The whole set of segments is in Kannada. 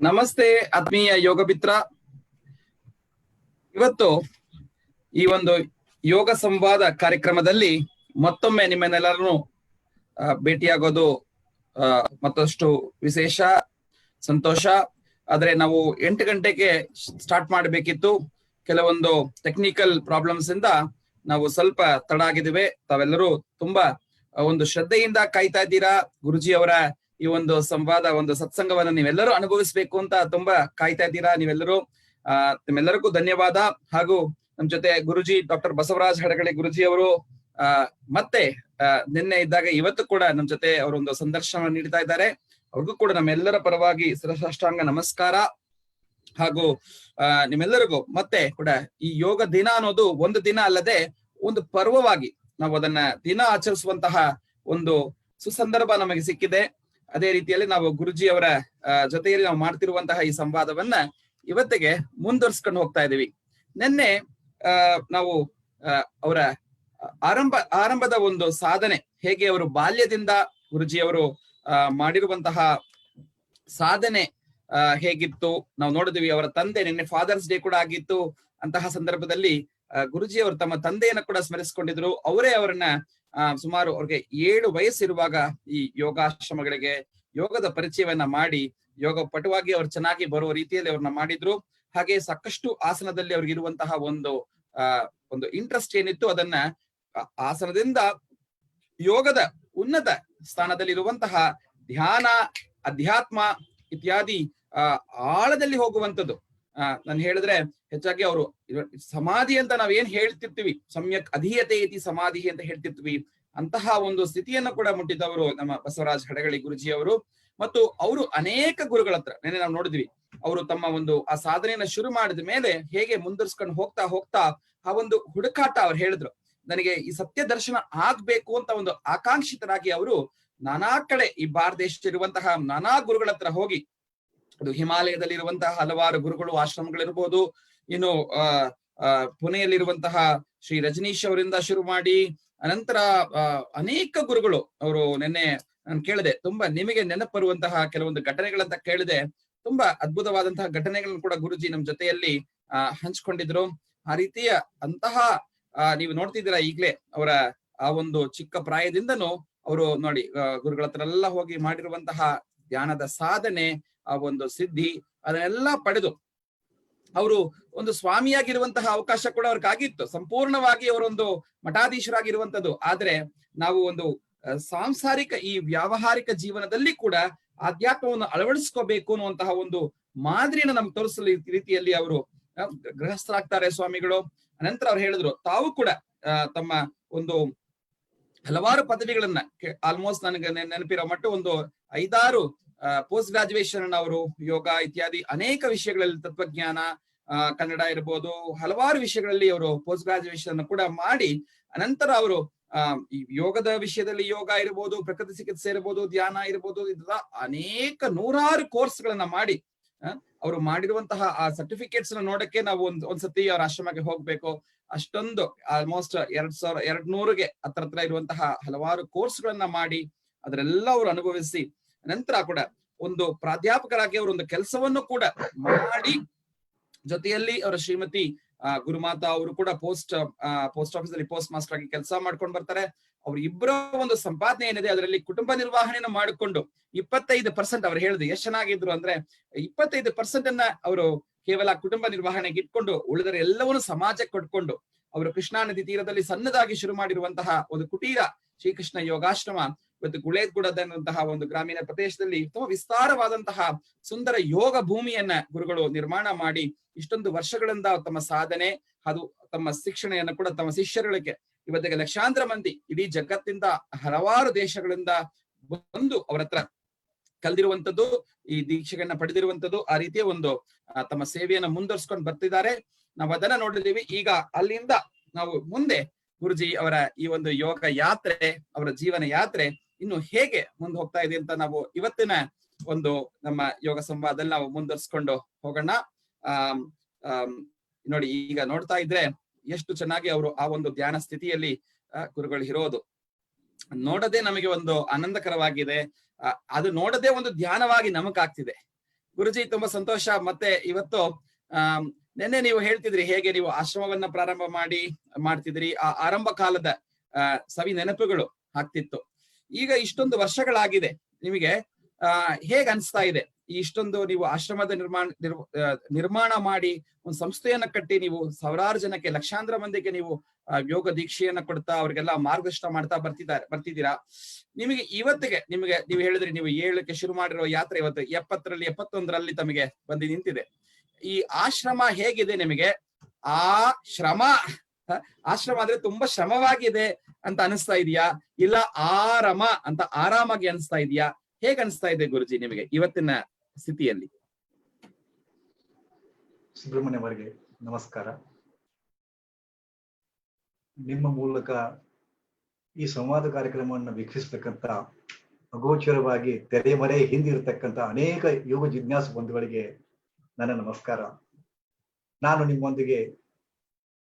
ನಮಸ್ತೆ ಆತ್ಮೀಯ ಯೋಗ ಮಿತ್ರ. ಇವತ್ತು ಈ ಒಂದು ಯೋಗ ಸಂವಾದ ಕಾರ್ಯಕ್ರಮದಲ್ಲಿ ಮತ್ತೊಮ್ಮೆ ನಿಮ್ಮನ್ನೆಲ್ಲರನ್ನು ಭೇಟಿಯಾಗೋದು ಮತ್ತಷ್ಟು ವಿಶೇಷ ಸಂತೋಷ. ಆದ್ರೆ ನಾವು 8 ಗಂಟೆಗೆ ಸ್ಟಾರ್ಟ್ ಮಾಡಬೇಕಿತ್ತು. ಕೆಲವೊಂದು ಟೆಕ್ನಿಕಲ್ ಪ್ರಾಬ್ಲಮ್ಸ್ ಇಂದ ನಾವು ಸ್ವಲ್ಪ ತಡ ಆಗಿದ್ದೇವೆ. ತಾವೆಲ್ಲರೂ ತುಂಬಾ ಒಂದು ಶ್ರದ್ಧೆಯಿಂದ ಕಾಯ್ತಾ ಇದ್ದೀರಾ. ಗುರುಜಿ ಅವರ ಈ ಒಂದು ಸಂವಾದ, ಒಂದು ಸತ್ಸಂಗವನ್ನ ನೀವೆಲ್ಲರೂ ಅನುಭವಿಸ್ಬೇಕು ಅಂತ ತುಂಬಾ ಕಾಯ್ತಾ ಇದ್ದೀರಾ. ನೀವೆಲ್ಲರೂ ನಿಮ್ಮೆಲ್ಲರಿಗೂ ಧನ್ಯವಾದ. ಹಾಗೂ ನಮ್ ಜೊತೆ ಗುರುಜಿ ಡಾಕ್ಟರ್ ಬಸವರಾಜ್ ಹಡಗಳಿ ಗುರುಜಿ ಅವರು ಮತ್ತೆ ನಿನ್ನೆ ಇದ್ದಾಗ ಇವತ್ತು ಕೂಡ ನಮ್ ಜೊತೆ ಅವರೊಂದು ಸಂದರ್ಶನ ನೀಡ್ತಾ ಇದ್ದಾರೆ. ಅವ್ರಿಗೂ ಕೂಡ ನಮ್ಮೆಲ್ಲರ ಪರವಾಗಿ ಶಿರಸಾಷ್ಟಾಂಗ ನಮಸ್ಕಾರ. ಹಾಗೂ ನಿಮ್ಮೆಲ್ಲರಿಗೂ ಮತ್ತೆ ಕೂಡ ಈ ಯೋಗ ದಿನ ಅನ್ನೋದು ಒಂದು ದಿನ ಅಲ್ಲದೆ ಒಂದು ಪರ್ವವಾಗಿ ನಾವು ಅದನ್ನ ದಿನ ಆಚರಿಸುವಂತಹ ಒಂದು ಸುಸಂದರ್ಭ ನಮಗೆ ಸಿಕ್ಕಿದೆ. ಅದೇ ರೀತಿಯಲ್ಲಿ ನಾವು ಗುರುಜಿ ಅವರ ಜೊತೆಯಲ್ಲಿ ನಾವು ಮಾಡ್ತಿರುವಂತಹ ಈ ಸಂವಾದವನ್ನ ಇವತ್ತಿಗೆ ಮುಂದುವರ್ಸ್ಕೊಂಡು ಹೋಗ್ತಾ ಇದೀವಿ. ನಿನ್ನೆ ನಾವು ಅವರ ಆರಂಭದ ಒಂದು ಸಾಧನೆ, ಹೇಗೆ ಅವರು ಬಾಲ್ಯದಿಂದ ಗುರುಜಿ ಅವರು ಮಾಡಿರುವಂತಹ ಸಾಧನೆ ಹೇಗಿತ್ತು ನಾವು ನೋಡಿದ್ವಿ. ಅವರ ತಂದೆ, ನಿನ್ನೆ ಫಾದರ್ಸ್ ಡೇ ಕೂಡ ಆಗಿತ್ತು. ಅಂತಹ ಸಂದರ್ಭದಲ್ಲಿ ಗುರುಜಿ ಅವರು ತಮ್ಮ ತಂದೆಯನ್ನ ಕೂಡ ಸ್ಮರಿಸಿಕೊಂಡಿದ್ರು. ಅವರೇ ಅವರನ್ನ ಸುಮಾರು ಅವ್ರಿಗೆ 7 ವಯಸ್ಸಿರುವಾಗ ಈ ಯೋಗಾಶ್ರಮಗಳಿಗೆ ಯೋಗದ ಪರಿಚಯವನ್ನ ಮಾಡಿ ಯೋಗ ಪಟುವಾಗಿ ಅವ್ರು ಚೆನ್ನಾಗಿ ಬರುವ ರೀತಿಯಲ್ಲಿ ಅವ್ರನ್ನ ಮಾಡಿದ್ರು. ಹಾಗೆ ಸಾಕಷ್ಟು ಆಸನದಲ್ಲಿ ಅವ್ರಿಗೆ ಇರುವಂತಹ ಒಂದು ಇಂಟ್ರೆಸ್ಟ್ ಏನಿತ್ತು, ಅದನ್ನ ಆಸನದಿಂದ ಯೋಗದ ಉನ್ನತ ಸ್ಥಾನದಲ್ಲಿ ಇರುವಂತಹ ಧ್ಯಾನ, ಅಧ್ಯಾತ್ಮ ಇತ್ಯಾದಿ ಆಳದಲ್ಲಿ ಹೋಗುವಂಥದ್ದು. ನಾನು ಹೇಳಿದ್ರೆ ಹೆಚ್ಚಾಗಿ ಅವರು ಸಮಾಧಿ ಅಂತ ನಾವ್ ಏನ್ ಹೇಳ್ತಿರ್ತೀವಿ, ಸಮ್ಯಕ್ ಅಧೀಯತೆ ಇತಿ ಸಮಾಧಿ ಅಂತ ಹೇಳ್ತಿರ್ತೀವಿ, ಅಂತಹ ಒಂದು ಸ್ಥಿತಿಯನ್ನು ಕೂಡ ಮುಟ್ಟಿದವರು ನಮ್ಮ ಬಸವರಾಜ್ ಹಡಗಳಿ ಗುರುಜಿ ಅವರು. ಮತ್ತು ಅವರು ಅನೇಕ ಗುರುಗಳ ಹತ್ರ ನೆನ್ನೆ ನಾವು ನೋಡಿದ್ವಿ. ಅವರು ತಮ್ಮ ಒಂದು ಆ ಸಾಧನೆಯನ್ನ ಶುರು ಮಾಡಿದ ಮೇಲೆ ಹೇಗೆ ಮುಂದುವರ್ಸ್ಕೊಂಡು ಹೋಗ್ತಾ ಹೋಗ್ತಾ ಆ ಒಂದು ಹುಡುಕಾಟ, ಅವ್ರು ಹೇಳಿದ್ರು, ನನಗೆ ಈ ಸತ್ಯ ದರ್ಶನ ಆಗ್ಬೇಕು ಅಂತ ಒಂದು ಆಕಾಂಕ್ಷಿತರಾಗಿ ಅವರು ನಾನಾ ಕಡೆ ಈ ಭಾರತ ದೇಶದಲ್ಲಿರುವಂತಹ ನಾನಾ ಗುರುಗಳ ಹತ್ರ ಹೋಗಿ, ಅದು ಹಿಮಾಲಯದಲ್ಲಿರುವಂತಹ ಹಲವಾರು ಗುರುಗಳು ಆಶ್ರಮಗಳಿರ್ಬೋದು, ಇನ್ನು ಪುಣೆಯಲ್ಲಿರುವಂತಹ ಶ್ರೀ ರಜನೀಶ್ ಅವರಿಂದ ಶುರು ಮಾಡಿ ಅನಂತರ ಅನೇಕ ಗುರುಗಳು. ಅವರು ನಿನ್ನೆ ನಾನು ಕೇಳಿದೆ, ತುಂಬಾ ನಿಮಗೆ ನೆನಪರುವಂತಹ ಕೆಲವೊಂದು ಘಟನೆಗಳಂತ ಕೇಳಿದೆ. ತುಂಬಾ ಅದ್ಭುತವಾದಂತಹ ಘಟನೆಗಳನ್ನು ಕೂಡ ಗುರುಜಿ ನಮ್ ಜೊತೆಯಲ್ಲಿ ಹಂಚ್ಕೊಂಡಿದ್ರು. ಆ ರೀತಿಯ ಅಂತಹ ನೀವು ನೋಡ್ತಿದ್ದೀರಾ ಈಗ್ಲೇ ಅವರ ಆ ಒಂದು ಚಿಕ್ಕ ಪ್ರಾಯದಿಂದನೂ ಅವರು ನೋಡಿ ಗುರುಗಳ ಹತ್ರ ಎಲ್ಲ ಹೋಗಿ ಮಾಡಿರುವಂತಹ ಧ್ಯಾನದ ಸಾಧನೆ, ಆ ಒಂದು ಸಿದ್ಧಿ, ಅದನ್ನೆಲ್ಲ ಪಡೆದು ಅವರು ಒಂದು ಸ್ವಾಮಿಯಾಗಿರುವಂತಹ ಅವಕಾಶ ಕೂಡ ಅವ್ರಿಗಾಗಿತ್ತು. ಸಂಪೂರ್ಣವಾಗಿ ಅವರೊಂದು ಮಠಾಧೀಶರಾಗಿರುವಂತದ್ದು. ಆದ್ರೆ ನಾವು ಒಂದು ಸಾಂಸಾರಿಕ ಈ ವ್ಯಾವಹಾರಿಕ ಜೀವನದಲ್ಲಿ ಕೂಡ ಆಧ್ಯಾತ್ಮವನ್ನು ಅಳವಡಿಸ್ಕೋಬೇಕು ಅನ್ನುವಂತಹ ಒಂದು ಮಾದರಿಯನ್ನು ನಮ್ಗೆ ತೋರಿಸಲು ರೀತಿಯಲ್ಲಿ ಅವರು ಗೃಹಸ್ಥರಾಗ್ತಾರೆ ಸ್ವಾಮಿಗಳು. ಅನಂತರ ಅವ್ರು ಹೇಳಿದ್ರು, ತಾವು ಕೂಡ ತಮ್ಮ ಒಂದು ಹಲವಾರು ಪದವಿಗಳನ್ನ ಆಲ್ಮೋಸ್ಟ್ ನನಗೆ ನೆನಪಿರೋ ಮಟ್ಟ ಒಂದು 5-6 ಪೋಸ್ಟ್ ಗ್ರಾಜುಯೇಷನ್ ಅವರು ಯೋಗ ಇತ್ಯಾದಿ ಅನೇಕ ವಿಷಯಗಳಲ್ಲಿ, ತತ್ವಜ್ಞಾನ, ಕನ್ನಡ ಇರ್ಬೋದು, ಹಲವಾರು ವಿಷಯಗಳಲ್ಲಿ ಅವರು ಪೋಸ್ಟ್ ಗ್ರಾಜುಯೇಷನ್ ಕೂಡ ಮಾಡಿ ಅನಂತರ ಅವರು ಈ ಯೋಗದ ವಿಷಯದಲ್ಲಿ ಯೋಗ ಇರ್ಬೋದು, ಪ್ರಕೃತಿ ಚಿಕಿತ್ಸೆ ಇರ್ಬೋದು, ಧ್ಯಾನ ಇರ್ಬೋದು, ಅನೇಕ 100 ಕೋರ್ಸ್ಗಳನ್ನ ಮಾಡಿ ಅವರು ಮಾಡಿರುವಂತಹ ಆ ಸರ್ಟಿಫಿಕೇಟ್ಸ್ ನ ನೋಡಕ್ಕೆ ನಾವು ಒಂದ್ಸತಿ ಅವ್ರ ಆಶ್ರಮಕ್ಕೆ ಹೋಗ್ಬೇಕು. ಅಷ್ಟೊಂದು ಆಲ್ಮೋಸ್ಟ್ 2200ಗೆ ಹತ್ರ ಇರುವಂತಹ ಹಲವಾರು ಕೋರ್ಸ್ಗಳನ್ನ ಮಾಡಿ ಅದರೆಲ್ಲ ಅವರು ಅನುಭವಿಸಿ ನಂತರ ಕೂಡ ಒಂದು ಪ್ರಾಧ್ಯಾಪಕರಾಗಿ ಅವರು ಒಂದು ಕೆಲಸವನ್ನು ಕೂಡ ಮಾಡಿ, ಜೊತೆಯಲ್ಲಿ ಅವರ ಶ್ರೀಮತಿ ಗುರುಮಾತಾ ಅವರು ಕೂಡ ಪೋಸ್ಟ್ ಆಫೀಸ್ ಅಲ್ಲಿ ಪೋಸ್ಟ್ ಮಾಸ್ಟರ್ ಆಗಿ ಕೆಲಸ ಮಾಡ್ಕೊಂಡು ಬರ್ತಾರೆ. ಅವ್ರ ಇಬ್ಬರ ಒಂದು ಸಂಪಾದನೆ ಏನಿದೆ ಅದರಲ್ಲಿ ಕುಟುಂಬ ನಿರ್ವಹಣೆಯನ್ನು ಮಾಡಿಕೊಂಡು 25% ಅವ್ರು ಹೇಳಿದ್ರು. ಎಷ್ಟು ಚೆನ್ನಾಗಿದ್ರು ಅಂದ್ರೆ 25% ಅನ್ನ ಅವರು ಕೇವಲ ಕುಟುಂಬ ನಿರ್ವಹಣೆಗೆ ಇಟ್ಕೊಂಡು ಉಳಿದರೆ ಎಲ್ಲವನ್ನೂ ಸಮಾಜಕ್ಕೆ ಕೊಟ್ಕೊಂಡು ಅವರು ಕೃಷ್ಣಾ ನದಿ ತೀರದಲ್ಲಿ ಸಣ್ಣದಾಗಿ ಶುರು ಮಾಡಿರುವಂತಹ ಒಂದು ಕುಟೀರ ಶ್ರೀಕೃಷ್ಣ ಯೋಗಾಶ್ರಮ ಇವತ್ತು ಗುಳೇದ್ಗುಡದಂತಹ ಒಂದು ಗ್ರಾಮೀಣ ಪ್ರದೇಶದಲ್ಲಿ ತುಂಬಾ ವಿಸ್ತಾರವಾದಂತಹ ಸುಂದರ ಯೋಗ ಭೂಮಿಯನ್ನ ಗುರುಗಳು ನಿರ್ಮಾಣ ಮಾಡಿ ಇಷ್ಟೊಂದು ವರ್ಷಗಳಿಂದ ತಮ್ಮ ಸಾಧನೆ ಅದು ತಮ್ಮ ಶಿಕ್ಷಣೆಯನ್ನು ಕೂಡ ತಮ್ಮ ಶಿಷ್ಯರುಗಳಿಗೆ ಇವತ್ತಿಗೆ ಲಕ್ಷಾಂತರ ಮಂದಿ ಇಡೀ ಜಗತ್ತಿಂದ ಹಲವಾರು ದೇಶಗಳಿಂದ ಬಂದು ಅವರ ಹತ್ರ ಕಲ್ದಿರುವಂತದ್ದು, ಈ ದೀಕ್ಷೆಗಳನ್ನ ಪಡೆದಿರುವಂತದ್ದು, ಆ ರೀತಿಯ ಒಂದು ತಮ್ಮ ಸೇವೆಯನ್ನ ಮುಂದುವರ್ಸ್ಕೊಂಡು ಬರ್ತಿದ್ದಾರೆ. ನಾವು ಅದನ್ನ ನೋಡಿದೀವಿ. ಈಗ ಅಲ್ಲಿಂದ ನಾವು ಮುಂದೆ ಗುರುಜಿ ಅವರ ಈ ಒಂದು ಯೋಗ ಯಾತ್ರೆ, ಅವರ ಜೀವನ ಯಾತ್ರೆ ಇನ್ನು ಹೇಗೆ ಮುಂದೆ ಹೋಗ್ತಾ ಇದೆ ಅಂತ ನಾವು ಇವತ್ತಿನ ಒಂದು ನಮ್ಮ ಯೋಗ ಸಂವಾದದಲ್ಲಿ ನಾವು ಮುಂದುವರ್ಸ್ಕೊಂಡು ಹೋಗೋಣ. ನೋಡಿ, ಈಗ ನೋಡ್ತಾ ಇದ್ರೆ ಎಷ್ಟು ಚೆನ್ನಾಗಿ ಅವರು ಆ ಒಂದು ಧ್ಯಾನ ಸ್ಥಿತಿಯಲ್ಲಿ ಗುರುಗಳು ಇರೋದು ನೋಡದೆ ನಮಗೆ ಒಂದು ಆನಂದಕರವಾಗಿದೆ. ಅದು ನೋಡದೆ ಒಂದು ಧ್ಯಾನವಾಗಿ ನಮಗಾಗ್ತಿದೆ. ಗುರುಜಿ ತುಂಬಾ ಸಂತೋಷ. ಮತ್ತೆ ಇವತ್ತು ನಿನ್ನೆ ನೀವು ಹೇಳ್ತಿದ್ರಿ ಹೇಗೆ ನೀವು ಆಶ್ರಮವನ್ನ ಪ್ರಾರಂಭ ಮಾಡ್ತಿದ್ರಿ, ಆ ಆರಂಭ ಕಾಲದ ಸವಿ ನೆನಪುಗಳು ಆಗ್ತಿತ್ತು. ಈಗ ಇಷ್ಟೊಂದು ವರ್ಷಗಳಾಗಿದೆ, ನಿಮಗೆ ಹೇಗ್ ಅನ್ಸ್ತಾ ಇದೆ? ಇಷ್ಟೊಂದು ನೀವು ಆಶ್ರಮದ ನಿರ್ಮಾಣ ಮಾಡಿ ಒಂದು ಸಂಸ್ಥೆಯನ್ನ ಕಟ್ಟಿ ನೀವು ಸಾವಿರಾರು ಜನಕ್ಕೆ, ಲಕ್ಷಾಂತರ ಮಂದಿಗೆ ನೀವು ಯೋಗ ದೀಕ್ಷೆಯನ್ನ ಕೊಡ್ತಾ ಅವ್ರಿಗೆಲ್ಲ ಮಾರ್ಗದರ್ಶನ ಮಾಡ್ತಾ ಬರ್ತಿದ್ದೀರಾ. ನಿಮಗೆ ಇವತ್ತಿಗೆ ನೀವು ಹೇಳಿದ್ರಿ ನೀವು 7ಕ್ಕೆ ಶುರು ಮಾಡಿರೋ ಯಾತ್ರೆ ಇವತ್ತು 71ರಲ್ಲಿ ತಮಗೆ ಬಂದು ನಿಂತಿದೆ. ಈ ಆಶ್ರಮ ಹೇಗಿದೆ ನಿಮಗೆ? ಆ ಆಶ್ರಮ ಅಂದ್ರೆ ತುಂಬಾ ಶ್ರಮವಾಗಿದೆ ಅಂತ ಅನಿಸ್ತಾ ಇದೆಯಾ, ಇಲ್ಲ ಆರಾಮಾಗಿ ಅನಿಸ್ತಾ ಇದೆಯಾ? ಹೇಗ್ ಅನಿಸ್ತಾ ಇದೆ ಗುರುಜಿ ನಿಮಗೆ ಇವತ್ತಿನ ಸ್ಥಿತಿಯಲ್ಲಿ? ಸುಬ್ರಹ್ಮಣ್ಯ ಅವರಿಗೆ ನಮಸ್ಕಾರ. ನಿಮ್ಮ ಮೂಲಕ ಈ ಸಂವಾದ ಕಾರ್ಯಕ್ರಮವನ್ನು ವೀಕ್ಷಿಸತಕ್ಕಂತ ಅಗೋಚರವಾಗಿ ತೆರೆಮರೆ ಹಿಂದಿರತಕ್ಕಂತ ಅನೇಕ ಯೋಗ ಜಿಜ್ಞಾಸು ಬಂಧುಗಳಿಗೆ ನನ್ನ ನಮಸ್ಕಾರ. ನಾನು ನಿಮ್ಮೊಂದಿಗೆ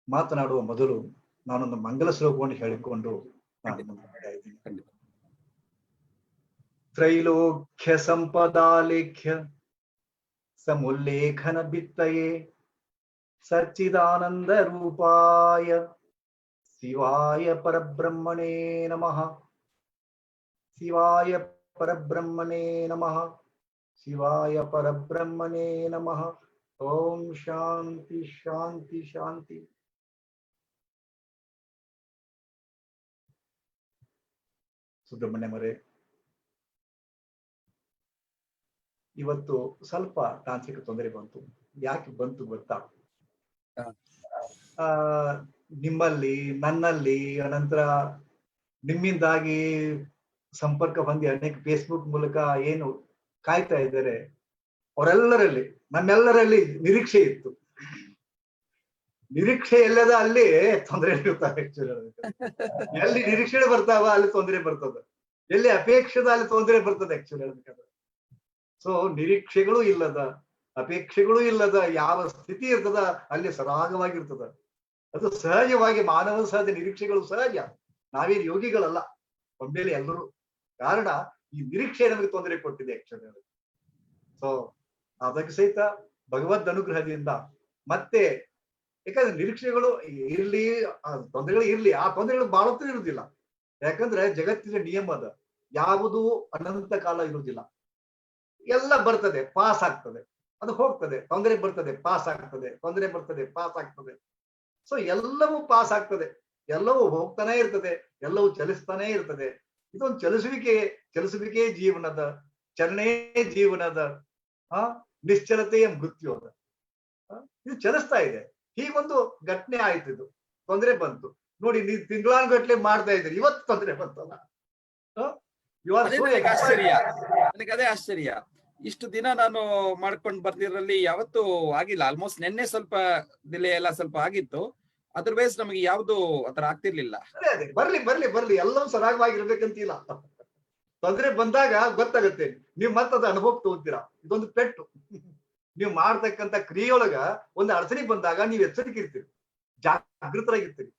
ಮಾತನಾಡುವ ಮೊದಲು ನಾನೊಂದು ಮಂಗಲ ಶ್ಲೋಕವನ್ನು ಹೇಳಿಕೊಂಡು ತ್ರೈಲೋಕ್ಯ ಸಂಪದಾಲೇಖ್ಯ ಸಮುಲ್ಲೇಖನ ಬಿತ್ತಯೇ ಸಚ್ಚಿದಾನಂದ ರೂಪಾಯ ಶಿವಾಯ ಪರಬ್ರಹ್ಮಣೇ ನಮಃ. ಶಿವಾಯ ಪರಬ್ರಹ್ಮಣೇ ನಮಃ. ಶಿವಾಯ ಪರಬ್ರಹ್ಮಣೇ ನಮಃ. ಓಂ ಶಾಂತಿ ಶಾಂತಿ ಶಾಂತಿ. ಸುಬ್ರಹ್ಮಣ್ಯಮರೇ, ಇವತ್ತು ಸ್ವಲ್ಪ ತಾಂತ್ರಿಕ ತೊಂದರೆ ಬಂತು. ಯಾಕೆ ಬಂತು ಗೊತ್ತಾ? ನಿಮ್ಮಲ್ಲಿ, ನನ್ನಲ್ಲಿ, ಅನಂತರ ನಿಮ್ಮಿಂದಾಗಿ ಸಂಪರ್ಕ ಹೊಂದಿ ಅನೇಕ ಫೇಸ್ಬುಕ್ ಮೂಲಕ ಏನು ಕಾಯ್ತಾ ಇದ್ದಾರೆ ಅವರೆಲ್ಲರಲ್ಲಿ, ನಮ್ಮೆಲ್ಲರಲ್ಲಿ ನಿರೀಕ್ಷೆ ಇತ್ತು. ನಿರೀಕ್ಷೆ ಎಲ್ಲದ ಅಲ್ಲಿ ತೊಂದರೆ ಇರ್ತಾರೆ. ಎಲ್ಲಿ ನಿರೀಕ್ಷೆ ಬರ್ತಾವ ಅಲ್ಲಿ ತೊಂದರೆ ಬರ್ತದೆ, ಎಲ್ಲಿ ಅಪೇಕ್ಷದ ಅಲ್ಲಿ ತೊಂದರೆ ಬರ್ತದೆ ಆಕ್ಚುಲಿ ಹೇಳ್ಬೇಕಾದ್ರೆ. ಸೊ ನಿರೀಕ್ಷೆಗಳು ಇಲ್ಲದ, ಅಪೇಕ್ಷೆಗಳು ಇಲ್ಲದ ಯಾವ ಸ್ಥಿತಿ ಇರ್ತದ ಅಲ್ಲಿ ಸರಾಗವಾಗಿರ್ತದ. ಅದು ಸಹಜವಾಗಿ ಮಾನವ ಸಹಜ, ನಿರೀಕ್ಷೆಗಳು ಸಹಜ. ನಾವೇನು ಯೋಗಿಗಳಲ್ಲ ಒಮ್ಮೆಲೆ ಎಲ್ಲರೂ. ಕಾರಣ ಈ ನಿರೀಕ್ಷೆ ನಮಗೆ ತೊಂದರೆ ಕೊಟ್ಟಿದೆ ಆಕ್ಚುಲಿ. ಸೊ ಅದಕ್ಕೆ ಸಹಿತ ಭಗವದ್ ಅನುಗ್ರಹದಿಂದ ಮತ್ತೆ, ಯಾಕಂದ್ರೆ ನಿರೀಕ್ಷೆಗಳು ಇರ್ಲಿ, ತೊಂದರೆಗಳು ಇರ್ಲಿ, ಆ ತೊಂದರೆಗಳು ಬಾಳತ್ತೂ ಇರುವುದಿಲ್ಲ. ಯಾಕಂದ್ರೆ ಜಗತ್ತಿನ ನಿಯಮ ಅದ, ಯಾವುದು ಅನಂತ ಕಾಲ ಇರುವುದಿಲ್ಲ. ಎಲ್ಲ ಬರ್ತದೆ, ಪಾಸ್ ಆಗ್ತದೆ, ಅದು ಹೋಗ್ತದೆ. ತೊಂದರೆ ಬರ್ತದೆ, ಪಾಸ್ ಆಗ್ತದೆ, ತೊಂದರೆ ಬರ್ತದೆ, ಪಾಸ್ ಆಗ್ತದೆ. ಸೊ ಎಲ್ಲವೂ ಪಾಸ್ ಆಗ್ತದೆ, ಎಲ್ಲವೂ ಹೋಗ್ತಾನೆ ಇರ್ತದೆ, ಎಲ್ಲವೂ ಚಲಿಸ್ತಾನೆ ಇರ್ತದೆ. ಇದೊಂದು ಚಲಿಸುವಿಕೆ ಜೀವನದ, ಚಲನೆ ಜೀವನದ, ನಿಶ್ಚಲತೆಯ ಮೃತ್ಯು ಅದ. ಇದು ಚಲಿಸ್ತಾ ಇದೆ. ಹೀಗೊಂದು ಘಟನೆ ಆಯ್ತು, ಇದು ತೊಂದರೆ ಬಂತು ನೋಡಿ. ನೀವು ತಿಂಗಳಾನುಗಟ್ಲೆ ಮಾಡ್ತಾ ಇದ್ದೀರಿ, ಇವತ್ತು ತೊಂದರೆ ಬಂತಲ್ಲ. ನನಗೆ ಅದೇ ಆಶ್ಚರ್ಯ. ಇಷ್ಟು ದಿನ ನಾನು ಮಾಡ್ಕೊಂಡು ಬರ್ತಿದ್ರಲ್ಲಿ ಯಾವತ್ತೂ ಆಗಿಲ್ಲ. ಆಲ್ಮೋಸ್ಟ್ ನಿನ್ನೆ ಸ್ವಲ್ಪ ಡಿಲೇ ಎಲ್ಲ ಸ್ವಲ್ಪ ಆಗಿತ್ತು, ಅದರ್ವೈಸ್ ನಮಗೆ ಯಾವ್ದು ಆತರ ಆಗ್ತಿರ್ಲಿಲ್ಲ. ಬರ್ಲಿ ಬರ್ಲಿ ಬರ್ಲಿ, ಎಲ್ಲವೂ ಸರಾಗವಾಗಿರ್ಬೇಕಂತಿಲ್ಲ. ತೊಂದರೆ ಬಂದಾಗ ಗೊತ್ತಾಗುತ್ತೆ, ನೀವು ಮತ್ತದ ಅನುಭವ ತಗೋತೀರಾ. ಇದೊಂದು ಪೆಟ್ಟು. ನೀವು ಮಾಡ್ತಕ್ಕಂಥ ಕ್ರಿಯೆಯೊಳಗ ಒಂದು ಅಡಚಣೆ ಬಂದಾಗ ನೀವು ಎಚ್ಚರಿಕೆ ಇರ್ತೀರಿ, ಜಾಗೃತರಾಗಿರ್ತೀರಿ.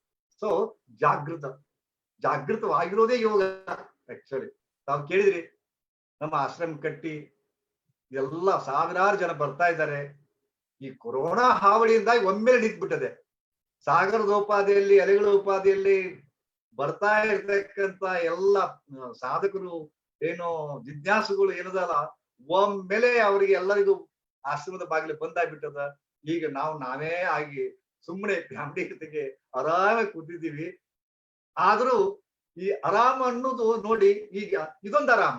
ಸೊ ಜಾಗೃತವಾಗಿರೋದೇ ಯೋಗ ಆಕ್ಚುಲಿ. ತಾವು ಕೇಳಿದ್ರಿ, ನಮ್ಮ ಆಶ್ರಮ ಕಟ್ಟಿ ಎಲ್ಲ ಸಾವಿರಾರು ಜನ ಬರ್ತಾ ಇದ್ದಾರೆ. ಈ ಕೊರೋನಾ ಹಾವಳಿಯಿಂದಾಗಿ ಒಮ್ಮೆಲೆ ನಿಂತ್ಬಿಟ್ಟದೆ. ಸಾಗರದೋಪಾದಿಯಲ್ಲಿ, ಅಲೆಗಳ ಉಪಾದಿಯಲ್ಲಿ ಬರ್ತಾ ಇರ್ತಕ್ಕಂಥ ಎಲ್ಲ ಸಾಧಕರು, ಏನೋ ಜಿಜ್ಞಾಸುಗಳು ಏನದಲ್ಲ, ಒಮ್ಮೆಲೆ ಅವರಿಗೆ ಎಲ್ಲರಿಗೂ ಆಶ್ರಮದ ಬಾಗಿಲು ಬಂದಾಗ್ಬಿಟ್ಟದ. ಈಗ ನಾವೇ ಆಗಿ ಸುಮ್ಮನೆ ಫ್ಯಾಮಿಲಿ ಜೊತೆಗೆ ಆರಾಮಾಗಿ ಕೂತಿದ್ದೀವಿ. ಆದ್ರೂ ಈ ಆರಾಮ ಅನ್ನೋದು ನೋಡಿ, ಈಗ ಇದೊಂದು ಆರಾಮ.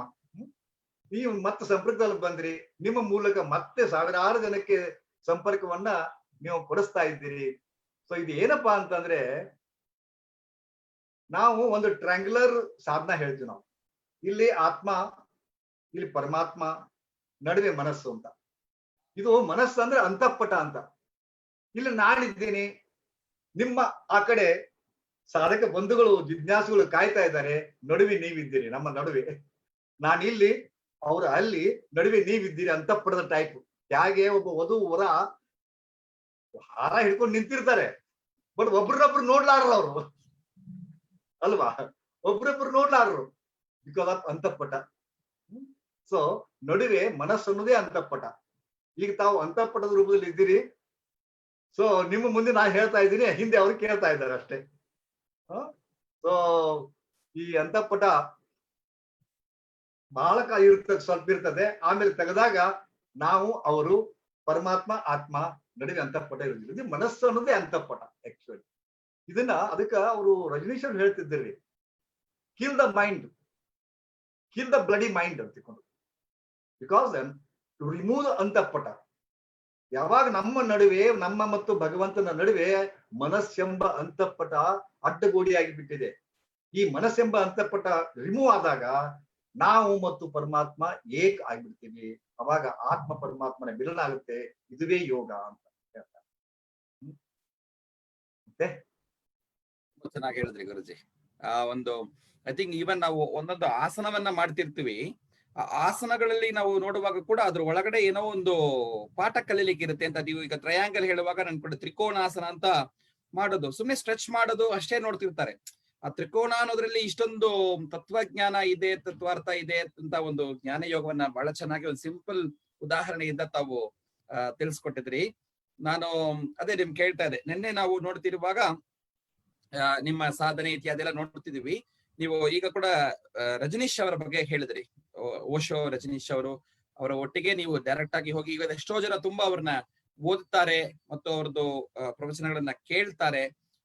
ನೀವು ಮತ್ತೆ ಸಂಪರ್ಕದಲ್ಲಿ ಬಂದ್ರಿ, ನಿಮ್ಮ ಮೂಲಕ ಮತ್ತೆ ಸಾವಿರಾರು ಜನಕ್ಕೆ ಸಂಪರ್ಕವನ್ನ ನೀವು ಕೊಡಿಸ್ತಾ ಇದ್ದೀರಿ. ಸೊ ಇದು ಏನಪ್ಪಾ ಅಂತಂದ್ರೆ, ನಾವು ಒಂದು ಟ್ರ್ಯಾಂಗ್ಯುಲರ್ ಸಾಧನ ಹೇಳ್ತೀವಿ ನಾವು. ಇಲ್ಲಿ ಆತ್ಮ, ಇಲ್ಲಿ ಪರಮಾತ್ಮ, ನಡುವೆ ಮನಸ್ಸು ಅಂತ. ಇದು ಮನಸ್ಸು ಅಂದ್ರೆ ಅಂತಃಪಟ ಅಂತ. ಇಲ್ಲಿ ನಾನಿದ್ದೀನಿ, ನಿಮ್ಮ ಆ ಕಡೆ ಸಾಧಕ ಬಂಧುಗಳು, ಜಿಜ್ಞಾಸುಗಳು ಕಾಯ್ತಾ ಇದ್ದಾರೆ. ನಡುವೆ ನೀವಿದ್ದೀರಿ, ನಮ್ಮ ನಡುವೆ. ನಾನಿಲ್ಲಿ, ಅವ್ರು ಅಲ್ಲಿ, ನಡುವೆ ನೀವಿದ್ದೀರಿ. ಅಂತಃಪಟದ ಟೈಪ್. ಹೇಗೆ ಒಬ್ಬ ವಧು ವರ ಹಾರ ಹಿಡ್ಕೊಂಡು ನಿಂತಿರ್ತಾರೆ, ಬಟ್ ಒಬ್ರನ್ನೊಬ್ರು ನೋಡ್ಲಾರರು ಅವರು, ಅಲ್ವಾ? ಒಬ್ರೊಬ್ರು ನೋಡ್ಲಾರರು, ಬಿಕಾಸ್ ಆಫ್ ಅಂತಃಪಟ. ಸೊ ನಡುವೆ ಮನಸ್ಸು ಅನ್ನೋದೇ ಅಂತಃಪಟ. ಈಗ ತಾವು ಅಂತಃಪಟದ ರೂಪದಲ್ಲಿ ಇದ್ದೀರಿ. ಸೊ ನಿಮ್ಮ ಮುಂದೆ ನಾನು ಹೇಳ್ತಾ ಇದ್ದೀನಿ, ಹಿಂದೆ ಅವ್ರು ಕೇಳ್ತಾ ಇದ್ದಾರೆ ಅಷ್ಟೇ. ಸೊ ಈ ಅಂತಃಪಟ ಬಹಳ ಸ್ವಲ್ಪ ಇರ್ತದೆ. ಆಮೇಲೆ ತೆಗೆದಾಗ ನಾವು ಅವರು ಪರಮಾತ್ಮ ಆತ್ಮ ನಡುವೆ ಅಂತಃಪಟ ಇರೋದಿಲ್ಲ. ಇದು ಮನಸ್ಸು ಅನ್ನೋದೇ ಅಂತಃಪಟ ಆಕ್ಚುಲಿ. ಇದನ್ನ ಅದಕ್ಕೆ ಅವರು ರಜನೀಶ್ ಅವ್ರು ಹೇಳ್ತಿದ್ದೀರಿ, kill the mind, kill the bloody mind ಅಂತ ತಿಳ್ಕೊಂಡು. ಬಿಕಾಸ್ ಟು ರಿಮೂವ್ ದ ಅಂತಃಪಟ. ಯಾವಾಗ ನಮ್ಮ ನಡುವೆ, ನಮ್ಮ ಮತ್ತು ಭಗವಂತನ ನಡುವೆ ಮನಸ್ಸೆಂಬ ಅಂತಃಪಟ ಅಡ್ಡಗೋಡಿಯಾಗಿ ಬಿಟ್ಟಿದೆ, ಈ ಮನಸ್ಸೆಂಬ ಅಂತಃಪಟ ರಿಮೂವ್ ಆದಾಗ ನಾವು ಮತ್ತು ಪರಮಾತ್ಮ ಏಕ್ ಆಗ್ಬಿಡ್ತೀವಿ. ಅವಾಗ ಆತ್ಮ ಪರಮಾತ್ಮನ ಮಿಲನ ಆಗುತ್ತೆ. ಇದುವೇ ಯೋಗ ಅಂತ ಹೇಳ್ತಾರೆ. ಮತ್ತೆ ಚೆನ್ನಾಗಿ ಹೇಳಿದ್ರಿ ಗುರುಜಿ. ಒಂದು ಐ ಥಿಂಕ್ ಈವನ್ ನಾವು ಒಂದೊಂದು ಆಸನವನ್ನ ಮಾಡ್ತಿರ್ತೀವಿ, ಆ ಆಸನಗಳಲ್ಲಿ ನಾವು ನೋಡುವಾಗ ಕೂಡ ಅದ್ರ ಒಳಗಡೆ ಏನೋ ಒಂದು ಪಾಠ ಕಲೀಲಿಕ್ಕೆ ಇರುತ್ತೆ ಅಂತ. ನೀವು ಈಗ ಟ್ರಯಾಂಗಲ್ ಹೇಳುವಾಗ ನನ್ ಕೂಡ ತ್ರಿಕೋಣಾಸನ ಅಂತ ಮಾಡೋದು, ಸುಮ್ನೆ ಸ್ಟ್ರೆಚ್ ಮಾಡೋದು ಅಷ್ಟೇ ನೋಡ್ತಿರ್ತಾರೆ. ಆ ತ್ರಿಕೋಣ ಅನ್ನೋದ್ರಲ್ಲಿ ಇಷ್ಟೊಂದು ತತ್ವಜ್ಞಾನ ಇದೆ, ತತ್ವಾರ್ಥ ಇದೆ ಅಂತ ಒಂದು ಜ್ಞಾನ ಯೋಗವನ್ನ ಬಹಳ ಚೆನ್ನಾಗಿ ಒಂದು ಸಿಂಪಲ್ ಉದಾಹರಣೆಯಿಂದ ತಾವು ತಿಳಿಸ್ಕೊಟ್ಟಿದ್ರಿ. ನಾನು ಅದೇ ನಿಮ್ ಕೇಳ್ತಾ ಇದ್ದೆ, ನಿನ್ನೆ ನಾವು ನೋಡ್ತಿರುವಾಗ ನಿಮ್ಮ ಸಾಧನೆ ಇತ್ಯಾದಿ ಎಲ್ಲ ನೋಡ್ತಿದೀವಿ. ನೀವು ಈಗ ಕೂಡ ರಜನೀಶ್ ಅವರ ಬಗ್ಗೆ ಹೇಳಿದ್ರಿ, ಓಶೋ ರಜನೀಶ್ ಅವರು, ಅವರ ಒಟ್ಟಿಗೆ ನೀವು ಡೈರೆಕ್ಟ್ ಆಗಿ ಹೋಗಿ, ಈಗ ಎಷ್ಟೋ ಜನ ತುಂಬಾ ಅವ್ರನ್ನ ಓದುತ್ತಾರೆ ಮತ್ತು ಅವ್ರದ್ದು ಪ್ರವಚನಗಳನ್ನ ಕೇಳ್ತಾರೆ,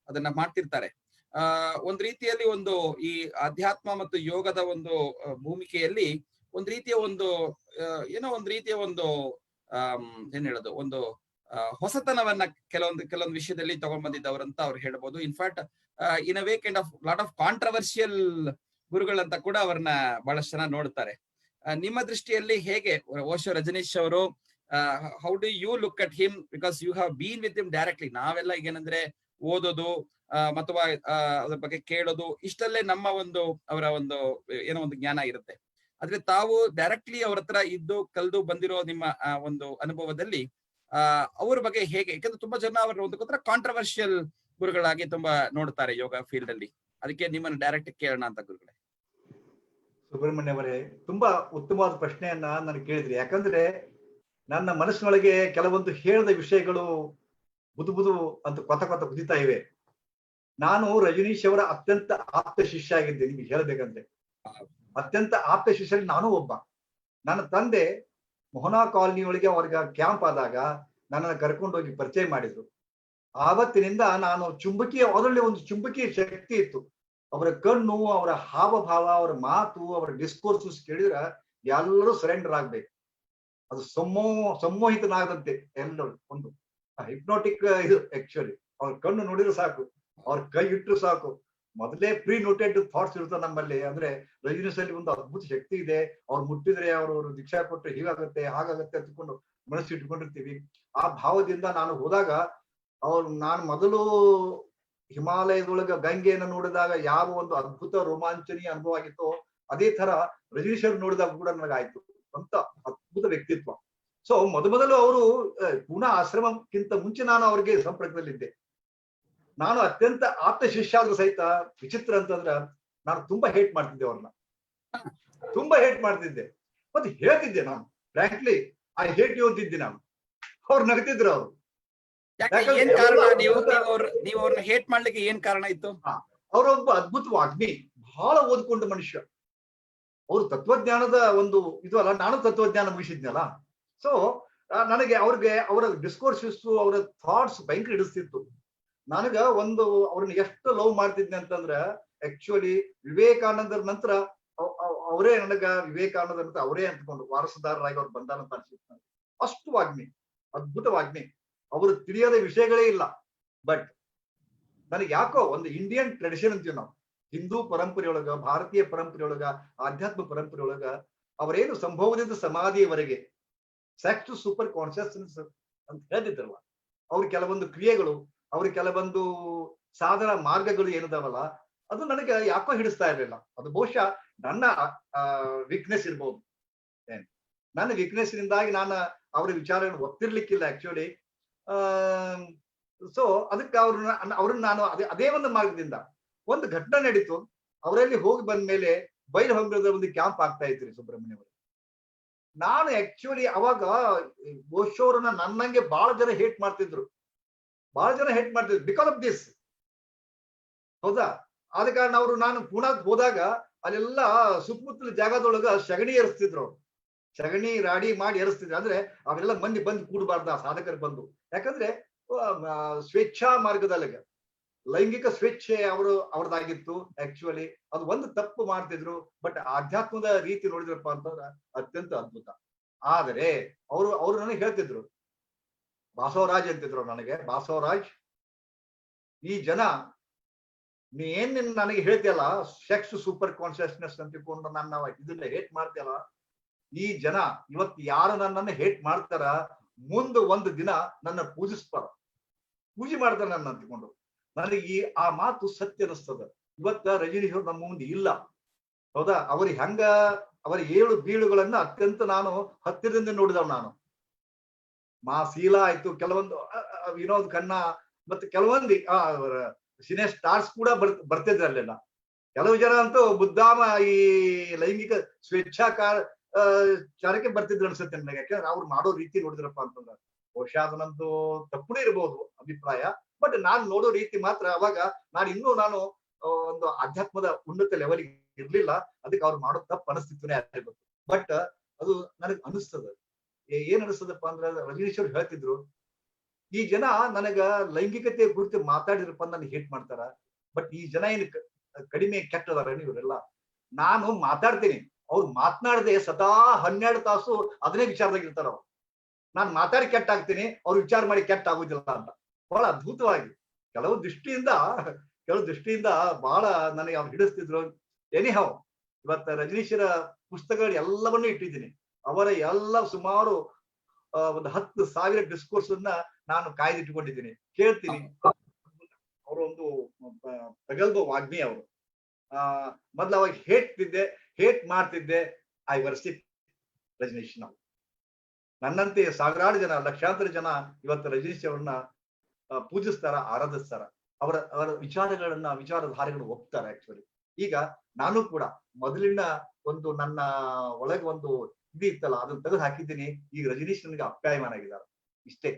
ಅದನ್ನ ಮಾಡ್ತಿರ್ತಾರೆ. ಒಂದ್ ರೀತಿಯಲ್ಲಿ ಒಂದು ಈ ಅಧ್ಯಾತ್ಮ ಮತ್ತು ಯೋಗದ ಒಂದು ಭೂಮಿಕೆಯಲ್ಲಿ ಒಂದ್ ರೀತಿಯ ಒಂದು ಏನೋ ಒಂದ್ ರೀತಿಯ ಒಂದು ಏನ್ ಹೇಳೋದು, ಒಂದು ಹೊಸತನವನ್ನ ಕೆಲವೊಂದು ವಿಷಯದಲ್ಲಿ ತಗೊಂಡ್ ಬಂದಿದ್ದವರಂತ ಅವ್ರು ಹೇಳ್ಬೋದು. In fact in a way kind of lot of controversial ಗುರುಗಳಂತ ಕೂಡ ಅವ್ರನ್ನ ಬಹಳಷ್ಟು ಜನ ನೋಡ್ತಾರೆ. ನಿಮ್ಮ ದೃಷ್ಟಿಯಲ್ಲಿ ಹೇಗೆ ಓಶೋ ರಜನೀಶ್ ಅವರು, how do you look at him, because you have been with him directly. ನಾವೆಲ್ಲ ಈಗ ಏನಂದ್ರೆ ಓದೋದು ಅಥವಾ ಅದ್ರ ಬಗ್ಗೆ ಕೇಳೋದು, ಇಷ್ಟಲ್ಲೇ ನಮ್ಮ ಒಂದು ಅವರ ಒಂದು ಏನೋ ಒಂದು ಜ್ಞಾನ ಇರುತ್ತೆ. ಆದ್ರೆ ತಾವು ಡೈರೆಕ್ಟ್ಲಿ ಅವ್ರ ಹತ್ರ ಇದ್ದು ಕಲ್ದು ಬಂದಿರೋ ನಿಮ್ಮ ಒಂದು ಅನುಭವದಲ್ಲಿ ಅವ್ರ ಬಗ್ಗೆ ಹೇಗೆ, ಯಾಕಂದ್ರೆ ತುಂಬಾ ಜನ ಅವ್ರ ಒಂದು ಗೊತ್ತರ ಕಾಂಟ್ರವರ್ಷಿಯಲ್ ಗುರುಗಳಾಗಿ ತುಂಬಾ ನೋಡ್ತಾರೆ ಯೋಗ ಫೀಲ್ಡ್ ಅಲ್ಲಿ. ಅದಕ್ಕೆ ನಿಮ್ಮನ್ನು ಡೈರೆಕ್ಟ್ ಕೇಳೋಣ ಅಂತ ಗುರುಗಳೇ. ಸುಬ್ರಹ್ಮಣ್ಯ ಅವರೇ, ತುಂಬಾ ಉತ್ತಮವಾದ ಪ್ರಶ್ನೆಯನ್ನ ನನಗೆ ಕೇಳಿದ್ರಿ. ಯಾಕಂದ್ರೆ ನನ್ನ ಮನಸ್ಸಿನೊಳಗೆ ಕೆಲವೊಂದು ಹೇಳಿದ ವಿಷಯಗಳು ಬುದು ಅಂತ ಕೊತ ಕುದಿತಾ ಇವೆ. ನಾನು ರಜನೀಶ್ ಅವರ ಅತ್ಯಂತ ಆಪ್ತ ಶಿಷ್ಯ ಆಗಿದ್ದೆ. ನಿಮ್ಗೆ ಹೇಳ್ಬೇಕಂದ್ರೆ ಅತ್ಯಂತ ಆಪ್ತ ಶಿಷ್ಯರಲ್ಲಿ ನಾನು ಒಬ್ಬ. ನನ್ನ ತಂದೆ ಮೊಹನಾ ಕಾಲನಿ ಒಳಗೆ ಅವ್ರಿಗೆ ಕ್ಯಾಂಪ್ ಆದಾಗ ನನ್ನನ್ನು ಕರ್ಕೊಂಡೋಗಿ ಪರಿಚಯ ಮಾಡಿದ್ರು. ಆವತ್ತಿನಿಂದ ನಾನು ಚುಂಬಕೀಯ, ಅದರಲ್ಲಿ ಒಂದು ಚುಂಬಕೀಯ ಶಕ್ತಿ ಇತ್ತು. ಅವರ ಕಣ್ಣು, ಅವರ ಹಾವಭಾವ, ಅವರ ಮಾತು, ಅವರ ಡಿಸ್ಕೋರ್ಸಸ್ ಕೇಳಿದ್ರೆ ಎಲ್ಲರೂ ಸರೆಂಡರ್ ಆಗ್ಬೇಕು. ಅದು ಸಂಮೋಹಿತನಾಗದಂತೆ ಎಲ್ಲರೂ. ಒಂದು ಹಿಪ್ನೋಟಿಕ್ ಇದು ಆಕ್ಚುಲಿ. ಅವ್ರ ಕಣ್ಣು ನೋಡಿದ್ರು ಸಾಕು, ಅವ್ರ ಕೈ ಇಟ್ಟರು ಸಾಕು, ಮೊದಲೇ ಪ್ರೀ ನೋಟೆಡ್ ಥಾಟ್ಸ್ ಇರ್ತದೆ ನಮ್ಮಲ್ಲಿ. ಅಂದ್ರೆ ರಜನೀಶ್ ಅಲ್ಲಿ ಒಂದು ಅದ್ಭುತ ಶಕ್ತಿ ಇದೆ, ಅವ್ರು ಮುಟ್ಟಿದ್ರೆ ಅವರು ದೀಕ್ಷಾ ಕೊಟ್ಟರೆ ಹೀಗಾಗತ್ತೆ ಹಾಗಾಗತ್ತೆ ಅಂತ್ಕೊಂಡು ಮನಸ್ಸು ಇಟ್ಕೊಂಡಿರ್ತೀವಿ. ಆ ಭಾವದಿಂದ ನಾನು ಹೋದಾಗ ನಾನು ಮೊದಲು ಹಿಮಾಲಯದೊಳಗ ಗಂಗೆಯನ್ನು ನೋಡಿದಾಗ ಯಾವ ಒಂದು ಅದ್ಭುತ ರೋಮಾಂಚನೀಯ ಅನುಭವ ಆಗಿತ್ತೋ, ಅದೇ ತರ ರಜನೀಶ್ ನೋಡಿದಾಗ ಕೂಡ ನನಗಾಯ್ತು. ಅಂತ ಅದ್ಭುತ ವ್ಯಕ್ತಿತ್ವ. ಸೊ ಮೊದಲು ಅವರು ಪೂನಾ ಆಶ್ರಮಕ್ಕಿಂತ ಮುಂಚೆ ನಾನು ಅವ್ರಿಗೆ ಸಂಪರ್ಕದಲ್ಲಿದ್ದೆ. ನಾನು ಅತ್ಯಂತ ಆಪ್ತ ಶಿಷ್ಯ ಆದ್ರೂ ಸಹಿತ ವಿಚಿತ್ರ ಅಂತಂದ್ರ ನಾನು ತುಂಬಾ ಹೇಟ್ ಮಾಡ್ತಿದ್ದೆ ಅವ್ರನ್ನ, ತುಂಬಾ ಹೇಟ್ ಮಾಡ್ತಿದ್ದೆ. ಮತ್ತೆ ಹೇಳ್ತಿದ್ದೆ ನಾನು ಫ್ರಾಂಕ್ಲಿ, ಐ ಹೇಟ್ ಯು ಅಂತಿದ್ದೆ ನಾನು. ಅವ್ರು ನಗ್ತಿದ್ರು ಅವರು. ಏನ್ ಕಾರಣ, ನೀವು ಅವ್ರನ್ನ ಹೇಟ್ ಮಾಡ್ಲಿಕ್ಕೆ ಏನ್ ಕಾರಣ ಇತ್ತು? ಅವರೊಬ್ಬ ಅದ್ಭುತ ವಾಗ್ಮಿ, ಬಹಳ ಓದ್ಕೊಂಡ ಮನುಷ್ಯ. ಅವರು ತತ್ವಜ್ಞಾನದ ಒಂದು ಇದು ಅಲ್ಲ, ನಾನು ತತ್ವಜ್ಞಾನ ಮುಗಿಸಿದ್ನಲ್ಲ. ಸೊ ನನಗೆ ಅವರ ಡಿಸ್ಕೋರ್ಸಸ್, ಅವರ ಥಾಟ್ಸ್ ಭಯಂಕರ ಹಿಡಿಸ್ತಿತ್ತು. ನನಗ ಒಂದು ಅವ್ರನ್ನ ಎಷ್ಟು ಲವ್ ಮಾಡ್ತಿದ್ನೆ ಅಂತಂದ್ರ, ಆಕ್ಚುಲಿ ವಿವೇಕಾನಂದರ ನಂತರ ಅವರೇ ನನಗ ವಿವೇಕಾನಂದರ ನಂತರ ಅವರೇ ಅಂದ್ಕೊಂಡು ವಾರಸುದಾರರಾಗಿ ಅವ್ರು ಬಂದಾರಂತ ಅನ್ಸುತ್ತೆ. ಅಷ್ಟು ವಾಗ್ಮಿ, ಅದ್ಭುತ ವಾಗ್ಮಿ. ಅವರು ತಿಳಿಯದ ವಿಷಯಗಳೇ ಇಲ್ಲ. ಬಟ್ ನನಗೆ ಯಾಕೋ ಒಂದು ಇಂಡಿಯನ್ ಟ್ರೆಡಿಷನ್ ಅಂತೀವಿ ನಾವು, ಹಿಂದೂ ಪರಂಪರೆಯೊಳಗ, ಭಾರತೀಯ ಪರಂಪರೆಯೊಳಗ, ಆಧ್ಯಾತ್ಮ ಪರಂಪರೆಯೊಳಗ ಅವರೇನು ಸಂಭವದಿಂದ ಸಮಾಧಿಯವರೆಗೆ ಸೆಕ್ಸ್ ಟು ಸೂಪರ್ ಕಾನ್ಶಿಯಸ್ನೆಸ್ ಅಂತ ಹೇಳ್ತಿದ್ರಲ್ಲ, ಅವ್ರ ಕೆಲವೊಂದು ಕ್ರಿಯೆಗಳು, ಅವ್ರ ಕೆಲವೊಂದು ಸಾಧನ ಮಾರ್ಗಗಳು ಏನಿದಾವಲ್ಲ, ಅದು ನನಗೆ ಯಾಕೋ ಹಿಡಿಸ್ತಾ ಇರಲಿಲ್ಲ. ಅದು ಬಹುಶಃ ನನ್ನ ವೀಕ್ನೆಸ್ ಇರ್ಬೋದು. ನನ್ನ ವೀಕ್ನೆಸ್ ನಿಂದಾಗಿ ನಾನು ಅವರ ವಿಚಾರಗಳನ್ನು ಒತ್ತಿರ್ಲಿಕ್ಕಿಲ್ಲ ಆಕ್ಚುಲಿ. ಸೊ ಅದಕ್ಕೆ ಅವ್ರನ್ನ ನಾನು ಅದೇ ಒಂದು ಮಾರ್ಗದಿಂದ ಒಂದು ಘಟನೆ ನಡೀತು. ಅವರಲ್ಲಿ ಹೋಗಿ ಬಂದ ಮೇಲೆ ಬೈಲಹೊಂಗಲದ ಒಂದು ಕ್ಯಾಂಪ್ ಆಗ್ತಾ ಇತ್ತು ಸುಬ್ರಹ್ಮಣ್ಯ ಅವರು. ನಾನು ಆಕ್ಚುಲಿ ಅವಾಗ ಓಶೋರನ್ನ ನನ್ನಂಗೆ ಬಹಳ ಜನ ಹೇಟ್ ಮಾಡ್ತಿದ್ರು, ಬಿಕಾಸ್ ಆಫ್ ದಿಸ್. ಹೌದಾ? ಆದ ಕಾರಣ ಅವರು, ನಾನು ಪುಣಾಕ್ ಹೋದಾಗ ಅಲ್ಲೆಲ್ಲ ಸುತ್ತಮುತ್ತಲ ಜಾಗದೊಳಗ ಸಗಣಿ ಏರಿಸ್ತಿದ್ರು, ಸಗಣಿ ರಾಡಿ ಮಾಡಿ ಏರಿಸ್ತಿದ್ರು. ಅಂದ್ರೆ ಅವೆಲ್ಲ ಮಂದಿ ಬಂದು ಕೂಡಬಾರ್ದ, ಸಾಧಕರು ಬಂದು. ಯಾಕಂದ್ರೆ ಸ್ವೇಚ್ಛಾ ಮಾರ್ಗದಲ್ಲಿ ಲೈಂಗಿಕ ಸ್ವೇಚ್ಛೆ ಅವ್ರದ್ದಾಗಿತ್ತು ಆಕ್ಚುಲಿ. ಅದು ಒಂದು ತಪ್ಪು ಮಾಡ್ತಿದ್ರು. ಬಟ್ ಆಧ್ಯಾತ್ಮದ ರೀತಿ ನೋಡಿದ್ರಪ್ಪ ಅಂತಂದ್ರೆ ಅತ್ಯಂತ ಅದ್ಭುತ. ಆದರೆ ಅವರು ನನಗೆ ಹೇಳ್ತಿದ್ರು, ಬಾಸವರಾಜ್ ಅಂತಿದ್ರು ನನಗೆ, ಬಾಸವರಾಜ್, ಈ ಜನ ನೀ ಏನ್ ನನಗೆ ಹೇಳ್ತಿಯಲ್ಲ ಸೆಕ್ಸ್ ಸೂಪರ್ ಕಾನ್ಶಿಯಸ್ನೆಸ್ ಅಂತ ತಿಳ್ಕೊಂಡು ನನ್ನ ಇದನ್ನ ಹೇಟ್ ಮಾಡ್ತಿಯಲ್ಲ, ಈ ಜನ ಇವತ್ತು ಯಾರು ನನ್ನನ್ನು ಹೇಟ್ ಮಾಡ್ತಾರ, ಮುಂದೆ ಒಂದು ದಿನ ನನ್ನ ಪೂಜೆ ಮಾಡ್ತಾರ ನನ್ನ ಅಂತಿಕೊಂಡು. ನನಗೆ ಆ ಮಾತು ಸತ್ಯ ಅನಿಸ್ತದ. ಇವತ್ತ ರಜನೀಶ್ ಅವರು ನಮ್ಮ ಮುಂದೆ ಇಲ್ಲ. ಹೌದಾ? ಅವ್ರಿಗೆ ಅವರ ಏಳು ಬೀಳುಗಳನ್ನ ಅತ್ಯಂತ ನಾನು ಹತ್ತಿರದಿಂದ ನೋಡಿದವ್. ನಾನು ಶೀಲಾ ಆಯ್ತು, ಕೆಲವೊಂದು ವಿನೋದ್ ಖನ್ನಾ, ಮತ್ತೆ ಕೆಲವೊಂದು ಸಿನೆ ಸ್ಟಾರ್ಸ್ ಕೂಡ ಬರ್ತಿದ್ರು ಅಲ್ಲೆಲ್ಲ. ಕೆಲವು ಜನ ಅಂತೂ ಬುದ್ಧಾಮ ಈ ಲೈಂಗಿಕ ಚಾರಕ್ಕೆ ಬರ್ತಿದ್ರು ಅನ್ಸುತ್ತೆ ನನಗೆ. ಯಾಕಂದ್ರೆ ಅವ್ರು ಮಾಡೋ ರೀತಿ ನೋಡಿದ್ರಪ್ಪ ಅಂತಂದ್ರೆ, ಬಹುಶಃ ಅದನ್ನಂತೂ ತಪ್ಪು ಇರ್ಬೋದು ಅಭಿಪ್ರಾಯ. ಬಟ್ ನಾನ್ ನೋಡೋ ರೀತಿ ಮಾತ್ರ ಅವಾಗ ನಾನು ಒಂದು ಅಧ್ಯಾತ್ಮದ ಉನ್ನತ ಲೆವೆಲ್ ಇರ್ಲಿಲ್ಲ. ಅದಕ್ಕೆ ಅವ್ರು ಮಾಡೋ ತಪ್ಪು ಅನಿಸ್ತಿತ್ತು ಯಾರಿಗೂ. ಬಟ್ ಅದು ನನಗ್ ಅನಿಸ್ತದ. ಏನ್ ಅನಿಸ್ತದಪ್ಪ ಅಂದ್ರೆ, ರಜನೀಶ್ ಅವ್ರು ಹೇಳ್ತಿದ್ರು, ಈ ಜನ ನನಗ ಲೈಂಗಿಕತೆ ಕುರಿತು ಮಾತಾಡಿದ್ರಪ್ಪ ನನಗೆ ಹೇಟ್ ಮಾಡ್ತಾರ. ಬಟ್ ಈ ಜನ ಏನ್ ಕಡಿಮೆ ಕೆಟ್ಟದಾರ ಇವರೆಲ್ಲ. ನಾನು ಮಾತಾಡ್ತೀನಿ, ಅವ್ರು ಮಾತನಾಡದೆ ಸದಾ 12 ತಾಸು ಅದನ್ನೇ ವಿಚಾರದಾಗಿರ್ತಾರ. ಅವ್ರು ನಾನ್ ಮಾತಾಡಿ ಕೆಟ್ಟ ಆಗ್ತೀನಿ, ಅವ್ರು ವಿಚಾರ ಮಾಡಿ ಕೆಟ್ಟ ಆಗುದಿಲ್ಲ ಅಂತ. ಬಹಳ ಅದ್ಭುತವಾಗಿ ಕೆಲವು ದೃಷ್ಟಿಯಿಂದ ಬಹಳ ನನಗೆ ಅವ್ರು ಹಿಡಿಸ್ತಿದ್ರು. ಎನಿಹೌ, ಇವತ್ತ ರಜನೀಶರ ಪುಸ್ತಕಗಳು ಎಲ್ಲವನ್ನೂ ಇಟ್ಟಿದ್ದೀನಿ. ಅವರ ಎಲ್ಲ ಸುಮಾರು ಒಂದು 10,000 ಡಿಸ್ಕೋರ್ಸ್ ಅನ್ನ ನಾನು ಕಾಯ್ದಿಟ್ಟುಕೊಂಡಿದ್ದೀನಿ, ಕೇಳ್ತೀನಿ. ಅವರೊಂದು ಪ್ರಗಲ್ಭ ವಾಗ್ಮಿ ಅವರು. ಮೊದ್ಲು ಅವಾಗ ಹೇಟ್ ಮಾಡ್ತಿದ್ದೆ. I worship Rajneesh. ನಾವು ನನ್ನಂತೆ ಸಾವಿರಾರು ಜನ, ಲಕ್ಷಾಂತರ ಜನ ಇವತ್ತು ರಜನೀಶ್ ಅವ್ರನ್ನ ಪೂಜಿಸ್ತಾರ, ಆರಾಧಿಸ್ತಾರ. ಅವರ ವಿಚಾರಧಾರೆಗಳನ್ನು ಒಪ್ತಾರೆ ಆಕ್ಚುಲಿ. ಈಗ ನಾನು ಕೂಡ ಮೊದಲಿನ ಒಂದು ನನ್ನ ಒಳಗೆ ಒಂದು ಇದು ಇತ್ತಲ್ಲ, ಅದನ್ನ ತೆಗೆದು ಹಾಕಿದ್ದೀನಿ. ಈಗ ರಜನೀಶ್ ನನಗೆ ಅಪ್ಯಾಯಮಾನ ಆಗಿದ್ದಾರೆ. ಇಷ್ಟೇ.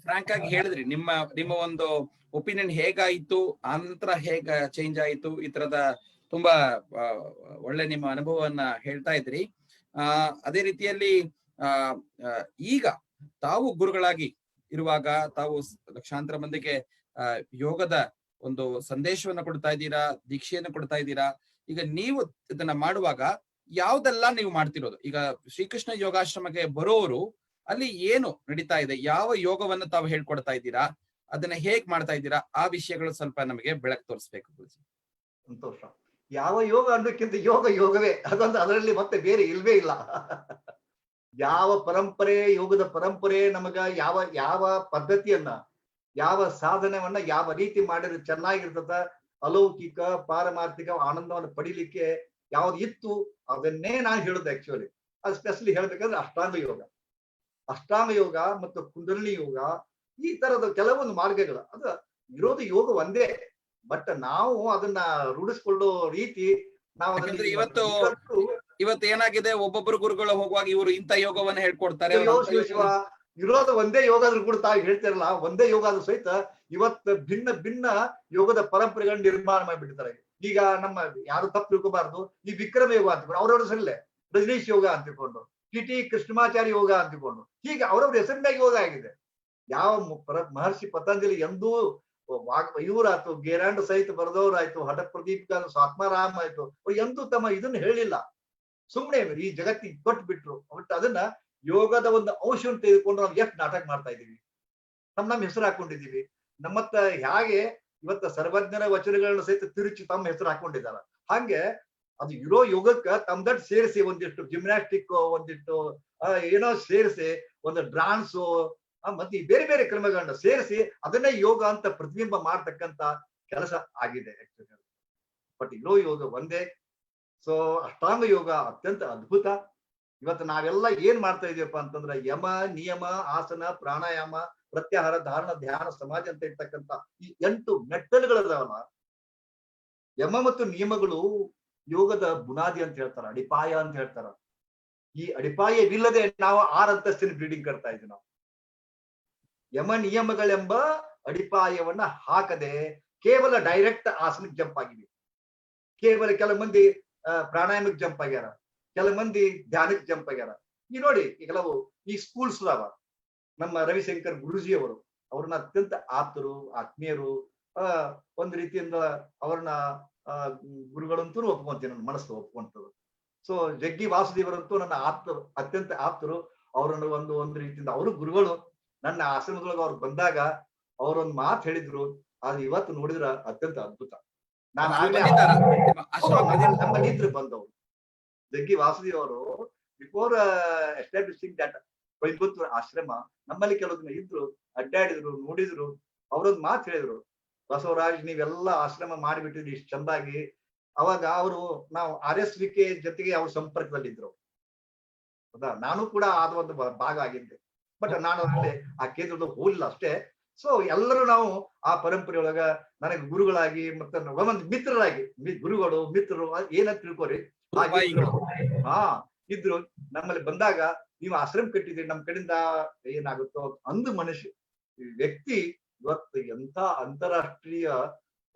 ಫ್ರಾಂಕ್ ಆಗಿ ಹೇಳಿದ್ರಿ, ನಿಮ್ಮ ಒಂದು ಒಪಿನಿಯನ್ ಹೇಗಾಯ್ತು, ಆನಂತರ ಹೇಗ ಚೇಂಜ್ ಆಯ್ತು, ಈ ತರದ ತುಂಬಾ ಒಳ್ಳೆ ನಿಮ್ಮ ಅನುಭವವನ್ನ ಹೇಳ್ತಾ ಇದ್ರಿ. ಅದೇ ರೀತಿಯಲ್ಲಿ ಈಗ ತಾವು ಗುರುಗಳಾಗಿ ಇರುವಾಗ, ತಾವು ಲಕ್ಷಾಂತರ ಮಂದಿಗೆ ಯೋಗದ ಒಂದು ಸಂದೇಶವನ್ನ ಕೊಡ್ತಾ ಇದ್ದೀರಾ, ದೀಕ್ಷೆಯನ್ನು ಕೊಡ್ತಾ ಇದ್ದೀರಾ. ಈಗ ನೀವು ಇದನ್ನ ಮಾಡುವಾಗ ಯಾವ್ದೆಲ್ಲ ನೀವು ಮಾಡ್ತಿರೋದು? ಈಗ ಶ್ರೀಕೃಷ್ಣ ಯೋಗಾಶ್ರಮಕ್ಕೆ ಬರೋರು ಅಲ್ಲಿ ಏನು ನಡೀತಾ ಇದೆ, ಯಾವ ಯೋಗವನ್ನ ತಾವು ಹೇಳ್ಕೊಡ್ತಾ ಇದ್ದೀರಾ, ಅದನ್ನ ಹೇಗ್ ಮಾಡ್ತಾ ಇದ್ದೀರಾ, ಆ ವಿಷಯಗಳು ಸ್ವಲ್ಪ ನಮಗೆ ಬೆಳಕು ತೋರಿಸ್ಬೇಕು. ಸಂತೋಷ. ಯಾವ ಯೋಗ ಅನ್ನೋಕ್ಕಿಂತ ಯೋಗವೇ ಅದೊಂದು, ಅದರಲ್ಲಿ ಮತ್ತೆ ಬೇರೆ ಇಲ್ವೇ ಇಲ್ಲ. ಯಾವ ಪರಂಪರೆ, ಯೋಗದ ಪರಂಪರೆ ನಮಗ ಯಾವ ಪದ್ಧತಿಯನ್ನ, ಯಾವ ಸಾಧನವನ್ನ ಯಾವ ರೀತಿ ಮಾಡಿದ್ರೆ ಚೆನ್ನಾಗಿರ್ತದ, ಅಲೌಕಿಕ ಪಾರಮಾರ್ಥಿಕ ಆನಂದವನ್ನು ಪಡಿಲಿಕ್ಕೆ ಯಾವ್ದು ಇತ್ತು, ಅದನ್ನೇ ನಾನು ಹೇಳುದು ಆಕ್ಚುಲಿ. ಅದು ಸ್ಪೆಷಲಿ ಹೇಳ್ಬೇಕಂದ್ರೆ ಅಷ್ಟಾಂಗ ಯೋಗ ಮತ್ತು ಕುಂಡಲಿನಿ ಯೋಗ, ಈ ತರದ ಕೆಲವೊಂದು ಮಾರ್ಗಗಳು. ಅದು ಇರೋದು ಯೋಗ ಒಂದೇ, ಬಟ್ ನಾವು ಅದನ್ನ ರೂಢಿಸ್ಕೊಳ್ಳೋ ರೀತಿ ನಾವು ಇವತ್ತು ಏನಾಗಿದೆ, ಒಬ್ಬೊಬ್ಬರು ಗುರುಗಳು ಹೋಗುವಾಗ ಇವರು ಇಂಥ ಯೋಗವನ್ನ ಹೇಳ್ಕೊಡ್ತಾರೆ. ಇರೋದು ಒಂದೇ ಯೋಗ ಆದ್ರೂ ಕೂಡ ತಾವು ಹೇಳ್ತಿರಲ್ಲ, ಒಂದೇ ಯೋಗ ಆದ್ರೂ ಸಹಿತ ಇವತ್ತು ಭಿನ್ನ ಯೋಗದ ಪರಂಪರೆಗಳನ್ನ ನಿರ್ಮಾಣ ಮಾಡಿಬಿಡ್ತಾರೆ. ಈಗ ನಮ್ಮ ಯಾರು ತಪ್ಪು ತಿಳ್ಕೋಬಾರ್ದು, ಈ ವಿಕ್ರಮ ಯೋಗ ಅಂತಿಕೊಂಡು ಅವ್ರವ್ರ ಹೆಸರಲ್ಲೇ ರಜನೀಶ್ ಯೋಗ ಅಂತಿಕೊಂಡು, ಟಿ ಕೃಷ್ಣಮಾಚಾರ್ಯ ಯೋಗ ಅಂತಿಕೊಂಡು, ಹೀಗೆ ಅವ್ರವ್ರ ಹೆಸರಿನಾಗ ಯೋಗ ಆಗಿದೆ. ಯಾವ ಮಹರ್ಷಿ ಪತಂಜಲಿ ಎಂದೂ ಇವರಾಯ್ತು, ಗೇರಾಂಡ್ ಸಹಿತ ಬರೆದವ್ರಾಯ್ತು, ಹಠ ಪ್ರದೀಪ್ ಸ್ವಾತ್ಮಾರಾಮ್ ಆಯ್ತು, ಅವ್ರು ಎಂದೂ ತಮ್ಮ ಇದನ್ನ ಹೇಳಿಲ್ಲ. ಸುಮ್ನೆ ಈ ಜಗತ್ತಿಗೆ ಕೊಟ್ಟು ಬಿಟ್ರು. ಬಟ್ ಅದನ್ನ ಯೋಗದ ಒಂದು ಅಂಶವನ್ನು ತೆಗೆದುಕೊಂಡು ನಾವು ಎಷ್ಟು ನಾಟಕ ಮಾಡ್ತಾ ಇದೀವಿ, ನಮ್ಮ ಹೆಸರು ಹಾಕೊಂಡಿದೀವಿ. ನಮ್ಮತ್ತ ಹೇಗೆ ಇವತ್ತ ಸರ್ವಜ್ಞರ ವಚನಗಳನ್ನ ಸಹಿತ ತಿರುಚಿ ತಮ್ಮ ಹೆಸರು ಹಾಕೊಂಡಿದ್ದಾರ, ಹಾಗೆ ಅದು ಇರೋ ಯೋಗಕ್ಕ ತಮ್ದಟ್ ಸೇರಿಸಿ ಒಂದಿಷ್ಟು ಜಿಮ್ನಾಸ್ಟಿಕ್, ಒಂದಿಷ್ಟು ಏನೋ ಸೇರಿಸಿ, ಒಂದು ಡ್ರಾನ್ಸು, ಮತ್ತೆ ಈ ಬೇರೆ ಬೇರೆ ಕ್ರಮಗಳನ್ನ ಸೇರಿಸಿ ಅದನ್ನೇ ಯೋಗ ಅಂತ ಪ್ರತಿಬಿಂಬ ಮಾಡ್ತಕ್ಕಂತ ಕೆಲಸ ಆಗಿದೆ ಆಕ್ಚುಲಿ. ಬಟ್ ಇರೋ ಯೋಗ ಒಂದೇ. ಸೊ ಅಷ್ಟಾಂಗ ಯೋಗ ಅತ್ಯಂತ ಅದ್ಭುತ. ಇವತ್ತು ನಾವೆಲ್ಲ ಏನ್ ಮಾಡ್ತಾ ಇದೀವಪ್ಪ ಅಂತಂದ್ರೆ, ಯಮ, ನಿಯಮ, ಆಸನ, ಪ್ರಾಣಾಯಾಮ, ಪ್ರತ್ಯಾಹಾರ, ಧಾರಣ, ಧ್ಯಾನ, ಸಮಾಧಿ ಅಂತ ಇರ್ತಕ್ಕಂಥ ಈ 8 ಮೆಟ್ಟಲುಗಳದಾವಲ್ಲ, ಯಮ ಮತ್ತು ನಿಯಮಗಳು ಯೋಗದ ಬುನಾದಿ ಅಂತ ಹೇಳ್ತಾರ, ಅಡಿಪಾಯ ಅಂತ ಹೇಳ್ತಾರ. ಈ ಅಡಿಪಾಯವಿಲ್ಲದೆ ನಾವು 6 ಅಂತಸ್ತಿನ ಬಿಲ್ಡಿಂಗ್ ಕಟ್ತಾ ಇದ್ವಿ ನಾವು. ಯಮ ನಿಯಮಗಳೆಂಬ ಅಡಿಪಾಯವನ್ನ ಹಾಕದೆ ಕೇವಲ ಡೈರೆಕ್ಟ್ ಆಸನಕ್ಕೆ ಜಂಪ್ ಆಗಿವಿ. ಕೇವಲ ಕೆಲ ಮಂದಿ ಪ್ರಾಣಾಯಾಮಕ್ಕೆ ಜಂಪ್ ಆಗ್ಯಾರ, ಕೆಲ ಮಂದಿ ಧ್ಯಾನಕ್ಕೆ ಜಂಪ್ ಆಗ್ಯಾರ. ಈ ನೋಡಿ ಈ ಕೆಲವು ಈ ಸ್ಕೂಲ್ಸ್ ಅದಾವ. ನಮ್ಮ ರವಿಶಂಕರ್ ಗುರುಜಿ ಅವರು, ಅವ್ರನ್ನ ಅತ್ಯಂತ ಆಪ್ತರು, ಆತ್ಮೀಯರು, ಒಂದು ರೀತಿಯಿಂದ ಅವ್ರನ್ನ ಗುರುಗಳಂತೂ ಒಪ್ಕೊಂತೀನಿ, ನನ್ನ ಮನಸ್ಸು ಒಪ್ಕೊಂತರು. ಸೊ ಜಗ್ಗಿ ವಾಸುದೇವರಂತೂ ನನ್ನ ಆಪ್ತರು, ಅತ್ಯಂತ ಆಪ್ತರು. ಅವರನ್ನು ಒಂದು ರೀತಿಯಿಂದ ಅವರು ಗುರುಗಳು. ನನ್ನ ಆಶ್ರಮದೊಳಗೆ ಅವ್ರು ಬಂದಾಗ ಅವರೊಂದು ಮಾತು ಹೇಳಿದ್ರು, ಅದು ಇವತ್ತು ನೋಡಿದ್ರ ಅತ್ಯಂತ ಅದ್ಭುತ. ನಾನು ಆಗ್ಲೇ ನಮ್ಮಲ್ಲಿ ಇದ್ರು ಬಂದವರು ಜಗ್ಗಿ ವಾಸುದೇವ್ ಅವರು. ಬಿಫೋರ್ ಎಸ್ಟಾಬ್ಲಿಷಿಂಗ್ ದಟ್ ಕೊಯಂಬತ್ತೂರ್ ಆಶ್ರಮ, ನಮ್ಮಲ್ಲಿ ಕೆಲವು ದಿನ ಇದ್ರು, ಅಡ್ಡಾಡಿದ್ರು, ನೋಡಿದ್ರು. ಅವರೊಂದು ಮಾತು ಹೇಳಿದ್ರು, ಬಸವರಾಜ್ ನೀವೆಲ್ಲ ಆಶ್ರಮ ಮಾಡಿಬಿಟ್ಟಿದ್ರಿ ಇಷ್ಟು ಚಂದಾಗಿ. ಅವಾಗ ಅವರು ನಾವು RSVK ಜೊತೆಗೆ ಅವ್ರ ಸಂಪರ್ಕದಲ್ಲಿದ್ರು. ಹೌದಾ, ನಾನು ಕೂಡ ಆದ ಒಂದು ಭಾಗ ಆಗಿದ್ದೆ. ಬಟ್ ನಾನು ಅಲ್ಲಿ ಆ ಕೇಂದ್ರದ ಹೋಲಿಲ್ಲ ಅಷ್ಟೇ. ಸೊ ಎಲ್ಲರೂ ನಾವು ಆ ಪರಂಪರೆಯೊಳಗ ನನಗೆ ಗುರುಗಳಾಗಿ ಮತ್ತೆ ಒಂದು ಮಿತ್ರರಾಗಿ, ಗುರುಗಳು ಮಿತ್ರರು ಏನಂತ ತಿಳ್ಕೊರಿ ಇದ್ರು. ನಮ್ಮಲ್ಲಿ ಬಂದಾಗ ನೀವು ಆಶ್ರಮ ಕಟ್ಟಿದ್ರಿ, ನಮ್ ಕಡೆಯಿಂದ ಏನಾಗುತ್ತೋ ಅಂದು ಮನುಷ್ಯ ವ್ಯಕ್ತಿ ಇವತ್ತು ಎಂತ ಅಂತಾರಾಷ್ಟ್ರೀಯ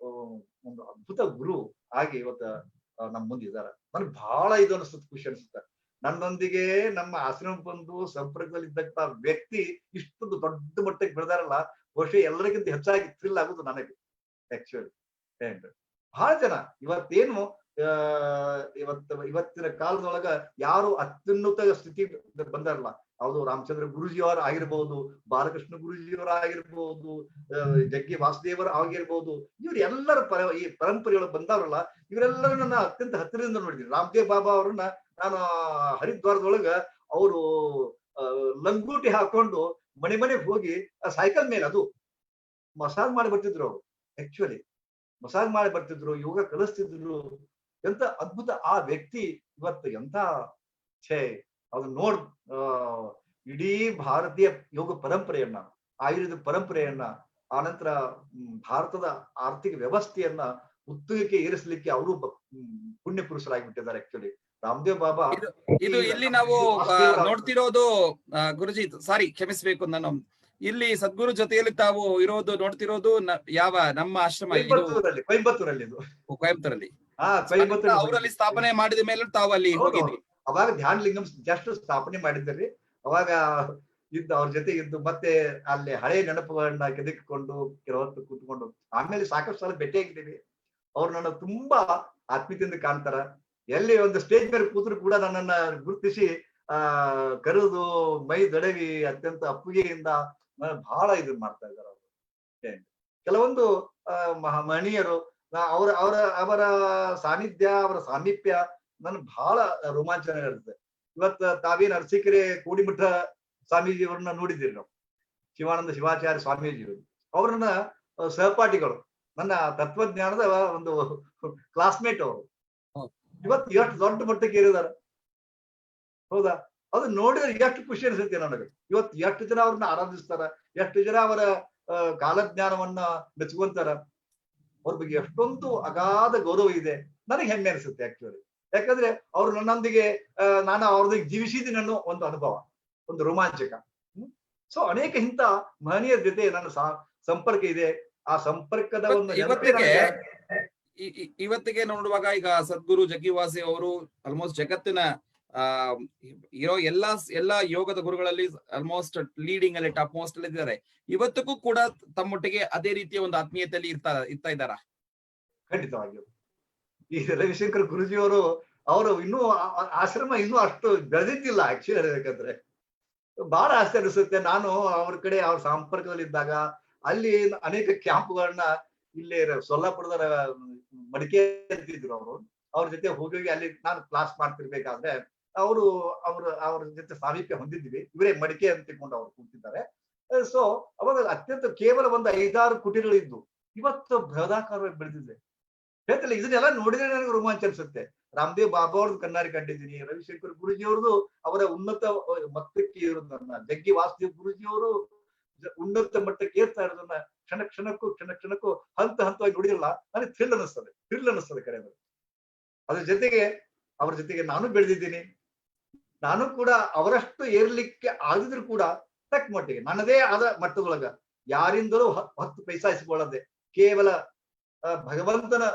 ಒಂದು ಅದ್ಭುತ ಗುರು ಆಗಿ ಇವತ್ತು ನಮ್ಮ ಮುಂದೆ ಇದಾರ. ನನಗೆ ಬಹಳ ಇದು ಅನಿಸುತ್ತೆ, ಖುಷಿ ಅನಿಸುತ್ತೆ. ನನ್ನೊಂದಿಗೆ ನಮ್ಮ ಆಶ್ರಮ ಬಂದು ಸಂಪರ್ಕದಲ್ಲಿ ಇದ್ದಂತ ವ್ಯಕ್ತಿ ಇಷ್ಟೊಂದು ದೊಡ್ಡ ಮಟ್ಟಕ್ಕೆ ಬೆಳೆದಾರಲ್ಲ, ಬಹುಶಃ ಎಲ್ಲರಿಗಿಂತ ಹೆಚ್ಚಾಗಿ ಥ್ರಿಲ್ ಆಗುದು ನನಗೆ ಆಕ್ಚುಲಿ. ಬಹಳ ಜನ ಇವತ್ತೇನು ಇವತ್ತಿನ ಕಾಲದೊಳಗ ಯಾರು ಅತ್ಯುನ್ನತ ಸ್ಥಿತಿ ಬಂದಾರಲ್ಲ, ಹೌದು ರಾಮಚಂದ್ರ ಗುರುಜಿಯವರು ಆಗಿರ್ಬಹುದು, ಬಾಲಕೃಷ್ಣ ಗುರುಜಿಯವರ ಆಗಿರ್ಬಹುದು, ಜಗ್ಗಿ ವಾಸುದೇವರ ಆಗಿರ್ಬಹುದು, ಇವ್ರು ಎಲ್ಲರ ಈ ಪರಂಪರೆಯೊಳಗೆ ಬಂದವರಲ್ಲ, ಇವರೆಲ್ಲರೂ ನನ್ನ ಅತ್ಯಂತ ಹತ್ತಿರದಿಂದ ನೋಡಿದ್ದೀನಿ. ರಾಮದೇವ್ ಬಾಬಾ ಅವ್ರನ್ನ ನಾನು ಹರಿದ್ವಾರದೊಳಗ ಅವರು ಲಂಗೋಟಿ ಹಾಕೊಂಡು ಮನೆಗೆ ಹೋಗಿ ಸೈಕಲ್ ಮೇಲೆ ಅದು ಮಸಾಜ್ ಮಾಡಿ ಬರ್ತಿದ್ರು. ಅವರು ಆಕ್ಚುಲಿ ಮಸಾಜ್ ಮಾಡಿ ಬರ್ತಿದ್ರು, ಯೋಗ ಕಲಿಸ್ತಿದ್ರು. ಎಂತ ಅದ್ಭುತ ಆ ವ್ಯಕ್ತಿ ಇವತ್ತು ಎಂತ ಅದನ್ನ ನೋಡ್ ಇಡೀ ಭಾರತೀಯ ಯೋಗ ಪರಂಪರೆಯನ್ನ, ಆಯುರ್ವೇದ ಪರಂಪರೆಯನ್ನ, ಆನಂತರ ಭಾರತದ ಆರ್ಥಿಕ ವ್ಯವಸ್ಥೆಯನ್ನ ಉತ್ತುಂಗಕ್ಕೆ ಏರಿಸಲಿಕ್ಕೆ ಅವರು ಪುಣ್ಯ ಪುರುಷರಾಗಿಬಿಟ್ಟಿದ್ದಾರೆ ಆಕ್ಚುಲಿ ರಾಮದೇವ್ ಬಾಬಾ. ಇದು ಇಲ್ಲಿ ನಾವು ನೋಡ್ತಿರೋದು ಗುರುಜಿ, ಸಾರಿ ಕ್ಷಮಿಸಬೇಕು, ನಾನು ಇಲ್ಲಿ ಸದ್ಗುರು ಜೊತೆಯಲ್ಲಿ ತಾವು ಇರೋದು ನೋಡ್ತಿರೋದು ಯಾವ ನಮ್ಮ ಆಶ್ರಮ ಕೊಯಂಬತ್ತೂರಲ್ಲಿ ಕೊಯಂಬತ್ತೂರಲ್ಲಿ ಅವರಲ್ಲಿ ಸ್ಥಾಪನೆ ಮಾಡಿದ ಮೇಲೆ ತಾವು ಅಲ್ಲಿ ಹೋಗಿದ್ವಿ. ಅವಾಗ ಧ್ಯಾನ ಲಿಂಗಂ ಜಸ್ಟ್ ಸ್ಥಾಪನೆ ಮಾಡಿದ್ರಿ. ಅವಾಗ ಇದ್ದು ಅವ್ರ ಜೊತೆ ಇದ್ದು ಮತ್ತೆ ಅಲ್ಲಿ ಹಳೆ ನೆನಪುಗಳನ್ನ ಕೆದಕಿಕೊಂಡು ಕೆಲವತ್ತು ಕೂತ್ಕೊಂಡು ಆಮೇಲೆ ಸಾಕಷ್ಟು ಸಲ ಭೇಟಿಯಾಗಿದ್ದೀವಿ. ಅವ್ರು ನನ್ನ ತುಂಬಾ ಆತ್ಮೀಯತೆಯಿಂದ ಕಾಣ್ತಾರ. ಎಲ್ಲಿ ಒಂದು ಸ್ಟೇಜ್ ಮೇಲೆ ಕೂತರು ಕೂಡ ನನ್ನನ್ನ ಗುರುತಿಸಿ ಕರೆದು ಮೈ ದಡವಿ ಅತ್ಯಂತ ಅಪ್ಪುಗೆಯಿಂದ ಬಹಳ ಇದನ್ ಮಾಡ್ತಾ ಇದ್ದಾರೆ ಅವರು. ಕೆಲವೊಂದು ಮಹನೀಯರು ಅವರ ಅವರ ಅವರ ಸಾನ್ನಿಧ್ಯ, ಅವರ ಸಾಮೀಪ್ಯ ನನ್ ಬಹಳ ರೋಮಾಂಚನ ಇರುತ್ತೆ. ಇವತ್ತು ತಾವೇನ್ ಅರಸೀಕೆರೆ ಕೋಡಿಮಠ ಸ್ವಾಮೀಜಿಯವ್ರನ್ನ ನೋಡಿದ್ದೀರಿ ನಾವು, ಶಿವಾನಂದ ಶಿವಾಚಾರ್ಯ ಸ್ವಾಮೀಜಿಯವರು. ಅವ್ರನ್ನ ಸಹಪಾಠಿಗಳು, ನನ್ನ ತತ್ವಜ್ಞಾನದ ಒಂದು ಕ್ಲಾಸ್ಮೇಟ್ ಅವರು. ಇವತ್ತು ಎಷ್ಟು ದೊಡ್ಡ ಮಟ್ಟಕ್ಕೆ ಏರಿದಾರ, ಹೌದಾ? ಅದು ನೋಡಿದ್ರೆ ಎಷ್ಟು ಖುಷಿ ಅನಿಸುತ್ತೆ ನನಗೆ. ಇವತ್ತು ಎಷ್ಟು ಜನ ಅವ್ರನ್ನ ಆರಾಧಿಸ್ತಾರ, ಎಷ್ಟು ಜನ ಅವರ ಕಾಲಜ್ಞಾನವನ್ನ ಮೆಚ್ಕೊಂತಾರ, ಅವ್ರ ಬಗ್ಗೆ ಎಷ್ಟೊಂದು ಅಗಾಧ ಗೌರವ ಇದೆ. ನನಗೆ ಹೆಮ್ಮೆ ಅನಿಸುತ್ತೆ ಆಕ್ಚುಲಿ. ಯಾಕಂದ್ರೆ ಅವ್ರು ನನ್ನೊಂದಿಗೆ ನಾನು ಅವ್ರದಿಗೆ ಜೀವಿಸಿದ್ದೀನಿ ಅನ್ನೋ ಒಂದು ಅನುಭವ, ಒಂದು ರೋಮಾಂಚಕ. ಸೊ ಅನೇಕ ಇಂಥ ಮಹನೀಯರ ಜೊತೆ ನನ್ನ ಸಂಪರ್ಕ ಇದೆ. ಆ ಸಂಪರ್ಕದ ಒಂದು ಇವತ್ತಿಗೆ ನೋಡುವಾಗ ಈಗ ಸದ್ಗುರು ಜಗ್ಗಿವಾಸಿ ಅವರು ಆಲ್ಮೋಸ್ಟ್ ಜಗತ್ತಿನ ಇರೋ ಎಲ್ಲಾ ಯೋಗದ ಗುರುಗಳಲ್ಲಿ ಆಲ್ಮೋಸ್ಟ್ ಲೀಡಿಂಗ್ ಅಲ್ಲಿ ಟಾಪ್ ಮೋಸ್ಟ್ ಅಲ್ಲಿ ಇದ್ದಾರೆ. ಇವತ್ತಿಗೂ ಕೂಡ ತಮ್ಮೊಟ್ಟಿಗೆ ಅದೇ ರೀತಿಯ ಒಂದು ಆತ್ಮೀಯತೆಯಲ್ಲಿ ಇರ್ತಾ ಇದ್ದಾರ? ಖಂಡಿತವಾಗಿಯೂ. ಈ ರವಿಶಂಕರ್ ಗುರುಜಿಯವರು ಅವರು ಇನ್ನೂ ಆಶ್ರಮ ಇನ್ನೂ ಅಷ್ಟು ಬೆಳೆದಿದ್ದಿಲ್ಲ ಆಕ್ಚುಲಿ ಹೇಳ್ಬೇಕಂದ್ರೆ. ಬಹಳ ಆಸೆ ಅನಿಸುತ್ತೆ. ನಾನು ಅವ್ರ ಕಡೆ ಅವ್ರ ಸಂಪರ್ಕದಲ್ಲಿ ಇದ್ದಾಗ ಅಲ್ಲಿ ಅನೇಕ ಕ್ಯಾಂಪ್ಗಳನ್ನ ಇಲ್ಲಿ ಸೊಲ್ಲಾಪುರದ ಮಡಿಕೆ ಇರ್ತಿದ್ರು ಅವರು. ಅವ್ರ ಜೊತೆ ಹೋಗಿ ಅಲ್ಲಿ ನಾನು ಕ್ಲಾಸ್ ಮಾಡ್ತಿರ್ಬೇಕಾದ್ರೆ ಅವ್ರ ಜೊತೆ ಸಾಮೀಪ್ಯ ಹೊಂದಿದ್ವಿ. ಇವರೇ ಮಡಿಕೆ ಅಂತ ತಿಳ್ಕೊಂಡು ಅವ್ರು ಕೂತಿದ್ದಾರೆ. ಸೊ ಅವಾಗ ಅತ್ಯಂತ ಕೇವಲ ಒಂದು 5-6 ಕುಟೀರಗಳಿದ್ದು ಇವತ್ತು ಬೃಹದಾಕಾರವಾಗಿ ಬೆಳೆದಿದೆ. ಹೇಳ್ತಿಲ್ಲ, ಇದನ್ನೆಲ್ಲ ನೋಡಿದ್ರೆ ನನಗೆ ರೋಮಾಂಚ ಅನ್ಸುತ್ತೆ. ರಾಮದೇವ್ ಬಾಬಾ ಅವ್ರದ್ದು ಕಣ್ಣಾರಿ ಕಂಡಿದ್ದೀನಿ, ರವಿಶಂಕರ್ ಗುರುಜಿ ಅವ್ರದ್ದು ಅವರ ಉನ್ನತ ಮಟ್ಟಕ್ಕೆ ಇರೋದನ್ನ, ಜಗ್ಗಿ ವಾಸುದೇವ್ ಗುರುಜಿ ಅವರು ಉನ್ನತ ಮಟ್ಟಕ್ಕೆ ಏರ್ತಾ ಇರೋದನ್ನ ಕ್ಷಣ ಕ್ಷಣಕ್ಕೂ ಹಂತವಾಗಿ ನೋಡಿರಲ್ಲ. ನನಗೆ ಥ್ರಿಲ್ ಅನಿಸ್ತದೆ ಕರೆ. ಅದ್ರ ಜೊತೆಗೆ ಅವ್ರ ಜೊತೆಗೆ ನಾನು ಬೆಳೆದಿದ್ದೀನಿ. ನಾನು ಕೂಡ ಅವರಷ್ಟು ಏರ್ಲಿಕ್ಕೆ ಆಗದಿದ್ರು ಕೂಡ ತಕ್ಕ ಮಟ್ಟಿಗೆ ನನ್ನದೇ ಆದ ಮಟ್ಟದೊಳಗ ಯಾರಿಂದಲೂ 10 ಪೈಸಾ ಇಸ್ಕೊಳ್ಳದೆ ಕೇವಲ ಭಗವಂತನ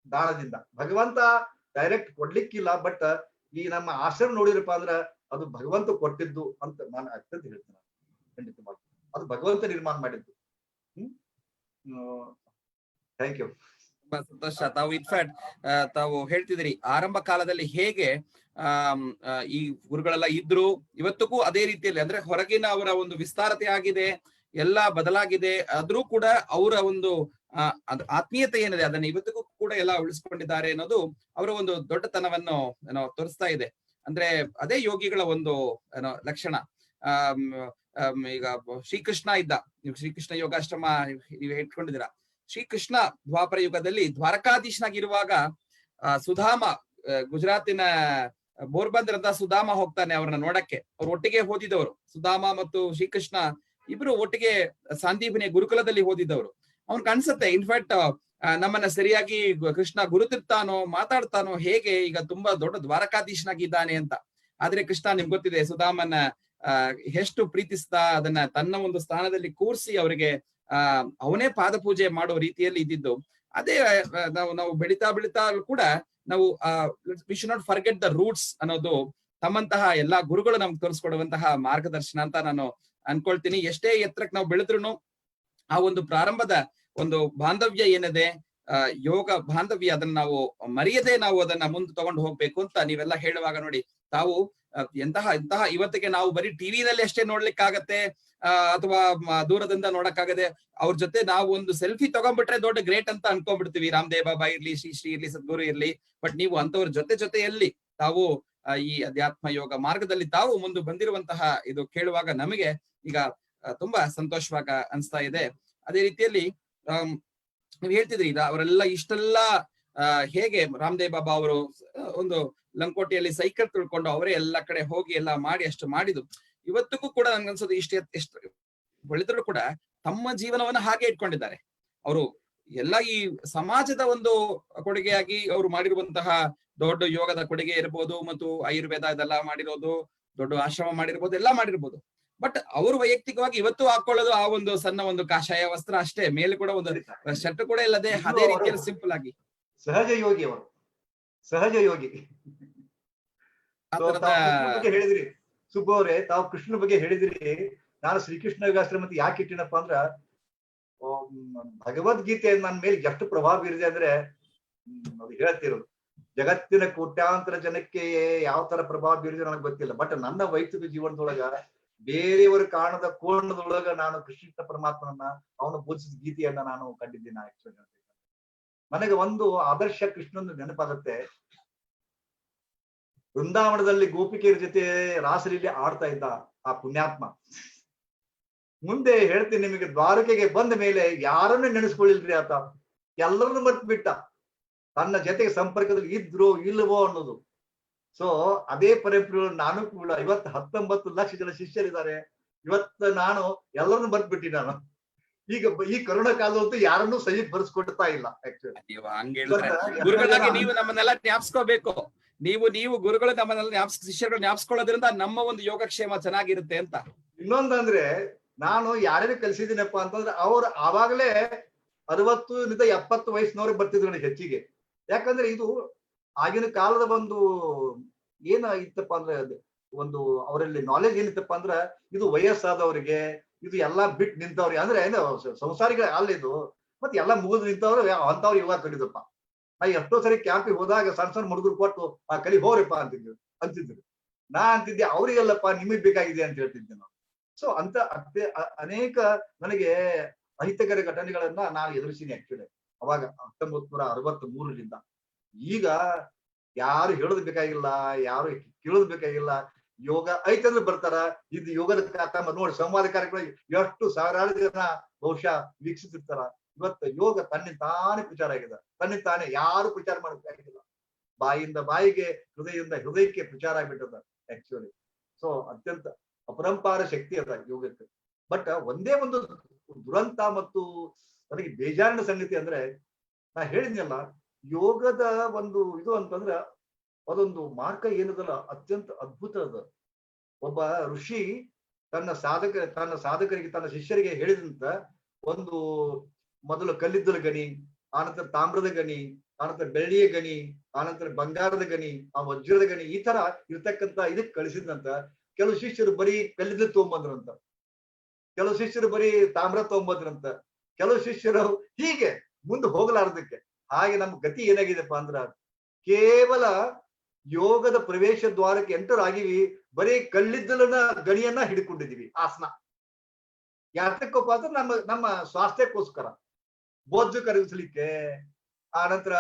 ದಾನದಿಂದ. ಭಗವಂತ ಡೈರೆಕ್ಟ್ ಕೊಡ್ಲಿಕ್ಕಿಲ್ಲ, ಬಟ್ ಈ ನಮ್ಮ ಆಶ್ರಮ ನೋಡಿದ್ರಪ್ಪ ಅಂದ್ರ ಅದು ಭಗವಂತ ಕೊಟ್ಟಿದ್ದು ಅಂತ ನಾನು ಅತ್ಯಂತ ಹೇಳ್ತೇನೆ. ಖಂಡಿತವಾಗಿ ಅದು ಭಗವಂತ ನಿರ್ಮಾಣ ಮಾಡಿದ್ದು. Thank you. ತುಂಬಾ ಸಂತೋಷ. ತಾವು ಇನ್ಫ್ಯಾಕ್ಟ್ ತಾವು ಹೇಳ್ತಿದ್ರಿ ಆರಂಭ ಕಾಲದಲ್ಲಿ ಹೇಗೆ ಈ ಗುರುಗಳೆಲ್ಲ ಇದ್ರು, ಇವತ್ತಿಗೂ ಅದೇ ರೀತಿಯಲ್ಲಿ, ಅಂದ್ರೆ ಹೊರಗಿನ ಅವರ ಒಂದು ವಿಸ್ತಾರತೆ ಆಗಿದೆ, ಎಲ್ಲ ಬದಲಾಗಿದೆ, ಆದ್ರೂ ಕೂಡ ಅವರ ಒಂದು ಆತ್ಮೀಯತೆ ಏನಿದೆ ಅದನ್ನ ಇವತ್ತಿಗೂ ಕೂಡ ಎಲ್ಲ ಉಳಿಸ್ಕೊಂಡಿದ್ದಾರೆ ಅನ್ನೋದು ಅವರ ಒಂದು ದೊಡ್ಡತನವನ್ನು ತೋರಿಸ್ತಾ ಇದೆ. ಅಂದ್ರೆ ಅದೇ ಯೋಗಿಗಳ ಒಂದು ಲಕ್ಷಣ. ಈಗ ಶ್ರೀಕೃಷ್ಣ ಇದ್ದ, ನೀವು ಶ್ರೀಕೃಷ್ಣ ಯೋಗಾಶ್ರಮ ನೀವು ಇಟ್ಕೊಂಡಿದ್ದೀರಾ. ಶ್ರೀಕೃಷ್ಣ ದ್ವಾಪರ ಯುಗದಲ್ಲಿ ದ್ವಾರಕಾಧೀಶನಾಗಿರುವಾಗ ಸುಧಾಮ, ಗುಜರಾತಿನ ಪೋರ್ಬಂದರ್ ಅಂತ ಸುಧಾಮ ಹೋಗ್ತಾನೆ ಅವ್ರನ್ನ ನೋಡಕ್ಕೆ. ಅವ್ರು ಒಟ್ಟಿಗೆ ಓದಿದವರು, ಸುಧಾಮ ಮತ್ತು ಶ್ರೀಕೃಷ್ಣ ಇಬ್ರು ಒಟ್ಟಿಗೆ ಸಾಂದೀಪನಿಯ ಗುರುಕುಲದಲ್ಲಿ ಓದಿದ್ದವರು. ಅವ್ನ್ ಅನ್ಸುತ್ತೆ ಇನ್ಫ್ಯಾಕ್ಟ್ ನಮ್ಮನ್ನ ಸರಿಯಾಗಿ ಕೃಷ್ಣ ಗುರುತಿರ್ತಾನೋ ಮಾತಾಡ್ತಾನೋ ಹೇಗೆ, ಈಗ ತುಂಬಾ ದೊಡ್ಡ ದ್ವಾರಕಾಧೀಶನಾಗಿದ್ದಾನೆ ಅಂತ. ಆದ್ರೆ ಕೃಷ್ಣ ನಿಮ್ಗೆ ಗೊತ್ತಿದೆ ಸುಧಾಮನ ಎಷ್ಟು ಪ್ರೀತಿಸ್ತಾ ಅದನ್ನ ತನ್ನ ಒಂದು ಸ್ಥಾನದಲ್ಲಿ ಕೂರಿಸಿ ಅವರಿಗೆ ಅವನೇ ಪಾದ ಪೂಜೆ ಮಾಡೋ ರೀತಿಯಲ್ಲಿ ಇದ್ದಿದ್ದು. ಅದೇ ನಾವು ಬೆಳಿತಾ ಬೆಳಿತಾ ಕೂಡ ನಾವು we should not forget the roots ಅನ್ನೋದು ತಮ್ಮಂತಹ ಎಲ್ಲಾ ಗುರುಗಳು ನಮ್ಗೆ ತೋರಿಸ್ಕೊಡುವಂತಹ ಮಾರ್ಗದರ್ಶನ ಅಂತ ನಾನು ಅನ್ಕೊಳ್ತೀನಿ. ಎಷ್ಟೇ ಎತ್ತರಕ್ಕೆ ನಾವು ಬೆಳೆದ್ರು ಆ ಒಂದು ಪ್ರಾರಂಭದ ಒಂದು ಬಾಂಧವ್ಯ ಏನಿದೆ, ಯೋಗ ಬಾಂಧವ್ಯ, ಅದನ್ನ ನಾವು ಮರೆಯದೆ ನಾವು ಅದನ್ನ ಮುಂದೆ ತಗೊಂಡು ಹೋಗ್ಬೇಕು ಅಂತ ನೀವೆಲ್ಲ ಹೇಳುವಾಗ ನೋಡಿ, ತಾವು ಎಂತಹ ಇವತ್ತಿಗೆ ನಾವು ಬರೀ ಟಿವಿನಲ್ಲಿ ಅಷ್ಟೇ ನೋಡ್ಲಿಕ್ಕಾಗತ್ತೆ, ಅಥವಾ ದೂರದಿಂದ ನೋಡಕ್ಕಾಗದೆ. ಅವ್ರ ಜೊತೆ ನಾವು ಒಂದು ಸೆಲ್ಫಿ ತಗೊಂಡ್ಬಿಟ್ರೆ ದೊಡ್ಡ ಗ್ರೇಟ್ ಅಂತ ಅನ್ಕೊಂಡ್ಬಿಡ್ತೀವಿ. ರಾಮದೇವ್ ಬಾಬಾ ಇರ್ಲಿ, ಶ್ರೀ ಇರ್ಲಿ, ಸದ್ಗುರು ಇರ್ಲಿ. ಬಟ್ ನೀವು ಅಂತವ್ರ ಜೊತೆಯಲ್ಲಿ ತಾವು ಈ ಅಧ್ಯಾತ್ಮ ಯೋಗ ಮಾರ್ಗದಲ್ಲಿ ತಾವು ಮುಂದೆ ಬಂದಿರುವಂತಹ ಇದು ಕೇಳುವಾಗ ನಮಗೆ ಈಗ ತುಂಬಾ ಸಂತೋಷವಾಗ ಅನ್ಸ್ತಾ ಇದೆ. ಅದೇ ರೀತಿಯಲ್ಲಿ ನೀವು ಹೇಳ್ತಿದ್ರಿ ಈಗ ಅವರೆಲ್ಲ ಇಷ್ಟೆಲ್ಲ ಹೇಗೆ ರಾಮದೇವ್ ಬಾಬಾ ಅವರು ಒಂದು ಲಂಕೋಟಿಯಲ್ಲಿ ಸೈಕಲ್ ತುಳ್ಕೊಂಡು ಅವರೇ ಎಲ್ಲ ಕಡೆ ಹೋಗಿ ಎಲ್ಲ ಮಾಡಿ ಅಷ್ಟು ಮಾಡಿದ್ದು. ಇವತ್ತಿಗೂ ಕೂಡ ನನ್ಗನ್ಸೋದು ಎಷ್ಟು ಬೆಳೆದ್ರು ಕೂಡ ತಮ್ಮ ಜೀವನವನ್ನ ಹಾಗೆ ಇಟ್ಕೊಂಡಿದ್ದಾರೆ. ಅವರು ಎಲ್ಲ ಈ ಸಮಾಜದ ಒಂದು ಕೊಡುಗೆಯಾಗಿ ಅವರು ಮಾಡಿರುವಂತಹ ದೊಡ್ಡ ಯೋಗದ ಕೊಡುಗೆ ಇರ್ಬೋದು, ಮತ್ತು ಆಯುರ್ವೇದ ಇದೆಲ್ಲ ಮಾಡಿರೋದು, ದೊಡ್ಡ ಆಶ್ರಮ ಮಾಡಿರ್ಬೋದು, ಎಲ್ಲ ಮಾಡಿರ್ಬೋದು. ಬಟ್ ಅವರು ವೈಯಕ್ತಿಕವಾಗಿ ಇವತ್ತು ಹಾಕೊಳ್ಳೋದು ಆ ಒಂದು ಸಣ್ಣ ಒಂದು ಕಾಷಾಯ ವಸ್ತ್ರ ಅಷ್ಟೇ, ಮೇಲೆ ಕೂಡ ಒಂದು ಶರ್ಟ್ ಕೂಡ ಇಲ್ಲದೆ ಅದೇ ರೀತಿಯಲ್ಲಿ ಸಿಂಪಲ್ ಆಗಿ. ಸಹಜ ಯೋಗಿ ಅವರು, ಸಹಜ ಯೋಗಿ. ಹೇಳಿದ್ರಿ ಸುಬ್ಬು ಅವರೇ, ತಾವು ಕೃಷ್ಣ ಬಗ್ಗೆ ಹೇಳಿದ್ರಿ. ನಾನು ಶ್ರೀಕೃಷ್ಣ ಯೋಗಾಶ್ರಮ ಯಾಕೆ ಇಟ್ಟಿನಪ್ಪ ಅಂದ್ರ, ಭಗವದ್ಗೀತೆ ನನ್ನ ಮೇಲೆ ಎಷ್ಟು ಪ್ರಭಾವ ಬೀರಿದೆ ಅಂದ್ರೆ ಅದು ಹೇಳ್ತಿರೋದು. ಜಗತ್ತಿನ ಕೋಟ್ಯಾಂತರ ಜನಕ್ಕೆ ಯಾವ ತರ ಪ್ರಭಾವ ಬೀರಿದೆ ನನಗೆ ಗೊತ್ತಿಲ್ಲ, ಬಟ್ ನನ್ನ ವೈಯಕ್ತಿಕ ಜೀವನದೊಳಗ ಬೇರೆಯವರು ಕಾಣದ ಕೋಣದೊಳಗ ನಾನು ಕೃಷ್ಣ ಪರಮಾತ್ಮನನ್ನ ಅವನು ಬೋಧಿಸಿದ ಗೀತೆಯನ್ನ ನಾನು ಕಂಡಿದ್ದೀನಿ. ಆಕ್ಚುಲಿ ನನಗೆ ಒಂದು ಆದರ್ಶ ಕೃಷ್ಣನ ನೆನಪಾಗುತ್ತೆ. ವೃಂದಾವನದಲ್ಲಿ ಗೋಪಿಕೆಯರ ಜೊತೆ ರಾಸಲೀಲೆ ಆಡ್ತಾ ಇದ್ದ ಆ ಪುಣ್ಯಾತ್ಮ. ಮುಂದೆ ಹೇಳ್ತೀನಿ ನಿಮಗೆ, ದ್ವಾರಕೆಗೆ ಬಂದ ಮೇಲೆ ಯಾರನ್ನು ನೆನೆಸ್ಕೊಳ್ಳಿಲ್ರಿ ಆತ, ಎಲ್ಲರನ್ನು ಮರ್ತು ಬಿಟ್ಟ. ತನ್ನ ಜೊತೆಗೆ ಸಂಪರ್ಕದಲ್ಲಿ ಇದ್ರು ಇಲ್ವೋ ಅನ್ನೋದು. ಸೊ ಅದೇ ಪರಂಪರೆ ನಾನು ಕೂಡ ಇವತ್ತು 19 ಲಕ್ಷ ಜನ ಶಿಷ್ಯರಿದ್ದಾರೆ. ಇವತ್ತು ನಾನು ಎಲ್ಲರನ್ನು ಮರ್ತ್ಬಿಟ್ಟಿ. ನಾನು ಈಗ ಈ ಕೊರೋನಾ ಕಾಲದಂತೂ ಯಾರನ್ನೂ ಸಹಿ ಬರ್ಸ್ಕೊಡ್ತಾ ಇಲ್ಲ. ಗುರುಗಳಾಗಿ ನೀವು ನಮ್ಮನ್ನೆಲ್ಲ ಜ್ಞಾಪಿಸ್ಕೋಬೇಕು. ನೀವು ಗುರುಗಳು ನಮ್ಮನ್ನೆಲ್ಲ ಶಿಷ್ಯರು ಜ್ಞಾಪಿಸ್ಕೊಳ್ಳೋದ್ರಿಂದ ನಮ್ಮ ಒಂದು ಯೋಗಕ್ಷೇಮ ಚೆನ್ನಾಗಿರುತ್ತೆ ಅಂತ. ಇನ್ನೊಂದಂದ್ರೆ, ನಾನು ಯಾರ್ಯಾರು ಕಲಿಸಿದ್ದೀನಪ್ಪ ಅಂತಂದ್ರೆ ಅವ್ರು ಆವಾಗಲೇ 60 70 ವಯಸ್ಸಿನವ್ರಿಗೆ ಬರ್ತಿದ್ರು ನನಗೆ ಹೆಚ್ಚಿಗೆ. ಯಾಕಂದ್ರೆ ಇದು ಆಗಿನ ಕಾಲದ ಒಂದು ಏನ ಇತ್ತಪ್ಪ ಅಂದ್ರೆ, ಒಂದು ಅವರಲ್ಲಿ ನಾಲೆಜ್ ಏನಿತ್ತಪ್ಪ ಅಂದ್ರ, ಇದು ವಯಸ್ಸಾದವ್ರಿಗೆ, ಇದು ಎಲ್ಲಾ ಬಿಟ್ಟು ನಿಂತವ್ರಿಗೆ, ಅಂದ್ರೆ ಏನು ಸಂಸಾರಿಗಳ ಅಲ್ಲಿದು, ಮತ್ತೆ ಎಲ್ಲಾ ಮುಗಿದು ನಿಂತವ್ರು ಅಂತವ್ರು ಇವಾಗ ಕಲಿದಪ್ಪ. ನಾ ಎಷ್ಟೋ ಸರಿ ಕ್ಯಾಂಪಿಗೆ ಹೋದಾಗ ಸಣ್ಣ ಹುಡುಗರು ಕೊಟ್ಟು ಆ ಕಲಿ ಹೋಗ್ರಿಪ್ಪ ಅಂತಿದ್ರು. ನಾ ಅಂತಿದ್ದೆ ಅವ್ರಿಗೆಲ್ಲಪ್ಪ ನಿಮಗ್ ಬೇಕಾಗಿದೆ ಅಂತ ಹೇಳ್ತಿದ್ದೆ ನಾನು. ಸೊ ಅಂತ ಅನೇಕ ನನಗೆ ಅಹಿತಕರ ಘಟನೆಗಳನ್ನ ನಾನು ಎದುರಿಸಿನಿ ಆಕ್ಚುಲಿ ಅವಾಗ 1963ರಿಂದ. ಈಗ ಯಾರು ಹೇಳೋದ್ ಬೇಕಾಗಿಲ್ಲ, ಯಾರು ಕೇಳೋದ್ ಬೇಕಾಗಿಲ್ಲ. ಯೋಗ ಐತಂದ್ರೆ ಬರ್ತಾರ. ಇದು ಯೋಗದ ನೋಡಿ ಸಂವಾದ ಕಾರ್ಯಕ್ರಮ ಎಷ್ಟು ಸಾವಿರಾರು ಜನ ಬಹುಶಃ ವೀಕ್ಷಿಸಿರ್ತಾರ. ಇವತ್ತು ಯೋಗ ತನ್ನಿಂತಾನೇ ಪ್ರಚಾರ ಆಗಿದೆ. ತನ್ನಿಂತಾನೇ ಯಾರು ಪ್ರಚಾರ ಮಾಡಬೇಕಾಗಿಲ್ಲ. ಬಾಯಿಂದ ಬಾಯಿಗೆ, ಹೃದಯದಿಂದ ಹೃದಯಕ್ಕೆ ಪ್ರಚಾರ ಆಗ್ಬಿಟ್ಟದ ಆಕ್ಚುಲಿ. ಸೊ ಅತ್ಯಂತ ಅಪರಂಪಾರ ಶಕ್ತಿ ಅದ ಯೋಗಕ್ಕೆ. ಬಟ್ ಒಂದೇ ಒಂದು ದುರಂತ ಮತ್ತು ನನಗೆ ಬೇಜಾರಿನ ಸಂಗತಿ ಅಂದ್ರೆ, ನಾ ಹೇಳಿದ್ನಲ್ಲ, ಯೋಗದ ಒಂದು ಇದು ಅಂತಂದ್ರ ಅದೊಂದು ಮಾರ್ಗ ಏನದಲ್ಲ ಅತ್ಯಂತ ಅದ್ಭುತ ಅದ. ಒಬ್ಬ ಋಷಿ ತನ್ನ ಸಾಧಕರಿಗೆ ತನ್ನ ಶಿಷ್ಯರಿಗೆ ಹೇಳಿದಂತ ಒಂದು ಮೊದಲು ಕಲ್ಲಿದ್ದಲ ಗಣಿ, ಆನಂತರ ತಾಮ್ರದ ಗಣಿ, ಆನಂತರ ಬೆಳ್ಳಿಯ ಗಣಿ, ಆನಂತರ ಬಂಗಾರದ ಗಣಿ, ಆ ವಜ್ರದ ಗಣಿ, ಈ ತರ ಇರ್ತಕ್ಕಂತ ಇದಕ್ ಕಳಿಸಿದಂತ. ಕೆಲವು ಶಿಷ್ಯರು ಬರೀ ಕಲ್ಲಿದ್ದಲು ತಗೊಂಬಂದ್ರಂತ, ಕೆಲವು ಶಿಷ್ಯರು ಬರೀ ತಾಮ್ರ ತಗೊಂಬಂದ್ರಂತ, ಕೆಲವು ಶಿಷ್ಯರು ಹೀಗೆ ಮುಂದೆ ಹೋಗಲಾರದಕ್ಕೆ. ಹಾಗೆ ನಮ್ಮ ಗತಿ ಏನಾಗಿದೆಪ್ಪ ಅಂದ್ರ ಕೇವಲ ಯೋಗದ ಪ್ರವೇಶ ದ್ವಾರಕ್ಕೆ ಎಂಟರ್ ಆಗಿವಿ, ಬರೀ ಕಲ್ಲಿದ್ದಲನ ಗಣಿಯನ್ನ ಹಿಡ್ಕೊಂಡಿದೀವಿ. ಆಸನ ಯಾತಕ್ಕಪ್ಪ ಅಂದ್ರೆ ನಮ್ಮ ಸ್ವಾಸ್ಥ್ಯಕ್ಕೋಸ್ಕರ, ಬೊಜ್ಜು ಕರಗಿಸ್ಲಿಕ್ಕೆ, ಆ ನಂತರ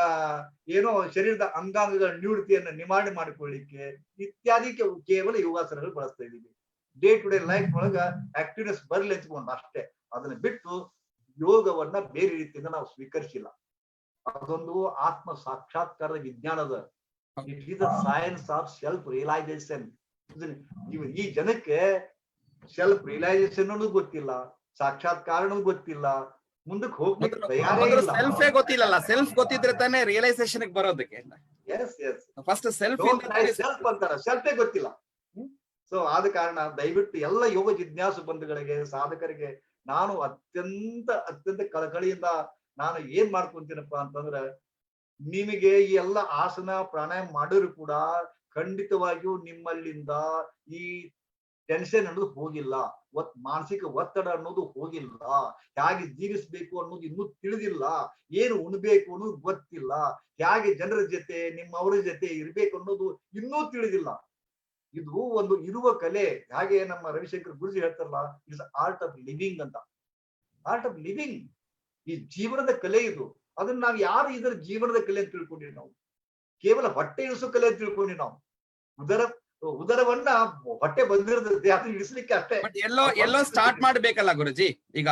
ಏನೋ ಶರೀರದ ಅಂಗಾಂಗಗಳ ನ್ಯೂನತೆಯನ್ನ ನಿವಾರಣೆ ಮಾಡಿಕೊಳ್ಳಿಕ್ಕೆ ಇತ್ಯಾದಿ ಕೇವಲ ಯೋಗಾಸನಗಳು ಬಳಸ್ತಾ ಇದೀವಿ. ಡೇ ಟು ಡೇ ಲೈಫ್ ಒಳಗ ಆಕ್ಟಿವ್ನೆಸ್ ಬರ್ಲಿ ಅಂತ್ಕೊಂಡು ಅಷ್ಟೇ. ಅದನ್ನ ಬಿಟ್ಟು ಯೋಗವನ್ನ ಬೇರೆ ರೀತಿಯಿಂದ ನಾವು ಸ್ವೀಕರಿಸಿಲ್ಲ. ಅದೊಂದು ಆತ್ಮ ಸಾಕ್ಷಾತ್ಕಾರದ ವಿಜ್ಞಾನದ. It is the science of self realisation. ಈ ಜನಕ್ಕೆ ಸೆಲ್ಫ್ ರಿಯಲೈಸೇಷನ್ ಅನ್ನೋದು ಗೊತ್ತಿಲ್ಲ, ಸಾಕ್ಷಾತ್ಕಾರನೂ ಗೊತ್ತಿಲ್ಲ, ಮುಂದಕ್ಕೆ ಹೋಗ್ಲಿಕ್ಕೆ ತಯಾರೇ ಇಲ್ಲ. ಸೆಲ್ಫೇ ಗೊತ್ತಿಲ್ಲಲ್ಲ. ಸೆಲ್ಫ್ ಗೊತ್ತಿದ್ರೆ ತಾನೇ ರಿಯಲೈಸೇಷನ್ ಬರೋದಕ್ಕೆ. Yes yes first self self ಅಂತಾರ, ಸೆಲ್ಫೇ ಗೊತ್ತಿಲ್ಲ. ಸೊ ಆದ ಕಾರಣ ದಯವಿಟ್ಟು ಎಲ್ಲ ಯೋಗ ಜಿಜ್ಞಾಸು ಬಂಧುಗಳಿಗೆ, ಸಾಧಕರಿಗೆ ನಾನು ಅತ್ಯಂತ ಕಳಕಳಿಯಿಂದ ನಾನು ಏನ್ ಮಾಡ್ಕೊಂತೀನಪ್ಪ ಅಂತಂದ್ರ, ನಿಮಗೆ ಈ ಎಲ್ಲ ಆಸನ ಪ್ರಾಣಾಯಾಮ ಮಾಡಿದ್ರು ಕೂಡ ಖಂಡಿತವಾಗಿಯೂ ನಿಮ್ಮಲ್ಲಿಂದ ಈ ಟೆನ್ಷನ್ ಅನ್ನೋದು ಹೋಗಿಲ್ಲ, ಮಾನಸಿಕ ಒತ್ತಡ ಅನ್ನೋದು ಹೋಗಿಲ್ಲ, ಹೇಗೆ ಜೀವಿಸ್ಬೇಕು ಅನ್ನೋದು ಇನ್ನೂ ತಿಳಿದಿಲ್ಲ, ಏನು ಉಣ್ಬೇಕು ಅನ್ನೋದು ಗೊತ್ತಿಲ್ಲ, ಹೇಗೆ ಜನರ ಜೊತೆ ನಿಮ್ಮವರ ಜೊತೆ ಇರ್ಬೇಕು ಅನ್ನೋದು ಇನ್ನೂ ತಿಳಿದಿಲ್ಲ. ಇದು ಒಂದು ಇರುವ ಕಲೆ. ಹಾಗೆ ನಮ್ಮ ರವಿಶಂಕರ್ ಗುರುಜಿ ಹೇಳ್ತಾರಲ್ಲ, ಇಟ್ಸ್ ಆರ್ಟ್ ಆಫ್ ಲಿವಿಂಗ್ ಅಂತ. ಆರ್ಟ್ ಆಫ್ ಲಿವಿಂಗ್, ಈ ಜೀವನದ ಕಲೆ ಇದು. ಅದನ್ನ ನಾವು ಯಾರು ಇದರ ಜೀವನದ ಕಲೆ ಅಂತ ತಿಳ್ಕೊಂಡಿವಿ? ನಾವು ಕೇವಲ ಹೊಟ್ಟೆ ಇಳಿಸೋ ಕಲೆ ಅಂತ ತಿಳ್ಕೊಂಡಿ. ನಾವು ಉದರವನ್ನ ಹೊಟ್ಟೆ ಬಂದಿರೋದೇ ಅದನ್ನ ಇಳಿಸ್ಲಿಕ್ಕೆ ಅಷ್ಟೇ. ಬಟ್ ಎಲ್ಲೋ ಸ್ಟಾರ್ಟ್ ಮಾಡ್ಬೇಕಲ್ಲ ಗುರುಜಿ. ಈಗ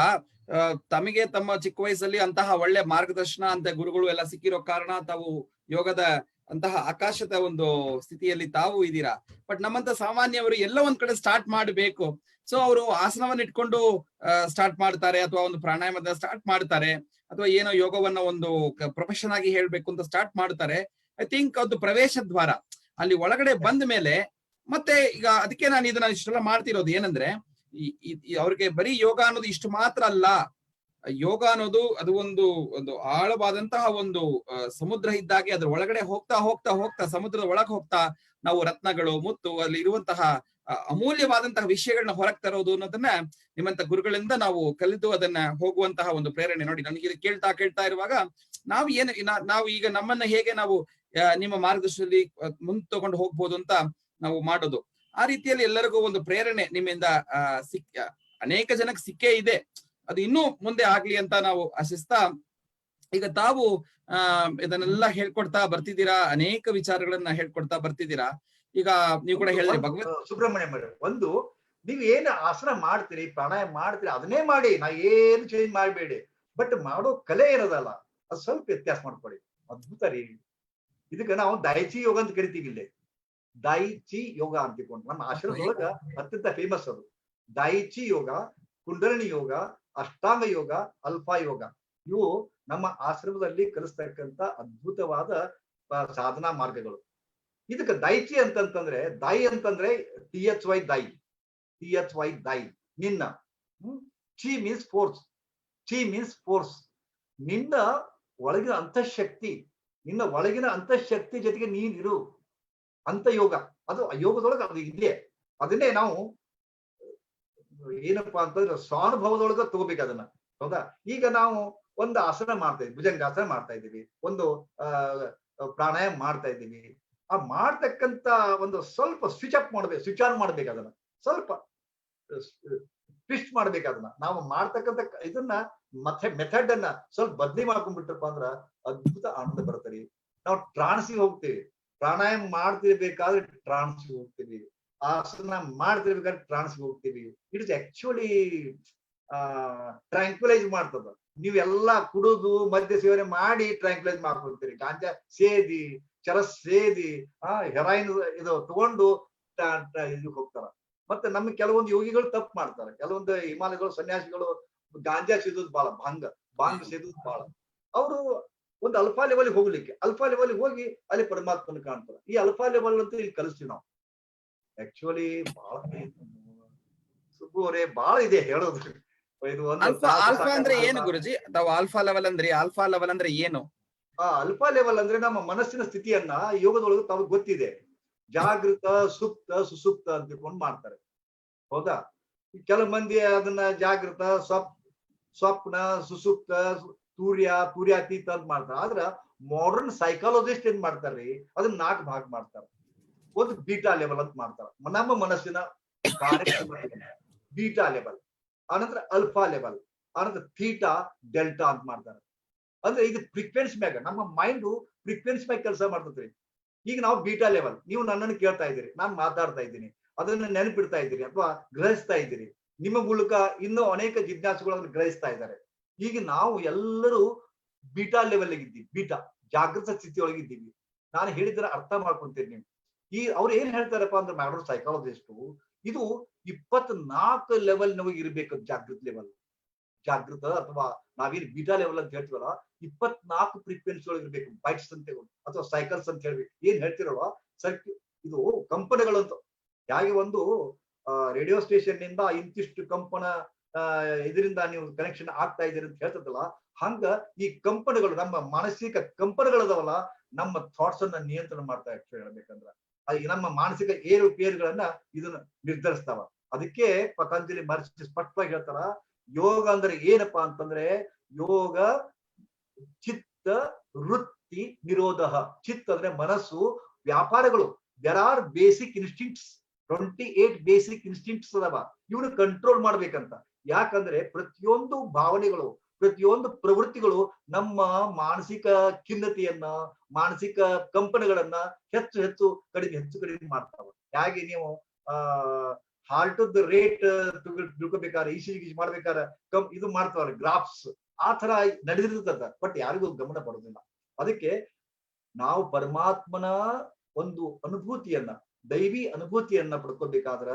ತಮಗೆ ತಮ್ಮ ಚಿಕ್ಕ ವಯಸ್ಸಲ್ಲಿ ಅಂತಹ ಒಳ್ಳೆ ಮಾರ್ಗದರ್ಶನ ಅಂತ ಗುರುಗಳು ಎಲ್ಲ ಸಿಕ್ಕಿರೋ ಕಾರಣ ತಾವು ಯೋಗದ ಅಂತಹ ಆಕಾಶದ ಒಂದು ಸ್ಥಿತಿಯಲ್ಲಿ ತಾವು ಇದ್ದೀರಾ. ಬಟ್ ನಮ್ಮಂತ ಸಾಮಾನ್ಯವರು ಎಲ್ಲ ಒಂದ್ ಕಡೆ ಸ್ಟಾರ್ಟ್ ಮಾಡ್ಬೇಕು. ಸೊ ಅವರು ಆಸನವನ್ನ ಇಟ್ಕೊಂಡು ಸ್ಟಾರ್ಟ್ ಮಾಡ್ತಾರೆ, ಅಥವಾ ಒಂದು ಪ್ರಾಣಾಯಾಮದ ಸ್ಟಾರ್ಟ್ ಮಾಡ್ತಾರೆ, ಅಥವಾ ಏನೋ ಯೋಗವನ್ನ ಒಂದು ಪ್ರೊಫೆಷನ್ ಆಗಿ ಹೇಳ್ಬೇಕು ಅಂತ ಸ್ಟಾರ್ಟ್ ಮಾಡ್ತಾರೆ. ಐ ಥಿಂಕ್ ಅದು ಪ್ರವೇಶ ದ್ವಾರ. ಅಲ್ಲಿ ಒಳಗಡೆ ಬಂದ ಮೇಲೆ ಮತ್ತೆ ಈಗ ಅದಕ್ಕೆ ನಾನು ಇದನ್ನ ಇಷ್ಟೆಲ್ಲ ಮಾಡ್ತಿರೋದು ಏನಂದ್ರೆ, ಅವ್ರಿಗೆ ಬರೀ ಯೋಗ ಅನ್ನೋದು ಇಷ್ಟು ಮಾತ್ರ ಅಲ್ಲ. ಯೋಗ ಅನ್ನೋದು ಅದು ಒಂದು ಆಳವಾದಂತಹ ಒಂದು ಸಮುದ್ರ ಇದ್ದಾಗೆ. ಅದ್ರ ಒಳಗಡೆ ಹೋಗ್ತಾ ಹೋಗ್ತಾ ಹೋಗ್ತಾ ಸಮುದ್ರದ ಒಳಗೆ ಹೋಗ್ತಾ ನಾವು ರತ್ನಗಳು, ಮುತ್ತು, ಅಲ್ಲಿ ಇರುವಂತಹ ಅಮೂಲ್ಯವಾದಂತಹ ವಿಷಯಗಳನ್ನ ಹೊರಗೆ ತರೋದು ಅನ್ನೋದನ್ನ ನಿಮ್ಮಂತ ಗುರುಗಳಿಂದ ನಾವು ಕಲಿತು ಅದನ್ನ ಹೋಗುವಂತಹ ಒಂದು ಪ್ರೇರಣೆ. ನೋಡಿ, ನನಗೆ ಕೇಳ್ತಾ ಇರುವಾಗ ನಾವು ಈಗ ನಮ್ಮನ್ನ ಹೇಗೆ ನಾವು ನಿಮ್ಮ ಮಾರ್ಗದರ್ಶನದಲ್ಲಿ ಮುಂದೆ ತಗೊಂಡು ಹೋಗ್ಬೋದು ಅಂತ ನಾವು ಮಾಡೋದು. ಆ ರೀತಿಯಲ್ಲಿ ಎಲ್ಲರಿಗೂ ಒಂದು ಪ್ರೇರಣೆ ನಿಮ್ಮಿಂದ ಅನೇಕ ಜನಕ್ಕೆ ಸಿಕ್ಕೇ ಇದೆ. ಅದು ಇನ್ನೂ ಮುಂದೆ ಆಗ್ಲಿ ಅಂತ ನಾವು ಆಶಿಸ್ತಾ, ಈಗ ತಾವು ಇದನ್ನೆಲ್ಲ ಹೇಳ್ಕೊಡ್ತಾ ಬರ್ತಿದ್ದೀರಾ, ಅನೇಕ ವಿಚಾರಗಳನ್ನ ಹೇಳ್ಕೊಡ್ತಾ ಬರ್ತಿದ್ದೀರಾ. ಈಗ ನೀವು ಕೂಡ ಹೇಳಿದ್ರಿ ಸುಬ್ರಹ್ಮಣ್ಯಂ ಒಂದು, ನೀವ್ ಏನ್ ಆಸನ ಮಾಡ್ತೀರಿ, ಪ್ರಾಣಾಯಾಮ ಮಾಡ್ತೀರಿ, ಅದನ್ನೇ ಮಾಡಿ. ನಾ ಏನು ಚೇಂಜ್ ಮಾಡ್ಬೇಡಿ. ಬಟ್ ಮಾಡೋ ಕಲೆ ಇರೋದಲ್ಲ, ಅದು ಸ್ವಲ್ಪ ವ್ಯತ್ಯಾಸ ಮಾಡ್ಕೊಡಿ. ಅದ್ಭುತ ರೀ. ಇದಕ್ಕೆ ನಾವು ದೈಚಿ ಯೋಗ ಅಂತ ಕರಿತೀವಿ. ಇಲ್ಲಿ ದೈಚಿ ಯೋಗ ಅಂತಿಕೊಂಡು ನಮ್ಮ ಆಶ್ರಮದೊಳಗ ಅತ್ಯಂತ ಫೇಮಸ್ ಅದು. ದೈಚಿ ಯೋಗ, ಕುಂಡಲಿನಿ ಯೋಗ, ಅಷ್ಟಾಂಗ ಯೋಗ, ಅಲ್ಫಾ ಯೋಗ, ಇವು ನಮ್ಮ ಆಶ್ರಮದಲ್ಲಿ ಕಲಿಸ್ತಕ್ಕಂತ ಅದ್ಭುತವಾದ ಸಾಧನಾ ಮಾರ್ಗಗಳು. ಇದಕ್ಕೆ ದೈಚಿ ಅಂತಂದ್ರೆ, ದೈ ಅಂತಂದ್ರೆ THY ದೈ, THY ದೈ, ನಿನ್ನ. ಚಿ ಮೀನ್ಸ್ ಫೋರ್ಸ್, ಚಿ ಮೀನ್ಸ್ ಫೋರ್ಸ್. ನಿನ್ನ ಒಳಗಿನ ಅಂತಃಶಕ್ತಿ, ನಿನ್ನ ಒಳಗಿನ ಅಂತಃಶಕ್ತಿ ಜೊತೆಗೆ ನೀನಿರು ಅಂತ ಯೋಗ. ಅದು ಯೋಗದೊಳಗೆ ಅದು ಇದೆಯೇ. ಅದನ್ನೇ ನಾವು ಏನಪ್ಪಾ ಅಂತಂದ್ರೆ ಸ್ವಾನುಭವದೊಳಗ ತಗೋಬೇಕು ಅದನ್ನ. ಹೌದಾ? ಈಗ ನಾವು ಒಂದು ಆಸನ ಮಾಡ್ತಾ ಇದ್ವಿ, ಭುಜಂಗಾಸನ ಮಾಡ್ತಾ ಇದ್ದೀವಿ, ಒಂದು ಪ್ರಾಣಾಯಾಮ ಮಾಡ್ತಾ ಇದ್ದೀವಿ. ಆ ಮಾಡ್ತಕ್ಕಂತ ಒಂದು ಸ್ವಲ್ಪ ಸ್ವಿಚ್ ಆನ್ ಮಾಡ್ಬೇಕು. ಅದನ್ನ ಸ್ವಲ್ಪ ಟ್ವಿಸ್ಟ್ ಮಾಡ್ಬೇಕು. ಅದನ್ನ ನಾವು ಮಾಡ್ತಕ್ಕಂಥ ಇದನ್ನ ಮೆಥಡ್ ಅನ್ನ ಸ್ವಲ್ಪ ಬದ್ಲಿ ಮಾಡ್ಕೊಂಡ್ಬಿಟ್ರಪ್ಪ ಅಂದ್ರ ಅದ್ಭುತ ಆನಂದ ಬರ್ತದೆ. ನಾವು ಟ್ರಾನ್ಸ್ಗೆ ಹೋಗ್ತೀವಿ, ಪ್ರಾಣಾಯಾಮ ಮಾಡ್ತಿರ್ಬೇಕಾದ್ರೆ ಟ್ರಾನ್ಸ್ಗೆ ಹೋಗ್ತೀವಿ, ಆಸನ ಮಾಡ್ತಿರ್ಬೇಕಾದ್ರೆ ಟ್ರಾನ್ಸ್ಗೆ ಹೋಗ್ತೀವಿ. ಇಟ್ ಇಸ್ ಆಕ್ಚುಲಿ ಟ್ರ್ಯಾಂಕ್ವಿಲೈಸ್ ಮಾಡ್ತದ. ನೀವೆಲ್ಲಾ ಕುಡಿದು ಮದ್ಯ ಸೇವನೆ ಮಾಡಿ ಟ್ರ್ಯಾಂಕ್ವಿಲೈಸ್ ಮಾಡ್ಕೊಳ್ತೀರಿ. ಗಾಂಜಾ ಸೇದಿ, ಚರಸ್ ಸೇದಿ, ಹೆರಾಯಿನ್ ಇದು ತಗೊಂಡು ಇದಕ್ಕೆ ಹೋಗ್ತಾರ. ಮತ್ತೆ ನಮ್ಮ ಕೆಲವೊಂದು ಯೋಗಿಗಳು ತಪ್ಪು ಮಾಡ್ತಾರೆ. ಕೆಲವೊಂದು ಹಿಮಾಲಯಗಳು, ಸನ್ಯಾಸಿಗಳು ಗಾಂಜಾ ಸೇದೋದು ಬಾಳ, ಭಾಂಗ ಸೇದೋದು ಬಾಳ. ಅವರು ಒಂದು ಅಲ್ಫಾ ಲೆವೆಲ್ ಹೋಗ್ಲಿಕ್ಕೆ, ಅಲ್ಫಾ ಲೆವೆಲ್ ಹೋಗಿ ಅಲ್ಲಿ ಪರಮಾತ್ಮನ ಕಾಣ್ತಾರೆ. ಈ ಅಲ್ಫಾ ಲೆವೆಲ್ ಅಂತ ಇಲ್ಲಿ ಕಲಿಸ್ತೀವಿ ನಾವು. ಆಕ್ಚುಲಿ ಬಹಳ ಸುಬ್ಬು ಅವರೇ ಬಹಳ ಇದೆ ಹೇಳೋದು. ಇದು ಒಂದು ಆಲ್ಫಾ ಅಂದ್ರೆ ಏನು ಗುರುಜಿ? ತಾವು ಆಲ್ಫಾ ಲೆವೆಲ್ ಅಂದ್ರೆ ಆಲ್ಫಾ ಲೆವೆಲ್ ಅಂದ್ರೆ ಏನು? ಅಲ್ಫಾ ಲೆವೆಲ್ ಅಂದ್ರೆ ನಮ್ಮ ಮನಸ್ಸಿನ ಸ್ಥಿತಿಯನ್ನ ಯೋಗದೊಳಗೆ ತಾವು ಗೊತ್ತಿದೆ. ಜಾಗೃತ, ಸುಪ್ತ, ಸುಸುಪ್ತ ಅಂತ ತಿಳ್ಕೊಂಡು ಮಾಡ್ತಾರೆ. ಹೌದಾ? ಕೆಲವು ಮಂದಿ ಅದನ್ನ ಜಾಗೃತ, ಸ್ವಪ್ನ, ಸುಸುಪ್ತ, ತೂರ್ಯಾತೀತ ಅಂತ ಮಾಡ್ತಾರೆ. ಆದ್ರ ಮಾಡರ್ನ್ ಸೈಕಾಲಜಿಸ್ಟ್ ಏನ್ ಮಾಡ್ತಾರ್ರಿ, ಅದನ್ನ 4 ಭಾಗ ಮಾಡ್ತಾರೆ. ಒಂದು ಬೀಟಾ ಲೆವೆಲ್ ಅಂತ ಮಾಡ್ತಾರೆ, ನಮ್ಮ ಮನಸ್ಸಿನ ಕಾರ್ಯಕ್ರಮ ಬೀಟಾ ಲೆವೆಲ್. ಆನಂತರ ಅಲ್ಫಾ ಲೆವೆಲ್, ಆನಂತರ ಥೀಟಾ, ಡೆಲ್ಟಾ ಅಂತ ಮಾಡ್ತಾರೆ. ಅಂದ್ರೆ ಇದು ಫ್ರೀಕ್ವೆನ್ಸಿ ಮ್ಯಾಗ ನಮ್ಮ ಮೈಂಡ್ ಫ್ರೀಕ್ವೆನ್ಸಿ ಮ್ಯಾಗ ಕೆಲಸ ಮಾಡ್ತದ್ರಿ. ಈಗ ನಾವು ಬೀಟಾ ಲೆವೆಲ್, ನೀವು ನನ್ನನ್ನು ಕೇಳ್ತಾ ಇದ್ದೀರಿ, ನಾನು ಮಾತಾಡ್ತಾ ಇದ್ದೀನಿ, ಅದನ್ನ ನೆನಪಿಡ್ತಾ ಇದ್ದೀರಿ ಅಥವಾ ಗ್ರಹಿಸ್ತಾ ಇದ್ದೀರಿ. ನಿಮ್ಮ ಮೂಲಕ ಇನ್ನೂ ಅನೇಕ ಜಿಜ್ಞಾಸುಗಳನ್ನು ಗ್ರಹಿಸ್ತಾ ಇದ್ದಾರೆ. ಈಗ ನಾವು ಎಲ್ಲರೂ ಬೀಟಾ ಲೆವೆಲ್ ಇದ್ದೀವಿ, ಬೀಟಾ ಜಾಗೃತ ಸ್ಥಿತಿಯೊಳಗಿದ್ದೀವಿ. ನಾನು ಹೇಳಿದ್ರೆ ಅರ್ಥ ಮಾಡ್ಕೊಂತೀರಿ ನೀವು. ಅವ್ರು ಏನ್ ಹೇಳ್ತಾರಪ್ಪ ಅಂದ್ರೆ ಮಾಡರ್ನ್ ಸೈಕಾಲಜಿಸ್ಟ್, ಇದು 24 ಲೆವೆಲ್ ನಮಗೆ ಇರ್ಬೇಕು. ಜಾಗೃತ ಲೆವೆಲ್, ಜಾಗೃತ ಅಥವಾ ನಾವೇನ್ ಬೀಟಾ ಲೆವೆಲ್ ಅಂತ ಹೇಳ್ತೀವಲ್ಲ, 24 ಫ್ರೀಕ್ವೆನ್ಸಿ ಒಳಗೆ ಇರ್ಬೇಕು. ಬೈಟ್ಸ್ ಅಂತ ಅಥವಾ ಸೈಕಲ್ಸ್ ಅಂತ ಹೇಳ್ಬೇಕು. ಏನ್ ಹೇಳ್ತಿರಲ್ವ ಇದು ಕಂಪನಗಳು ಅಂತ. ಹೇಗೆ ಒಂದು ರೇಡಿಯೋ ಸ್ಟೇಷನ್ ನಿಂದ ಇಂತಿಷ್ಟು ಕಂಪನ ಇದರಿಂದ ನೀವು ಕನೆಕ್ಷನ್ ಆಗ್ತಾ ಇದ್ದೀರಿ ಅಂತ ಹೇಳ್ತದಲ್ಲ, ಹಂಗ ಈ ಕಂಪನಗಳು, ನಮ್ಮ ಮಾನಸಿಕ ಕಂಪನಗಳದವಲ್ಲ, ನಮ್ಮ ಥಾಟ್ಸ್ ಅನ್ನ ನಿಯಂತ್ರಣ ಮಾಡ್ತಾ ಹೇಳ್ಬೇಕಂದ್ರ ನಮ್ಮ ಮಾನಸಿಕ ಏರುಪೇರುಗಳನ್ನ ಇದನ್ನ ನಿರ್ಧರಿಸ್ತಾವ. ಅದಕ್ಕೆ ಪತಂಜಲಿ ಮಹರ್ಷಿ ಸ್ಪಷ್ಟವಾಗಿ ಹೇಳ್ತಾರ, ಯೋಗ ಅಂದ್ರೆ ಏನಪ್ಪಾ ಅಂತಂದ್ರೆ, ಯೋಗ ಚಿತ್ತ ವೃತ್ತಿ ನಿರೋಧ. ಚಿತ್ತ ಅಂದ್ರೆ ಮನಸ್ಸು, ವ್ಯಾಪಾರಗಳು. There are basic instincts, 28 basic instincts ಅದಾವ. ಇವನು ಕಂಟ್ರೋಲ್ ಮಾಡ್ಬೇಕಂತ. ಯಾಕಂದ್ರೆ ಪ್ರತಿಯೊಂದು ಭಾವನೆಗಳು, ಪ್ರತಿಯೊಂದು ಪ್ರವೃತ್ತಿಗಳು ನಮ್ಮ ಮಾನಸಿಕ ಖಿನ್ನತೆಯನ್ನ, ಮಾನಸಿಕ ಕಂಪನಗಳನ್ನ ಹೆಚ್ಚು ಹೆಚ್ಚು ಕಡಿಮೆ ಮಾಡ್ತಾವ. ಹೇಗೆ ನೀವು ಹಾರ್ಟ್ ರೇಟ್ ತಿಳ್ಕೊಬೇಕಾದ್ರೆ, ಇಸಿಜಿ ಮಾಡ್ಬೇಕಾದ್ರೆ ಇದು ಮಾಡ್ತಾವ್ರೆ ಗ್ರಾಫ್ಸ್, ಆ ತರ ನಡೆದಿರ್ತದ. ಬಟ್ ಯಾರಿಗೂ ಗಮನ ಬರೋದಿಲ್ಲ. ಅದಕ್ಕೆ ನಾವು ಪರಮಾತ್ಮನ ಒಂದು ಅನುಭೂತಿಯನ್ನ, ದೈವಿ ಅನುಭೂತಿಯನ್ನ ಪಡ್ಕೋಬೇಕಾದ್ರ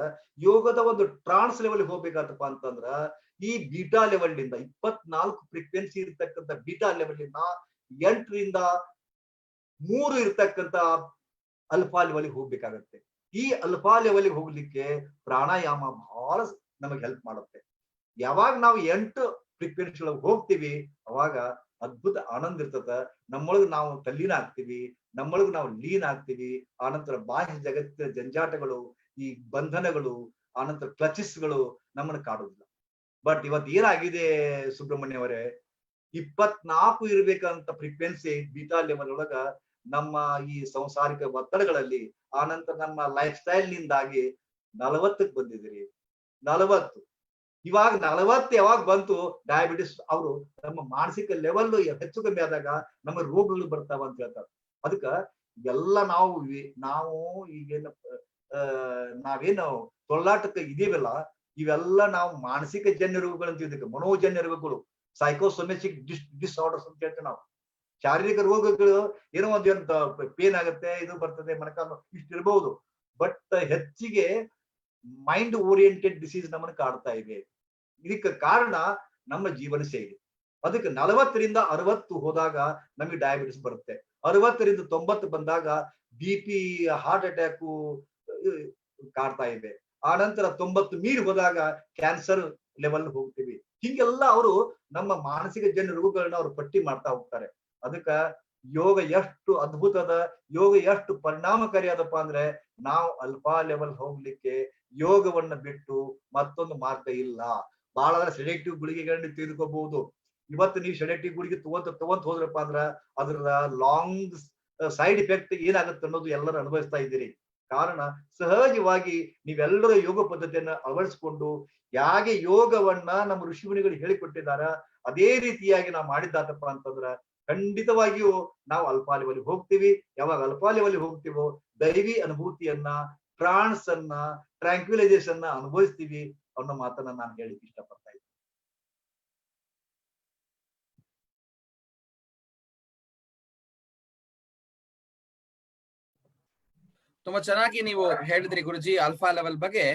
ಯೋಗದ ಒಂದು ಟ್ರಾನ್ಸ್ ಲೆವೆಲ್ ಹೋಗ್ಬೇಕಾತಪ್ಪ ಅಂತಂದ್ರ ಈ ಬೀಟಾ ಲೆವೆಲ್ ನಿಂದ 24 ಫ್ರೀಕ್ವೆನ್ಸಿ ಇರ್ತಕ್ಕಂಥ ಬೀಟಾ ಲೆವೆಲ್ ನಿಂದ 8 ರಿಂದ 3 ಇರ್ತಕ್ಕಂಥ ಅಲ್ಫಾ ಲೆವೆಲ್ ಹೋಗ್ಬೇಕಾಗತ್ತೆ. ಈ ಅಲ್ಫಾ ಲೆವೆಲ್ ಹೋಗ್ಲಿಕ್ಕೆ ಪ್ರಾಣಾಯಾಮ ಬಹಳ ನಮಗೆ ಹೆಲ್ಪ್ ಮಾಡುತ್ತೆ. ಯಾವಾಗ ನಾವು 8 ಫ್ರೀಕ್ವೆನ್ಸಿ ಒಳಗೆ ಹೋಗ್ತೀವಿ, ಅವಾಗ ಅದ್ಭುತ ಆನಂದ ಇರ್ತದ. ನಮ್ಮೊಳಗೆ ನಾವು ತಲ್ಲೀನ ಆಗ್ತೀವಿ, ನಮ್ಮೊಳಗೆ ನಾವು ಲೀನ್ ಆಗ್ತೀವಿ. ಆನಂತರ ಬಾಹ್ಯ ಜಗತ್ತಿನ ಜಂಜಾಟಗಳು, ಈ ಬಂಧನಗಳು, ಆನಂತರ ಕ್ಲಚಿಸ್ಗಳು ನಮ್ಮನ್ನು ಕಾಡುದಿಲ್ಲ. ಬಟ್ ಇವತ್ತು ಏನಾಗಿದೆ ಸುಬ್ರಹ್ಮಣ್ಯ ಅವರೇ, 24 ಇರ್ಬೇಕಂತ ಫ್ರೀಕ್ವೆನ್ಸಿ ಬೀಟಾ ಲೆವೆಲ್ ಒಳಗ ನಮ್ಮ ಈ ಸಂಸಾರಿಕ ಒತ್ತಡಗಳಲ್ಲಿ, ಆನಂತರ ನಮ್ಮ ಲೈಫ್ ಸ್ಟೈಲ್ ನಿಂದಾಗಿ 40ಕ್ಕೆ ಬಂದಿದ್ದೀರಿ. 40 ಇವಾಗ 40 ಯಾವಾಗ ಬಂತು, ಡಯಾಬಿಟಿಸ್ ಅವರು ನಮ್ಮ ಮಾನಸಿಕ ಲೆವೆಲ್ ಹೆಚ್ಚು ಕಮ್ಮಿ ಆದಾಗ ನಮ್ಮ ರೋಗಗಳು ಬರ್ತಾವ ಅಂತ ಹೇಳ್ತಾರೆ. ಅದಕ್ಕ ಎಲ್ಲ ನಾವು ಈಗೇನು ನಾವೇನು ತೊಳ್ಳಾಟಕ್ಕೆ ಇದೀವಲ್ಲ, ಇವೆಲ್ಲ ನಾವು ಮಾನಸಿಕ ಜನ್ಯ ರೋಗಗಳಂತ ಇದಕ್ಕೆ ಮನೋಜನ್ಯ ರೋಗಗಳು, ಸೈಕೋಸೊಮೆಟಿಕ್ ಡಿಸಾರ್ಡರ್ಸ್ ಅಂತ ಹೇಳ್ತೇವೆ ನಾವು. ಶಾರೀರಿಕ ರೋಗಗಳು ಏನೋ ಒಂದು ಪೇನ್ ಆಗುತ್ತೆ, ಇದು ಬರ್ತದೆ, ಮೊಣಕಾಲು ಇಷ್ಟು ಇರಬಹುದು. ಬಟ್ ಹೆಚ್ಚಿಗೆ ಮೈಂಡ್ ಓರಿಯೆಂಟೆಡ್ ಡಿಸೀಸ್ ನಮ್ಮನ್ನು ಕಾಡ್ತಾ ಇವೆ. ಇದಕ್ಕೆ ಕಾರಣ ನಮ್ಮ ಜೀವನ ಶೈಲಿ. ಅದಕ್ಕೆ 40 ರಿಂದ 60 ಹೋದಾಗ ನಮಗೆ ಡಯಾಬಿಟಿಸ್ ಬರುತ್ತೆ. 60 ರಿಂದ 90 ಬಂದಾಗ BP, ಹಾರ್ಟ್ ಅಟ್ಯಾಕು ಕಾಡ್ತಾ ಇವೆ. ಆ ನಂತರ 90 ಮೀರಿ ಹೋದಾಗ ಕ್ಯಾನ್ಸರ್ ಲೆವೆಲ್ ಹೋಗ್ತೀವಿ. ಹೀಗೆಲ್ಲ ಅವರು ನಮ್ಮ ಮಾನಸಿಕ ಜನ್ಯ ರೋಗಗಳನ್ನ ಅವರು ಪಟ್ಟಿ ಮಾಡ್ತಾ ಹೋಗ್ತಾರೆ. ಅದಕ್ಕ ಯೋಗ ಎಷ್ಟು ಅದ್ಭುತದ, ಯೋಗ ಎಷ್ಟು ಪರಿಣಾಮಕಾರಿಯಾದಪ್ಪ ಅಂದ್ರೆ, ನಾವು ಅಲ್ಫಾ ಲೆವೆಲ್ ಹೋಗ್ಲಿಕ್ಕೆ ಯೋಗವನ್ನ ಬಿಟ್ಟು ಮತ್ತೊಂದು ಮಾರ್ಗ ಇಲ್ಲ. ಬಹಳ ಸೆಲೆಕ್ಟಿವ್ ಗುಳಿಗೆಗಳನ್ನ ತೆಗೆದುಕೋಬಹುದು. ಇವತ್ತು ನೀವು ಸೆಲೆಕ್ಟಿವ್ ಗುಳಿಗೆ ತಗೊಂತ ಹೋದ್ರಪ್ಪ ಅಂದ್ರ ಅದ್ರ ಲಾಂಗ್ ಸೈಡ್ ಇಫೆಕ್ಟ್ ಏನಾಗುತ್ತೆ ಅನ್ನೋದು ಎಲ್ಲರೂ ಅನುಭವಿಸ್ತಾ ಇದ್ದೀರಿ. ಕಾರಣ ಸಹಜವಾಗಿ ನೀವೆಲ್ಲರೂ ಯೋಗ ಪದ್ಧತಿಯನ್ನ ಅಳವಡಿಸಿಕೊಂಡು ಹೇಗೆ ಯೋಗವನ್ನ ನಮ್ಮ ಋಷಿಮುನಿಗಳು ಹೇಳಿಕೊಟ್ಟಿದಾರ ಅದೇ ರೀತಿಯಾಗಿ ನಾವು ಮಾಡಿದ್ದಾತಪ್ಪ ಅಂತಂದ್ರ ಖಂಡಿತವಾಗಿಯೂ ನಾವು ಅಲ್ಫಾ ಲೆವೆಲ್ ಹೋಗ್ತೀವಿ. ಯಾವಾಗ ಅಲ್ಫಾ ಲೆವೆಲ್ ಹೋಗ್ತೀವೋ ದೈವಿ ಅನುಭೂತಿಯನ್ನ, ಟ್ರಾನ್ಸ್ ಅನ್ನ, ಟ್ರಾಂಕ್ವಿಲೈಸೇಷನ್ ಅನುಭವಿಸ್ತೀವಿ ಅನ್ನೋ ಮಾತನ್ನ ನಾನು ಹೇಳಿಕ್ಕೆ ಇಷ್ಟಪಡ್ತಾ ಇದ್ದೀನಿ. ತುಂಬಾ ಚೆನ್ನಾಗಿ ನೀವು ಹೇಳಿದ್ರಿ ಗುರುಜಿ ಅಲ್ಫಾ ಲೆವೆಲ್ ಬಗ್ಗೆ.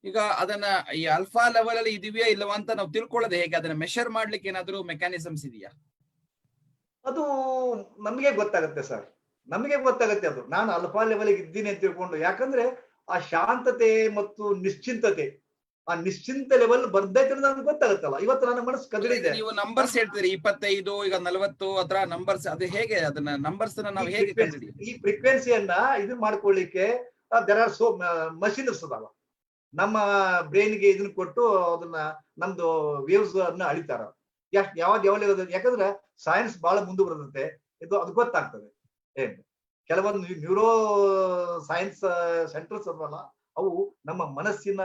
ಈಗ ಅದನ್ನ ಈ ಅಲ್ಫಾ ಲೆವೆಲ್ ಅಲ್ಲಿ ಇದೆಯಾ ಇಲ್ಲವಾ ಅಂತ ನಾವು ತಿಳ್ಕೊಳ್ಳೋದು ಹೇಗೆ? ಅದನ್ನ ಮೆಷರ್ ಮಾಡ್ಲಿಕ್ಕೆ ಏನಾದ್ರು ಮೆಕ್ಯಾನಿಸಮ್ಸ್ ಇದೆಯಾ? ಅದು ನಮಗೆ ಗೊತ್ತಾಗುತ್ತೆ ಸರ್, ನಮಗೆ ಗೊತ್ತಾಗುತ್ತೆ. ಅದು ನಾನು ಅಲ್ಫಾ ಲೆವೆಲ್ ಇದ್ದೀನಿ ಅಂತ ತಿಳ್ಕೊಂಡು, ಯಾಕಂದ್ರೆ ಆ ಶಾಂತತೆ ಮತ್ತು ನಿಶ್ಚಿಂತತೆ, ಆ ನಿಶ್ಚಿಂತ ಲೆವೆಲ್ ಬರ್ದೈತೆ ಅಂತ ನನ್ಗೆ ಗೊತ್ತಾಗುತ್ತಲ್ಲ. ಇವತ್ತು ನನ್ನ ಮನಸ್ಸು ಕದಲಿದೆ. ನೀವು ನಂಬರ್ಸ್ ಹೇಳ್ತೀರಿ 25 ಈಗ 40 ಅದ್ರ ನಂಬರ್ಸ್, ಅದು ಹೇಗೆ ಅದನ್ನ ನಂಬರ್ಸ್ ನಾವು ಹೇಗೆ ಕಂಡುಹಿಡಿ? ಈ ಫ್ರೀಕ್ವೆನ್ಸಿಯನ್ನ ಇದು ಮಾಡ್ಕೊಳ್ಳಿಕ್ಕೆ ದೇರ್ ಆರ್ ಸೋ ಮಷಿನ್ಸ್ ಅದಾವ. ನಮ್ಮ ಬ್ರೈನ್ಗೆ ಇದನ್ನ ಕೊಟ್ಟು ಅದನ್ನ ನಮ್ದು ವೇವ್ಸ್ ಅನ್ನ ಅಳಿತಾರ. ಎಷ್ಟು ಯಾವ್ದು ಯಾವಾಗ, ಯಾಕಂದ್ರೆ ಸೈನ್ಸ್ ಬಹಳ ಮುಂದುವರೆದತ್ತೆ. ಇದು ಅದು ಗೊತ್ತಾಗ್ತದೆ. ಏನ್ ಕೆಲವೊಂದು ನ್ಯೂರೋ ಸೈನ್ಸ್ ಸೆಂಟರ್ಸ್ ಅಲ್ವಲ್ಲ, ಅವು ನಮ್ಮ ಮನಸ್ಸಿನ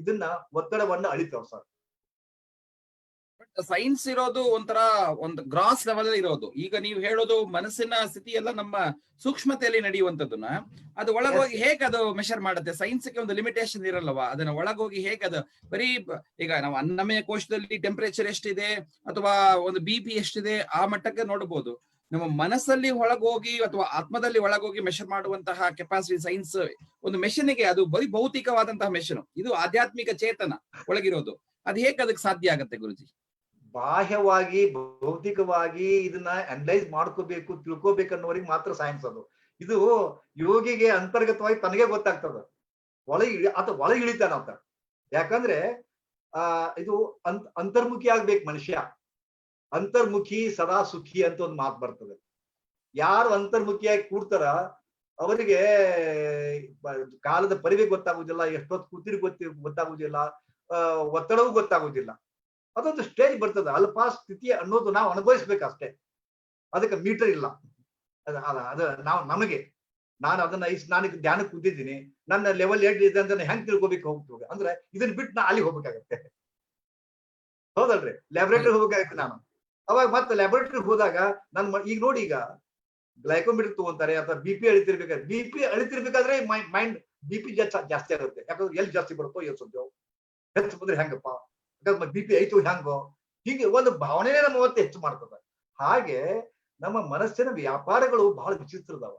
ಇದನ್ನ ಒತ್ತಡವನ್ನ ಅಳಿತಾವ ಸರ್. ಸೈನ್ಸ್ ಇರೋದು ಒಂಥರ ಒಂದು ಗ್ರಾಸ್ ಲೆವೆಲ್ ಇರೋದು. ಈಗ ನೀವು ಹೇಳೋದು ಮನಸ್ಸಿನ ಸ್ಥಿತಿ ಎಲ್ಲ ನಮ್ಮ ಸೂಕ್ಷ್ಮತೆಯಲ್ಲಿ ನಡೆಯುವಂತದ್ದನ್ನ ಅದು ಒಳಗೋಗಿ ಹೇಗೆ ಅದು ಮೆಷರ್ ಮಾಡುತ್ತೆ? ಸೈನ್ಸ್ಗೆ ಒಂದು ಲಿಮಿಟೇಷನ್ ಇರಲ್ಲವಾ? ಅದನ್ನ ಒಳಗೋಗಿ ಹೇಗೆ ಅದು ಬರೀ ಈಗ ನಾವು ಅನ್ನಮಯ ಕೋಶದಲ್ಲಿ ಟೆಂಪರೇಚರ್ ಎಷ್ಟಿದೆ ಅಥವಾ ಒಂದು BP ಎಷ್ಟಿದೆ ಆ ಮಟ್ಟಕ್ಕೆ ನೋಡಬಹುದು. ನಮ್ಮ ಮನಸ್ಸಲ್ಲಿ ಒಳಗೋಗಿ ಅಥವಾ ಆತ್ಮದಲ್ಲಿ ಒಳಗೋಗಿ ಮೆಷರ್ ಮಾಡುವಂತಹ ಕೆಪಾಸಿಟಿ ಸೈನ್ಸ್ ಒಂದು ಮೆಷಿನ್ಗೆ, ಅದು ಬರೀ ಭೌತಿಕವಾದಂತಹ ಮೆಷಿನ್, ಇದು ಆಧ್ಯಾತ್ಮಿಕ ಚೇತನ ಒಳಗಿರೋದು. ಅದು ಹೇಗೆ ಅದಕ್ಕೆ ಸಾಧ್ಯ ಆಗತ್ತೆ ಗುರುಜಿ? ಬಾಹ್ಯವಾಗಿ ಭೌತಿಕವಾಗಿ ಇದನ್ನ ಅನಲೈಸ್ ಮಾಡ್ಕೋಬೇಕು, ತಿಳ್ಕೋಬೇಕನ್ನೋರಿಗೆ ಮಾತ್ರ ಸೈನ್ಸ್ ಅದು. ಇದು ಯೋಗಿಗೆ ಅಂತರ್ಗತವಾಗಿ ತನಗೆ ಗೊತ್ತಾಗ್ತದ, ಒಳಗೆ ಇಳಿತಾನ ಅಂತ. ಯಾಕಂದ್ರೆ ಇದು ಅಂತರ್ಮುಖಿ ಆಗ್ಬೇಕು ಮನುಷ್ಯ. ಅಂತರ್ಮುಖಿ ಸದಾ ಸುಖಿ ಅಂತ ಒಂದು ಮಾತು ಬರ್ತದೆ. ಯಾರು ಅಂತರ್ಮುಖಿಯಾಗಿ ಕೂಡ್ತಾರ ಅವರಿಗೆ ಕಾಲದ ಪರಿವೆ ಗೊತ್ತಾಗುದಿಲ್ಲ, ಎಷ್ಟೊತ್ತು ಕೂತಿರಿ ಗೊತ್ತಾಗುದಿಲ್ಲ, ಒತ್ತಡವೂ ಗೊತ್ತಾಗುದಿಲ್ಲ. ಅದೊಂದು ಸ್ಟೇಜ್ ಬರ್ತದೆ. ಅಲ್ಪ ಸ್ಥಿತಿ ಅನ್ನೋದು ನಾವು ಅನುಭವಿಸ್ಬೇಕಷ್ಟೇ, ಅದಕ್ಕೆ ಮೀಟರ್ ಇಲ್ಲ. ಅದು ನಮಗೆ ನಾನು ಅದನ್ನ ನಾನು ಧ್ಯಾನಕ್ಕೆ ಕೂತಿದ್ದೀನಿ, ನನ್ನ ಲೆವೆಲ್ ಇದೆ ಅಂತ ಹೆಂಗ್ ತಿಳ್ಕೊಬೇಕು ಹೋಗ್ತೀವಿ ಅಂದ್ರೆ ಇದನ್ನ ಬಿಟ್ಟು ನಾ ಅಲ್ಲಿ ಹೋಗ್ಬೇಕಾಗತ್ತೆ. ಹೌದಲ್ರಿ? ಲ್ಯಾಬ್ರೇಟರಿ ಹೋಗ್ಬೇಕಾಗತ್ತೆ ನಾನು. ಅವಾಗ ಮತ್ತೆ ಲ್ಯಾಬ್ರೇಟರಿ ಹೋದಾಗ ಈಗ ನೋಡಿ, ಈಗ ಗ್ಲೈಕೋಮೀಟರ್ ತಗೊಂತಾರೆ ಅಥವಾ BP ಅಳಿತಿರ್ಬೇಕಾದ್ರೆ, BP ಅಳಿತಿರ್ಬೇಕಾದ್ರೆ ಮೈಂಡ್ BP ಜಾಸ್ತಿ ಆಗುತ್ತೆ. ಯಾಕಂದ್ರೆ ಎಲ್ಲಿ ಜಾಸ್ತಿ ಬರುತ್ತೋ ಯೋಚಿಸೋದು, ಹೆಚ್ಚು ಬಂದ್ರೆ ಹೆಂಗಪ್ಪ, ಯಾಕಂದ್ರೆ BP ಐತು ಹೆಂಗೋ, ಹೀಗೆ ಒಂದು ಭಾವನೆನೇ ನಮ್ಮ ಮತ್ತೆ ಹೆಚ್ಚು ಮಾಡ್ತದೆ. ಹಾಗೆ ನಮ್ಮ ಮನಸ್ಸಿನ ವ್ಯಾಪಾರಗಳು ಬಹಳ ವಿಚಿತ್ರದಾವ.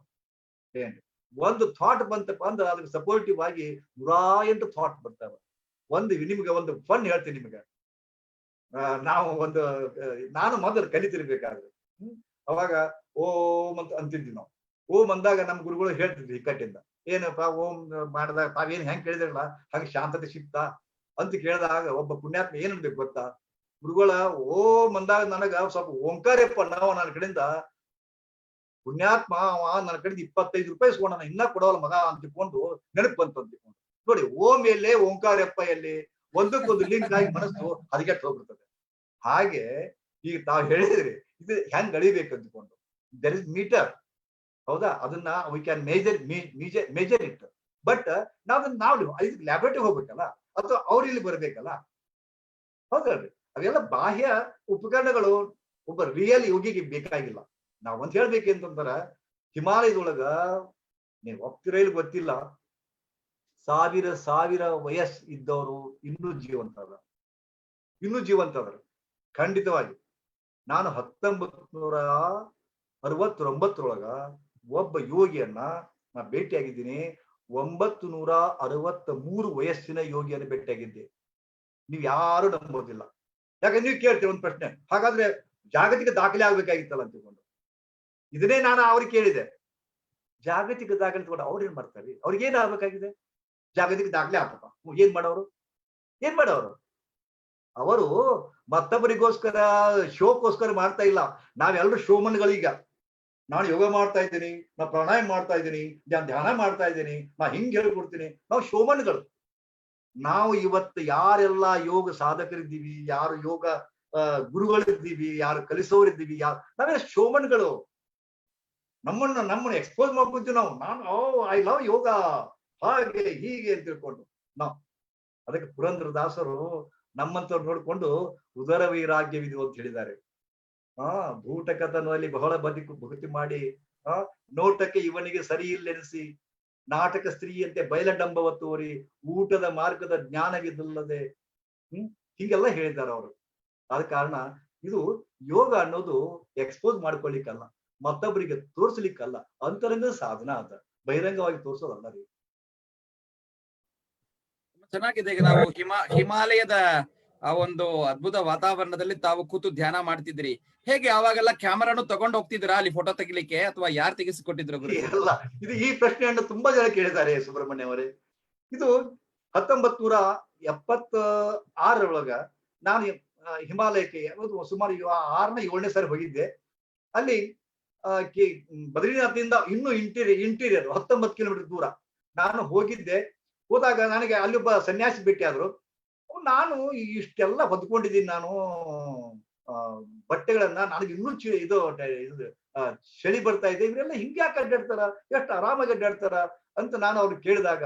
ಏನ್ ಒಂದು ಥಾಟ್ ಬಂತಪ್ಪ ಅಂದ್ರೆ ಅದಕ್ಕೆ ಸಪೋರ್ಟಿವ್ ಆಗಿ 108 ಥಾಟ್ ಬರ್ತಾವ. ನಿಮ್ಗೆ ಒಂದು ಫನ್ ಹೇಳ್ತೀನಿ ನಿಮ್ಗೆ. ನಾನು ಮೊದಲು ಕಲಿತಿರ್ಬೇಕಾದ್ರೆ ಅವಾಗ ಓಂ ಅಂತ ಅಂತಿದ್ವಿ ನಾವು. ಓಂ ಅಂದಾಗ ನಮ್ ಗುರುಗಳು ಹೇಳ್ತಿದ್ವಿ ಇಕ್ಕಟ್ಟಿಂದ, ಏನಪ್ಪಾ ಓಂ ಮಾಡಿದಾಗ ತಾವೇನ್ ಹೆಂಗ್ ಕೇಳಿದ್ರಲ್ಲ ಹಾಗೆ ಶಾಂತತೆ ಸಿಗ್ತಾ ಅಂತ ಕೇಳಿದಾಗ ಒಬ್ಬ ಪುಣ್ಯಾತ್ಮ ಏನ್ ಅನ್ಬೇಕು ಗೊತ್ತಾ? ಗುರುಗಳ ಓಂ ಅಂದಾಗ ನನಗ ಸ್ವಲ್ಪ ಓಂಕಾರಪ್ಪ ನಾವು ನನ್ನ ಕಡೆಯಿಂದ ಪುಣ್ಯಾತ್ಮ ನನ್ನ ಕಡೆಯಿಂದ 25 ರೂಪಾಯಿ ಇಸ್ಕೊಂಡ, ಇನ್ನ ಕೊಡೋಲ್ಲ ಮಗ ಅಂತಿಕೊಂಡು ನೆನಪು ಬಂತು ಅಂತಿಕೊಂಡು. ನೋಡಿ, ಓಂ ಎಲ್ಲೇ ಓಂಕಾರಪ್ಪ ಎಲ್ಲಿ, ಒಂದಕ್ಕೊಂದು ಲಿಂಕ್ ಆಗಿ ಮನಸ್ಸು ಹದಗೆಟ್ಟು ಹೋಗ್ಬಿಡ್ತದೆ. ಹಾಗೆ ಈಗ ತಾವ್ ಹೇಳಿದ್ರಿ ಇದು ಹೆಂಗ್ ಅಳಿಬೇಕು ಅಂದ್ಕೊಂಡು, ದರ್ ಇಸ್ ಮೀಟರ್. ಹೌದಾ? ಅದನ್ನ we can measure it. But ನಾವು ಇದಕ್ಕೆ ಲ್ಯಾಬ್ರೇಟರಿ ಹೋಗ್ಬೇಕಲ್ಲ, ಅಥವಾ ಅವ್ರು ಇಲ್ಲಿ ಬರ್ಬೇಕಲ್ಲ. ಹೌದಲ್ರಿ? ಅವೆಲ್ಲ ಬಾಹ್ಯ ಉಪಕರಣಗಳು ಒಬ್ಬ ರಿಯಲ್ ಯೋಗಿಗೆ ಬೇಕಾಗಿಲ್ಲ. ನಾವ್ ಒಂದ್ ಹೇಳ್ಬೇಕಂತಂದ್ರ, ಹಿಮಾಲಯದೊಳಗ ನೀವು ಹೋಗ್ತಿರೋ ಇಲ್ಲಿ ಗೊತ್ತಿಲ್ಲ, ಸಾವಿರ ವಯಸ್ಸು ಇದ್ದವರು ಇನ್ನೂ ಜೀವಂತ ಅದ್ರ ಖಂಡಿತವಾಗಿ. ನಾನು 1969 ಒಬ್ಬ ಯೋಗಿಯನ್ನ ನಾ ಭೇಟಿಯಾಗಿದ್ದೀನಿ. 963 ವಯಸ್ಸಿನ ಯೋಗಿಯನ್ನು ಭೇಟಿಯಾಗಿದ್ದೆ. ನೀವ್ ಯಾರು ನಂಬೋದಿಲ್ಲ. ಯಾಕಂದ್ರೆ ನೀವು ಕೇಳ್ತೀವಿ ಒಂದು ಪ್ರಶ್ನೆ, ಹಾಗಾದ್ರೆ ಜಾಗತಿಕ ದಾಖಲೆ ಆಗ್ಬೇಕಾಗಿತ್ತಲ್ಲ ಅಂತ ತಿಳ್ಕೊಂಡು. ಇದನ್ನೇ ನಾನು ಅವ್ರಿಗೆ ಕೇಳಿದೆ, ಜಾಗತಿಕ ದಾಖಲೆ ತಗೊಂಡು ಅವ್ರು ಏನ್ ಮಾಡ್ತಾರೆ? ಅವ್ರಿಗೆ ಏನ್ ಆಗ್ಬೇಕಾಗಿದೆ? ಜಾಗತಿಕ ದಾಖಲೆ ಆಗ್ತಪ್ಪ, ಏನ್ ಮಾಡೋರು? ಅವರು ಮತ್ತೊಬ್ಬರಿಗೋಸ್ಕರ ಶೋಕ್ಕೋಸ್ಕರ ಮಾಡ್ತಾ ಇಲ್ಲ. ನಾವೆಲ್ಲರೂ ಶೋಮನ್ಗಳೀಗ. ನಾನು ಯೋಗ ಮಾಡ್ತಾ ಇದ್ದೀನಿ, ನಾ ಪ್ರಾಣಾಯಾಮ ಮಾಡ್ತಾ ಇದ್ದೀನಿ, ನಾನು ಧ್ಯಾನ ಮಾಡ್ತಾ ಇದ್ದೀನಿ, ನಾ ಹಿಂಗ್ ಹೇಳ್ಕೊಡ್ತೀನಿ. ನಾವು ಶೋಮನ್ಗಳು. ನಾವು ಇವತ್ತು ಯಾರೆಲ್ಲ ಯೋಗ ಸಾಧಕರಿದ್ದೀವಿ, ಯಾರು ಯೋಗ ಗುರುಗಳಿದ್ದೀವಿ, ಯಾರು ಕಲಿಸೋರಿದ್ದೀವಿ, ನಾವೇ ಶೋಮನ್ಗಳು. ನಮ್ಮನ್ನ ಎಕ್ಸ್ಪೋಸ್ ಮಾಡ್ಕೊತೀವಿ ನಾವು. ಐ ಲವ್ ಯೋಗ, ಹಾಗೆ ಹೀಗೆ ಅಂತ ತಿಳ್ಕೊಂಡು ನಾವು. ಅದಕ್ಕೆ ಪುರಂದರದಾಸರು ನಮ್ಮಂತವ್ರು ನೋಡ್ಕೊಂಡು ಉದರ ವೈರಾಗ್ಯವಿದು ಅಂತ ಹೇಳಿದ್ದಾರೆ. ಭೂಟಕತನದಲ್ಲಿ ಬಹಳ ಭಕ್ತಿ ಮಾಡಿ, ನೋಟಕ್ಕೆ ಇವನಿಗೆ ಸರಿ ಇಲ್ಲೆನಿಸಿ, ನಾಟಕ ಸ್ತ್ರೀಯಂತೆ ಬಯಲಡಂಬವ ತೋರಿ, ಊಟದ ಮಾರ್ಗದ ಜ್ಞಾನವಿದಲ್ಲದೆ, ಹೀಗೆಲ್ಲ ಹೇಳಿದ್ದಾರೆ ಅವರು. ಆದ ಕಾರಣ ಇದು ಯೋಗ ಅನ್ನೋದು ಎಕ್ಸ್ಪೋಸ್ ಮಾಡ್ಕೊಳ್ಳಿಕ್ಕಲ್ಲ, ಮತ್ತೊಬ್ಬರಿಗೆ ತೋರ್ಸ್ಲಿಕ್ಕಲ್ಲ, ಅಂತರಂಗ ಸಾಧನ ಅದ, ಬಹಿರಂಗವಾಗಿ ತೋರ್ಸೋದಲ್ಲ ರೀ. ಚೆನ್ನಾಗಿದೆ. ಈಗ ನಾವು ಹಿಮಾಲಯದ ಆ ಒಂದು ಅದ್ಭುತ ವಾತಾವರಣದಲ್ಲಿ ತಾವು ಕೂತು ಧ್ಯಾನ ಮಾಡ್ತಿದ್ರಿ. ಹೇಗೆ ಅವಾಗೆಲ್ಲ ಕ್ಯಾಮರಾನು ತಗೊಂಡು ಹೋಗ್ತಿದ್ರಾ ಅಲ್ಲಿ ಫೋಟೋ ತೆಗಿಲಿಕ್ಕೆ, ಅಥವಾ ಯಾರು ತೆಗೆಸಿಕೊಟ್ಟಿದ್ರು ಗುರುಜಿ? ಅಲ್ಲ, ಇದು ಈ ಪ್ರಶ್ನೆಯನ್ನು ತುಂಬಾ ಜನ ಕೇಳಿದ್ದಾರೆ ಸುಬ್ರಹ್ಮಣ್ಯ ಅವರೇ. ಇದು 1976 ನಾನು ಹಿಮಾಲಯಕ್ಕೆ ಸುಮಾರು 6ನೇ 7ನೇ ಸಾರಿ ಹೋಗಿದ್ದೆ. ಅಲ್ಲಿ ಬದ್ರಿನಾಥ್ನಿಂದ ಇನ್ನೂ ಇಂಟೀರಿಯರ್ 19 ಕಿಲೋಮೀಟರ್ ದೂರ ನಾನು ಹೋಗಿದ್ದೆ. ಹೋದಾಗ ನನಗೆ ಅಲ್ಲೊಬ್ಬ ಸನ್ಯಾಸಿ ಭೇಟಿ ಆದ್ರು. ನಾನು ಇಷ್ಟೆಲ್ಲ ಹೊದ್ಕೊಂಡಿದ್ದೀನಿ ನಾನು ಬಟ್ಟೆಗಳನ್ನ, ನನಗೆ ಇನ್ನೂ ಇದು ಚಳಿ ಬರ್ತಾ ಇದೆ, ಇವರೆಲ್ಲ ಹಿಂಗೆ ಯಾಕೆ ಅಡ್ಡಾಡ್ತಾರ, ಎಷ್ಟು ಆರಾಮಾಗಿ ಅಡ್ಡಾಡ್ತಾರ ಅಂತ ನಾನು ಅವ್ರಿಗೆ ಕೇಳಿದಾಗ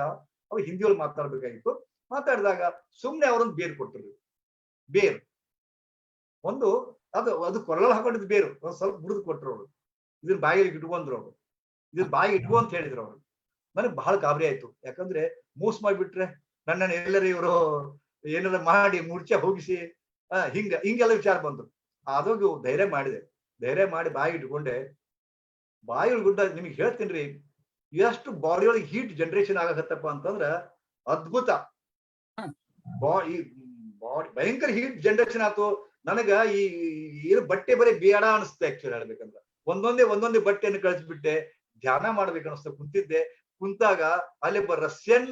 ಅವ್ರು ಹಿಂದಿಯಲ್ಲಿ ಮಾತಾಡ್ಬೇಕಾಗಿತ್ತು. ಮಾತಾಡಿದಾಗ ಸುಮ್ನೆ ಅವರೊಂದು ಬೇರು ಕೊಟ್ಟರು. ಬೇರು ಒಂದು ಅದು ಕೊರಳಲ್ಲಿ ಹಾಕೊಂಡಿದ್ದು ಬೇರು ಒಂದ್ ಸ್ವಲ್ಪ ಮುರಿದು ಕೊಟ್ಟರು ಅವರು. ಇದನ್ನ ಬಾಯಿಗೆ ಇಟ್ಕೊಂಡ್ರು ಅವರು, ಇದನ್ನ ಬಾಯಿಗೆ ಇಟ್ಕೊ ಅಂತ ಹೇಳಿದ್ರು ಅವರು. ನನಗೆ ಬಹಳ ಗಾಬರಿ ಆಯ್ತು. ಯಾಕಂದ್ರೆ ಮೋಸ ಮಾಡಿಬಿಟ್ರೆ ನನ್ನನ್ನು ಎಲ್ಲರೂ ಇವರು ಏನಾರ ಮಾಡಿ ಮೂರ್ಛೆ ಹೋಗಿಸಿ ಹಿಂಗೆಲ್ಲ ವಿಚಾರ ಬಂತು. ಆದೋಗಿ ಧೈರ್ಯ ಮಾಡಿ ಬಾಯಿ ಇಟ್ಕೊಂಡೆ. ಬಾಯಿ ಗುಡ್ಡ ನಿಮ್ಗೆ ಹೇಳ್ತೀನಿ, ಎಷ್ಟು ಬಾಡಿಯೊಳಗೆ ಹೀಟ್ ಜನರೇಷನ್ ಆಗತ್ತಪ್ಪ ಅಂತಂದ್ರ ಅದ್ಭುತ. ಬಾಡಿ ಭಯಂಕರ ಹೀಟ್ ಜನರೇಷನ್ ಆಯ್ತು. ನನಗ ಈ ಏನು ಬಟ್ಟೆ ಬರೀ ಬೇಡ ಅನಿಸ್ತೆ. ಆಕ್ಚುಲಿ ಹೇಳ್ಬೇಕಂದ್ರ ಒಂದೊಂದೇ ಬಟ್ಟೆಯನ್ನು ಕಳಿಸ್ಬಿಟ್ಟೆ. ಧ್ಯಾನ ಮಾಡ್ಬೇಕು ಅನಿಸ್ತ ಕುಂತಿದ್ದೆ. ಕುಂತಾಗ ಅಲ್ಲಿ ಒಬ್ಬ ರಷ್ಯನ್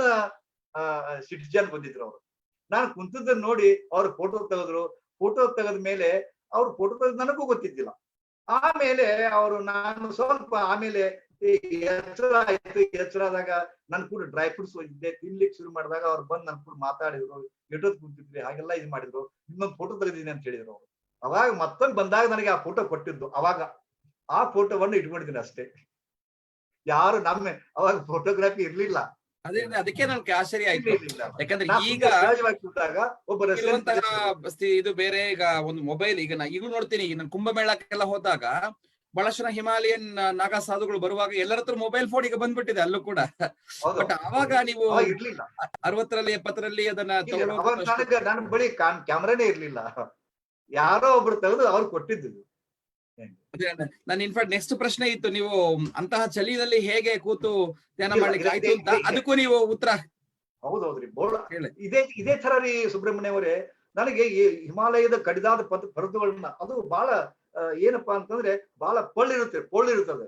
ಸಿಟಿಜನ್ ಬಂದಿದ್ರು ಅವರು. ನಾನು ಕುಂತದ್ದನ್ನ ನೋಡಿ ಅವ್ರು ಫೋಟೋ ತೆಗೆದ್ರು. ಫೋಟೋ ತೆಗೆದ ಮೇಲೆ ಅವ್ರು ಫೋಟೋ ತೆಗೆದು ನನಗೂ ಗೊತ್ತಿದ್ದಿಲ್ಲ. ಆಮೇಲೆ ಅವರು ನಾನು ಸ್ವಲ್ಪ ಆಮೇಲೆ ಎಚ್ಚರ ಆಯ್ತು. ಎಚ್ಚರ ಆದಾಗ ನನ್ ಕೂಡ ಡ್ರೈ ಫ್ರೂಟ್ಸ್ ಇದ್ದೆ, ತಿನ್ಲಿಕ್ಕೆ ಶುರು ಮಾಡಿದಾಗ ಅವ್ರು ಬಂದು ನನ್ ಕೂಡ ಮಾತಾಡಿದ್ರು, ಎಷ್ಟೊತ್ತು ಕುಂತಿದ್ರಿ ಹಾಗೆಲ್ಲ ಇದು ಮಾಡಿದ್ರು. ಇನ್ನೊಂದು ಫೋಟೋ ತೆಗೆದಿದ್ದೀನಿ ಅಂತ ಹೇಳಿದ್ರು ಅವರು. ಅವಾಗ ಮತ್ತೊಂದು ಬಂದಾಗ ನನಗೆ ಆ ಫೋಟೋ ಕೊಟ್ಟಿದ್ದು. ಅವಾಗ ಆ ಫೋಟೋವನ್ನು ಇಟ್ಕೊಂಡಿದ್ದೀನಿ ಅಷ್ಟೇ. ಯಾರು ಅವಾಗ ಫೋಟೋಗ್ರಫಿ ಇರ್ಲಿಲ್ಲ. ಅದಕ್ಕೆ ನನ್ಗೆ ಆಶ್ಚರ್ಯ ಆಯ್ತು. ಯಾಕಂದ್ರೆ ಈಗ ಒಬ್ಬ ಇದು ಬೇರೆ. ಈಗ ಒಂದು ಮೊಬೈಲ್ ಈಗ ಈಗೂ ನೋಡ್ತೀನಿ, ಈಗ ನಾನು ಕುಂಭಮೇಳಕ್ಕೆಲ್ಲ ಹೋದಾಗ ಬಹಳಷ್ಟು ಜನ ಹಿಮಾಲಯನ್ ನಾಗಾ ಸಾಧುಗಳು ಬರುವಾಗ ಎಲ್ಲರ ಹತ್ರ ಮೊಬೈಲ್ ಫೋನ್ ಈಗ ಬಂದ್ಬಿಟ್ಟಿದೆ ಅಲ್ಲೂ ಕೂಡ. ಬಟ್ ಅವಾಗ ನೀವು 60ರಲ್ಲಿ 70ರಲ್ಲಿ ಅದನ್ನ ನನ್ನ ಬಳಿ ಕ್ಯಾಮ್ರಾನೇ ಇರ್ಲಿಲ್ಲ. ಯಾರೋ ಒಬ್ರು ತೆಗೆದು ಅವ್ರು ಕೊಟ್ಟಿದ್ದು. ನಾನು ಇನ್ಫ್ಯಾಕ್ಟ್ ನೆಕ್ಸ್ಟ್ ಪ್ರಶ್ನೆ ಇತ್ತು, ನೀವು ಅಂತಹ ಚಳಿಯಲ್ಲಿ ಹೇಗೆ ಕೂತು ಧ್ಯಾನ ಮಾಡ್ಲಿಕ್ಕೆ ಆಯ್ತು ಅಂತ. ಅದಕ್ಕೂ ನೀವು ಉತ್ತರ. ಹೌದೌದ್ರಿ. ಇದೇ ತರ ರೀ ಸುಬ್ರಹ್ಮಣ್ಯ ಅವರೇ. ನನಗೆ ಈ ಹಿಮಾಲಯದ ಕಡಿದಾದ ಪರ್ವತಗಳನ್ನ ಅದು ಬಹಳ ಏನಪ್ಪಾ ಅಂತಂದ್ರೆ ಬಹಳ ಪೊಳ್ಳಿರುತ್ತದೆ.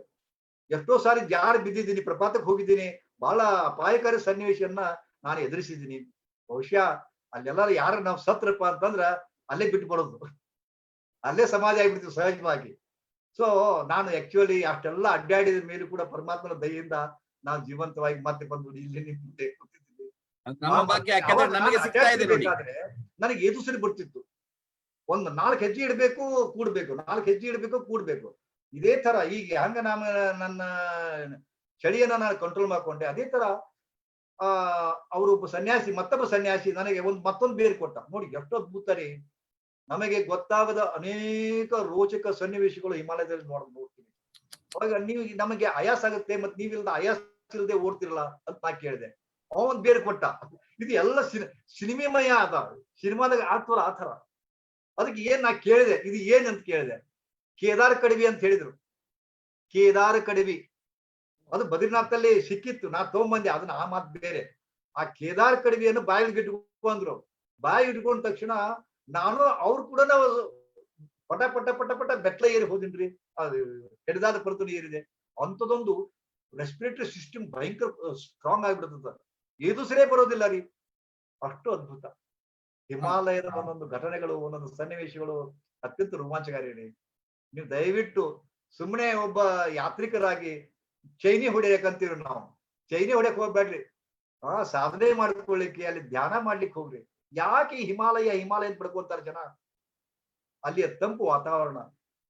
ಎಷ್ಟೋ ಸಾರಿ ಜಾರಿ ಬಿದ್ದಿದ್ದೀನಿ, ಪ್ರಪಾತಕ್ಕೆ ಹೋಗಿದ್ದೀನಿ. ಬಹಳ ಅಪಾಯಕಾರಿ ಸನ್ನಿವೇಶನ್ನ ನಾನು ಎದುರಿಸಿದ್ದೀನಿ. ಬಹುಶಃ ಅಲ್ಲೆಲ್ಲ ಯಾರು ನಾವು ಸತ್ರಪ್ಪ ಅಂತಂದ್ರ ಅಲ್ಲೇ ಬಿಟ್ಟು ಬರೋದು, ಅಲ್ಲೇ ಸಮಾಧಿ ಆಗ್ಬಿಡ್ತೀವಿ ಸಹಜವಾಗಿ. ಸೊ ನಾನು ಆಕ್ಚುಲಿ ಅಷ್ಟೆಲ್ಲ ಅಡ್ಡಾಡಿದ ಮೇಲೂ ಕೂಡ ಪರಮಾತ್ಮನ ದಯೆಯಿಂದ ನಾನು ಜೀವಂತವಾಗಿ ಮತ್ತೆ ಬಂದು ಇಲ್ಲಿ ನಿಮ್ ಮುಂದೆ ಕೂತಿದ್ದೀನಿ. ನನಗೆ ಎದುಸರಿ ಬರ್ತಿತ್ತು. ಒಂದು 4 ಹೆಜ್ಜೆ ಇಡಬೇಕು ಕೂಡ್ಬೇಕು. ಇದೇ ತರ ಈಗ ಹಂಗ ನನ್ನ ಚಳಿಯನ್ನ ನಾನು ಕಂಟ್ರೋಲ್ ಮಾಡ್ಕೊಂಡೆ. ಅದೇ ತರ ಅವರೊಬ್ಬ ಮತ್ತೊಬ್ಬ ಸನ್ಯಾಸಿ ನನಗೆ ಮತ್ತೊಂದು ಬೇರೆ ಕೊಟ್ಟ. ನೋಡಿ ಎಷ್ಟು ಅದ್ಭುತ ರೀ. ನಮಗೆ ಗೊತ್ತಾಗದ ಅನೇಕ ರೋಚಕ ಸನ್ನಿವೇಶಗಳು ಹಿಮಾಲಯದಲ್ಲಿ ನೋಡ್ತೀನಿ. ಅವಾಗ ನಮಗೆ ಆಯಾಸ ಆಗುತ್ತೆ, ಮತ್ತೆ ನೀವಿಲ್ಲದ ಆಯಾಸ ಇಲ್ಲದೆ ಓಡ್ತಿರಲ್ಲ ಅಂತ ನಾ ಕೇಳಿದೆ. ಅವನ್ ಬೇರೆ ಕೊಟ್ಟ. ಇದು ಎಲ್ಲ ಸಿನಿಮೆಮಯ ಅದ, ಸಿನಿಮಾದಾಗ ಆಗ್ತವಲ್ಲ ಆ ತರ. ಅದಕ್ಕೆ ನಾ ಕೇಳಿದೆ, ಇದು ಏನಂತ ಕೇಳಿದೆ. ಕೇದಾರ ಕಡಿವಿ ಅಂತ ಹೇಳಿದ್ರು. ಕೇದಾರ ಕಡಿವಿ ಅದು ಬದ್ರಿನಾಥಲ್ಲಿ ಸಿಕ್ಕಿತ್ತು, ನಾ ತಗೊಂಬಂದೆ. ಅದನ್ನ ಆ ಮಾತು ಬೇರೆ. ಆ ಕೇದಾರ ಕಡಿವಿಯನ್ನು ಬಾಯಿಗೆ ಇಟ್ಕೊಂಡ್ರು. ಬಾಯಿ ಇಟ್ಕೊಂಡ ತಕ್ಷಣ ನಾನು ಅವ್ರು ಕೂಡ ಪಟ ಬೆಟ್ಲ ಏರಿ ಹೋದಿನ್ರಿ. ಅದು ಕೆಡದಾದ ಪರ್ವತ ಏರಿದೆ. ಅಂಥದೊಂದು ರೆಸ್ಪಿರೇಟರಿ ಸಿಸ್ಟಮ್ ಭಯಂಕರ ಸ್ಟ್ರಾಂಗ್ ಆಗ್ಬಿಡ್ತದ. ಏದು ಸರಿಯೇ ಬರೋದಿಲ್ಲ ರೀ. ಅಷ್ಟು ಅದ್ಭುತ ಹಿಮಾಲಯದ ಒಂದೊಂದು ಘಟನೆಗಳು, ಒಂದೊಂದು ಸನ್ನಿವೇಶಗಳು ಅತ್ಯಂತ ರೋಮಾಂಚಕಾರಿ ರೀ. ನೀವು ದಯವಿಟ್ಟು ಸುಮ್ಮನೆ ಒಬ್ಬ ಯಾತ್ರಿಕರಾಗಿ ಚೈನಿ ಹೊಡೆಯಕಂತೀವಿ ನಾವು. ಚೈನಿ ಹೊಡೆಯಕ್ ಹೋಗ್ಬೇಡ್ರಿ. ಸಾಧನೆ ಮಾಡ್ಕೊಳ್ಳಿಕ್ಕೆ ಅಲ್ಲಿ ಧ್ಯಾನ ಮಾಡ್ಲಿಕ್ಕೆ ಹೋಗ್ರಿ. ಯಾಕೆ ಹಿಮಾಲಯ ಅಂತ ಪಡ್ಕೊಂತಾರೆ ಜನ? ಅಲ್ಲಿಯ ತಂಪು ವಾತಾವರಣ,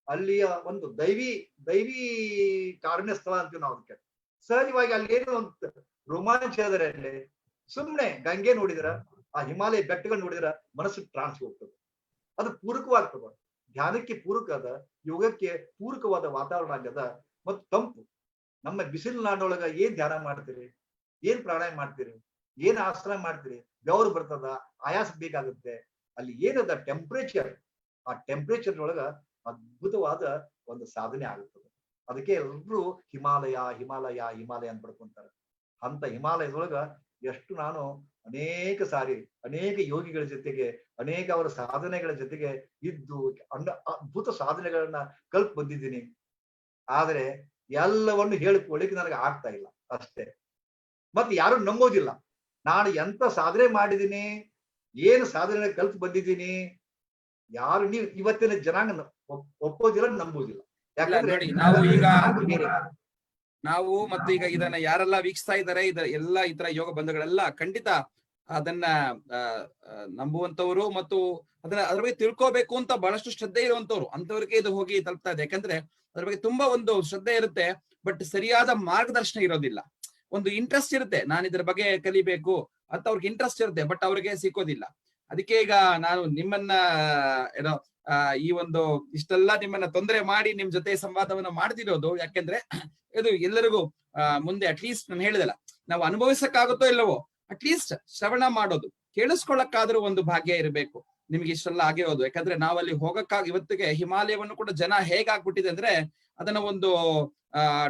ಅಲ್ಲಿಯ ಒಂದು ದೈವಿ ಕಾರುಣ್ಯ ಸ್ಥಳ ಅಂತೀವಿ ನಾವು ಅದಕ್ಕೆ. ಸಹಜವಾಗಿ ಅಲ್ಲಿ ಏನು ಒಂದು ರೋಮಾಂಚ ಆದರೆ ಅಲ್ಲಿ ಸುಮ್ನೆ ಗಂಗೆ ನೋಡಿದ್ರ, ಆ ಹಿಮಾಲಯ ಬೆಟ್ಟಗಳು ನೋಡಿದ್ರ ಮನಸ್ಸು ಟ್ರಾನ್ಸ್ ಹೋಗ್ತದೆ. ಅದು ಪೂರಕವಾಗ್ತದ, ಧ್ಯಾನಕ್ಕೆ ಪೂರಕ ಅದ, ಯೋಗಕ್ಕೆ ಪೂರಕವಾದ ವಾತಾವರಣ ಆಗ್ಯದ. ಮತ್ತು ತಂಪು. ನಮ್ಮ ಬಿಸಿಲು ನಾಡೊಳಗ ಏನ್ ಧ್ಯಾನ ಮಾಡ್ತೀರಿ, ಏನ್ ಪ್ರಾಣಾಯಾಮ ಮಾಡ್ತೀರಿ, ಏನ್ ಆಸನ ಮಾಡ್ತೀರಿ, ಬೆವರು ಬರ್ತದ, ಆಯಾಸ ಬೇಕಾಗುತ್ತೆ. ಅಲ್ಲಿ ಏನದ ಟೆಂಪರೇಚರ್, ಆ ಟೆಂಪರೇಚರ್ ಒಳಗ ಅದ್ಭುತವಾದ ಒಂದು ಸಾಧನೆ ಆಗುತ್ತದೆ. ಅದಕ್ಕೆ ಎಲ್ರು ಹಿಮಾಲಯ ಅಂತ ಪಡ್ಕೊಂತಾರೆ. ಅಂತ ಹಿಮಾಲಯದೊಳಗ ಎಷ್ಟು ನಾನು ಅನೇಕ ಸಾರಿ ಅನೇಕ ಯೋಗಿಗಳ ಜೊತೆಗೆ ಅನೇಕ ಅವರ ಸಾಧನೆಗಳ ಜೊತೆಗೆ ಇದ್ದು ಅದ್ಭುತ ಸಾಧನೆಗಳನ್ನ ಕಲ್ತ್ ಬಂದಿದ್ದೀನಿ. ಆದ್ರೆ ಎಲ್ಲವನ್ನು ಹೇಳ್ಕೊಳ್ಳಿಕ್ಕೆ ನನಗೆ ಆಗ್ತಾ ಇಲ್ಲ ಅಷ್ಟೇ. ಮತ್ತೆ ಯಾರು ನಂಬೋದಿಲ್ಲ. ನಾನು ಎಂತ ಸಾಧನೆ ಮಾಡಿದ್ದೀನಿ, ಏನು ಸಾಧನೆ ಕಲ್ತ್ ಬಂದಿದ್ದೀನಿ, ಯಾರು ನೀವು ಇವತ್ತಿನ ಜನಾಂಗ ಒಪ್ಪೋದಿಲ್ಲ, ನಂಬೋದಿಲ್ಲ. ಯಾಕಂದ್ರೆ ನೋಡಿ, ನಾವು ಈಗ ಬೇರೆ. ನಾವು ಮತ್ತು ಈಗ ಇದನ್ನ ಯಾರೆಲ್ಲ ವೀಕ್ಷಿಸ್ತಾ ಇದ್ದಾರೆ, ಎಲ್ಲ ಈ ತರ ಯೋಗ ಬಂಧುಗಳೆಲ್ಲ ಖಂಡಿತ ಅದನ್ನ ನಂಬುವಂತವ್ರು ಮತ್ತು ಅದ್ರ ಬಗ್ಗೆ ತಿಳ್ಕೋಬೇಕು ಅಂತ ಬಹಳಷ್ಟು ಶ್ರದ್ಧೆ ಇರುವಂತವ್ರು, ಅಂತವ್ರಿಗೆ ಇದು ಹೋಗಿ ತಲುಪ್ತಾ ಇದೆ. ಯಾಕಂದ್ರೆ ಅದ್ರ ಬಗ್ಗೆ ತುಂಬಾ ಒಂದು ಶ್ರದ್ಧೆ ಇರುತ್ತೆ, ಬಟ್ ಸರಿಯಾದ ಮಾರ್ಗದರ್ಶನ ಇರೋದಿಲ್ಲ. ಒಂದು ಇಂಟ್ರೆಸ್ಟ್ ಇರುತ್ತೆ, ನಾನು ಇದ್ರ ಬಗ್ಗೆ ಕಲಿಬೇಕು ಅಂತ ಅವ್ರಿಗೆ ಇಂಟ್ರೆಸ್ಟ್ ಇರುತ್ತೆ, ಬಟ್ ಅವ್ರಿಗೆ ಸಿಕ್ಕೋದಿಲ್ಲ. ಅದಕ್ಕೆ ಈಗ ನಾನು ನಿಮ್ಮನ್ನ ಏನೋ ಈ ಒಂದು ಇಷ್ಟೆಲ್ಲ ನಿಮ್ಮನ್ನ ತೊಂದರೆ ಮಾಡಿ ನಿಮ್ ಜೊತೆ ಸಂವಾದವನ್ನ ಮಾಡ್ತಿರೋದು ಯಾಕೆಂದ್ರೆ ಇದು ಎಲ್ಲರಿಗೂ ಮುಂದೆ ಅಟ್ಲೀಸ್ಟ್ ನಾನು ಹೇಳಿದಲ್ಲ, ನಾವು ಅನುಭವಿಸಕ್ಕಾಗುತ್ತೋ ಇಲ್ಲವೋ, ಅಟ್ಲೀಸ್ಟ್ ಶ್ರವಣ ಮಾಡೋದು, ಕೇಳಿಸ್ಕೊಳ್ಳಕ್ಕಾದ್ರೂ ಒಂದು ಭಾಗ್ಯ ಇರಬೇಕು. ನಿಮ್ಗೆ ಇಷ್ಟೆಲ್ಲ ಆಗಿರೋದು ಯಾಕಂದ್ರೆ ನಾವಲ್ಲಿ ಇವತ್ತಿಗೆ ಹಿಮಾಲಯವನ್ನು ಕೂಡ ಜನ ಹೇಗಾಗ್ಬಿಟ್ಟಿದೆ ಅಂದ್ರೆ ಅದನ್ನ ಒಂದು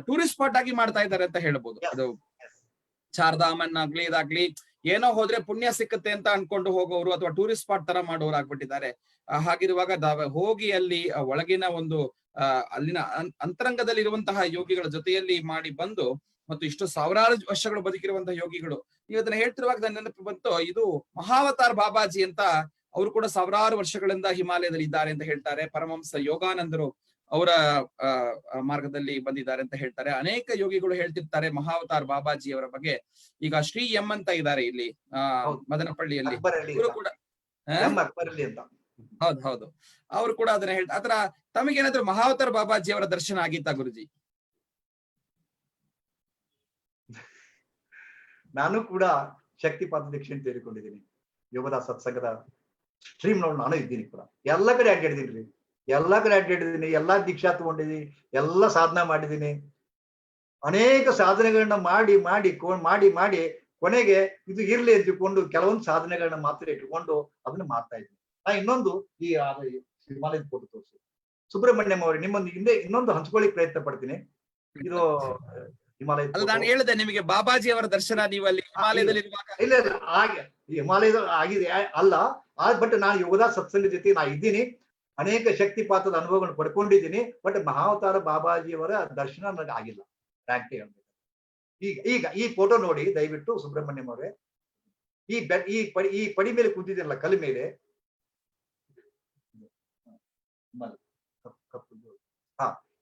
ಟೂರಿಸ್ಟ್ ಸ್ಪಾಟ್ ಆಗಿ ಮಾಡ್ತಾ ಇದ್ದಾರೆ ಅಂತ ಹೇಳ್ಬೋದು. ಅದು ಚಾರ್ಧಾಮನ್ ಆಗ್ಲಿ ಇದಾಗ್ಲಿ, ಏನೋ ಹೋದ್ರೆ ಪುಣ್ಯ ಸಿಕ್ಕುತ್ತೆ ಅಂತ ಅನ್ಕೊಂಡು ಹೋಗೋರು ಅಥವಾ ಟೂರಿಸ್ಟ್ ಸ್ಪಾಟ್ ತರ ಮಾಡೋರು ಆಗ್ಬಿಟ್ಟಿದ್ದಾರೆ. ಹಾಗಿರುವಾಗ ಹೋಗಿ ಅಲ್ಲಿ ಒಳಗಿನ ಒಂದು ಅಲ್ಲಿನ ಅಂತರಂಗದಲ್ಲಿ ಇರುವಂತಹ ಯೋಗಿಗಳ ಜೊತೆಯಲ್ಲಿ ಮಾಡಿ ಬಂದು ಮತ್ತು ಇಷ್ಟು ಸಾವಿರಾರು ವರ್ಷಗಳು ಬದುಕಿರುವಂತಹ ಯೋಗಿಗಳು, ನೀವು ಅದನ್ನ ಹೇಳ್ತಿರುವಾಗ ನನ್ನ ನೆನಪು ಬಂತು, ಇದು ಮಹಾವತಾರ್ ಬಾಬಾಜಿ ಅಂತ ಅವರು ಕೂಡ ಸಾವಿರಾರು ವರ್ಷಗಳಿಂದ ಹಿಮಾಲಯದಲ್ಲಿ ಇದ್ದಾರೆ ಅಂತ ಹೇಳ್ತಾರೆ. ಪರಮಹಂಸ ಯೋಗಾನಂದರು ಅವರ ಮಾರ್ಗದಲ್ಲಿ ಬಂದಿದ್ದಾರೆ ಅಂತ ಹೇಳ್ತಾರೆ. ಅನೇಕ ಯೋಗಿಗಳು ಹೇಳ್ತಿರ್ತಾರೆ ಮಹಾವತಾರ್ ಬಾಬಾಜಿ ಅವರ ಬಗ್ಗೆ. ಈಗ ಶ್ರೀ ಎಂ ಅಂತ ಇದ್ದಾರೆ ಇಲ್ಲಿ ಮದನಪಳ್ಳಿಯಲ್ಲಿ, ಇವರು ಕೂಡ ಹೌದು ಅವರು ಕೂಡ ಅದನ್ನ ಹೇಳ್ತಾರೆ. ಆತರ ತಮಗೇನಾದ್ರೂ ಮಹಾವತಾರ್ ಬಾಬಾಜಿ ಅವರ ದರ್ಶನ ಆಗಿತ್ತಾ ಗುರುಜಿ? ನಾನು ಕೂಡ ಶಕ್ತಿಪಾತ ದೀಕ್ಷೆಯನ್ನು ತೆಗೆದುಕೊಂಡಿದ್ದೀನಿ. ಯೋಗದ ಸತ್ಸಂಗದ ಸ್ಟ್ರೀಮ್ ನೋಡಿ ನಾನು ಇದ್ದೀನಿ ಕೂಡ. ಎಲ್ಲ ಕಡೆ ಅಡ್ಡಾಡಿದ್ದೀನಿ, ಎಲ್ಲಾ ಕಡೆ ಅಡ್ಡಾಡಿದ್ದೀನಿ, ಎಲ್ಲಾ ದೀಕ್ಷಾ ತಗೊಂಡಿದ್ದೀನಿ, ಎಲ್ಲ ಸಾಧನ ಮಾಡಿದ್ದೀನಿ. ಅನೇಕ ಸಾಧನೆಗಳನ್ನ ಮಾಡಿ ಮಾಡಿ ಮಾಡಿ ಮಾಡಿ ಕೊನೆಗೆ ಇದು ಇರ್ಲಿ ಅಂತಿಕೊಂಡು ಕೆಲವೊಂದು ಸಾಧನೆಗಳನ್ನ ಮಾತ್ರ ಇಟ್ಕೊಂಡು ಅದನ್ನ ಮಾಡ್ತಾ ಇದ್ದೀನಿ. ಇನ್ನೊಂದು ಈ ಹಿಮಾಲಯದ ಫೋಟೋ ತೋರಿಸಿ ಸುಬ್ರಹ್ಮಣ್ಯಂ ಅವರು ನಿಮ್ಮೊಂದು ಹಿಂದೆ ಇನ್ನೊಂದು ಹಂಚ್ಕೊಳ್ಳಿಕ್ ಪ್ರಯತ್ನ ಪಡ್ತೀನಿ. ಇದು ಹಿಮಾಲಯದ, ನಾನು ಹೇಳಿದೆ ನಿಮಗೆ ಬಾಬಾಜಿ ಅವರ ದರ್ಶನ ನೀವು ಅಲ್ಲಿ ಹಿಮಾಲಯದಲ್ಲಿ ಇಲ್ಲ ಹಾಗೆ ಹಿಮಾಲಯದ ಆಗಿದೆ ಅಲ್ಲ, ಬಟ್ ನಾನು ಯೋಗದ ಸತ್ಸಂಗ ಜೊತೆ ನಾ ಇದ್ದೀನಿ, ಅನೇಕ ಶಕ್ತಿಪಾತದ ಅನುಭವಗಳನ್ನು ಪಡ್ಕೊಂಡಿದ್ದೀನಿ. ಬಟ್ ಮಹಾವತಾರ ಬಾಬಾಜಿಯವರ ದರ್ಶನ ನನಗೆ ಆಗಿಲ್ಲ. ಫ್ರಾಂಕ್ಲಿ ಹೇಳ್ಬೇಕು. ಈಗ ಈ ಫೋಟೋ ನೋಡಿ ದಯವಿಟ್ಟು ಸುಬ್ರಹ್ಮಣ್ಯಂ ಅವರೇ, ಈ ಪಡಿ ಮೇಲೆ ಕೂತಿದ್ದೀರಲ್ಲ, ಕಲ್ ಮೇಲೆ,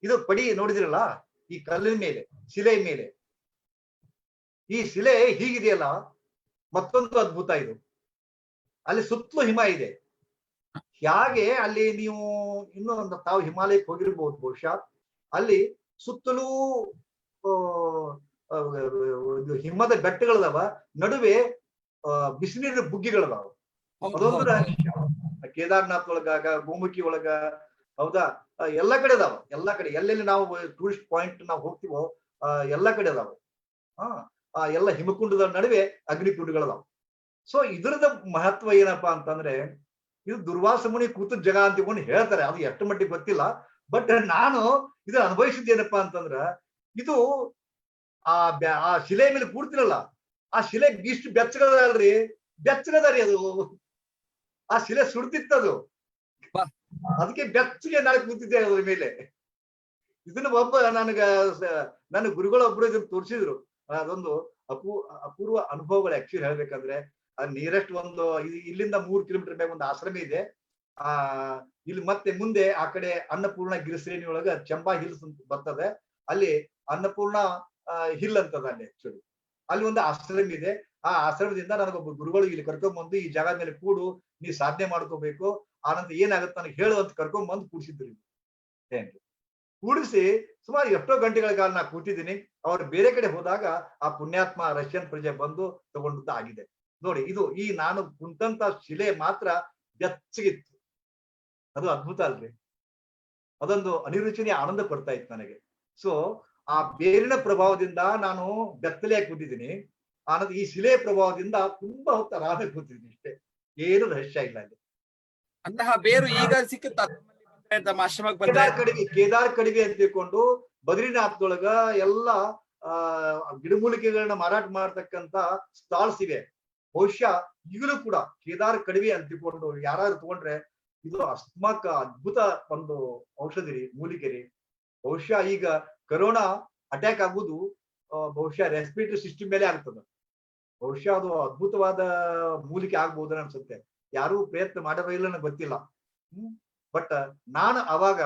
ಇದು ಪಡಿ ನೋಡಿದಿರಲ್ಲ, ಈ ಕಲ್ಲಿನ ಮೇಲೆ, ಶಿಲೆ ಮೇಲೆ, ಈ ಶಿಲೆ ಹೀಗಿದೆಯಲ್ಲ, ಮತ್ತೊಂದು ಅದ್ಭುತ ಇದು. ಅಲ್ಲಿ ಸುತ್ತಲೂ ಹಿಮ ಇದೆ. ಹೇಗೆ ಅಲ್ಲಿ ನೀವು ಇನ್ನೂ ತಾವು ಹಿಮಾಲಯಕ್ಕೆ ಹೋಗಿರ್ಬಹುದು ಬಹುಶಃ, ಅಲ್ಲಿ ಸುತ್ತಲೂ ಹಿಮದ ಬೆಟ್ಟಗಳದಾವ, ನಡುವೆ ಬಿಸಿನೀರಿನ ಬುಗ್ಗಿಗಳದಾವ. ಅದೊಂದು ರಹಸ್ಯ. ಕೇದಾರ್ನಾಥ್ ಒಳಗಾಗ, ಗೋಮುಖಿ ಒಳಗ, ಹೌದಾ, ಎಲ್ಲಾ ಕಡೆ ಅದಾವ. ಎಲ್ಲಾ ಕಡೆ ಎಲ್ಲೆಲ್ಲಿ ನಾವು ಟೂರಿಸ್ಟ್ ಪಾಯಿಂಟ್ ನಾವು ಹೋಗ್ತೀವೋ ಎಲ್ಲಾ ಕಡೆ ಅದಾವ. ಎಲ್ಲ ಹಿಮಕುಂಡದ ನಡುವೆ ಅಗ್ನಿಕುಂಡಗಳದಾವ. ಸೊ ಇದರದ ಮಹತ್ವ ಏನಪ್ಪಾ ಅಂತಂದ್ರೆ, ಇದು ದುರ್ವಾಸ ಮುನಿ ಕೂತ ಜಗ ಅಂತಕೊಂಡು ಹೇಳ್ತಾರೆ. ಅದು ಎಷ್ಟು ಮಟ್ಟಿಗೆ ಗೊತ್ತಿಲ್ಲ, ಬಟ್ ನಾನು ಇದನ್ನ ಅನುಭವಿಸಿದ್ದೇನಪ್ಪಾ ಅಂತಂದ್ರ, ಇದು ಆ ಶಿಲೆ ಮೇಲೆ ಕೂಡ್ತಿರಲ್ಲ, ಆ ಶಿಲೆ ಇಷ್ಟು ಬೆಚ್ಚಗದಲ್ರಿ, ಬೆಚ್ಚಗದರಿ ಅದು. ಆ ಶಿಲೆ ಸುಡ್ತಿತ್ತದು, ಅದಕ್ಕೆ ಬೆಚ್ಚಗೆ ನಾಳೆ ಕೂತಿದ್ದೆ ಅದ್ರ ಮೇಲೆ. ಇದನ್ನ ಒಬ್ಬ ನನ್ನ ಗುರುಗಳೊಬ್ರು ಇದನ್ನ ತೋರಿಸಿದ್ರು. ಅದೊಂದು ಅಪೂರ್ವ ಅನುಭವಗಳು. ಆಕ್ಚುಲಿ ಹೇಳ್ಬೇಕಂದ್ರೆ, ನಿಯರೆಸ್ಟ್ ಒಂದು ಇಲ್ಲಿಂದ 3 ಕಿಲೋಮೀಟರ್ ಮೇಲೆ ಒಂದು ಆಶ್ರಮ ಇದೆ. ಇಲ್ಲಿ ಮತ್ತೆ ಮುಂದೆ ಆ ಕಡೆ ಅನ್ನಪೂರ್ಣ ಗಿರಿಶ್ರೇಣಿ ಒಳಗ ಚಂಬಾ ಹಿಲ್ಸ್ ಅಂತ ಬರ್ತದೆ. ಅಲ್ಲಿ ಅನ್ನಪೂರ್ಣ ಹಿಲ್ ಅಂತದ ಅಲ್ಲಿ. ಆಕ್ಚುಲಿ ಅಲ್ಲಿ ಒಂದು ಆಶ್ರಮ ಇದೆ. ಆ ಆಶ್ರಮದಿಂದ ನನಗೊಬ್ಬ ಗುರುಗಳು ಇಲ್ಲಿ ಕರ್ಕೊಂಡ್ಬಂದು, ಈ ಜಾಗ ಮೇಲೆ ಕೂಡು, ನೀ ಸಾಧನೆ ಮಾಡ್ಕೋಬೇಕು, ಆನಂತರ ಏನಾಗುತ್ತೆ ನನಗೆ ಹೇಳು ಅಂತ ಕರ್ಕೊಂಡ್ಬಂದು ಕೂಡಿಸಿದ್ರು. ಕೂಡಿಸಿ ಸುಮಾರು ಎಷ್ಟೋ ಗಂಟೆಗಳ ಕಾಲ ನಾ ಕೂತಿದ್ದೀನಿ. ಅವ್ರು ಬೇರೆ ಕಡೆ ಹೋದಾಗ ಆ ಪುಣ್ಯಾತ್ಮ ರಷ್ಯನ್ ಪ್ರಜೆ ಬಂದು ತಗೊಂಡದ್ದು ಆಗಿದೆ. ನೋಡಿ, ಇದು ಈ ನಾನು ಕುಂತಂತ ಶಿಲೆ ಮಾತ್ರ ಬೆಚ್ಚಗಿತ್ತು. ಅದು ಅದ್ಭುತ ಅಲ್ರಿ? ಅದೊಂದು ಅನಿರುಚನೀಯ ಆನಂದ ಕೊಡ್ತಾ ಇತ್ತು ನನಗೆ. ಸೊ ಆ ಬೇರಿನ ಪ್ರಭಾವದಿಂದ ನಾನು ಬೆತ್ತಲೆಯಾಗಿ ಕೂತಿದ್ದೀನಿ. ಆನಂತರ ಈ ಶಿಲೆ ಪ್ರಭಾವದಿಂದ ತುಂಬಾ ಹೊತ್ತು ಆರಾಮಾಗಿ ಕೂತಿದ್ದೀನಿ. ಇಷ್ಟೇ, ಏನು ರಹಸ್ಯ ಇಲ್ಲ ಅಲ್ಲಿ. ಅಂತಹ ಬೇರು ಈಗ ಸಿಕ್ಕುತ್ತಾ ಆಶ್ರಮಕ್ಕೆ? ಕೇದಾರ್ ಕಡಿಗೆ ಅಂತ ತಿಳ್ಕೊಂಡು ಬದ್ರಿನಾಥ್ದೊಳಗ ಎಲ್ಲ ಗಿಡಮೂಲಿಕೆಗಳನ್ನ ಮಾರಾಟ ಮಾಡ್ತಕ್ಕಂತ ಸ್ಟಾಲ್ಸ್ ಇವೆ. ಬಹುಶಃ ಈಗಲೂ ಕೂಡ ಕೇದಾರ್ ಕಡಿಮೆ ಅಂತಿಕೊಂಡು ಯಾರಾದ್ರೂ ತಗೊಂಡ್ರೆ ಇದು ಅಸ್ಮಾಕ ಅದ್ಭುತ ಒಂದು ಔಷಧಿ ರೀ, ಮೂಲಿಕೆ ರೀ. ಬಹುಶಃ ಈಗ ಕರೋನಾ ಅಟ್ಯಾಕ್ ಆಗುದು ಬಹುಶಃ ರೆಸ್ಪಿರೇಟರಿ ಸಿಸ್ಟಮ್ ಮೇಲೆ ಆಗ್ತದೆ. ಬಹುಶಃ ಅದು ಅದ್ಭುತವಾದ ಮೂಲಿಕೆ ಆಗ್ಬಹುದು ಅನ್ಸುತ್ತೆ. ಯಾರು ಪ್ರಯತ್ನ ಮಾಡೋ ಇಲ್ಲ ನನಗೆ ಗೊತ್ತಿಲ್ಲ. ಬಟ್ ನಾನು ಅವಾಗ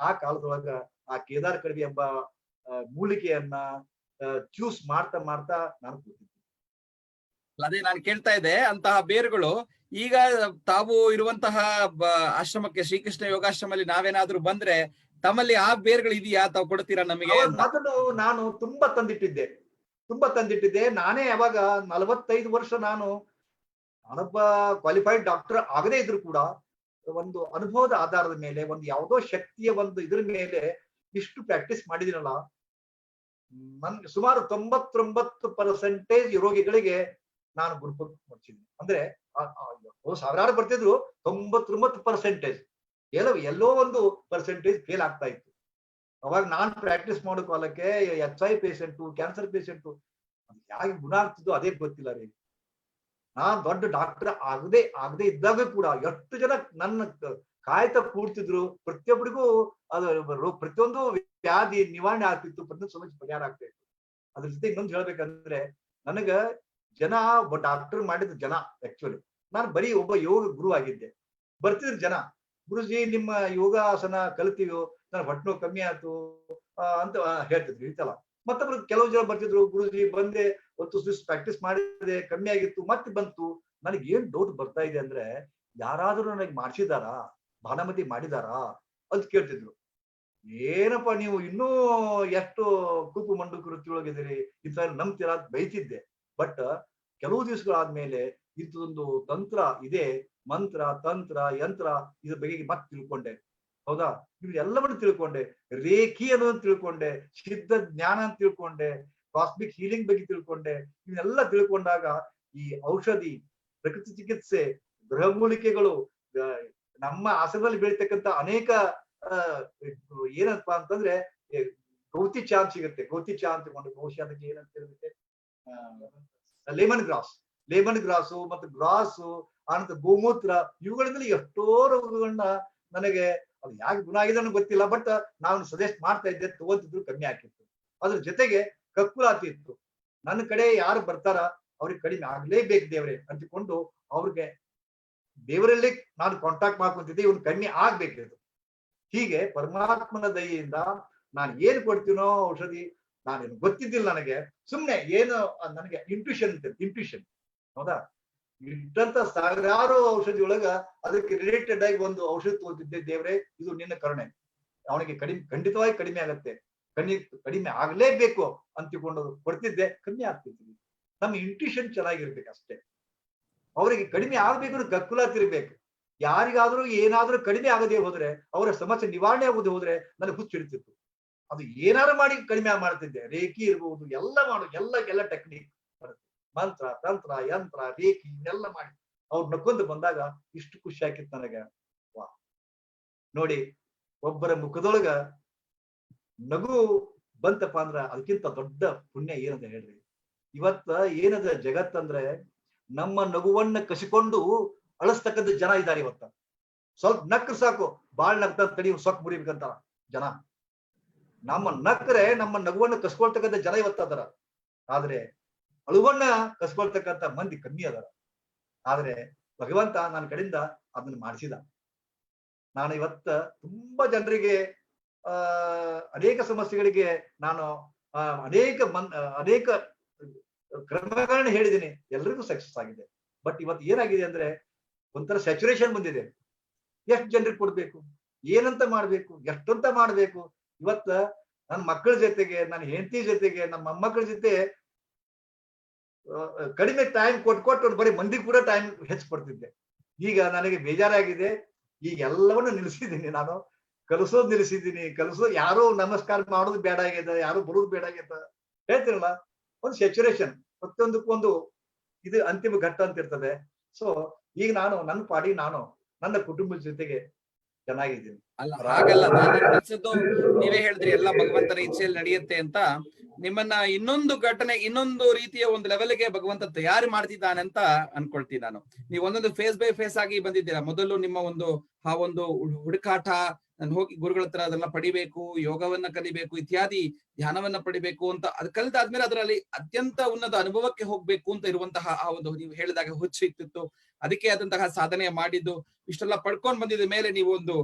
ಆ ಕಾಲದೊಳಗ ಆ ಕೇದಾರ್ ಕಡಿಮೆ ಎಂಬ ಮೂಲಿಕೆಯನ್ನ ಚೂಸ್ ಮಾಡ್ತಾ ಮಾಡ್ತಾ ನಾನು ಕೂತಿದ್ದೆ. ಅದೇ ನಾನು ಕೇಳ್ತಾ ಇದ್ದೆ, ಅಂತಹ ಬೇರುಗಳು ಈಗ ತಾವು ಇರುವಂತಹ ಆಶ್ರಮಕ್ಕೆ, ಶ್ರೀಕೃಷ್ಣ ಯೋಗಾಶ್ರಮದಲ್ಲಿ ನಾವೇನಾದ್ರೂ ಬಂದ್ರೆ ತಮ್ಮಲ್ಲಿ ಆ ಬೇರುಗಳು ಇದೆಯಾ, ತಾವು ಕೊಡ್ತೀರಾ ನಮಗೆ ಅಂತ? ಮೊದಲು ನಾನು ತುಂಬಾ ತಂದಿಟ್ಟಿದ್ದೆ. ನಾನೇ ಯಾವಾಗ 45 ವರ್ಷ ನಾನೊಬ್ಬ ಕ್ವಾಲಿಫೈಡ್ ಡಾಕ್ಟರ್ ಆಗದೇ ಇದ್ರು ಕೂಡ ಒಂದು ಅನುಭವದ ಆಧಾರದ ಮೇಲೆ, ಒಂದು ಯಾವುದೋ ಶಕ್ತಿಯ ಒಂದು ಇದ್ರ ಮೇಲೆ ಇಷ್ಟು ಪ್ರಾಕ್ಟೀಸ್ ಮಾಡಿದಿರಲ್ಲ. ನನ್ಗೆ ಸುಮಾರು 99% ರೋಗಿಗಳಿಗೆ ನಾನು ಗುರುಪು ಮಾಡ್ತಿದ್ದೆ. ಅಂದ್ರೆ ಸಾವಿರಾರು ಬರ್ತಿದ್ರು, 99% ಎಲ್ಲೋ ಒಂದು ಪರ್ಸೆಂಟೇಜ್ ಫೇಲ್ ಆಗ್ತಾ ಇತ್ತು. ಅವಾಗ ನಾನ್ ಪ್ರಾಕ್ಟೀಸ್ ಮಾಡೋ ಕಾಲಕ್ಕೆ HIV ಪೇಷಂಟು, ಕ್ಯಾನ್ಸರ್ ಪೇಷಂಟು ಯಾಕೆ ಗುಣ ಆಗ್ತಿದ್ದು ಅದೇ ಗೊತ್ತಿಲ್ಲ ರೀ. ನಾನ್ ದೊಡ್ಡ ಡಾಕ್ಟರ್ ಆಗದೆ ಇದ್ದಾಗ ಕೂಡ ಎಷ್ಟು ಜನ ನನ್ನ ಕಾಯ್ತಾ ಕೂಡ್ತಿದ್ರು. ಪ್ರತಿಯೊಬ್ಬರಿಗೂ ಅದು ಪ್ರತಿಯೊಂದು ವ್ಯಾಧಿ ನಿವಾರಣೆ ಆಗ್ತಿತ್ತು, ಪ್ರತಿಯೊಂದು ಸಮಸ್ಯೆ ಪರಿಹಾರ ಆಗ್ತಾ ಇತ್ತು. ಅದ್ರ ಜೊತೆ ಇನ್ನೊಂದು ಹೇಳ್ಬೇಕಂದ್ರೆ, ನನಗ ಜನ ಒಬ್ಬ ಡಾಕ್ಟರ್ ಮಾಡಿದ ಜನ, ಆಕ್ಚುಲಿ ನಾನು ಬರೀ ಒಬ್ಬ ಯೋಗ ಗುರು ಆಗಿದ್ದೆ. ಬರ್ತಿದ್ರು ಜನ, ಗುರುಜಿ ನಿಮ್ಮ ಯೋಗಾಸನ ಕಲಿತೀವೋ, ನನ್ನ ಹೊಟ್ಟೆ ನೋವು ಕಮ್ಮಿ ಆಯ್ತು ಅಂತ ಹೇಳ್ತಿದ್ರು. ಇತ್ತಲ್ಲ, ಮತ್ತೊಬ್ರು ಕೆಲವು ಜನ ಬರ್ತಿದ್ರು, ಗುರುಜಿ ಬಂದೆ ಒಂದು ದಿವಸ ಪ್ರಾಕ್ಟೀಸ್ ಮಾಡಿದೆ, ಕಮ್ಮಿ ಆಗಿತ್ತು, ಮತ್ತೆ ಬಂತು. ನನಗೆ ಏನ್ ಡೌಟ್ ಬರ್ತಾ ಇದೆ ಅಂದ್ರೆ, ಯಾರಾದ್ರೂ ನನಗೆ ಮಾಡಿಸಿದಾರಾ, ಭಾನುಮತಿ ಮಾಡಿದಾರಾ ಅಂತ ಕೇಳ್ತಿದ್ರು. ಏನಪ್ಪಾ ನೀವು ಇನ್ನೂ ಎಷ್ಟು ಕೂಪು ಮಂಡುಕರು ತಿಳೋಗಿದ್ದೀರಿ, ಇಂಥ ನಂಬ್ತೀರಾ ಅಂತ ಬೈತಿದ್ದೆ. ಬಟ್ ಕೆಲವು ದಿವಸಗಳಾದ್ಮೇಲೆ ಇಂಥದೊಂದು ತಂತ್ರ ಇದೆ, ಮಂತ್ರ, ತಂತ್ರ, ಯಂತ್ರ, ಇದ್ರ ಬಗ್ಗೆ ಮತ್ತೆ ತಿಳ್ಕೊಂಡೆ. ಹೌದಾ, ಇವೆಲ್ಲವನ್ನು ತಿಳ್ಕೊಂಡೆ. ರೇಖಿ ಅನ್ನೋದನ್ನ ತಿಳ್ಕೊಂಡೆ, ಸಿದ್ಧ ಜ್ಞಾನ ಅಂತ ತಿಳ್ಕೊಂಡೆ, ಕಾಸ್ಮಿಕ್ ಹೀಲಿಂಗ್ ಬಗ್ಗೆ ತಿಳ್ಕೊಂಡೆ. ಇವನ್ನೆಲ್ಲ ತಿಳ್ಕೊಂಡಾಗ ಈ ಔಷಧಿ, ಪ್ರಕೃತಿ ಚಿಕಿತ್ಸೆ, ಗೃಹ ಮೂಲಿಕೆಗಳು, ನಮ್ಮ ಆಸನದಲ್ಲಿ ಬೆಳೀತಕ್ಕಂಥ ಅನೇಕ ಏನಪ್ಪಾ ಅಂತಂದ್ರೆ ಗೌತಿ ಚಾ ಸಿಗುತ್ತೆ. ಗೌತಿ ಚಾ ಅಂತ ಬಹುಶಃ ಅದಕ್ಕೆ ಏನಂತ ಹೇಳಿದ್ರೆ ಲೆಮನ್ ಗ್ರಾಸು ಮತ್ತು ಗ್ರಾಸು, ಆನಂತರ ಗೋಮೂತ್ರ, ಇವುಗಳಿಂದಲೇ ಎಷ್ಟೋ ರೋಗಗಳನ್ನ ನನಗೆ ಅದು ಯಾಕೆ ಗುಣ ಆಗಿದೆ ಅನ್ನೋ ಗೊತ್ತಿಲ್ಲ. ಬಟ್ ನಾನು ಸಜೆಸ್ಟ್ ಮಾಡ್ತಾ ಇದ್ದೆ, ತಗೋತಿದ್ರು, ಕಮ್ಮಿ ಆಗ್ತಿತ್ತು. ಅದ್ರ ಜೊತೆಗೆ ಕಕ್ಕುಲಾತಿ ಇತ್ತು. ನನ್ನ ಕಡೆ ಯಾರು ಬರ್ತಾರ ಅವ್ರಿಗೆ ಕಡಿಮೆ ಆಗ್ಲೇಬೇಕು ದೇವ್ರೆ ಅಂತಿಕೊಂಡು ಅವ್ರಿಗೆ ದೇವರಲ್ಲಿ ನಾನು ಕಾಂಟ್ಯಾಕ್ಟ್ ಮಾಡ್ಕೊಂತಿದ್ದೆ, ಇವ್ನು ಕಮ್ಮಿ ಆಗ್ಬೇಕಿತ್ತು. ಹೀಗೆ ಪರಮಾತ್ಮನ ದಯೆಯಿಂದ ನಾನು ಏನ್ ಕೊಡ್ತೀನೋ ಔಷಧಿ, ನಾನೇನು ಗೊತ್ತಿದ್ದಿಲ್ಲ ನನಗೆ. ಸುಮ್ನೆ ಏನು ನನಗೆ ಇಂಟ್ಯೂಷನ್ ಹೌದಾ, ಇಟ್ಟಂತ ಸಾವಿರಾರು ಔಷಧಿ ಒಳಗ ಅದಕ್ಕೆ ರಿಲೇಟೆಡ್ ಆಗಿ ಒಂದು ಔಷಧಿ ತೋತಿದ್ದೆ. ದೇವ್ರೆ, ಇದು ನಿನ್ನ ಕರುಣೆ, ಅವನಿಗೆ ಖಂಡಿತವಾಗಿ ಕಡಿಮೆ ಆಗತ್ತೆ, ಕಡಿಮೆ ಆಗ್ಲೇಬೇಕು ಅಂತಿಕೊಂಡು ಕೊಡ್ತಿದ್ದೆ. ಕಮ್ಮಿ ಆಗ್ತಿದ್ವಿ. ನಮ್ಮ ಇಂಟ್ಯೂಷನ್ ಚೆನ್ನಾಗಿರ್ಬೇಕು ಅಷ್ಟೇ. ಅವರಿಗೆ ಕಡಿಮೆ ಆಗ್ಬೇಕು, ಗಕ್ಕುಲಾತಿರ್ಬೇಕು. ಯಾರಿಗಾದ್ರೂ ಏನಾದ್ರೂ ಕಡಿಮೆ ಆಗದೆ ಹೋದ್ರೆ, ಅವರ ಸಮಸ್ಯೆ ನಿವಾರಣೆ ಆಗದೆ ಹೋದ್ರೆ ನನಗೆ ಹುಚ್ಚಿಡ್ತಿತ್ತು. ಅದು ಏನಾದ್ರು ಮಾಡಿ ಕಡಿಮೆ ಮಾಡ್ತಿದ್ದೆ. ರೇಖಿ ಇರ್ಬಹುದು, ಎಲ್ಲ ಟೆಕ್ನಿಕ್ ಬರುತ್ತೆ. ಮಂತ್ರ, ತಂತ್ರ, ಯಂತ್ರ, ರೇಖಿ ಇದೆಲ್ಲ ಮಾಡಿ ಅವ್ರು ನಕ್ಕೊಂಡು ಬಂದಾಗ ಇಷ್ಟು ಖುಷಿ ಆಗಿತ್ತು ನನಗೆ. ವಾ, ನೋಡಿ, ಒಬ್ಬರ ಮುಖದೊಳಗ ನಗು ಬಂತಪ್ಪ ಅಂದ್ರ ಅದಕ್ಕಿಂತ ದೊಡ್ಡ ಪುಣ್ಯ ಏನಂತ ಹೇಳ್ರಿ. ಇವತ್ತ ಏನದ ಜಗತ್ತಂದ್ರೆ, ನಮ್ಮ ನಗುವನ್ನ ಕಸಿಕೊಂಡು ಅಳಿಸ್ತಕ್ಕಂಥ ಜನ ಇದ್ದಾರೆ ಇವತ್ತ. ಸ್ವಲ್ಪ ನಕ್ರ ಸಾಕು, ಬಾಳ್ ನಗ್ತ ತಡಿ ಸೊಕ್ ಮುರಿಬೇಕಂತ ಜನ. ನಮ್ಮ ನಕ್ರೆ ನಮ್ಮ ನಗುವನ್ನ ಕಸ್ಕೊಳ್ತಕ್ಕಂಥ ಜನ ಇವತ್ತ ಅದರ. ಆದ್ರೆ ಅಳುವನ್ನ ಕಸ್ಕೊಳ್ತಕ್ಕಂಥ ಮಂದಿ ಕಮ್ಮಿ ಅದಾರ. ಆದ್ರೆ ಭಗವಂತ ನನ್ನ ಕಡೆಯಿಂದ ಅದನ್ನ ಮಾಡಿಸಿದ. ನಾನು ಇವತ್ತ ತುಂಬಾ ಜನರಿಗೆ ಅನೇಕ ಸಮಸ್ಯೆಗಳಿಗೆ ನಾನು ಅನೇಕ ಕ್ರಮಗಳನ್ನ ಹೇಳಿದ್ದೀನಿ, ಎಲ್ರಿಗೂ ಸಕ್ಸಸ್ ಆಗಿದೆ. ಬಟ್ ಇವತ್ತು ಏನಾಗಿದೆ ಅಂದ್ರೆ, ಒಂಥರ ಸ್ಯಾಚುರೇಷನ್ ಬಂದಿದೆ. ಎಷ್ಟು ಜನರಿಗೆ ಕೊಡ್ಬೇಕು, ಏನಂತ ಮಾಡ್ಬೇಕು, ಎಷ್ಟಂತ ಮಾಡ್ಬೇಕು. ಇವತ್ತ ನನ್ನ ಮಕ್ಕಳ ಜೊತೆಗೆ, ನನ್ನ ಹೆಂಡತಿ ಜೊತೆಗೆ, ನಮ್ಮ ಮೊಮ್ಮಕ್ಕಳ ಜೊತೆ ಕಡಿಮೆ ಟೈಮ್ ಕೊಟ್ಟು ಬರೀ ಮಂದಿ ಕೂಡ ಟೈಮ್ ಹೆಚ್ಚು ಕೊಡ್ತಿದ್ದೆ. ಈಗ ನನಗೆ ಬೇಜಾರಾಗಿದೆ. ಈಗ ಎಲ್ಲವನ್ನೂ ನಿಲ್ಲಿಸಿದ್ದೀನಿ. ನಾನು ಕಲಿಸೋದು ನಿಲ್ಲಿಸಿದ್ದೀನಿ. ಯಾರು ನಮಸ್ಕಾರ ಮಾಡೋದು ಬೇಡ ಆಗ್ಯದ, ಯಾರು ಬರೋದು ಬೇಡ ಆಗ್ಯದ. ಹೇಳ್ತೀರಲ್ಲ, ಒಂದು ಸ್ಯಾಚುರೇಷನ್, ಪ್ರತಿಯೊಂದಕ್ಕೊಂದು ಇದು ಅಂತಿಮ ಘಟ್ಟ ಅಂತ ಇರ್ತದೆ. ಸೊ ಈಗ ನಾನು ನನ್ನ ಪಾಡಿ ನಾನು ನನ್ನ ಕುಟುಂಬದ ಜೊತೆಗೆ ಚೆನ್ನಾಗಿದ್ದೀನಿ. ಅಲ್ಲ, ಹಾಗಲ್ಲ. ನಾನು ಅನ್ಸಿದ್ದು, ನೀವೇ ಹೇಳಿದ್ರಿ ಎಲ್ಲ ಭಗವಂತನ ಇಚ್ಛೆಯಲ್ಲಿ ನಡೆಯುತ್ತೆ ಅಂತ. ನಿಮ್ಮನ್ನ ಇನ್ನೊಂದು ಘಟನೆ, ಇನ್ನೊಂದು ರೀತಿಯ ಒಂದು ಲೆವೆಲ್ಗೆ ಭಗವಂತ ತಯಾರಿ ಮಾಡ್ತಿದ್ದಾನೆ ಅಂತ ಅನ್ಕೊಳ್ತೀನಿ ನಾನು. ನೀವು ಒಂದೊಂದು ಫೇಸ್ ಬೈ ಫೇಸ್ ಆಗಿ ಬಂದಿದ್ದೀರಾ. ಮೊದಲು ನಿಮ್ಮ ಒಂದು ಆ ಒಂದು ಹುಡುಕಾಟ, ನಾನು ಹೋಗಿ ಗುರುಗಳ ಹತ್ರ ಅದನ್ನ ಪಡಿಬೇಕು, ಯೋಗವನ್ನ ಕಲಿಬೇಕು, ಇತ್ಯಾದಿ ಧ್ಯಾನವನ್ನ ಪಡಿಬೇಕು ಅಂತ ಅದು ಕಲಿತಾದ್ಮೇಲೆ ಅದರಲ್ಲಿ ಅತ್ಯಂತ ಉನ್ನತ ಅನುಭವಕ್ಕೆ ಹೋಗ್ಬೇಕು ಅಂತ ಇರುವಂತಹ ಆ ಒಂದು, ನೀವು ಹೇಳಿದಾಗ ಹುಚ್ಚು ಇತ್ತಿತ್ತು, ಅದಕ್ಕೆ ಆದಂತಹ ಸಾಧನೆ ಮಾಡಿದ್ದು, ಇಷ್ಟೆಲ್ಲ ಪಡ್ಕೊಂಡ್ ಬಂದಿದ ಮೇಲೆ ನೀವು ಒಂದು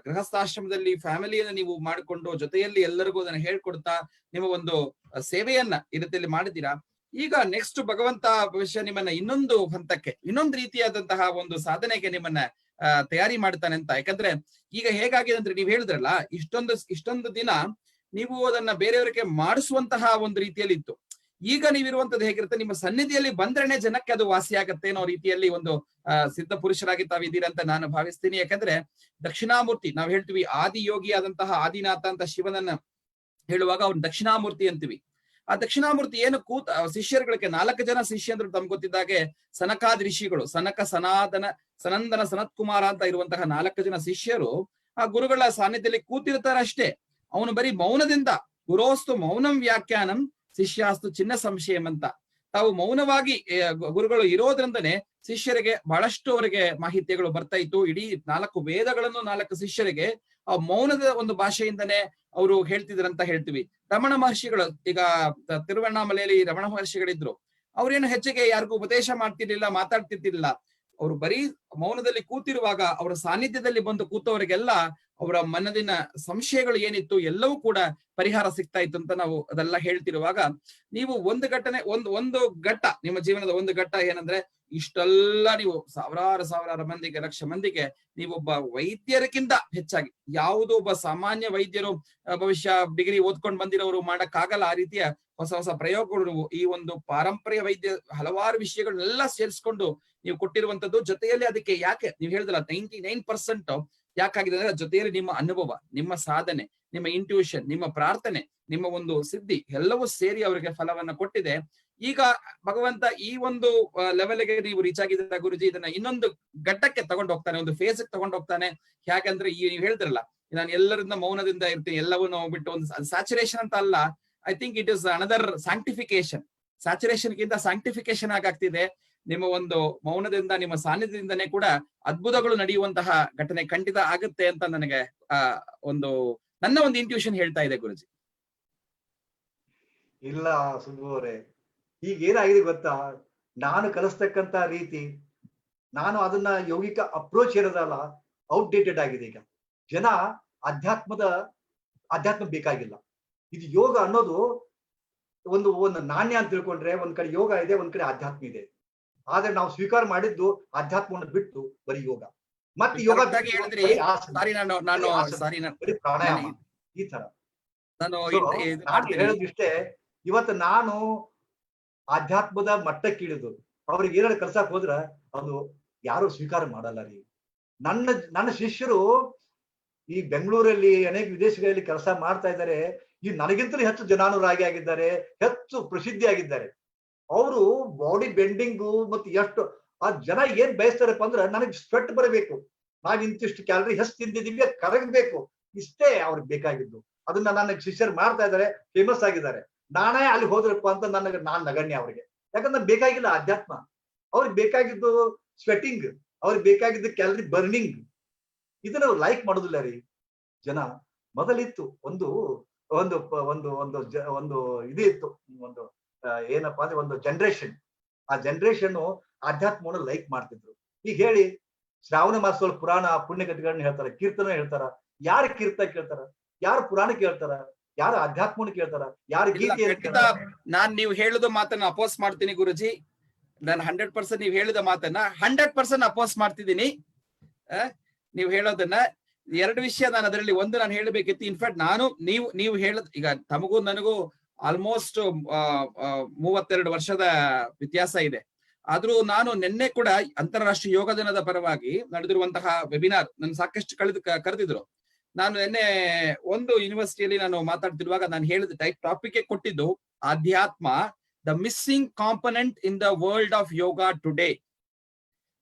ಗೃಹಸ್ಥಾಶ್ರಮದಲ್ಲಿ ಫ್ಯಾಮಿಲಿಯನ್ನ ನೀವು ಮಾಡಿಕೊಂಡು ಜೊತೆಯಲ್ಲಿ ಎಲ್ಲರಿಗೂ ಅದನ್ನ ಹೇಳ್ಕೊಡ್ತಾ ನಿಮ್ಮ ಒಂದು ಸೇವೆಯನ್ನ ಈ ರೀತಿಯಲ್ಲಿ ಮಾಡಿದ್ದೀರಾ. ಈಗ ನೆಕ್ಸ್ಟ್ ಭಗವಂತ ಭವಿಷ್ಯ ನಿಮ್ಮನ್ನ ಇನ್ನೊಂದು ಹಂತಕ್ಕೆ, ಇನ್ನೊಂದು ರೀತಿಯಾದಂತಹ ಒಂದು ಸಾಧನೆಗೆ ನಿಮ್ಮನ್ನ ತಯಾರಿ ಮಾಡ್ತಾನೆ ಅಂತ. ಯಾಕಂದ್ರೆ ಈಗ ಹೇಗಾಗಿದೆ ಅಂದ್ರೆ, ನೀವು ಹೇಳಿದ್ರಲ್ಲ, ಇಷ್ಟೊಂದು ದಿನ ನೀವು ಅದನ್ನ ಬೇರೆಯವರಿಗೆ ಮಾಡಿಸುವಂತಹ ಒಂದು ರೀತಿಯಲ್ಲಿ ಇತ್ತು. ಈಗ ನೀವಿರುವಂತದ್ದು ಹೇಗಿರುತ್ತೆ, ನಿಮ್ಮ ಸನ್ನಿಧಿಯಲ್ಲಿ ಬಂದ್ರೇನೆ ಜನಕ್ಕೆ ಅದು ವಾಸಿ ಆಗತ್ತೆ ಅನ್ನೋ ರೀತಿಯಲ್ಲಿ ಒಂದು ಸಿದ್ಧ ಪುರುಷರಾಗಿ ತಾವಿದ್ದೀರಾ ಅಂತ ನಾನು ಭಾವಿಸ್ತೀನಿ. ಯಾಕಂದ್ರೆ ದಕ್ಷಿಣಾಮೂರ್ತಿ ನಾವು ಹೇಳ್ತೀವಿ, ಆದಿಯೋಗಿ ಆದಂತಹ ಆದಿನಾಥ ಅಂತ ಶಿವನನ್ನ ಹೇಳುವಾಗ ಅವ್ನು ದಕ್ಷಿಣಾಮೂರ್ತಿ ಅಂತೀವಿ. ಆ ದಕ್ಷಿಣಾಮೂರ್ತಿ ಏನು ಶಿಷ್ಯರುಗಳಿಗೆ 4 ಜನ ಶಿಷ್ಯಂದ್ರು ತಮ್ಗೆ ಗೊತ್ತಿದ್ದಾಗೆ ಸನಕಾದಿ ಋಷಿಗಳು, ಸನಕ, ಸನಂದನ, ಸನತ್ಕುಮಾರ ಅಂತ ಇರುವಂತಹ 4 ಜನ ಶಿಷ್ಯರು ಆ ಗುರುಗಳ ಸಾನ್ನಿಧ್ಯದಲ್ಲಿ ಕೂತಿರ್ತಾರಷ್ಟೇ. ಅವನು ಬರೀ ಮೌನದಿಂದ, ಗುರೋಸ್ತು ಮೌನಂ ವ್ಯಾಖ್ಯಾನಂ ಶಿಷ್ಯಾಸ್ತು ಚಿನ್ನ ಸಂಶಯಂ ಅಂತ, ತಾವು ಮೌನವಾಗಿ ಗುರುಗಳು ಇರೋದ್ರಿಂದನೇ ಶಿಷ್ಯರಿಗೆ ಬಹಳಷ್ಟು ಅವರಿಗೆ ಮಾಹಿತಿಗಳು ಬರ್ತಾ ಇತ್ತು. ಇಡೀ 4 ವೇದಗಳನ್ನು 4 ಶಿಷ್ಯರಿಗೆ ಆ ಮೌನದ ಒಂದು ಭಾಷೆಯಿಂದನೇ ಅವರು ಹೇಳ್ತಿದ್ರಂತ ಹೇಳ್ತೀವಿ. ರಮಣ ಮಹರ್ಷಿಗಳು, ಈಗ ತಿರುವಣ್ಣಾಮಲೆಯಲ್ಲಿ ರಮಣ ಮಹರ್ಷಿಗಳಿದ್ರು, ಅವ್ರೇನು ಹೆಚ್ಚಿಗೆ ಯಾರಿಗೂ ಉಪದೇಶ ಮಾಡ್ತಿರ್ಲಿಲ್ಲ, ಮಾತಾಡ್ತಿರ್ಲಿಲ್ಲ. ಅವರು ಬರೀ ಮೌನದಲ್ಲಿ ಕೂತಿರುವಾಗ ಅವರ ಸಾನ್ನಿಧ್ಯದಲ್ಲಿ ಬಂದು ಕೂತವರಿಗೆಲ್ಲ ಅವರ ಮನದಿನ ಸಂಶಯಗಳು ಏನಿತ್ತು ಎಲ್ಲವೂ ಕೂಡ ಪರಿಹಾರ ಸಿಗ್ತಾ ಇತ್ತು ಅಂತ ನಾವು ಅದೆಲ್ಲ ಹೇಳ್ತಿರುವಾಗ, ನೀವು ಒಂದು ಘಟನೆ, ಒಂದು ಘಟ್ಟ, ನಿಮ್ಮ ಜೀವನದ ಒಂದು ಘಟ್ಟ ಏನಂದ್ರೆ, ಇಷ್ಟೆಲ್ಲ ನೀವು ಸಾವಿರಾರು ಮಂದಿಗೆ, ಲಕ್ಷ ಮಂದಿಗೆ ನೀವೊಬ್ಬ ವೈದ್ಯರಿಗಿಂತ ಹೆಚ್ಚಾಗಿ, ಯಾವುದೋ ಒಬ್ಬ ಸಾಮಾನ್ಯ ವೈದ್ಯರು ಭವಿಷ್ಯ ಡಿಗ್ರಿ ಓದ್ಕೊಂಡು ಬಂದಿರೋರು ಮಾಡಕ್ಕಾಗಲ್ಲ ಆ ರೀತಿಯ ಹೊಸ ಪ್ರಯೋಗಗಳು ಈ ಒಂದು ಪಾರಂಪರ್ಯ ವೈದ್ಯ ಹಲವಾರು ವಿಷಯಗಳನ್ನೆಲ್ಲ ಸೇರಿಸ್ಕೊಂಡು ನೀವು ಕೊಟ್ಟಿರುವಂತದ್ದು. ಜೊತೆಯಲ್ಲಿ ಅದಕ್ಕೆ ಯಾಕೆ ನೀವು ಹೇಳಿದ್ರಲ್ಲ 99% ಯಾಕಾಗಿದೆ ಅಂದ್ರೆ, ಜೊತೆಯಲ್ಲಿ ನಿಮ್ಮ ಅನುಭವ, ನಿಮ್ಮ ಸಾಧನೆ, ನಿಮ್ಮ ಇಂಟ್ಯೂಷನ್, ನಿಮ್ಮ ಪ್ರಾರ್ಥನೆ, ನಿಮ್ಮ ಒಂದು ಸಿದ್ಧಿ ಎಲ್ಲವೂ ಸೇರಿ ಅವರಿಗೆ ಫಲವನ್ನ ಕೊಟ್ಟಿದೆ. ಈಗ ಭಗವಂತ ಈ ಒಂದು ಲೆವೆಲ್ಗೆ ನೀವು ರೀಚ್ ಆಗಿದ್ದೀರಾ ಗುರುಜಿ, ಇದನ್ನ ಇನ್ನೊಂದು ಘಟ್ಟಕ್ಕೆ ತಗೊಂಡು ಹೋಗ್ತಾನೆ, ಒಂದು ಫೇಸ್ ತಗೊಂಡು ಹೋಗ್ತಾನೆ. ಯಾಕಂದ್ರೆ ನೀವು ಹೇಳಿದ್ರಲ್ಲ, ನಾನು ಎಲ್ಲರಿಂದ ಮೌನದಿಂದ ಇರ್ತೀನಿ, ಎಲ್ಲವನ್ನೂ ಬಿಟ್ಟು ಒಂದು ಸ್ಯಾಚುರೇಷನ್ ಅಂತ ಅಲ್ಲ, I think it is another sanctification. Saturation ಗಿಂತ ಸ್ಯಾಂಕ್ಟಿಫಿಕೇಶನ್ ಆಗಾಗ್ತಿದೆ. ನಿಮ್ಮ ಒಂದು ಮೌನದಿಂದ, ನಿಮ್ಮ ಸಾನ್ನಿಧ್ಯದಿಂದನೇ ಕೂಡ ಅದ್ಭುತಗಳು ನಡೆಯುವಂತಹ ಘಟನೆ ಖಂಡಿತ ಆಗುತ್ತೆ ಅಂತ ನನಗೆ ನನ್ನ ಒಂದು ಇಂಟ್ಯೂಷನ್ ಹೇಳ್ತಾ ಇದೆ ಗುರುಜಿ. ಇಲ್ಲ ಸುಬ್ಬು ಅವರೇ, ಈಗ ಏನಾಗಿದೆ ಗೊತ್ತಾ, ನಾನು ಕಲಿಸ್ತಕ್ಕಂತ ರೀತಿ, ನಾನು ಅದನ್ನ ಯೌಗಿಕ ಅಪ್ರೋಚ್ ಇರೋದಲ್ಲ, ಔಟ್ಡೇಟೆಡ್ ಆಗಿದೆ. ಈಗ ಜನ ಅಧ್ಯಾತ್ಮ ಬೇಕಾಗಿಲ್ಲ. ಇದು ಯೋಗ ಅನ್ನೋದು ಒಂದು ನಾಣ್ಯ ಅಂತ ತಿಳ್ಕೊಂಡ್ರೆ, ಒಂದ್ ಕಡೆ ಯೋಗ ಇದೆ, ಒಂದ್ ಕಡೆ ಆಧ್ಯಾತ್ಮ ಇದೆ. ಆದ್ರೆ ನಾವು ಸ್ವೀಕಾರ ಮಾಡಿದ್ದು ಆಧ್ಯಾತ್ಮವನ್ನು ಬಿಟ್ಟು ಬರೀ ಯೋಗ, ಮತ್ತೆ ಯೋಗ ಪ್ರಾಣಾಯಾಮ, ಈ ತರ. ಹೇಳೋದಿಷ್ಟೇ, ಇವತ್ತು ನಾನು ಆಧ್ಯಾತ್ಮದ ಮಟ್ಟಕ್ಕೆ ಇಳಿದು ಅವ್ರಿಗೆ ಏನಾದ್ರು ಕಲ್ಸಕ್ ಹೋದ್ರ ಅದು ಯಾರು ಸ್ವೀಕಾರ ಮಾಡಲ್ಲ ರೀ. ನನ್ನ ಶಿಷ್ಯರು ಈ ಬೆಂಗಳೂರಲ್ಲಿ ಅನೇಕ ವಿದೇಶಗಳಲ್ಲಿ ಕೆಲಸ ಮಾಡ್ತಾ ಇದ್ದಾರೆ. ಈ ನನಗಿಂತಲೂ ಹೆಚ್ಚು ಜನಾನುರಾಗಿ ಆಗಿದ್ದಾರೆ, ಹೆಚ್ಚು ಪ್ರಸಿದ್ಧಿ ಆಗಿದ್ದಾರೆ. ಅವರು ಬಾಡಿ ಬೆಂಡಿಂಗು ಮತ್ತೆ ಎಷ್ಟು ಆ ಜನ ಏನ್ ಬಯಸ್ತಾರಪ್ಪ ಅಂದ್ರೆ, ನನಗೆ ಸ್ವೆಟ್ ಬರಬೇಕು, ನಾವ್ ಇಂತಿಷ್ಟು ಕ್ಯಾಲರಿ ಹೆಚ್ಚು ತಿಂದಿದೀವಿ, ಕರಗಬೇಕು, ಇಷ್ಟೇ ಅವ್ರಿಗೆ ಬೇಕಾಗಿದ್ದು. ಅದನ್ನ ನನ್ನ ಶಿಷ್ಯರು ಮಾಡ್ತಾ ಇದ್ದಾರೆ, ಫೇಮಸ್ ಆಗಿದ್ದಾರೆ. ನಾನೇ ಅಲ್ಲಿ ಹೋದ್ರಪ್ಪ ಅಂತ ನಾನ್ ನಗಣ್ಯ ಅವ್ರಿಗೆ. ಯಾಕಂದ್ರೆ ಬೇಕಾಗಿಲ್ಲ ಅಧ್ಯಾತ್ಮ. ಅವ್ರಿಗೆ ಬೇಕಾಗಿದ್ದು ಸ್ವೆಟಿಂಗ್, ಅವ್ರಿಗೆ ಬೇಕಾಗಿದ್ದು ಕ್ಯಾಲರಿ ಬರ್ನಿಂಗ್. ಇದನ್ನ ಅವ್ರು ಲೈಕ್ ಮಾಡೋದಿಲ್ಲ ರೀ ಜನ. ಮೊದಲಿತ್ತು ಒಂದು ಒಂದು ಒಂದು ಒಂದು ಇದು ಇತ್ತು, ಒಂದು ಏನಪ್ಪಾ ಅಂದ್ರೆ ಒಂದು ಜನರೇಷನ್. ಆ ಜನರೇಷನ್ ಆಧ್ಯಾತ್ಮವನ್ನು ಲೈಕ್ ಮಾಡ್ತಿದ್ರು. ಈಗ ಹೇಳಿ, ಶ್ರಾವಣ ಮಾಸದಲ್ಲಿ ಪುರಾಣ ಪುಣ್ಯಕಥೆಗಳನ್ನ ಹೇಳ್ತಾರ, ಕೀರ್ತನ ಹೇಳ್ತಾರ. ಯಾರು ಕೀರ್ತನ ಕೇಳ್ತಾರ? ಯಾರು ಪುರಾಣ ಕೇಳ್ತಾರ? ಯಾರು ಅಧ್ಯಾತ್ಮವನ್ನು ಕೇಳ್ತಾರ? ಯಾರು ಗೀತೆ? ನಾನ್ ನೀವು ಹೇಳುದ ಮಾತನ್ನ ಅಪೋಸ್ ಮಾಡ್ತೀನಿ ಗುರುಜಿ. ನಾನು 100% ನೀವು ಹೇಳಿದ ಮಾತನ್ನ 100% ಅಪೋಸ್ ಮಾಡ್ತಿದ್ದೀನಿ. ನೀವು ಹೇಳೋದನ್ನ 2 ವಿಷಯ ನಾನು ಅದರಲ್ಲಿ ಒಂದು ನಾನು ಹೇಳಬೇಕಿತ್ತು. ಇನ್ಫ್ಯಾಕ್ಟ್ ನಾನು ನೀವು ಹೇಳದ್, ಈಗ ತಮಗೂ ನನಗೂ ಆಲ್ಮೋಸ್ಟ್ 32 ವರ್ಷದ ವ್ಯತ್ಯಾಸ ಇದೆ. ಆದ್ರೂ ನಾನು ನಿನ್ನೆ ಕೂಡ ಅಂತಾರಾಷ್ಟ್ರೀಯ ಯೋಗ ದಿನದ ಪರವಾಗಿ ನಡೆದಿರುವಂತಹ ವೆಬಿನಾರ್ ನನ್ನ ಸಾಕಷ್ಟು ಕರೆದಿದ್ರು. ನಾನು ನಿನ್ನೆ ಒಂದು ಯೂನಿವರ್ಸಿಟಿಯಲ್ಲಿ ನಾನು ಮಾತಾಡ್ತಿರುವಾಗ ನಾನು ಹೇಳಿದ ಟಾಪಿಕ್ ಕೊಟ್ಟಿದ್ದು ಆಧ್ಯಾತ್ಮ, the missing component in the world of yoga today.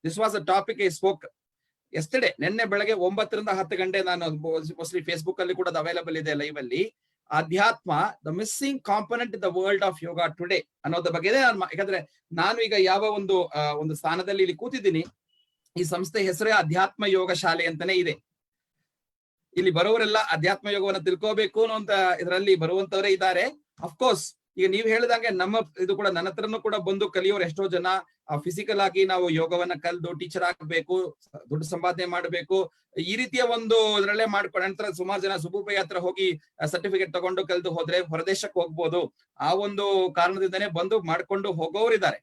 This was a topic I spoke yesterday. ನಿನ್ನೆ ಬೆಳಗ್ಗೆ 9 ರಿಂದ 10 ಗಂಟೆ ನಾನು ಮೋಸ್ಟ್ಲಿ ಫೇಸ್ಬುಕ್ ಅಲ್ಲಿ ಕೂಡ ಅವೈಲಬಲ್ ಇದೆ ಲೈವ್ ಅಲ್ಲಿ. ಅಧ್ಯಾತ್ಮ the missing component in the world of yoga today ಅನ್ನೋದ್ರ ಬಗ್ಗೆ ಯಾಕಂದ್ರೆ ನಾನು ಈಗ ಯಾವ ಒಂದು ಸ್ಥಾನದಲ್ಲಿ ಇಲ್ಲಿ ಕೂತಿದ್ದೀನಿ, ಈ ಸಂಸ್ಥೆ ಹೆಸರೇ ಅಧ್ಯಾತ್ಮ ಯೋಗ ಶಾಲೆ ಅಂತಾನೆ ಇದೆ. ಇಲ್ಲಿ ಬರುವವರೆಲ್ಲ ಅಧ್ಯಾತ್ಮ ಯೋಗವನ್ನು ತಿಳ್ಕೋಬೇಕು ಅನ್ನೋಂತ ಇದರಲ್ಲಿ ಬರುವಂತವರೇ ಇದ್ದಾರೆ. ಅಫ್ಕೋರ್ಸ್ ಈಗ ನೀವು ಹೇಳಿದಂಗೆ ನಮ್ಮ ಇದು ಕೂಡ ನನ್ನ ಹತ್ರನೂ ಕೂಡ ಬಂದು ಕಲಿಯೋರು ಎಷ್ಟೋ ಜನ ಫಿಸಿಕಲ್ ಆಗಿ ನಾವು ಯೋಗವನ್ನ ಕಲ್ದು ಟೀಚರ್ ಆಗ್ಬೇಕು, ದುಡ್ಡು ಸಂಪಾದನೆ ಮಾಡಬೇಕು, ಈ ರೀತಿಯ ಒಂದು ಇದರಲ್ಲೇ ಮಾಡ್ಕೊಂಡು ನಂತರ ಸುಮಾರು ಜನ ಸುಬುಪೈ ಹತ್ರ ಹೋಗಿ ಸರ್ಟಿಫಿಕೇಟ್ ತಗೊಂಡು ಕಲ್ದು ಹೋದ್ರೆ ಹೊರದೇಶಕ್ಕೆ ಹೋಗ್ಬೋದು, ಆ ಒಂದು ಕಾರಣದಿಂದನೇ ಬಂದು ಮಾಡ್ಕೊಂಡು ಹೋಗೋರಿದ್ದಾರೆ.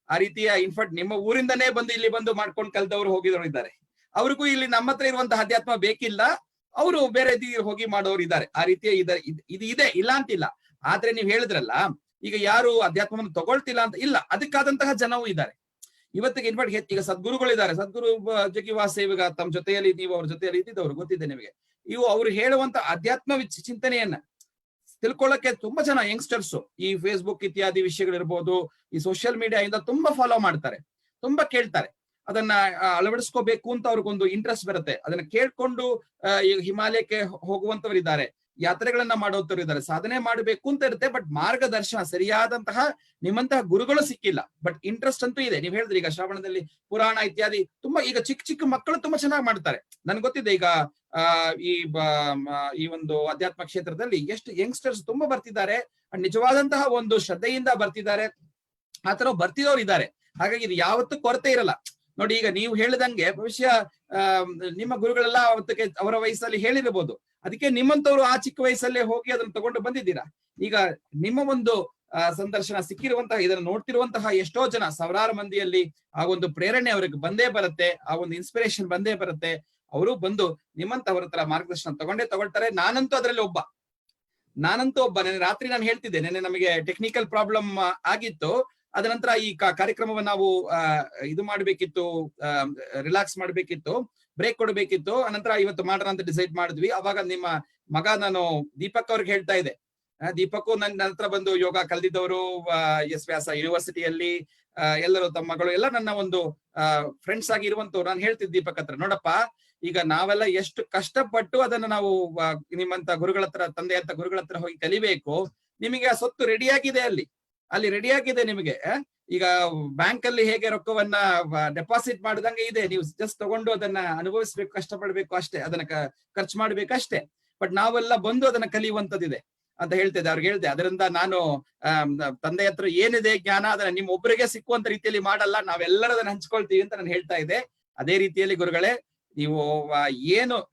ಆ ರೀತಿಯ ಇನ್ಫ್ಯಾಕ್ಟ್ ನಿಮ್ಮ ಊರಿಂದನೇ ಬಂದು ಇಲ್ಲಿ ಬಂದು ಮಾಡ್ಕೊಂಡು ಕಲ್ದವ್ರು ಹೋಗಿದವರು ಇದ್ದಾರೆ. ಅವ್ರಿಗೂ ಇಲ್ಲಿ ನಮ್ಮ ಹತ್ರ ಇರುವಂತಹ ಅಧ್ಯಾತ್ಮ ಬೇಕಿಲ್ಲ, ಅವರು ಬೇರೆ ಹೋಗಿ ಮಾಡೋರು ಇದ್ದಾರೆ. ಆ ರೀತಿಯ ಇದು ಇದೆ, ಇಲ್ಲ ಅಂತಿಲ್ಲ. ಆದ್ರೆ ನೀವ್ ಹೇಳಿದ್ರಲ್ಲ, ಈಗ ಯಾರು ಅಧ್ಯಾತ್ಮವನ್ನು ತಗೊಳ್ತಿಲ್ಲ ಅಂತ ಇಲ್ಲ, ಅದಕ್ಕಾದಂತಹ ಜನವೂ ಇದ್ದಾರೆ ಇವತ್ತಿಗೆ. ಇನ್ಫ್ಯಾಕ್ಟ್ ಈಗ ಸದ್ಗುರುಗಳಿದ್ದಾರೆ, ಸದ್ಗುರು ಜಗಿವಾಸ ಇವಾಗ ತಮ್ಮ ಜೊತೆಯಲ್ಲಿ ನೀವು ಅವ್ರ ಜೊತೆಯಲ್ಲಿ ಇದ್ದಿದ್ದವ್ರು ಗೊತ್ತಿದೆ ನಿಮಗೆ. ಇವು ಅವ್ರು ಹೇಳುವಂತ ಅಧ್ಯಾತ್ಮ ಚಿಂತನೆಯನ್ನ ತಿಳ್ಕೊಳ್ಳಕ್ಕೆ ತುಂಬಾ ಜನ ಯಂಗ್ಸ್ಟರ್ಸ್ ಈ ಫೇಸ್ಬುಕ್ ಇತ್ಯಾದಿ ವಿಷಯಗಳಿರ್ಬೋದು, ಈ ಸೋಷಿಯಲ್ ಮೀಡಿಯಾ ಇಂದ ತುಂಬಾ ಫಾಲೋ ಮಾಡ್ತಾರೆ, ತುಂಬಾ ಕೇಳ್ತಾರೆ. ಅದನ್ನ ಅಳವಡಿಸ್ಕೋಬೇಕು ಅಂತ ಅವ್ರಿಗೊಂದು ಇಂಟ್ರೆಸ್ಟ್ ಬರುತ್ತೆ. ಅದನ್ನ ಕೇಳ್ಕೊಂಡು ಈಗ ಹಿಮಾಲಯಕ್ಕೆ ಹೋಗುವಂತವ್ರು ಇದ್ದಾರೆ, ಯಾತ್ರೆಗಳನ್ನ ಮಾಡೋಂಥವ್ರು ಇದ್ದಾರೆ, ಸಾಧನೆ ಮಾಡಬೇಕು ಅಂತ ಇರುತ್ತೆ. ಬಟ್ ಮಾರ್ಗದರ್ಶನ ಸರಿಯಾದಂತಹ ನಿಮ್ಮಂತಹ ಗುರುಗಳು ಸಿಕ್ಕಿಲ್ಲ. ಬಟ್ ಇಂಟ್ರೆಸ್ಟ್ ಅಂತೂ ಇದೆ. ನೀವ್ ಹೇಳಿದ್ರಿ ಈಗ ಶ್ರಾವಣದಲ್ಲಿ ಪುರಾಣ ಇತ್ಯಾದಿ ತುಂಬಾ ಈಗ ಚಿಕ್ಕ ಚಿಕ್ಕ ಮಕ್ಕಳು ತುಂಬಾ ಚೆನ್ನಾಗಿ ಮಾಡ್ತಾರೆ. ನನ್ಗೆ ಗೊತ್ತಿದೆ ಈಗ ಈ ಒಂದು ಅಧ್ಯಾತ್ಮ ಕ್ಷೇತ್ರದಲ್ಲಿ ಎಷ್ಟು ಯಂಗ್ಸ್ಟರ್ಸ್ ತುಂಬಾ ಬರ್ತಿದ್ದಾರೆ, ನಿಜವಾದಂತಹ ಒಂದು ಶ್ರದ್ಧೆಯಿಂದ ಬರ್ತಿದ್ದಾರೆ, ಆತರ ಬರ್ತಿದವ್ರು ಇದ್ದಾರೆ. ಹಾಗಾಗಿ ಇದು ಯಾವತ್ತೂ ಕೊರತೆ ಇರಲ್ಲ. ನೋಡಿ ಈಗ ನೀವು ಹೇಳಿದಂಗೆ ಭವಿಷ್ಯ ನಿಮ್ಮ ಗುರುಗಳೆಲ್ಲ ಅವತ್ತಿಗೆ ಅವರ ವಯಸ್ಸಲ್ಲಿ ಹೇಳಿರ್ಬೋದು, ಅದಕ್ಕೆ ನಿಮ್ಮಂತವ್ರು ಆ ಚಿಕ್ಕ ವಯಸ್ಸಲ್ಲೇ ಹೋಗಿ ಅದನ್ನ ತಗೊಂಡು ಬಂದಿದ್ದೀರಾ. ಈಗ ನಿಮ್ಮ ಒಂದು ಸಂದರ್ಶನ ಸಿಕ್ಕಿರುವಂತಹ, ಇದನ್ನ ನೋಡ್ತಿರುವಂತಹ ಎಷ್ಟೋ ಜನ ಸಾವಿರಾರು ಮಂದಿಯಲ್ಲಿ ಆ ಒಂದು ಪ್ರೇರಣೆ ಅವ್ರಿಗೆ ಬಂದೇ ಬರುತ್ತೆ, ಆ ಒಂದು ಇನ್ಸ್ಪಿರೇಷನ್ ಬಂದೇ ಬರುತ್ತೆ. ಅವರು ಬಂದು ನಿಮ್ಮಂತವ್ರ ಹತ್ರ ಮಾರ್ಗದರ್ಶನ ತಗೊಳ್ತಾರೆ. ನಾನಂತೂ ಒಬ್ಬ ನೆನ್ನೆ ರಾತ್ರಿ ನಾನು ಹೇಳ್ತಿದ್ದೆ, ನೆನ್ನೆ ನಮಗೆ ಟೆಕ್ನಿಕಲ್ ಪ್ರಾಬ್ಲಮ್ ಆಗಿತ್ತು. ಅದ ನಂತರ ಈ ಕಾರ್ಯಕ್ರಮವನ್ನು ನಾವು ಇದು ಮಾಡ್ಬೇಕಿತ್ತು, ರಿಲ್ಯಾಕ್ಸ್ ಮಾಡ್ಬೇಕಿತ್ತು, ಬ್ರೇಕ್ ಕೊಡ್ಬೇಕಿತ್ತು. ಅನಂತರ ಇವತ್ತು ಮಾಡೋಣ ಅಂತ ಡಿಸೈಡ್ ಮಾಡಿದ್ವಿ. ಅವಾಗ ನಿಮ್ಮ ಮಗ ನಾನು ದೀಪಕ್ ಅವ್ರಿಗೆ ಹೇಳ್ತಾ ಇದ್ದೆ, ದೀಪಕ್ ನನ್ನ ಹತ್ರ ಬಂದು ಯೋಗ ಕಲ್ದಿದ್ದವರು ಎಸ್ ವ್ಯಾಸ ಯೂನಿವರ್ಸಿಟಿಯಲ್ಲಿ ಎಲ್ಲರೂ ತಮ್ಮ ಮಗಳು ಎಲ್ಲ ನನ್ನ ಒಂದು ಫ್ರೆಂಡ್ಸ್ ಆಗಿ ಇರುವಂತವ್ರು. ನಾನು ಹೇಳ್ತಿದ್ದೆ ದೀಪಕ್ ಹತ್ರ, ನೋಡಪ್ಪ ಈಗ ನಾವೆಲ್ಲ ಎಷ್ಟು ಕಷ್ಟಪಟ್ಟು ಅದನ್ನ ನಾವು ನಿಮ್ಮಂತ ಗುರುಗಳ ಹತ್ರ, ತಂದೆಯಂತ ಗುರುಗಳ ಹತ್ರ ಹೋಗಿ ಕಲಿಬೇಕು. ನಿಮಗೆ ಆ ಸೊತ್ತು ರೆಡಿಯಾಗಿದೆ, ಅಲ್ಲಿ ರೆಡಿಯಾಗಿದೆ ನಿಮಗೆ. ಈಗ ಬ್ಯಾಂಕ್ ಅಲ್ಲಿ ಹೇಗೆ ರೊಕ್ಕವನ್ನ ಡೆಪಾಸಿಟ್ ಮಾಡಿದಂಗೆ ಇದೆ, ನೀವು ಜಸ್ಟ್ ತಗೊಂಡು ಅದನ್ನ ಅನುಭವಿಸ್ಬೇಕು, ಕಷ್ಟಪಡ್ಬೇಕು ಅಷ್ಟೇ, ಅದನ್ನ ಖರ್ಚು ಮಾಡ್ಬೇಕಷ್ಟೇ. ಬಟ್ ನಾವೆಲ್ಲ ಬಂದು ಅದನ್ನ ಕಲಿಯುವಂತದ್ದಿದೆ ಅಂತ ಹೇಳ್ತಿದ್ದೆ ಅವ್ರಿಗೆ. ಹೇಳ್ದೆ ಅದರಿಂದ ನಾನು ತಂದೆ ಹತ್ರ ಏನಿದೆ ಜ್ಞಾನ ಅದನ್ನ ನಿಮ್ ಒಬ್ಬರಿಗೆ ಸಿಕ್ಕುವಂತ ರೀತಿಯಲ್ಲಿ ಮಾಡಲ್ಲ, ನಾವೆಲ್ಲರೂ ಅದನ್ನ ಹಂಚ್ಕೊಳ್ತೀವಿ ಅಂತ ನಾನು ಹೇಳ್ತಾ ಇದ್ದೆ. ಅದೇ ರೀತಿಯಲ್ಲಿ ಗುರುಗಳೇ, ನೀವು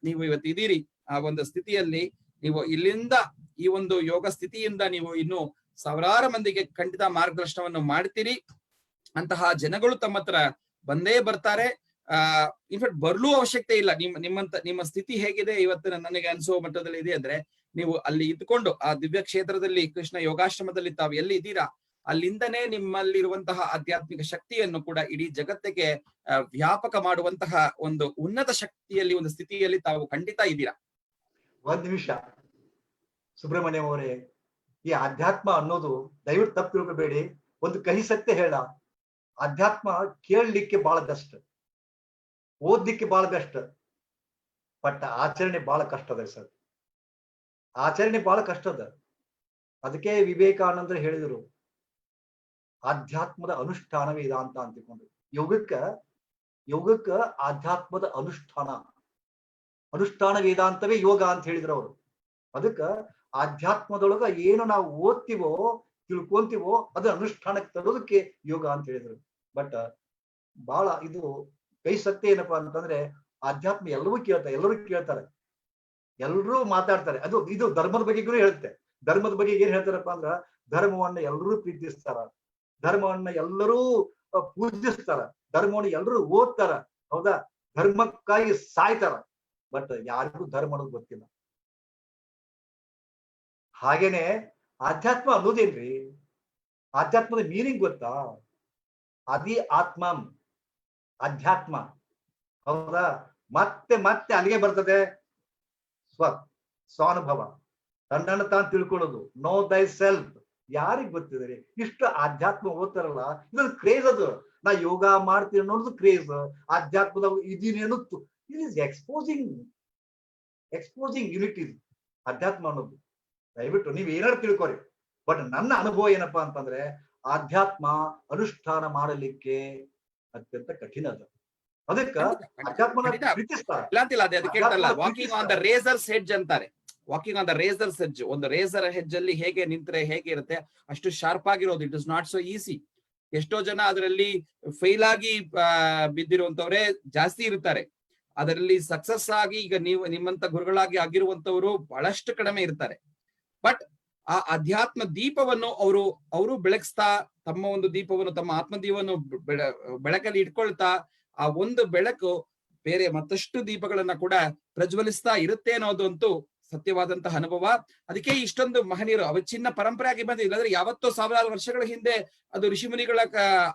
ನೀವು ಇವತ್ತು ಇದೀರಿ ಆ ಒಂದು ಸ್ಥಿತಿಯಲ್ಲಿ, ನೀವು ಇಲ್ಲಿಂದ ಈ ಒಂದು ಯೋಗ ಸ್ಥಿತಿಯಿಂದ ನೀವು ಇನ್ನು ಸಾವಿರಾರು ಮಂದಿಗೆ ಖಂಡಿತ ಮಾರ್ಗದರ್ಶನವನ್ನು ಮಾಡ್ತೀರಿ. ಅಂತಹ ಜನಗಳು ತಮ್ಮ ಹತ್ರ ಬಂದೇ ಬರ್ತಾರೆ. ಇನ್ಫ್ಯಾಕ್ಟ್ ಬರ್ಲೂ ಅವಶ್ಯಕತೆ ಇಲ್ಲ. ನಿಮ್ಮ ಸ್ಥಿತಿ ಹೇಗಿದೆ ಇವತ್ತು ನನಗೆ ಅನ್ಸೋ ಮಟ್ಟದಲ್ಲಿ ಇದೆ ಅಂದ್ರೆ, ನೀವು ಅಲ್ಲಿ ಇದ್ಕೊಂಡು ಆ ದಿವ್ಯ ಕ್ಷೇತ್ರದಲ್ಲಿ ಕೃಷ್ಣ ಯೋಗಾಶ್ರಮದಲ್ಲಿ ತಾವು ಎಲ್ಲಿ ಇದ್ದೀರಾ ಅಲ್ಲಿಂದನೇ ನಿಮ್ಮಲ್ಲಿರುವಂತಹ ಆಧ್ಯಾತ್ಮಿಕ ಶಕ್ತಿಯನ್ನು ಕೂಡ ಇಡೀ ಜಗತ್ತಿಗೆ ವ್ಯಾಪಕ ಮಾಡುವಂತಹ ಒಂದು ಉನ್ನತ ಶಕ್ತಿಯಲ್ಲಿ, ಒಂದು ಸ್ಥಿತಿಯಲ್ಲಿ ತಾವು ಖಂಡಿತ ಇದ್ದೀರಾ. ಒಂದ್ ನಿಮಿಷ ಸುಬ್ರಹ್ಮಣ್ಯಂ ಅವರೇ, ಈ ಅಧ್ಯಾತ್ಮ ಅನ್ನೋದು ದಯವಿಟ್ಟು ತಪ್ಪು ತಿಳ್ಕೋಬೇಡಿ. ಒಂದು ಕಹಿ ಸತ್ಯ ಹೇಳ, ಅಧ್ಯಾತ್ಮ ಕೇಳಲಿಕ್ಕೆ ಬಹಳ ಬೆಸ್ಟ್, ಓದ್ಲಿಕ್ಕೆ ಬಹಳ ಬೆಸ್ಟ್, ಬಟ್ ಆಚರಣೆ ಬಹಳ ಕಷ್ಟ ಅದ ಸರ್. ಆಚರಣೆ ಬಹಳ ಕಷ್ಟ ಅದ. ಅದಕ್ಕೆ ವಿವೇಕಾನಂದರು ಹೇಳಿದರು, ಆಧ್ಯಾತ್ಮದ ಅನುಷ್ಠಾನ ವೇದಾಂತ ಅಂತಿಕೊಂಡು. ಯೋಗಕ್ಕ ಆಧ್ಯಾತ್ಮದ ಅನುಷ್ಠಾನ ವೇದಾಂತವೇ ಯೋಗ ಅಂತ ಹೇಳಿದ್ರು ಅವರು. ಅದಕ್ಕ ಆಧ್ಯಾತ್ಮದೊಳಗ ಏನು ನಾವು ಓದ್ತೀವೋ ತಿಳ್ಕೊಂತೀವೋ ಅದನ್ನ ಅನುಷ್ಠಾನಕ್ಕೆ ತರೋದಕ್ಕೆ ಯೋಗ ಅಂತ ಹೇಳಿದ್ರು. ಬಟ್ ಬಹಳ ಇದು ಕೈ ಸತ್ಯ ಏನಪ್ಪಾ ಅಂತಂದ್ರೆ, ಆಧ್ಯಾತ್ಮ ಎಲ್ಲರೂ ಕೇಳ್ತಾರೆ, ಎಲ್ಲರೂ ಮಾತಾಡ್ತಾರೆ. ಇದು ಧರ್ಮದ ಬಗ್ಗೆಗೂ ಹೇಳುತ್ತೆ. ಧರ್ಮದ ಬಗ್ಗೆ ಏನ್ ಹೇಳ್ತಾರಪ್ಪ ಅಂದ್ರ, ಧರ್ಮವನ್ನ ಎಲ್ಲರೂ ಪ್ರೀತಿಸ್ತಾರ, ಧರ್ಮವನ್ನ ಎಲ್ಲರೂ ಪೂಜಿಸ್ತಾರ, ಧರ್ಮವನ್ನು ಎಲ್ಲರೂ ಓದ್ತಾರ, ಹೌದಾ, ಧರ್ಮಕ್ಕಾಗಿ ಸಾಯ್ತಾರ. ಬಟ್ ಯಾರಿಗೂ ಧರ್ಮ ಅನ್ನೋದು ಗೊತ್ತಿಲ್ಲ. ಹಾಗೇನೆ ಆಧ್ಯಾತ್ಮ ಅನ್ನೋದೇನ್ರಿ, ಆಧ್ಯಾತ್ಮದ ಮೀನಿಂಗ್ ಗೊತ್ತಾ? ಅಧ್ಯಾತ್ಮ, ಹೌದಾ. ಮತ್ತೆ ಅಲ್ಲಿಗೆ ಬರ್ತದೆ ಸ್ವಾನುಭವ, ತನ್ನನ್ನು ತಾನು ತಿಳ್ಕೊಳ್ಳೋದು, ನೋ ದೈ ಸೆಲ್ಫ್. ಯಾರಿಗ್ ಗೊತ್ತಿದೆ? ಇಷ್ಟು ಆಧ್ಯಾತ್ಮ ಓದ್ತಾರಲ್ಲ, ಇದೊಂದು ಕ್ರೇಜ್. ಅದು ನಾ ಯೋಗ ಮಾಡ್ತೀನಿ ಅನ್ನೋದು ಕ್ರೇಜ್. ಆಧ್ಯಾತ್ಮದ ಇದೇನೇನು, ಇಟ್ ಈಸ್ ಎಕ್ಸ್ಪೋಸಿಂಗ್ ಯೂನಿಟಿ. ಅಧ್ಯಾತ್ಮ ಅನ್ನೋದು ದಯವಿಟ್ಟು ನೀವ್ ಏನಾದ್ರು ತಿಳ್ಕೊರಿ. ಬಟ್ ನನ್ನ ಅನುಭವ ಏನಪ್ಪಾ ಅಂತಂದ್ರೆ ಆಧ್ಯಾತ್ಮ ಅನುಷ್ಠಾನ ಮಾಡಲಿಕ್ಕೆ ಅತ್ಯಂತ ಕಠಿಣ ಅದು. ಅದಕ್ಕ ಖಂಡಿತ ಖಂಡಿತ ಅಧ್ಯಾತ್ಮನ ಖಂಡಿತ ಪ್ರೀತಿಸ್ತಾರೆ, ಇಲ್ಲ ಅಂತಿಲ್ಲ, ಅದು ಕೇಳ್ತಲ್ಲ, ಅಧ್ಯಾತ್ಮನ ವಾಕಿಂಗ್ ಆನ್ ದ ಪ್ರೀತಿಸ್ತಾರೆ. ರೇಸರ್ಸ್ ಹೆಡ್ಜ್ ಅಂತಾರೆ. Walking on the razor's edge, ಒಂದು ರೇಸರ್ ಹೆಡ್ಜ್ ಅಲ್ಲಿ ಹೇಗೆ ನಿಂತ್ರೆ ಹೇಗೆ ಇರುತ್ತೆ ಅಷ್ಟು ಶಾರ್ಪ್ ಆಗಿರೋದು. It is not so easy. ಎಷ್ಟೋ ಜನ ಅದರಲ್ಲಿ ಫೇಲ್ ಆಗಿ ಬಿದ್ದಿರುವಂತವ್ರೆ ಜಾಸ್ತಿ ಇರ್ತಾರೆ. ಅದರಲ್ಲಿ ಸಕ್ಸಸ್ ಆಗಿ ಈಗ ನೀವು ನಿಮ್ಮಂತ ಗುರುಗಳಾಗಿ ಆಗಿರುವಂತವರು ಬಹಳಷ್ಟು ಕಡಿಮೆ ಇರ್ತಾರೆ. ಬಟ್ ಆ ಅಧ್ಯಾತ್ಮ ದೀಪವನ್ನು ಅವರು ಬೆಳಗಿಸ್ತಾ, ತಮ್ಮ ಒಂದು ದೀಪವನ್ನು, ತಮ್ಮ ಆತ್ಮದೀಪವನ್ನು ಬೆಳಕಲ್ಲಿ ಇಟ್ಕೊಳ್ತಾ, ಆ ಒಂದು ಬೆಳಕು ಬೇರೆ ಮತ್ತಷ್ಟು ದೀಪಗಳನ್ನ ಕೂಡ ಪ್ರಜ್ವಲಿಸ್ತಾ ಇರುತ್ತೆ ಅನ್ನೋದಂತೂ ಸತ್ಯವಾದಂತಹ ಅನುಭವ. ಅದಕ್ಕೆ ಇಷ್ಟೊಂದು ಮಹನೀಯರು ಅವಚ್ಚಿನ್ನ ಪರಂಪರೆ ಆಗಿ ಬಂದಿದೆ. ಇಲ್ಲಾಂದ್ರೆ ಯಾವತ್ತೋ ಸಾವಿರಾರು ವರ್ಷಗಳ ಹಿಂದೆ ಅದು ಋಷಿಮುನಿಗಳ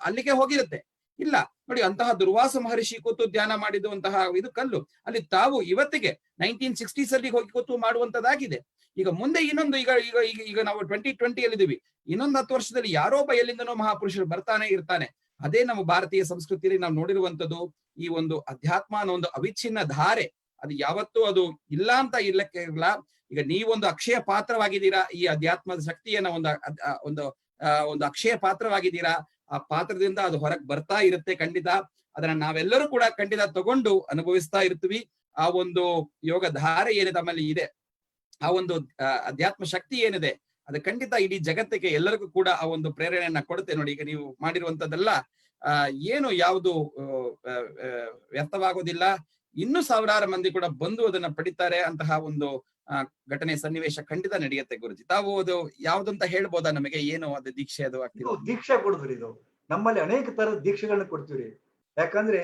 ಅಲ್ಲಿಗೆ ಹೋಗಿರುತ್ತೆ. ಇಲ್ಲ ನೋಡಿ, ಅಂತಹ ದುರ್ವಾಸ ಮಹರ್ಷಿ ಕೂತು ಧ್ಯಾನ ಮಾಡಿದಂತಹ ಇದು ಕಲ್ಲು ಅಲ್ಲಿ ತಾವು ಇವತ್ತಿಗೆ 1960s ಅಲ್ಲಿ ಹೋಗಿ ಕೂತು ಮಾಡುವಂತದ್ದಾಗಿದೆ. ಈಗ ಮುಂದೆ ಇನ್ನೊಂದು ಈಗ ಈಗ ಈಗ ಈಗ ನಾವು 2020 ಅಲ್ಲಿದ್ದೀವಿ. ಇನ್ನೊಂದು 10 ವರ್ಷದಲ್ಲಿ ಯಾರೋ ಒಬ್ಬ ಎಲ್ಲಿಂದನೋ ಮಹಾಪುರುಷರು ಬರ್ತಾನೆ ಇರ್ತಾನೆ. ಅದೇ ನಮ್ಮ ಭಾರತೀಯ ಸಂಸ್ಕೃತಿಯಲ್ಲಿ ನಾವು ನೋಡಿರುವಂತದ್ದು. ಈ ಒಂದು ಅಧ್ಯಾತ್ಮ ಅನ್ನೋ ಒಂದು ಅವಿಚ್ಛಿನ್ನ ಧಾರೆ, ಅದು ಯಾವತ್ತೂ ಅದು ಇಲ್ಲ ಅಂತ ಇಲ್ಲಕ್ಕೆ ಇಲ್ಲ. ಈಗ ನೀವೊಂದು ಅಕ್ಷಯ ಪಾತ್ರವಾಗಿದ್ದೀರಾ, ಈ ಅಧ್ಯಾತ್ಮದ ಶಕ್ತಿಯನ್ನ ಒಂದು ಅಕ್ಷಯ ಪಾತ್ರವಾಗಿದ್ದೀರಾ. ಆ ಪಾತ್ರದಿಂದ ಅದು ಹೊರಗೆ ಬರ್ತಾ ಇರುತ್ತೆ ಖಂಡಿತ. ಅದನ್ನ ನಾವೆಲ್ಲರೂ ಕೂಡ ಖಂಡಿತ ತಗೊಂಡು ಅನುಭವಿಸ್ತಾ ಇರ್ತೀವಿ. ಆ ಒಂದು ಯೋಗ ಧಾರೆ ಏನಿದೆ ನಮ್ಮಲ್ಲಿ ಇದೆ, ಆ ಒಂದು ಅಧ್ಯಾತ್ಮ ಶಕ್ತಿ ಏನಿದೆ, ಅದು ಖಂಡಿತ ಇಡೀ ಜಗತ್ತಿಗೆ ಎಲ್ಲರಿಗೂ ಕೂಡ ಆ ಒಂದು ಪ್ರೇರಣೆಯನ್ನ ಕೊಡುತ್ತೆ. ನೋಡಿ, ಈಗ ನೀವು ಮಾಡಿರುವಂತದ್ದೆಲ್ಲ ಏನು ಯಾವುದು ವ್ಯರ್ಥವಾಗೋದಿಲ್ಲ. ಇನ್ನೂ ಸಾವಿರಾರು ಮಂದಿ ಕೂಡ ಬಂದು ಅದನ್ನ ಪಡಿತಾರೆ. ಅಂತಹ ಒಂದು ಘಟನೆ ಸನ್ನಿವೇಶ ಖಂಡಿತ ನಡೆಯುತ್ತೆ. ಗುರುಜಿ, ತಾವು ಅದು ಯಾವ್ದಂತ ಹೇಳ್ಬೋದಾ ನಮಗೆ? ಏನು ಅದು ದೀಕ್ಷೆ ಅದು ಆಗ್ತಿದೆ? ದೀಕ್ಷೆ ಕೊಡುದ್ರಿ ಇದು. ನಮ್ಮಲ್ಲಿ ಅನೇಕ ತರದ ದೀಕ್ಷೆಗಳನ್ನ ಕೊಡ್ತೀವಿ. ಯಾಕಂದ್ರೆ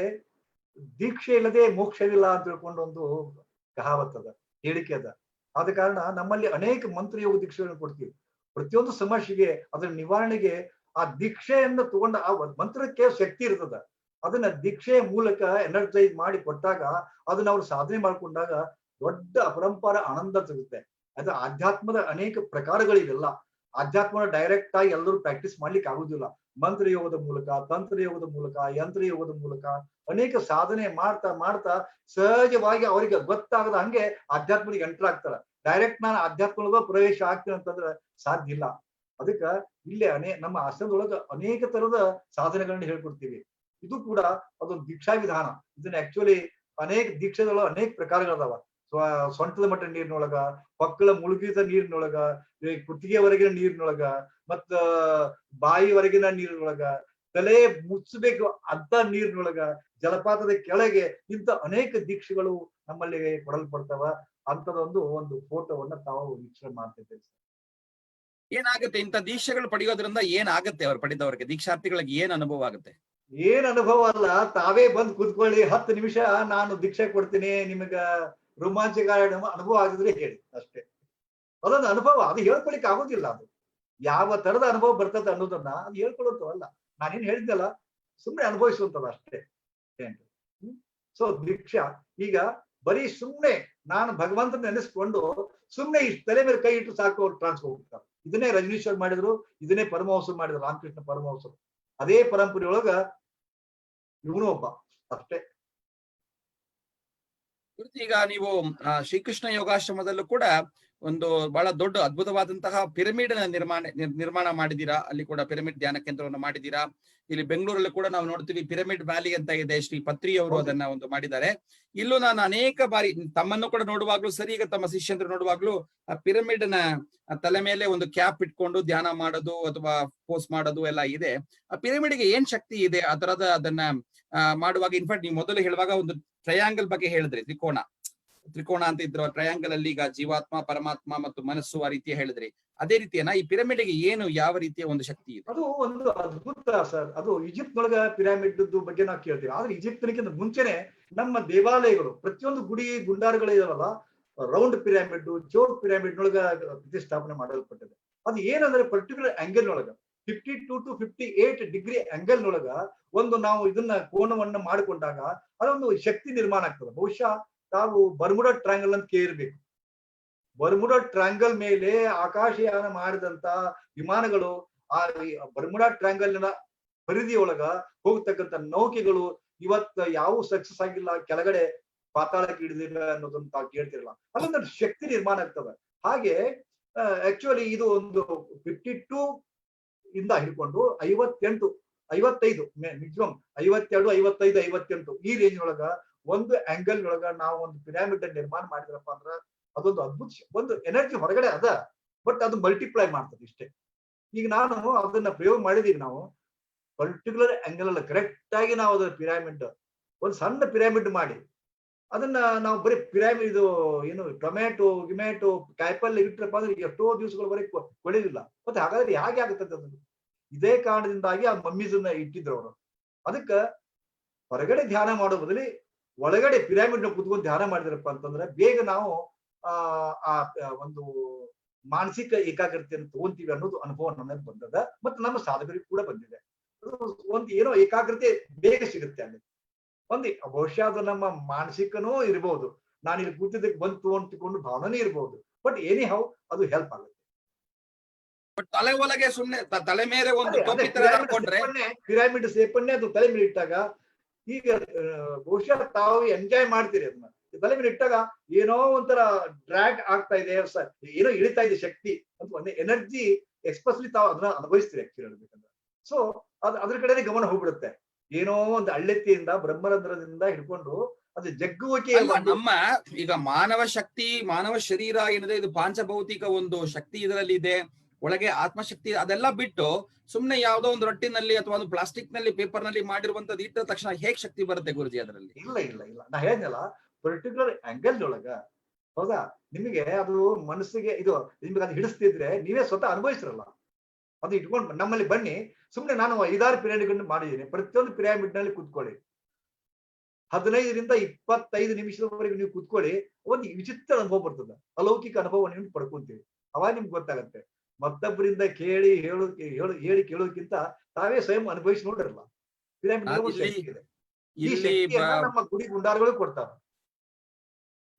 ದೀಕ್ಷೆ ಇಲ್ಲದೆ ಮೋಕ್ಷವಿಲ್ಲ ಅಂತ ತಿಳ್ಕೊಂಡು ಒಂದು ಕಹಾವತ್ ಅದ, ಹೇಳಿಕೆ ಅದ. ಆದ ಕಾರಣ ನಮ್ಮಲ್ಲಿ ಅನೇಕ ಮಂತ್ರಯೋಗ ದೀಕ್ಷೆಗಳನ್ನ ಕೊಡ್ತೀವಿ. ಪ್ರತಿಯೊಂದು ಸಮಸ್ಯೆಗೆ ಅದರ ನಿವಾರಣೆಗೆ ಆ ದೀಕ್ಷೆಯನ್ನು ತಗೊಂಡ ಆ ಮಂತ್ರಕ್ಕೆ ಶಕ್ತಿ ಇರ್ತದ. ಅದನ್ನ ದೀಕ್ಷೆಯ ಮೂಲಕ ಎನರ್ಜೈಸ್ ಮಾಡಿ ಕೊಟ್ಟಾಗ, ಅದನ್ನ ಅವ್ರು ಸಾಧನೆ ಮಾಡ್ಕೊಂಡಾಗ ದೊಡ್ಡ ಅಪರಂಪಾರ ಆನಂದ ಸಿಗುತ್ತೆ. ಅದು ಆಧ್ಯಾತ್ಮದ ಅನೇಕ ಪ್ರಕಾರಗಳಿವೆಲ್ಲ. ಆಧ್ಯಾತ್ಮನ ಡೈರೆಕ್ಟ್ ಆಗಿ ಎಲ್ಲರೂ ಪ್ರಾಕ್ಟೀಸ್ ಮಾಡ್ಲಿಕ್ಕೆ ಆಗುದಿಲ್ಲ. ಮಂತ್ರಯೋಗದ ಮೂಲಕ, ತಂತ್ರಯೋಗದ ಮೂಲಕ, ಯಂತ್ರಯೋಗದ ಮೂಲಕ ಅನೇಕ ಸಾಧನೆ ಮಾಡ್ತಾ ಮಾಡ್ತಾ ಸಹಜವಾಗಿ ಅವರಿಗೆ ಗೊತ್ತಾಗದ ಹಂಗೆ ಆಧ್ಯಾತ್ಮನಿಗೆ ಎಂಟರ್ ಆಗ್ತಾರ. ಡೈರೆಕ್ಟ್ ನಾನು ಆಧ್ಯಾತ್ಮದೊಳಗ ಪ್ರವೇಶ ಆಗ್ತೀನಿ ಅಂತಂದ್ರೆ ಸಾಧ್ಯ ಇಲ್ಲ. ಅದಕ್ಕ ಇಲ್ಲೇ ನಮ್ಮ ಆಶ್ರಮದೊಳಗ ಅನೇಕ ತರದ ಸಾಧನೆಗಳನ್ನ ಹೇಳ್ಕೊಡ್ತೀವಿ. ಇದು ಕೂಡ ಅದೊಂದು ದೀಕ್ಷಾ ವಿಧಾನ. ಇದನ್ನ ಆಕ್ಚುಲಿ ಅನೇಕ ದೀಕ್ಷೆಗಳು ಅನೇಕ ಪ್ರಕಾರಗಳದಾವ. ಸೊಂಟದ ಮಟ್ಟ ನೀರಿನೊಳಗ, ಪಕ್ಕಳ ಮುಳುಗಿದ ನೀರಿನೊಳಗ, ಕುತ್ತಿಗೆವರೆಗಿನ ನೀರಿನೊಳಗ, ಮತ್ತ ಬಾಯಿವರೆಗಿನ ನೀರಿನೊಳಗ, ತಲೆ ಮುಚ್ಚಬೇಕು ಅಂತ ನೀರಿನೊಳಗ, ಜಲಪಾತದ ಕೆಳಗೆ, ಇಂತ ಅನೇಕ ದೀಕ್ಷೆಗಳು ನಮ್ಮಲ್ಲಿ ಕೊಡಲ್ಪಡ್ತಾವ. ಒಂದು ಫೋಟೋವನ್ನ ತಾವು ವೀಕ್ಷಣೆ ಮಾಡ್ತಿದ್ದೇವೆ. ಏನಾಗುತ್ತೆ ಇಂಥ ದೀಕ್ಷೆಗಳು ಪಡೆಯೋದ್ರಿಂದ? ಏನಾಗುತ್ತೆ ಅವ್ರು ಪಡೆದವ್ರಿಗೆ, ದೀಕ್ಷಾರ್ಥಿಗಳಿಗೆ ಏನ್ ಅನುಭವ ಆಗುತ್ತೆ? ಏನ್ ಅನುಭವ ಅಲ್ಲ, ತಾವೇ ಬಂದ್ ಕೂತ್ಕೊಳ್ಳಿ, 10 ನಿಮಿಷ ನಾನು ದೀಕ್ಷೆ ಕೊಡ್ತೀನಿ, ನಿಮಗ ರೋಮಾಂಚಕಾರ ಅನುಭವ ಆಗಿದ್ರೆ ಹೇಳಿ ಅಷ್ಟೇ. ಅದೊಂದು ಅನುಭವ, ಅದು ಹೇಳ್ಕೊಳಿಕ್ ಆಗೋದಿಲ್ಲ. ಅದು ಯಾವ ತರದ ಅನುಭವ ಬರ್ತದ ಅನ್ನೋದನ್ನ ಅದು ಹೇಳ್ಕೊಳ್ಳೋದಲ್ಲ. ನಾನೇನ್ ಹೇಳಿದ್ನಲ್ಲ, ಸುಮ್ಮನೆ ಅನುಭವಿಸುವಂತದ ಅಷ್ಟೇ. ಸೊ ದೀಕ್ಷಾ ಈಗ ಬರೀ ಸುಮ್ನೆ ನಾನು ಭಗವಂತನ ನೆನೆಸ್ಕೊಂಡು ಸುಮ್ನೆ ಇಷ್ಟು ತಲೆ ಮೇಲೆ ಕೈ ಇಟ್ಟು ಸಾಕು ಅವ್ರು ಟ್ರಾನ್ಸ್ಫರ್ ಹೋಗ್ತಾರೆ. ಇದನ್ನೇ ರಜನೀಶ್ವರ್ ಮಾಡಿದ್ರು, ಇದನ್ನೇ ಪರಮಹಂಸರು ಮಾಡಿದ್ರು, ರಾಮಕೃಷ್ಣ ಪರಮಹಂಸರು. ಅದೇ ಪರಂಪರೆಯೊಳಗ ಇವನು ಒಬ್ಬ ಅಷ್ಟೇ. ಈಗ ನೀವು ಶ್ರೀಕೃಷ್ಣ ಯೋಗಾಶ್ರಮದಲ್ಲೂ ಕೂಡ ಒಂದು ಬಹಳ ದೊಡ್ಡ ಅದ್ಭುತವಾದಂತಹ ಪಿರಮಿಡ್ ನಿರ್ಮಾಣ ಮಾಡಿದೀರಾ. ಅಲ್ಲಿ ಕೂಡ ಪಿರಮಿಡ್ ಧ್ಯಾನ ಕೇಂದ್ರವನ್ನು ಮಾಡಿದೀರಾ. ಇಲ್ಲಿ ಬೆಂಗಳೂರಲ್ಲಿ ಕೂಡ ನಾವು ನೋಡ್ತೀವಿ, ಪಿರಮಿಡ್ ವ್ಯಾಲಿ ಅಂತ ಇದೆ, ಶ್ರೀ ಪತ್ರಿ ಅವರು ಅದನ್ನ ಒಂದು ಮಾಡಿದ್ದಾರೆ. ಇಲ್ಲೂ ನಾನು ಅನೇಕ ಬಾರಿ ತಮ್ಮನ್ನು ಕೂಡ ನೋಡುವಾಗ್ಲೂ ಸರಿ, ಈಗ ತಮ್ಮ ಶಿಷ್ಯಂದ್ರು ನೋಡುವಾಗ್ಲೂ ಆ ಪಿರಮಿಡ್ ನ ತಲೆ ಮೇಲೆ ಒಂದು ಕ್ಯಾಪ್ ಇಟ್ಕೊಂಡು ಧ್ಯಾನ ಮಾಡೋದು ಅಥವಾ ಪೋಸ್ ಮಾಡೋದು ಎಲ್ಲ ಇದೆ. ಆ ಪಿರಮಿಡ್ಗೆ ಏನ್ ಶಕ್ತಿ ಇದೆ ಆ ತರದ ಅದನ್ನ ಮಾಡುವಾಗ? ಇನ್ಫ್ಯಾಕ್ಟ್ ನೀವು ಮೊದಲು ಹೇಳುವಾಗ ಒಂದು ಟ್ರಯಾಂಗಲ್ ಬಗ್ಗೆ ಹೇಳಿದ್ರಿ, ತ್ರಿಕೋಣ ಅಂತ ಇದ್ರು. ಟ್ರಯಾಂಗಲ್ ಅಲ್ಲಿ ಈಗ ಜೀವಾತ್ಮ, ಪರಮಾತ್ಮ ಮತ್ತು ಮನಸ್ಸು ಆ ರೀತಿಯ ಹೇಳಿದ್ರಿ. ಅದೇ ರೀತಿಯನ್ನ ಈ ಪಿರಮಿಡ್ಗೆ ಏನು ಯಾವ ರೀತಿಯ ಒಂದು ಶಕ್ತಿ ಇದೆ? ಅದು ಒಂದು ಅದ್ಭುತ ಸರ್. ಅದು ಈಜಿಪ್ಟ್ ನೊಳಗ ಪಿರಾಮಿಡ್ ಬಗ್ಗೆ ನಾವು ಕೇಳ್ತೀವಿ. ಆದ್ರೆ ಈಜಿಪ್ಟ್ನಕ್ಕಿಂತ ಮುಂಚೆನೆ ನಮ್ಮ ದೇವಾಲಯಗಳು, ಪ್ರತಿಯೊಂದು ಗುಡಿ ಗುಂಡಾರಗಳು ಇದಾವಲ್ಲ, ರೌಂಡ್ ಪಿರಾಮಿಡ್, ಚೌಕ್ ಪಿರಾಮಿಡ್ ನೊಳಗ ಪ್ರತಿಷ್ಠಾಪನೆ ಮಾಡಲ್ಪಟ್ಟಿದೆ. ಅದು ಏನಂದ್ರೆ ಪರ್ಟಿಕ್ಯುಲರ್ ಆಂಗಲ್ ನೊಳಗ 52 to 58 ಡಿಗ್ರಿ ಆಂಗಲ್ ನೊಳಗ ಒಂದು ನಾವು ಇದನ್ನ ಕೋನವನ್ನ ಮಾಡಿಕೊಂಡಾಗ ಅದೊಂದು ಶಕ್ತಿ ನಿರ್ಮಾಣ ಆಗ್ತದೆ. ಬಹುಶಃ ತಾವು ಬರ್ಮುಡಾ ಟ್ರಯಾಂಗಲ್ ಅಂತ ಕೇಳಿರ್ಬೇಕು. ಬರ್ಮುಡಾ ಟ್ರಯಾಂಗಲ್ ಮೇಲೆ ಆಕಾಶಯಾನ ಮಾಡಿದಂತ ವಿಮಾನಗಳು, ಆ ಬರ್ಮುಡಾ ಟ್ರಯಾಂಗಲ್ ನ ಪರಿಧಿಯೊಳಗ ಹೋಗ್ತಕ್ಕಂಥ ನೌಕೆಗಳು ಇವತ್ತು ಯಾವ ಸಕ್ಸಸ್ ಆಗಿಲ್ಲ, ಕೆಳಗಡೆ ಪಾತಾಳಕ್ಕೆ ಹಿಡಿದಿಲ್ಲ ಅನ್ನೋದನ್ನ ತಾವು ಕೇಳ್ತಿರಲ್ಲ. ಅಲ್ಲೊಂದು ಶಕ್ತಿ ನಿರ್ಮಾಣ ಆಗ್ತದೆ. ಹಾಗೆ ಆಕ್ಚುಲಿ ಇದು ಒಂದು 52 ಇಂದ ಹಿಡ್ಕೊಂಡು 58, 55 ಮ್ಯಾಕ್ಸಿಮಮ್ 52, 55, 58 ಈ ರೇಂಜ್ ಒಳಗ ಒಂದು ಆಂಗಲ್ ಒಳಗ ನಾವು ಒಂದು ಪಿರಾಮಿಡ್ ನಿರ್ಮಾಣ ಮಾಡಿದ್ರಪ್ಪ ಅಂದ್ರ ಅದೊಂದು ಅದ್ಭುತ ಒಂದು ಎನರ್ಜಿ ಹೊರಗಡೆ ಅದ, ಬಟ್ ಅದು ಮಲ್ಟಿಪ್ಲೈ ಮಾಡ್ತದೆ ಇಷ್ಟೇ. ಈಗ ನಾನು ಅದನ್ನ ಪ್ರಯೋಗ ಮಾಡಿದೀವಿ ನಾವು ಪರ್ಟಿಕ್ಯುಲರ್ ಆಂಗಲ್ ಅಲ್ಲ, ಕರೆಕ್ಟ್ ಆಗಿ ನಾವು ಅದ್ರ ಪಿರಾಮಿಡ್ ಒಂದು ಸಣ್ಣ ಪಿರಾಮಿಡ್ ಮಾಡಿ ಅದನ್ನ ನಾವು ಬರೀ ಪಿರಾಮಿಡ್ ಇದು ಏನು ಟೊಮ್ಯಾಟೊ ಗಿಮ್ಯಾಟೊ ಕಾಯಿಪಲ್ಲೆ ಇಟ್ಟರಪ್ಪ ಅಂದ್ರೆ ಎಷ್ಟೋ ದಿವಸಗಳವರೆಗೆ ಕೊಳೆಯೋದಿಲ್ಲ. ಮತ್ತೆ ಹಾಗಾದ್ರೆ ಹೇಗೆ ಆಗುತ್ತದೆ ಅದು? ಇದೇ ಕಾರಣದಿಂದಾಗಿ ಆ ಮಮ್ಮೀಸನ್ನ ಇಟ್ಟಿದ್ರು ಅವರು. ಅದಕ್ಕ ಹೊರಗಡೆ ಧ್ಯಾನ ಮಾಡೋ ಬದಲಿ ಒಳಗಡೆ ಪಿರಾಮಿಡ್ ನ ಕುತ್ಕೊಂಡು ಧ್ಯಾನ ಮಾಡಿದ್ರಪ್ಪ ಅಂತಂದ್ರೆ ಬೇಗ ನಾವು ಆ ಒಂದು ಮಾನಸಿಕ ಏಕಾಗ್ರತೆಯನ್ನು ತಗೊಂತೀವಿ ಅನ್ನೋದು ಅನುಭವ ನಮಗೆ ಬಂದದ, ಮತ್ತೆ ನಮ್ಮ ಸಾಧಕರಿಗೆ ಕೂಡ ಬಂದಿದೆ. ಒಂದು ಏನೋ ಏಕಾಗ್ರತೆ ಬೇಗ ಸಿಗುತ್ತೆ ಅಲ್ಲಿ. ಒಂದು ಬಹುಶಃ ಅದು ನಮ್ಮ ಮಾನಸಿಕನೂ ಇರ್ಬೋದು, ನಾನು ಇಲ್ಲಿ ಕೂತಿದ್ದಕ್ಕೆ ಬಂತು ಅಂತಿಕೊಂಡು ಭಾವನೆ ಇರ್ಬೋದು, ಬಟ್ ಎನಿ ಹೌ ಅದು ಹೆಲ್ಪ್ ಆಗುತ್ತೆ. ಬಟ್ ತಲೆ ಒಳಗೆ ಸುಮ್ನೆ ತಲೆ ಮೇಲೆ ಒಂದು ಟೋಪಿ ತರ ಹಾಕೊಂಡ್ರೆ ಪಿರಾಮಿಡ್ ಸೇಪನ್ನೇ ಅದು ತಲೆ ಮೇಲೆ ಇಟ್ಟಾಗ ಈಗ ಬಹುಶಃ ತಾವು ಎಂಜಾಯ್ ಮಾಡ್ತೀರಿ ಅದನ್ನ. ತಲೆ ಮೇಲೆ ಇಟ್ಟಾಗ ಏನೋ ಒಂಥರ ಡ್ರ್ಯಾಗ್ ಆಗ್ತಾ ಇದೆ, ಏನೋ ಇಳಿತಾ ಇದೆ ಶಕ್ತಿ ಅಂತ ಒಂದು ಎನರ್ಜಿ ಎಕ್ಸ್ಪೆಷಲಿ ತಾವು ಅದನ್ನ ಅನುಭವಿಸ್ತೀರಿ ಆಕ್ಚುಲಿ ಹೇಳ್ಬೇಕಂದ್ರೆ. ಸೊ ಅದ್ರ ಕಡೆನೇ ಗಮನ ಹೋಗ್ಬಿಡುತ್ತೆ. ಏನೋ ಒಂದು ಹಳ್ಳೆತ್ತಿಯಿಂದ ಬ್ರಹ್ಮರಂಧ್ರದಿಂದ ಹಿಡ್ಕೊಂಡು ಅದು ಜಗ್ಗುವಿಕೆ. ನಮ್ಮ ಈಗ ಮಾನವ ಶಕ್ತಿ, ಮಾನವ ಶರೀರ ಏನಿದೆ ಇದು ಪಾಂಚಭೌತಿಕ ಒಂದು ಶಕ್ತಿ ಇದರಲ್ಲಿ ಇದೆ, ಒಳಗೆ ಆತ್ಮಶಕ್ತಿ ಅದೆಲ್ಲ ಬಿಟ್ಟು ಸುಮ್ನೆ ಯಾವ್ದೋ ಒಂದು ರೊಟ್ಟಿನಲ್ಲಿ ಅಥವಾ ಒಂದು ಪ್ಲಾಸ್ಟಿಕ್ ನಲ್ಲಿ ಪೇಪರ್ ನಲ್ಲಿ ಮಾಡಿರುವಂತದ್ದು ಇಟ್ಟ ತಕ್ಷಣ ಹೇಗ್ ಶಕ್ತಿ ಬರುತ್ತೆ ಗುರುಜಿ ಅದರಲ್ಲಿ? ಇಲ್ಲ ಇಲ್ಲ ಇಲ್ಲ, ನಾ ಹೇಳಿದ್ನಲ್ಲ ಪರ್ಟಿಕ್ಯುಲರ್ ಆಂಗಲ್ ಒಳಗ, ಹೌದಾ? ನಿಮಗೆ ಅದು ಮನಸ್ಸಿಗೆ ಇದು ನಿಮ್ಗೆ ಅದು ಹಿಡಿಸ್ತಿದ್ರೆ ನೀವೇ ಸ್ವತಃ ಅನುಭವಿಸಿರಲ್ಲ. ಅದು ಇಟ್ಕೊಂಡು ನಮ್ಮಲ್ಲಿ ಬನ್ನಿ, ಸುಮ್ನೆ ನಾನು 5-6 ಪಿರಾಮಿಡ್ ಮಾಡಿದ್ದೀನಿ. ಪ್ರತಿಯೊಂದು ಪಿರಾಮಿಡ್ ನಲ್ಲಿ ಕೂತ್ಕೊಳ್ಳಿ, 15ರಿಂದ 25 ನಿಮಿಷದವರೆಗೆ ನೀವು ಕೂತ್ಕೊಳ್ಳಿ. ಒಂದು ವಿಚಿತ್ರ ಅನುಭವ ಬರ್ತದೆ, ಅಲೌಕಿಕ ಅನುಭವ ನೀವು ಪಡ್ಕೊಂತೀವಿ. ಅವಾಗ ನಿಮ್ಗೆ ಗೊತ್ತಾಗತ್ತೆ. ಮತ್ತೊಬ್ಬರಿಂದ ಹೇಳಿ ಕೇಳೋದಕ್ಕಿಂತ ತಾವೇ ಸ್ವಯಂ ಅನುಭವಿಸಿ ನೋಡಿರಲ್ಲ. ಪಿರಾಮಿಡ್ ಶಕ್ತಿ ಇದೆ. ಈ ಶಕ್ತಿಯನ್ನ ನಮ್ಮ ಗುಡಿ ಗುಂಡಾರಗಳು ಕೊಡ್ತಾರೆ.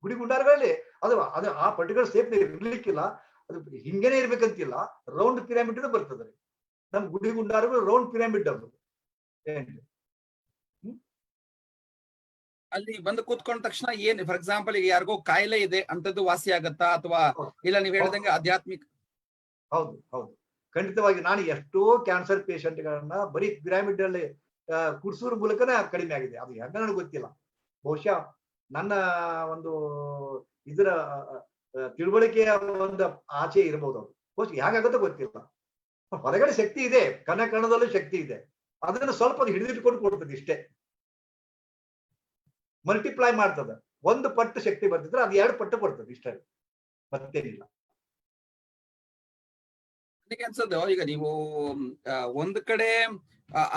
ಗುಡಿ ಗುಂಡಾರಗಳಲ್ಲಿ ಅದು ಅದು ಆ ಪರ್ಟಿಕ್ಯುಲರ್ ಸೇಪ್ ಇರ್ಲಿಕ್ಕಿಲ್ಲ, ಅದು ಹಿಂಗೇನೆ ಇರ್ಬೇಕಂತಿಲ್ಲ, ರೌಂಡ್ ಪಿರಾಮಿಡ್ ಬರ್ತದೆ. ನಮ್ ಗುಡಿ ಗುಂಡಾರಗಳು ರೌಂಡ್ ಪಿರಾಮಿಡ್ ಅದು. ಅಲ್ಲಿ ಬಂದು ಕೂತ್ಕೊಂಡ ತಕ್ಷಣ ಏನ್ ಫಾರ್ ಎಕ್ಸಾಂಪಲ್ ಈಗ ಯಾರಿಗೋ ಕಾಯಿಲೆ ಇದೆ ಅಂತದ್ದು ವಾಸಿ ಆಗತ್ತಾ, ಅಥವಾ ಇಲ್ಲ ನೀವ್ ಹೇಳ್ದಂಗೆ ಆಧ್ಯಾತ್ಮಿಕ? ಹೌದು ಹೌದು, ಖಂಡಿತವಾಗಿ. ನಾನು ಎಷ್ಟೋ ಕ್ಯಾನ್ಸರ್ ಪೇಷಂಟ್ ಗಳನ್ನ ಬರೀ ಪಿರಾಮಿಡ್ ಅಲ್ಲಿ ಕುಡ್ಸೋರ್ ಮೂಲಕನೇ ಕಡಿಮೆ ಆಗಿದೆ. ಅದು ಹೆಂಗ ನನಗೆ ಗೊತ್ತಿಲ್ಲ, ಬಹುಶಃ ನನ್ನ ಒಂದು ಇದರ ತಿಳುವಳಿಕೆಯ ಒಂದು ಆಚೆ ಇರಬಹುದು. ಅದು ಬಹುಶಃ ಹೇಗಾಗುತ್ತೋ ಗೊತ್ತಿಲ್ಲ. ಹೊರಗಡೆ ಶಕ್ತಿ ಇದೆ, ಕಣದಲ್ಲೂ ಶಕ್ತಿ ಇದೆ, ಅದನ್ನ ಸ್ವಲ್ಪ ಹಿಡಿದಿಟ್ಕೊಂಡು ಕೊಡ್ತದೆ ಇಷ್ಟೇ. ಮಲ್ಟಿಪ್ಲೈ ಮಾಡ್ತದೆ. 1 ಪಟ್ಟು ಶಕ್ತಿ ಬರ್ತಿದ್ರೆ ಅದು 2 ಪಟ್ಟು ಕೊಡ್ತದೆ ಇಷ್ಟೇ, ಮತ್ತೇನಿಲ್ಲ. ಅನ್ಸೋದು ಈಗ ನೀವು ಒಂದು ಕಡೆ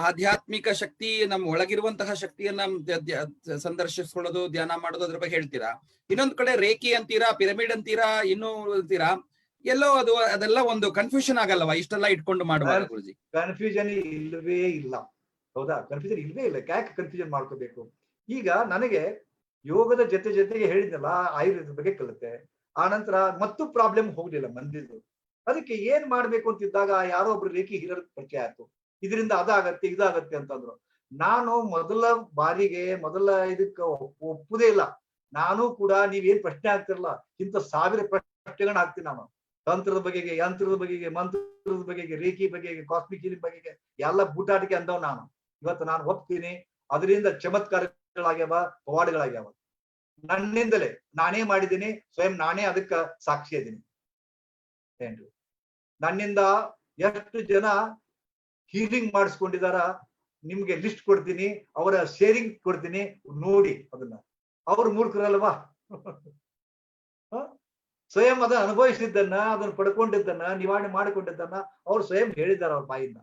ಆಧ್ಯಾತ್ಮಿಕ ಶಕ್ತಿ ನಮ್ಮ ಒಳಗಿರುವಂತಹ ಶಕ್ತಿಯನ್ನ ಸಂದರ್ಶಿಸ್ಕೊಳ್ಳೋದು, ಧ್ಯಾನ ಮಾಡೋದು ಅದ್ರ ಬಗ್ಗೆ ಹೇಳ್ತೀರಾ. ಇನ್ನೊಂದು ಕಡೆ ರೇಖಿ ಅಂತೀರಾ, ಪಿರಮಿಡ್ ಅಂತೀರಾ, ಇನ್ನೂ ಅಂತೀರಾ, ಎಲ್ಲೋ ಅದೆಲ್ಲ ಒಂದು ಕನ್ಫ್ಯೂಷನ್ ಆಗಲ್ಲವಾ ಇಷ್ಟೆಲ್ಲ ಇಟ್ಕೊಂಡು ಮಾಡುವಾಗ ಗುರುಜಿ? ಕನ್ಫ್ಯೂಷನ್ ಇಲ್ವೇ ಇಲ್ಲ, ಹೌದಾ? ಕನ್ಫ್ಯೂಷನ್ ಇಲ್ವೇ ಇಲ್ಲ. ಯಾಕೆ ಕನ್ಫ್ಯೂಷನ್ ಮಾಡ್ಕೋಬೇಕು? ಈಗ ನನಗೆ ಯೋಗದ ಜೊತೆಗೆ ಹೇಳಿದ್ನಲ್ಲ, ಆಯುರ್ವೇದದ ಬಗ್ಗೆ ಕಲಿತೆ. ಆ ನಂತರ ಮತ್ತು ಪ್ರಾಬ್ಲಮ್ ಹೋಗ್ಲಿಲ್ಲ ಮಂದಿದ್ದು. ಅದಕ್ಕೆ ಏನ್ ಮಾಡ್ಬೇಕು ಅಂತಿದ್ದಾಗ ಯಾರೋ ಒಬ್ರು ರೇಖಿ ಹಿರಿಯರ ಪರಿಚಯ ಆಯ್ತು. ಇದರಿಂದ ಅದಾಗತ್ತೆ ಇದಾಗತ್ತೆ ಅಂತಂದ್ರು. ನಾನು ಮೊದಲ ಇದಕ್ಕೆ ಒಪ್ಪುದೇ ಇಲ್ಲ. ನಾನು ಕೂಡ ನೀವೇನ್ ಪ್ರಶ್ನೆ ಆಗ್ತಿರಲ್ಲ, ಇಂಥ 1000 ಪ್ರಶ್ನೆಗಳನ್ನ ಹಾಕ್ತೀನಿ ನಾನು. ತಂತ್ರದ ಬಗೆಗೆ, ಯಂತ್ರದ ಬಗೆಗೆ, ಮಂತ್ರದ ಬಗೆಗೆ, ರೇಖಿ ಬಗೆಗೆ, ಕಾಸ್ಮಿಕ್ ಹೀಲಿಂಗ್ ಬಗೆಗೆ ಎಲ್ಲ ಬೂಟಾಟಿಕೆ ಅಂದವ್ ನಾನು. ಇವತ್ತು ನಾನು ಒಪ್ತೀನಿ, ಅದರಿಂದ ಚಮತ್ಕಾರಗಳಾಗ್ಯಾವ, ಪವಾಡಗಳಾಗ್ಯಾವ. ನನ್ನಿಂದಲೇ ನಾನೇ ಮಾಡಿದ್ದೀನಿ, ಸ್ವಯಂ ನಾನೇ ಅದಕ್ಕೆ ಸಾಕ್ಷಿ ಇದ್ದೀನಿ. ಏನ್ರಿ, ನನ್ನಿಂದ ಎಷ್ಟು ಜನ ಹೀಲಿಂಗ್ ಮಾಡಿಸ್ಕೊಂಡಿದಾರ ನಿಮ್ಗೆ ಲಿಸ್ಟ್ ಕೊಡ್ತೀನಿ, ಅವರ ಶೇರಿಂಗ್ ಕೊಡ್ತೀನಿ, ನೋಡಿ ಅದನ್ನ. ಅವ್ರು ಮೂರ್ಖರಲ್ವಾ? ಸ್ವಯಂ ಅದನ್ನ ಅನುಭವಿಸಿದ್ದನ್ನ, ಅದನ್ನ ಪಡ್ಕೊಂಡಿದ್ದನ್ನ, ನಿವಾರಣೆ ಮಾಡಿಕೊಂಡಿದ್ದನ್ನ ಅವ್ರು ಸ್ವಯಂ ಹೇಳಿದ್ದಾರೆ ಅವ್ರ ಬಾಯಿಂದ.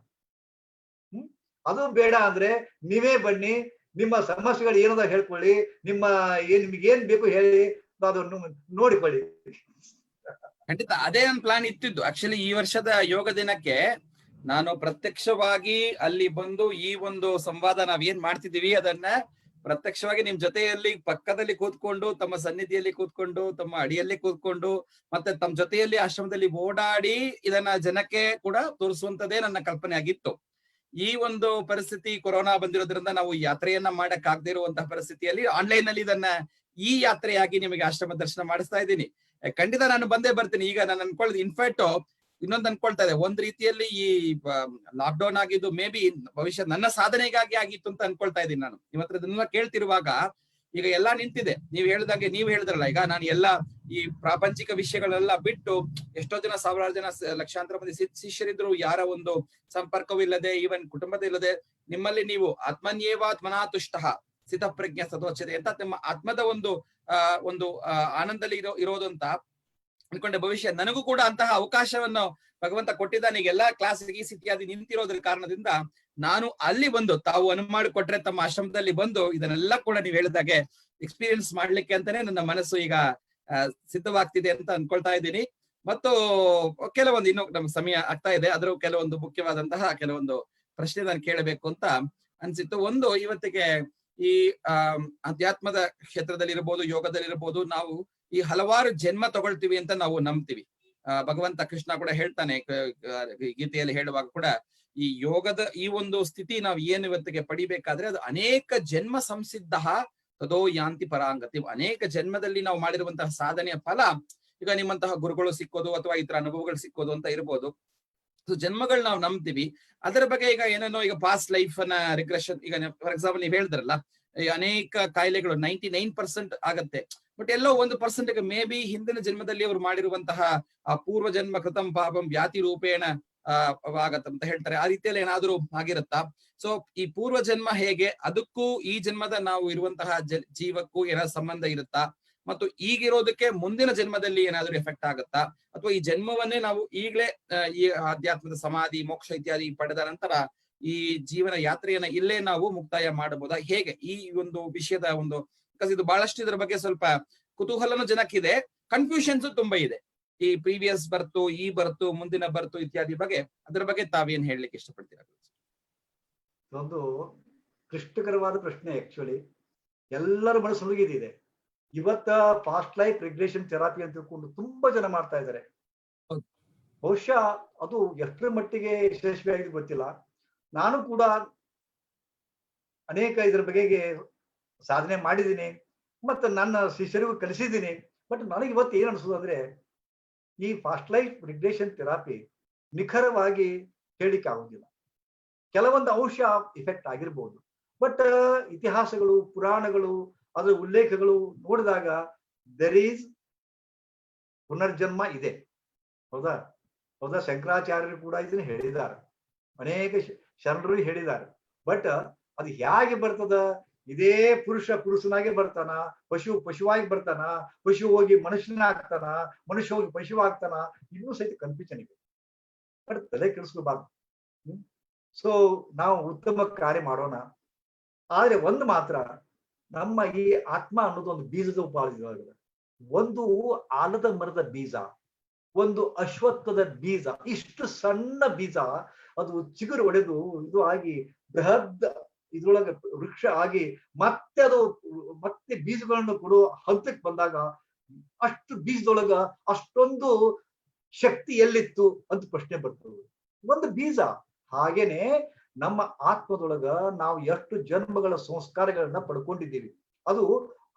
ಅದು ಬೇಡ ಅಂದ್ರೆ ನೀವೇ ಬನ್ನಿ, ನಿಮ್ಮ ಸಮಸ್ಯೆಗಳು ಏನದ ಹೇಳ್ಕೊಳ್ಳಿ, ನಿಮ್ಗೆ ಏನ್ ಬೇಕು ಹೇಳಿ, ಅದನ್ನು ನೋಡಿಕೊಳ್ಳಿ. ಖಂಡಿತ ಅದೇ ಒಂದು ಪ್ಲಾನ್ ಇತ್ತಿದ್ದು. ಆಕ್ಚುಲಿ ಈ ವರ್ಷದ ಯೋಗ ದಿನಕ್ಕೆ ನಾನು ಪ್ರತ್ಯಕ್ಷವಾಗಿ ಅಲ್ಲಿ ಬಂದು ಈ ಒಂದು ಸಂವಾದ ನಾವೇನ್ ಮಾಡ್ತಿದೀವಿ ಅದನ್ನ ಪ್ರತ್ಯಕ್ಷವಾಗಿ ನಿಮ್ ಜೊತೆಯಲ್ಲಿ ಪಕ್ಕದಲ್ಲಿ ಕೂತ್ಕೊಂಡು, ತಮ್ಮ ಸನ್ನಿಧಿಯಲ್ಲಿ ಕೂತ್ಕೊಂಡು, ತಮ್ಮ ಅಡಿಯಲ್ಲಿ ಕೂತ್ಕೊಂಡು, ಮತ್ತೆ ತಮ್ಮ ಜೊತೆಯಲ್ಲಿ ಆಶ್ರಮದಲ್ಲಿ ಓಡಾಡಿ ಇದನ್ನ ಜನಕ್ಕೆ ಕೂಡ ತೋರಿಸುವಂತದೇ ನನ್ನ ಕಲ್ಪನೆ ಆಗಿತ್ತು. ಈ ಒಂದು ಪರಿಸ್ಥಿತಿ ಕೊರೋನಾ ಬಂದಿರೋದ್ರಿಂದ ನಾವು ಯಾತ್ರೆಯನ್ನ ಮಾಡಕ್ ಆಗದೆ ಇರುವಂತಹ ಪರಿಸ್ಥಿತಿಯಲ್ಲಿ ಆನ್ಲೈನ್ ನಲ್ಲಿ ಇದನ್ನ ಈ ಯಾತ್ರೆಯಾಗಿ ನಿಮಗೆ ಆಶ್ರಮ ದರ್ಶನ ಮಾಡಿಸ್ತಾ ಇದ್ದೀನಿ. ಖಂಡಿತ ನಾನು ಬಂದೇ ಬರ್ತೀನಿ. ಈಗ ನಾನು ಅನ್ಕೊಳ್ದು ಇನ್ಫ್ಯಾಕ್ಟ್ ಇನ್ನೊಂದು ಅನ್ಕೊಳ್ತಾ ಇದೆ, ಒಂದ್ ರೀತಿಯಲ್ಲಿ ಈ ಲಾಕ್ಡೌನ್ ಆಗಿದ್ದು ಮೇ ಬಿ ಭವಿಷ್ಯ ನನ್ನ ಸಾಧನೆಗಾಗಿ ಆಗಿತ್ತು ಅಂತ ಅನ್ಕೊಳ್ತಾ ಇದ್ದೀನಿ ನಾನು. ಇವತ್ತು ಇದನ್ನೆಲ್ಲ ಕೇಳ್ತಿರುವಾಗ ಈಗ ಎಲ್ಲಾ ನಿಂತಿದೆ. ನೀವು ಹೇಳಿದ್ರಲ್ಲ, ಈಗ ನಾನು ಎಲ್ಲ ಈ ಪ್ರಾಪಂಚಿಕ ವಿಷಯಗಳೆಲ್ಲ ಬಿಟ್ಟು, ಎಷ್ಟೋ ಜನ ಸಾವಿರಾರು ಜನ ಲಕ್ಷಾಂತರ ಮಂದಿ ಶಿಷ್ಯರಿದ್ರು, ಯಾರ ಒಂದು ಸಂಪರ್ಕವೂ ಇಲ್ಲದೆ, ಈವನ್ ಕುಟುಂಬದ ಇಲ್ಲದೆ, ನಿಮ್ಮಲ್ಲಿ ನೀವು ಆತ್ಮನ್ಯೇವಾತ್ಮನಾ ತುಷ್ಟಃ ಸ್ಥಿತ ಪ್ರಜ್ಞೆ ಸದೋಚ್ಯತೆ ಅಂತ ನಿಮ್ಮ ಆತ್ಮದ ಒಂದು ಆನಂದದಲ್ಲಿ ಇರೋದು ಅಂತ ಅನ್ಕೊಂಡೆ. ಭವಿಷ್ಯ ನನಗೂ ಕೂಡ ಅಂತಹ ಅವಕಾಶವನ್ನು ಭಗವಂತ ಕೊಟ್ಟಿದ್ದಾನೆ. ಈಗೆಲ್ಲಾ ಕ್ಲಾಸ್ ಇತ್ಯಾದಿ ನಿಂತಿರೋದ್ರ ಕಾರಣದಿಂದ ನಾನು ಅಲ್ಲಿ ಬಂದು, ತಾವು ಅನುವು ಮಾಡಿಕೊಟ್ರೆ ತಮ್ಮ ಆಶ್ರಮದಲ್ಲಿ ಬಂದು ಇದನ್ನೆಲ್ಲ ಕೂಡ ನೀವು ಹೇಳಿದಾಗೆ ಎಕ್ಸ್ಪೀರಿಯನ್ಸ್ ಮಾಡ್ಲಿಕ್ಕೆ ಅಂತಾನೆ ನನ್ನ ಮನಸ್ಸು ಈಗ ಸಿದ್ಧವಾಗ್ತಿದೆ ಅಂತ ಅನ್ಕೊಳ್ತಾ ಇದ್ದೀನಿ. ಮತ್ತು ಕೆಲವೊಂದು ಇನ್ನು ನಮ್ಗೆ ಸಮಯ ಆಗ್ತಾ ಇದೆ, ಅದರ ಕೆಲವೊಂದು ಮುಖ್ಯವಾದಂತಹ ಕೆಲವೊಂದು ಪ್ರಶ್ನೆ ನಾನು ಕೇಳಬೇಕು ಅಂತ ಅನ್ಸಿತ್ತು. ಒಂದು, ಇವತ್ತಿಗೆ ಈ ಅಧ್ಯಾತ್ಮದ ಕ್ಷೇತ್ರದಲ್ಲಿ ಇರ್ಬೋದು, ಯೋಗದಲ್ಲಿ ಇರ್ಬೋದು, ನಾವು ಈ ಹಲವಾರು ಜನ್ಮ ತಗೊಳ್ತೀವಿ ಅಂತ ನಾವು ನಂಬ್ತೀವಿ. ಭಗವಂತ ಕೃಷ್ಣ ಕೂಡ ಹೇಳ್ತಾನೆ ಗೀತೆಯಲ್ಲಿ ಹೇಳುವಾಗ ಕೂಡ, ಈ ಯೋಗದ ಈ ಒಂದು ಸ್ಥಿತಿ ನಾವು ಏನು ಇವತ್ತಿಗೆ ಪಡಿಬೇಕಾದ್ರೆ ಅದು ಅನೇಕ ಜನ್ಮ ಸಂಸಿದ್ಧ ತದೋ ಯಾಂತಿ ಪರಾಂಗತಿ. ಅನೇಕ ಜನ್ಮದಲ್ಲಿ ನಾವು ಮಾಡಿರುವಂತಹ ಸಾಧನೆಯ ಫಲ ಈಗ ನಿಮ್ಮಂತಹ ಗುರುಗಳು ಸಿಕ್ಕೋದು ಅಥವಾ ಇತರ ಅನುಭವಗಳು ಸಿಕ್ಕೋದು ಅಂತ ಇರ್ಬೋದು. ಸೊ ಜನ್ಮಗಳು ನಾವು ನಂಬ್ತೀವಿ. ಅದರ ಬಗ್ಗೆ ಈಗ ಏನೇನೋ ಈಗ ಪಾಸ್ಟ್ ಲೈಫ್ ನ ರಿಗ್ರೆಷನ್, ಈಗ ಫಾರ್ ಎಕ್ಸಾಂಪಲ್ ನೀವು ಹೇಳಿದ್ರಲ್ಲ, ಈ ಅನೇಕ ಕಾಯಿಲೆಗಳು 99% ಆಗತ್ತೆ. ಬಟ್ ಎಲ್ಲೋ 1% ಮೇ ಬಿ ಹಿಂದಿನ ಜನ್ಮದಲ್ಲಿ ಅವರು ಮಾಡಿರುವಂತಹ ಆ ಪೂರ್ವ ಜನ್ಮ ಕೃತಂ ಪಾಪಂ ವ್ಯಾತಿ ರೂಪೇಣ ಆಗತ್ತಂತ ಹೇಳ್ತಾರೆ. ಆ ರೀತಿಯಲ್ಲಿ ಏನಾದ್ರೂ ಆಗಿರುತ್ತಾ? ಸೊ ಈ ಪೂರ್ವ ಜನ್ಮ ಹೇಗೆ, ಅದಕ್ಕೂ ಈ ಜನ್ಮದ ನಾವು ಇರುವಂತಹ ಜೀವಕ್ಕೂ ಏನಾದ್ರು ಸಂಬಂಧ ಇರುತ್ತಾ? ಮತ್ತು ಈಗಿರೋದಕ್ಕೆ ಮುಂದಿನ ಜನ್ಮದಲ್ಲಿ ಏನಾದ್ರೂ ಎಫೆಕ್ಟ್ ಆಗುತ್ತಾ? ಅಥವಾ ಈ ಜನ್ಮವನ್ನೇ ನಾವು ಈಗಲೇ ಈ ಆಧ್ಯಾತ್ಮದ ಸಮಾಧಿ ಮೋಕ್ಷ ಇತ್ಯಾದಿ ಪಡೆದ ನಂತರ ಈ ಜೀವನ ಯಾತ್ರೆಯನ್ನ ಇಲ್ಲೇ ನಾವು ಮುಕ್ತಾಯ ಮಾಡಬಹುದಾ? ಹೇಗೆ ಈ ಒಂದು ವಿಷಯದ ಒಂದು, ಇದು ಬಹಳಷ್ಟು ಇದರ ಬಗ್ಗೆ ಸ್ವಲ್ಪ ಕುತೂಹಲನೂ ಜನಕ್ಕಿದೆ, ಕನ್ಫ್ಯೂಷನ್ಸ್ ತುಂಬಾ ಇದೆ. ಈ ಪ್ರೀವಿಯಸ್ ಬರ್ತು, ಈ ಬರ್ತು, ಮುಂದಿನ ಬರ್ತು ಇತ್ಯಾದಿ ಬಗ್ಗೆ, ಅದರ ಬಗ್ಗೆ ತಾವೇನ್ ಹೇಳಲಿಕ್ಕೆ ಇಷ್ಟಪಡ್ತೀರಾ? ಒಂದು ಕ್ಲಿಷ್ಟಕರವಾದ ಪ್ರಶ್ನೆ. ಆಕ್ಚುಲಿ ಎಲ್ಲರ ಮನಸ್ಸೊಳಗೆ ಇದೆ. ಇವತ್ತ ಪಾಸ್ಟ್ ಲೈಫ್ ರಿಗ್ರೆಷನ್ ಥೆರಪಿ ಅಂತ ತಿಳ್ಕೊಂಡು ತುಂಬಾ ಜನ ಮಾಡ್ತಾ ಇದ್ದಾರೆ. ಬಹುಶಃ ಅದು ಎಷ್ಟರ ಮಟ್ಟಿಗೆ ಯಶಸ್ವಿಯಾಗಿದೆ ಗೊತ್ತಿಲ್ಲ. ನಾನು ಕೂಡ ಅನೇಕ ಇದ್ರ ಬಗೆಗೆ ಸಾಧನೆ ಮಾಡಿದ್ದೀನಿ, ಮತ್ತೆ ನನ್ನ ಶಿಷ್ಯರಿಗೂ ಕಲಿಸಿದ್ದೀನಿ. ಬಟ್ ನನಗೆ ಇವತ್ತು ಏನ್ ಅನ್ಸೋದು ಅಂದ್ರೆ, ಈ ಫಾಸ್ಟ್ ಲೈಫ್ ರಿಗ್ರೆಷನ್ ಥೆರಪಿ ನಿಖರವಾಗಿ ಹೇಳಿಕೆ ಆಗೋದಿಲ್ಲ. ಕೆಲವೊಂದು ಅಂಶ ಇಫೆಕ್ಟ್ ಆಗಿರ್ಬೋದು, ಬಟ್ ಇತಿಹಾಸಗಳು, ಪುರಾಣಗಳು, ಅದರ ಉಲ್ಲೇಖಗಳು ನೋಡಿದಾಗ ದರ್ ಈಸ್ ಪುನರ್ಜನ್ಮ ಇದೆ. ಹೌದಾ? ಶಂಕರಾಚಾರ್ಯರು ಕೂಡ ಇದನ್ನ ಹೇಳಿದ್ದಾರೆ, ಅನೇಕ ಶರಣರು ಹೇಳಿದ್ದಾರೆ. ಬಟ್ ಅದು ಹೇಗೆ ಬರ್ತದ? ಇದೇ ಪುರುಷನಾಗೆ ಬರ್ತಾನ, ಪಶುವಾಗಿ ಬರ್ತಾನ, ಪಶು ಹೋಗಿ ಮನುಷ್ಯನ ಆಗ್ತಾನ, ಮನುಷ್ಯ ಹೋಗಿ ಪಶು ಆಗ್ತಾನ, ಇನ್ನೂ ಸಹಿತ ಕನ್ಫ್ಯೂಷನ್ ಇದೆ. ಬಟ್ ತಲೆ ಕೆಡಿಸ್ಕೋಬಾರ್ದು. ಸೊ ನಾವು ಉತ್ತಮ ಕಾರ್ಯ ಮಾಡೋಣ. ಆದ್ರೆ ಒಂದು ಮಾತ್ರ, ನಮ್ಮ ಈ ಆತ್ಮ ಅನ್ನೋದು ಒಂದು ಬೀಜದ ಉಪಾದಿಯಾಗಿದೆ. ಒಂದು ಆಲದ ಮರದ ಬೀಜ, ಒಂದು ಅಶ್ವತ್ಥದ ಬೀಜ, ಇಷ್ಟು ಸಣ್ಣ ಬೀಜ ಅದು ಚಿಗುರು ಒಡೆದು ಇದು ಆಗಿ ಬೃಹತ್ ಇದ್ರೊಳಗೆ ವೃಕ್ಷ ಆಗಿ ಮತ್ತೆ ಬೀಜಗಳನ್ನು ಕೊಡುವ ಹಂತಕ್ಕೆ ಬಂದಾಗ, ಅಷ್ಟು ಬೀಜದೊಳಗ ಅಷ್ಟೊಂದು ಶಕ್ತಿ ಎಲ್ಲಿತ್ತು ಅಂತ ಪ್ರಶ್ನೆ ಬರ್ತದೆ. ಒಂದು ಬೀಜ. ಹಾಗೇನೆ ನಮ್ಮ ಆತ್ಮದೊಳಗ ನಾವು ಎಷ್ಟು ಜನ್ಮಗಳ ಸಂಸ್ಕಾರಗಳನ್ನ ಪಡ್ಕೊಂಡಿದ್ದೀವಿ, ಅದು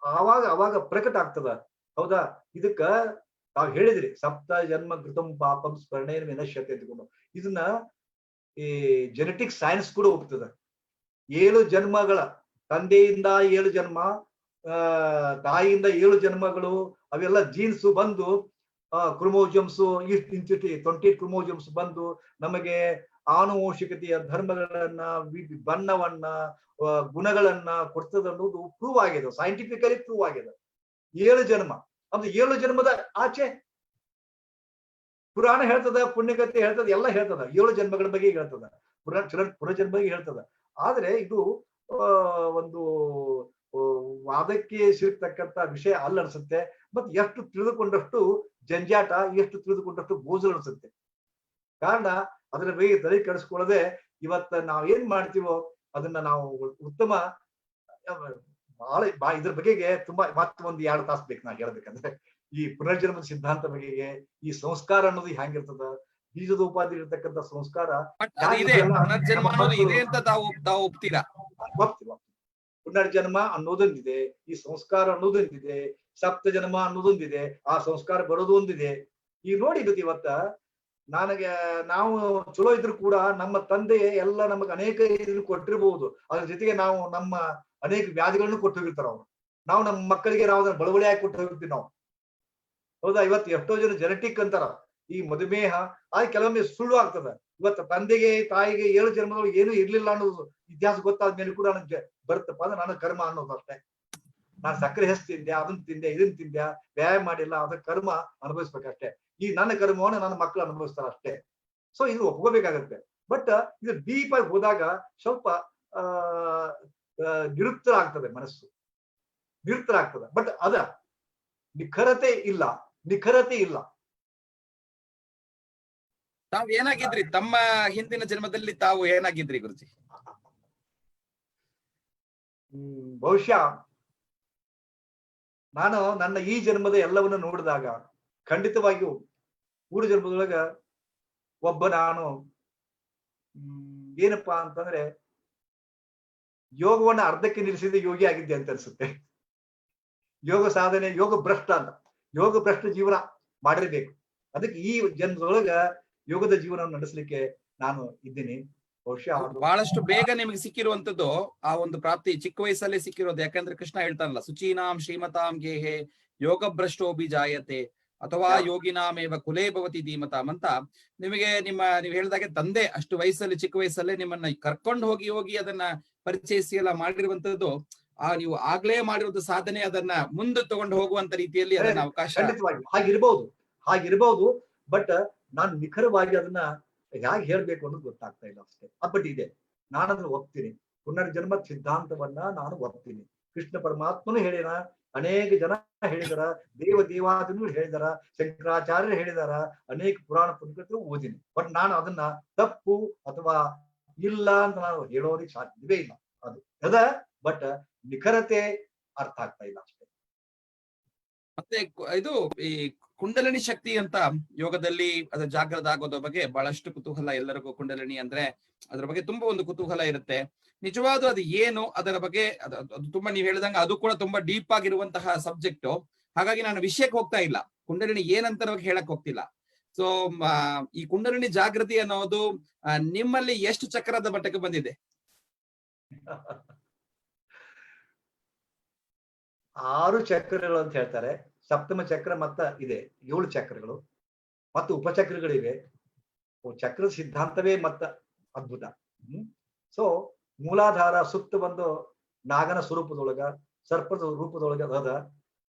ಆವಾಗ ಪ್ರಕಟ ಆಗ್ತದ. ಹೌದಾ? ಇದಕ್ಕ ತಾವ್ ಹೇಳಿದ್ರಿ, ಸಪ್ತ ಜನ್ಮ ಕೃತಂ ಪಾಪಂ ಸ್ಮರಣೇನ ವಿನಶ್ಯತೆ ಅಂದ್ಕೊಂಡು. ಇದನ್ನ ಈ ಜೆನೆಟಿಕ್ ಸೈನ್ಸ್ ಕೂಡ ಹೋಗ್ತದ. 7 ಜನ್ಮಗಳ, ತಂದೆಯಿಂದ 7 ಜನ್ಮ, ತಾಯಿಯಿಂದ 7 ಜನ್ಮಗಳು, ಅವೆಲ್ಲ ಜೀನ್ಸ್ ಬಂದು ಕ್ರೋಮೋಜಮ್ಸ್ 28 ಕ್ರೋಮೋಜಮ್ಸ್ ಬಂದು ನಮಗೆ ಆನುವಂಶಿಕತೆಯ ಧರ್ಮಗಳನ್ನ, ಬಣ್ಣವನ್ನ, ಗುಣಗಳನ್ನ ಕೊಡ್ತದ ಅನ್ನೋದು ಪ್ರೂವ್ ಆಗಿದೆ, ಸೈಂಟಿಫಿಕಲಿ ಪ್ರೂವ್ ಆಗಿದೆ. 7 ಜನ್ಮ ಅಂದ್ರೆ 7 ಜನ್ಮದ ಆಚೆ ಪುರಾಣ ಹೇಳ್ತದ, ಪುಣ್ಯಕಥೆ ಹೇಳ್ತದ, ಎಲ್ಲ ಹೇಳ್ತದ. 7 ಜನ್ಮಗಳ ಬಗ್ಗೆ ಹೇಳ್ತದ, ಪುನರ್ಜನ್ಮ ಬಗ್ಗೆ ಹೇಳ್ತದ. ಆದ್ರೆ ಇದು ಒಂದು ವಾದಕ್ಕೆ ಸಿಗ್ತಕ್ಕಂತ ವಿಷಯ ಅಲ್ಲ ಅನ್ಸುತ್ತೆ. ಮತ್ತೆ ಎಷ್ಟು ತಿಳಿದುಕೊಂಡಷ್ಟು ಜಂಜಾಟ, ಎಷ್ಟು ತಿಳಿದುಕೊಂಡಷ್ಟು ಗೋಜಲು ಅನ್ಸುತ್ತೆ. ಕಾರಣ ಅದರ ಬಗ್ಗೆ ತಲೆ ಕೆಡಿಸ್ಕೊಳ್ಳದೆ ಇವತ್ತ ನಾವ್ ಏನ್ ಮಾಡ್ತೀವೋ ಅದನ್ನ ನಾವು ಉತ್ತಮ ಬಹಳ ಇದ್ರ ಬಗೆಗೆ ತುಂಬಾ ಮತ್ತೊಂದು 2 ತಾಸು ಬೇಕು ನಾ ಹೇಳ್ಬೇಕಂದ್ರೆ. ಈ ಪುನರ್ಜನ್ಮದ ಸಿದ್ಧಾಂತ ಬಗೆಗೆ, ಈ ಸಂಸ್ಕಾರ ಅನ್ನೋದು ಹೆಂಗಿರ್ತದ, ಬೀಜದ ಉಪಾಧಿ ಇರತಕ್ಕಂತ ಸಂಸ್ಕಾರ ಇದೆ ಅಂತ ತಾವು ಒಪ್ತೀರಾ? ಪುನರ್ಜನ್ಮ ಅನ್ನೋದೊಂದಿದೆ, ಈ ಸಂಸ್ಕಾರ ಅನ್ನೋದೊಂದಿದೆ, ಸಪ್ತ ಜನ್ಮ ಅನ್ನೋದೊಂದಿದೆ, ಆ ಸಂಸ್ಕಾರ ಬರೋದು ಒಂದಿದೆ. ಈಗ ನೋಡಿ ಇವತ್ತ ನನಗೆ ನಾವು ಚಲೋ ಇದ್ರು ಕೂಡ ನಮ್ಮ ತಂದೆ ಎಲ್ಲ ನಮಗೆ ಅನೇಕ ಇದನ್ನು ಕೊಟ್ಟಿರ್ಬಹುದು, ಅದ್ರ ಜೊತೆಗೆ ನಾವು ನಮ್ಮ ಅನೇಕ ವ್ಯಾಧಿಗಳನ್ನು ಕೊಟ್ಟು ಹೋಗಿರ್ತಾರ ಅವ್ರು. ನಾವು ನಮ್ಮ ಮಕ್ಕಳಿಗೆ ನಾವು ಅದನ್ನ ಬಳವಳಿ ಆಗಿ ಕೊಟ್ಟು ಹೋಗಿರ್ತೀವಿ ನಾವು. ಹೌದಾ? ಇವತ್ತು ಎಷ್ಟೋ ಜನ ಜೆನೆಟಿಕ್ ಅಂತಾರ ಈ ಮಧುಮೇಹ, ಕೆಲವೊಮ್ಮೆ ಸುಳ್ಳು ಆಗ್ತದ. ಇವತ್ತು ತಂದೆಗೆ ತಾಯಿಗೆ 7 ಜನ್ಮದೊಳಗೆ ಏನು ಇರ್ಲಿಲ್ಲ ಅನ್ನೋದು ಇತಿಹಾಸ ಗೊತ್ತಾದ ಮೇಲೆ ಕೂಡ ನನಗೆ ಬರುತ್ತಪ್ಪ ಅಂದ್ರೆ ನನ್ನ ಕರ್ಮ ಅನ್ನೋದು ಅಷ್ಟೇ. ನಾನು ಸಕ್ಕರೆ ಹೆಚ್ಚು ತಿಂದೆ, ಅದನ್ನ ತಿಂದೆ, ಇದನ್ನ ತಿಂದೆ, ವ್ಯಾಯಾಮ ಮಾಡಿಲ್ಲ, ಅದ್ರ ಕರ್ಮ ಅನುಭವಿಸ್ಬೇಕಷ್ಟೇ. ಈ ನನ್ನ ಕರ್ಮವನ್ನು ನನ್ನ ಮಕ್ಕಳು ಅನುಭವಿಸ್ತಾರ ಅಷ್ಟೇ. ಸೊ ಇದು ಒಪ್ಕೋಬೇಕಾಗತ್ತೆ. ಬಟ್ ಇದು ಡೀಪ್ ಆಗಿ ಹೋದಾಗ ಸ್ವಲ್ಪ ಆ ನಿರುತ್ತರಾಗ್ತದೆ, ಮನಸ್ಸು ನಿರುತ್ತರಾಗ್ತದೆ. ಬಟ್ ನಿಖರತೆ ಇಲ್ಲ, ನಿಖರತೆ ಇಲ್ಲ. ತಾವು ಏನಾಗಿದ್ರಿ ತಮ್ಮ ಹಿಂದಿನ ಜನ್ಮದಲ್ಲಿ? ತಾವು ಏನಾಗಿದ್ರಿ ಗುರುಜಿ? ಬಹುಶಃ ನಾನು ನನ್ನ ಈ ಜನ್ಮದ ಎಲ್ಲವನ್ನು ನೋಡಿದಾಗ ಖಂಡಿತವಾಗಿಯೂ ಮೂರು ಜನ್ಮದೊಳಗ ಒಬ್ಬ ನಾನು ಏನಪ್ಪಾ ಅಂತಂದ್ರೆ ಯೋಗವನ್ನ ಅರ್ಧಕ್ಕೆ ನಿಲ್ಲಿಸಿದ ಯೋಗಿ ಆಗಿದ್ದೆ ಅಂತ ಅನ್ಸುತ್ತೆ. ಯೋಗ ಸಾಧನೆ, ಯೋಗ ಭ್ರಷ್ಟ ಅಂತ, ಯೋಗ ಭ್ರಷ್ಟ ಜೀವನ ಮಾಡಿರ್ಬೇಕು. ಅದಕ್ಕೆ ಈ ಜನ್ಮದೊಳಗ ಯೋಗದ ಜೀವನವನ್ನು ನಡೆಸಲಿಕ್ಕೆ ನಾನು ಇದ್ದೀನಿ. ಬಹುಶಃ ಬಹಳಷ್ಟು ಬೇಗ ನಿಮಗೆ ಸಿಕ್ಕಿರುವಂತದ್ದು ಆ ಒಂದು ಪ್ರಾಪ್ತಿ ಚಿಕ್ಕ ವಯಸ್ಸಲ್ಲೇ ಸಿಕ್ಕಿರೋದು. ಯಾಕಂದ್ರೆ ಕೃಷ್ಣ ಹೇಳ್ತಾನಲ್ಲ, ಶುಚೀನಾಂ ಶ್ರೀಮತಾಂ ಗೇಹೆ ಯೋಗ ಭ್ರಷ್ಟೋಭಿ ಜಾಯತೆ ಅಥವಾ ಯೋಗಿನಾಮೇವ ಕುಲೇ ಭವತಿ ಧೀಮತಾಂ ಅಂತ. ನಿಮಗೆ ನೀವು ಹೇಳಿದಾಗೆ ತಂದೆ ಅಷ್ಟು ವಯಸ್ಸಲ್ಲಿ, ಚಿಕ್ಕ ವಯಸ್ಸಲ್ಲೇ ನಿಮ್ಮನ್ನ ಕರ್ಕೊಂಡು ಹೋಗಿ ಅದನ್ನ ಪರಿಚಯಿಸಿ ಎಲ್ಲ ಮಾಡಿರುವಂತದ್ದು, ನೀವು ಆಗ್ಲೇ ಮಾಡಿರುವಂತ ಸಾಧನೆ ಅದನ್ನ ಮುಂದೆ ತಗೊಂಡು ಹೋಗುವಂತ ರೀತಿಯಲ್ಲಿ ಅದನ್ನ ಅವಕಾಶ. ಖಂಡಿತವಾಗಿ ಹಾಗಿರ್ಬಹುದು. ಬಟ್ ನಾನು ನಿಖರವಾಗಿ ಅದನ್ನ ಹೇಗೆ ಹೇಳ್ಬೇಕು ಅನ್ನೋದು ಗೊತ್ತಾಗ್ತಾ ಇಲ್ಲ ಅಷ್ಟೇ. ಬಟ್ ಇದೆ, ನಾನು ಅದನ್ನ ಒಪ್ತೀನಿ. ಪುನರ್ಜನ್ಮ ಸಿದ್ಧಾಂತವನ್ನ ನಾನು ಒಪ್ತೀನಿ. ಕೃಷ್ಣ ಪರಮಾತ್ಮನು ಹೇಳಿದ, ಅನೇಕ ಜನ ಹೇಳಿದಾರ, ದೇವಾದಿಗಳು ಹೇಳಿದಾರ, ಶಂಕರಾಚಾರ್ಯರು ಹೇಳಿದಾರ, ಅನೇಕ ಪುರಾಣ ಪುಸ್ತಕರು ಓದಿನಿ. ಬಟ್ ನಾನು ಅದನ್ನ ತಪ್ಪು ಅಥವಾ ಇಲ್ಲ ಅಂತ ನಾನು ಹೇಳೋರಿಗೆ ಸಾಧ್ಯವೇ ಇಲ್ಲ. ಅದು ಬಟ್ ನಿಖರತೆ ಅರ್ಥ ಆಗ್ತಾ ಇಲ್ಲ ಅಷ್ಟೇ. ಮತ್ತೆ ಇದು ಈ ಕುಂಡಲಿನಿ ಶಕ್ತಿ ಅಂತ ಯೋಗದಲ್ಲಿ ಅದು ಜಾಗೃತ ಆಗೋದ್ರ ಬಗ್ಗೆ ಬಹಳಷ್ಟು ಕುತೂಹಲ ಎಲ್ಲರಿಗೂ. ಕುಂಡಲಿನಿ ಅಂದ್ರೆ ಅದ್ರ ಬಗ್ಗೆ ತುಂಬಾ ಒಂದು ಕುತೂಹಲ ಇರುತ್ತೆ. ನಿಜವಾದ ಅದು ಏನು, ಅದರ ಬಗ್ಗೆ ಅದು ತುಂಬಾ ನೀವು ಹೇಳಿದಂಗ ಅದು ಕೂಡ ತುಂಬಾ ಡೀಪ್ ಆಗಿರುವಂತಹ ಸಬ್ಜೆಕ್ಟ್. ಹಾಗಾಗಿ ನಾನು ವಿಷಯಕ್ಕೆ ಹೋಗ್ತಾ ಇಲ್ಲ, ಕುಂಡಲಿನಿ ಏನಂತ ಹೇಳಕ್ ಹೋಗ್ತಿಲ್ಲ. ಸೊ ಈ ಕುಂಡಲಿನಿ ಜಾಗೃತಿ ಅನ್ನೋದು ನಿಮ್ಮಲ್ಲಿ ಎಷ್ಟು ಚಕ್ರದ ಮಟ್ಟಕ್ಕೆ ಬಂದಿದೆ? 6 ಚಕ್ರಗಳು ಅಂತ ಹೇಳ್ತಾರೆ. ಸಪ್ತಮ ಚಕ್ರ ಮತ್ತ ಇದೆ 7 ಚಕ್ರಗಳು ಮತ್ತು ಉಪಚಕ್ರಗಳಿವೆ. ಚಕ್ರದ ಸಿದ್ಧಾಂತವೇ ಮತ್ತ ಅದ್ಭುತ. ಸೊ ಮೂಲಾಧಾರ ಸುತ್ತ ಒಂದು ನಾಗನ ಸ್ವರೂಪದೊಳಗ, ಸರ್ಪದ ರೂಪದೊಳಗ ಅದ.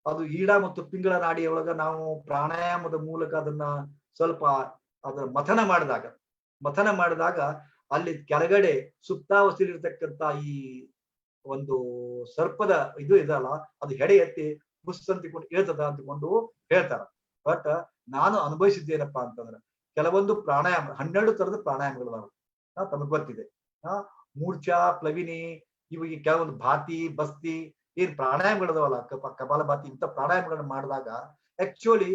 ಅದು ಈಡ ಮತ್ತು ಪಿಂಗಳ ನಾಡಿಯೊಳಗ ನಾವು ಪ್ರಾಣಾಯಾಮದ ಮೂಲಕ ಅದನ್ನ ಸ್ವಲ್ಪ ಅದರ ಮಥನ ಮಾಡಿದಾಗ ಅಲ್ಲಿ ಕೆಳಗಡೆ ಸುಪ್ತಾವಸ್ಥೆಯಲ್ಲಿರ್ತಕ್ಕಂಥ ಈ ಒಂದು ಸರ್ಪದ ಇದು ಇದಲ್ಲ, ಅದು ಹೆಡೆ ಎತ್ತಿ ಅಂತಿಕೊಂಡು ಹೇಳ್ತದ ಅಂತಿಕೊಂಡು ಹೇಳ್ತಾರ. ಬಟ್ ನಾನು ಅನುಭವಿಸಿದ್ದೇನಪ್ಪಾ ಅಂತಂದ್ರೆ ಕೆಲವೊಂದು ಪ್ರಾಣಾಯಾಮ, 12 ತರದ ಪ್ರಾಣಾಯಾಮಗಳು ತಮಗ್ ಗೊತ್ತಿದೆ. ಮೂರ್ಛಾ, ಪ್ಲವಿನಿ, ಇವಾಗ ಕೆಲವೊಂದು ಭಾತಿ, ಬಸ್ತಿ ಏನ್ ಪ್ರಾಣಾಯಾಮಗಳದವಲ್ಲ, ಕಪಾಲ ಭಾತಿ, ಇಂಥ ಪ್ರಾಣಾಯಾಮಗಳನ್ನ ಮಾಡಿದಾಗ ಆಕ್ಚುಲಿ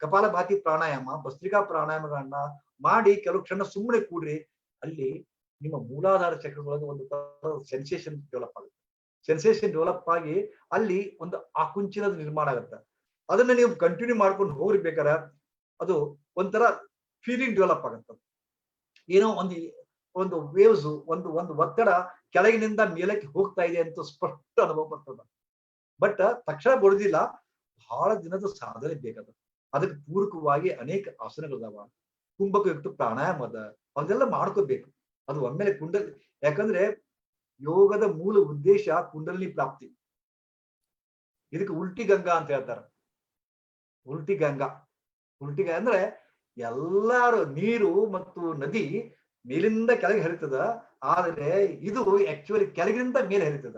ಕಪಾಲ ಭಾತಿ ಪ್ರಾಣಾಯಾಮ, ಭಸ್ತ್ರಿಕಾ ಪ್ರಾಣಾಯಾಮಗಳನ್ನ ಮಾಡಿ ಕೆಲವು ಕ್ಷಣ ಸುಮ್ಮನೆ ಕೂಡ್ರಿ, ಅಲ್ಲಿ ನಿಮ್ಮ ಮೂಲಾಧಾರ ಚಕ್ರದೊಳಗೆ ಒಂದು ಸೆನ್ಸೇಷನ್ ಡೆವಲಪ್ ಆಗುತ್ತೆ. ಸೆನ್ಸೇಷನ್ ಡೆವಲಪ್ ಆಗಿ ಅಲ್ಲಿ ಒಂದು ಆಕುಂಚನದ ನಿರ್ಮಾಣ ಆಗುತ್ತೆ. ಅದನ್ನ ನೀವು ಕಂಟಿನ್ಯೂ ಮಾಡ್ಕೊಂಡು ಹೋಗ್ಬೇಕಾರೆ ಅದು ಒಂಥರ ಫೀಲಿಂಗ್ ಡೆವಲಪ್ ಆಗುತ್ತೆ. ಏನೋ ಒಂದು ವೇವ್ಸ್, ಒಂದು ಒತ್ತಡ ಕೆಳಗಿನಿಂದ ಮೇಲಕ್ಕೆ ಹೋಗ್ತಾ ಇದೆ ಅಂತ ಸ್ಪಷ್ಟ ಅನುಭವ ಬರ್ತದ. ಬಟ್ ತಕ್ಷಣ ಬರುದಿಲ್ಲ, ಬಹಳ ದಿನದ ಸಾಧನೆ ಬೇಕದ. ಅದಕ್ಕೆ ಪೂರಕವಾಗಿ ಅನೇಕ ಆಸನಗಳದಾವ, ಕುಂಭಕಯುಕ್ತ ಪ್ರಾಣಾಯಾಮ ಅದ, ಅದೆಲ್ಲ ಮಾಡ್ಕೋಬೇಕು. ಅದು ಒಮ್ಮೆಲೆ ಯಾಕಂದ್ರೆ ಯೋಗದ ಮೂಲ ಉದ್ದೇಶ ಕುಂಡಲಿನಿ ಪ್ರಾಪ್ತಿ. ಇದಕ್ಕೆ ಉಲ್ಟಿ ಗಂಗಾ ಅಂತ ಹೇಳ್ತಾರ. ಉಲ್ಟಿ ಗಂಗಾ ಅಂದ್ರೆ ಎಲ್ಲಾರು ನೀರು ಮತ್ತು ನದಿ ಮೇಲಿಂದ ಕೆಳಗೆ ಹರಿತದ, ಆದ್ರೆ ಇದು ಆಕ್ಚುಲಿ ಕೆಳಗಿನಿಂದ ಮೇಲೆ ಹರಿತದ.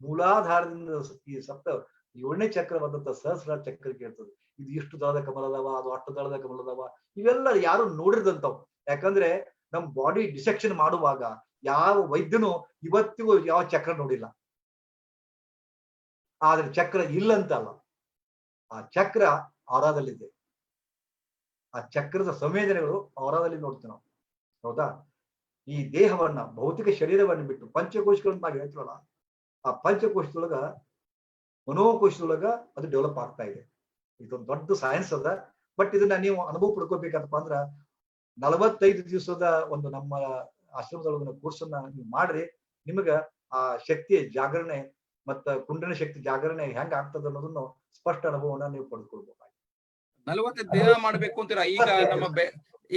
ಮೂಲಾಧಾರದಿಂದ ಈ 7ನೇ ಚಕ್ರವಾದಂತ ಸಹಸ್ರ ಚಕ್ರ ಕೇಳ್ತದೆ. ಇದು ಇಷ್ಟು ದಳದ ಕಮಲದವ, ಅದು ಅಷ್ಟು ದಳದ ಕಮಲದವ, ಇವೆಲ್ಲ ಯಾರು ನೋಡಿರ್ದಂತವ್. ಯಾಕಂದ್ರೆ ನಮ್ ಬಾಡಿ ಡಿಸೆಕ್ಷನ್ ಮಾಡುವಾಗ ಯಾವ ವೈದ್ಯನು ಇವತ್ತಿಗೂ ಯಾವ ಚಕ್ರ ನೋಡಿಲ್ಲ. ಆದ್ರೆ ಚಕ್ರ ಇಲ್ಲಂತಲ್ಲ, ಆ ಚಕ್ರ ಔರಾದಲ್ಲಿದೆ. ಆ ಚಕ್ರದ ಸಂವೇದನೆಗಳು ಔರಾದಲ್ಲಿ ನೋಡ್ತೀವಿ ನಾವು. ಹೌದಾ? ಈ ದೇಹವನ್ನ ಭೌತಿಕ ಶರೀರವನ್ನು ಬಿಟ್ಟು ಪಂಚಕೋಶಗಳನ್ನ ನಾವು ಹೇಳ್ತೀವಲ್ಲ, ಆ ಪಂಚಕೋಶದೊಳಗ ಮನೋಕೋಶದೊಳಗ ಅದು ಡೆವಲಪ್ ಆಗ್ತಾ ಇದೆ. ಇದೊಂದು ದೊಡ್ಡ ಸೈನ್ಸ್ ಅದ. ಬಟ್ ಇದನ್ನ ನೀವು ಅನುಭವ ಪಡ್ಕೋಬೇಕಂತಪ್ಪ ಅಂದ್ರ 45 ದಿವಸದ ಒಂದು ನಮ್ಮ ಆಶ್ರಮದೊಳಗಿನ ಕೋರ್ಸನ್ನ ನೀವು ಮಾಡ್ರಿ. ನಿಮಗ ಆ ಶಕ್ತಿಯ ಜಾಗರಣೆ ಮತ್ತ ಕುಂಡಲಿನಿ ಶಕ್ತಿ ಜಾಗರಣೆ ಹೆಂಗ್ ಆಗ್ತದ ಅನ್ನೋದನ್ನು ಸ್ಪಷ್ಟ ಅನುಭವವನ್ನ ನೀವು ಪಡೆದುಕೊಳ್ಬಹುದು. 45 ದಿನ ಮಾಡ್ಬೇಕು ಅಂತೀರಾ? ಈಗ ನಮ್ಮ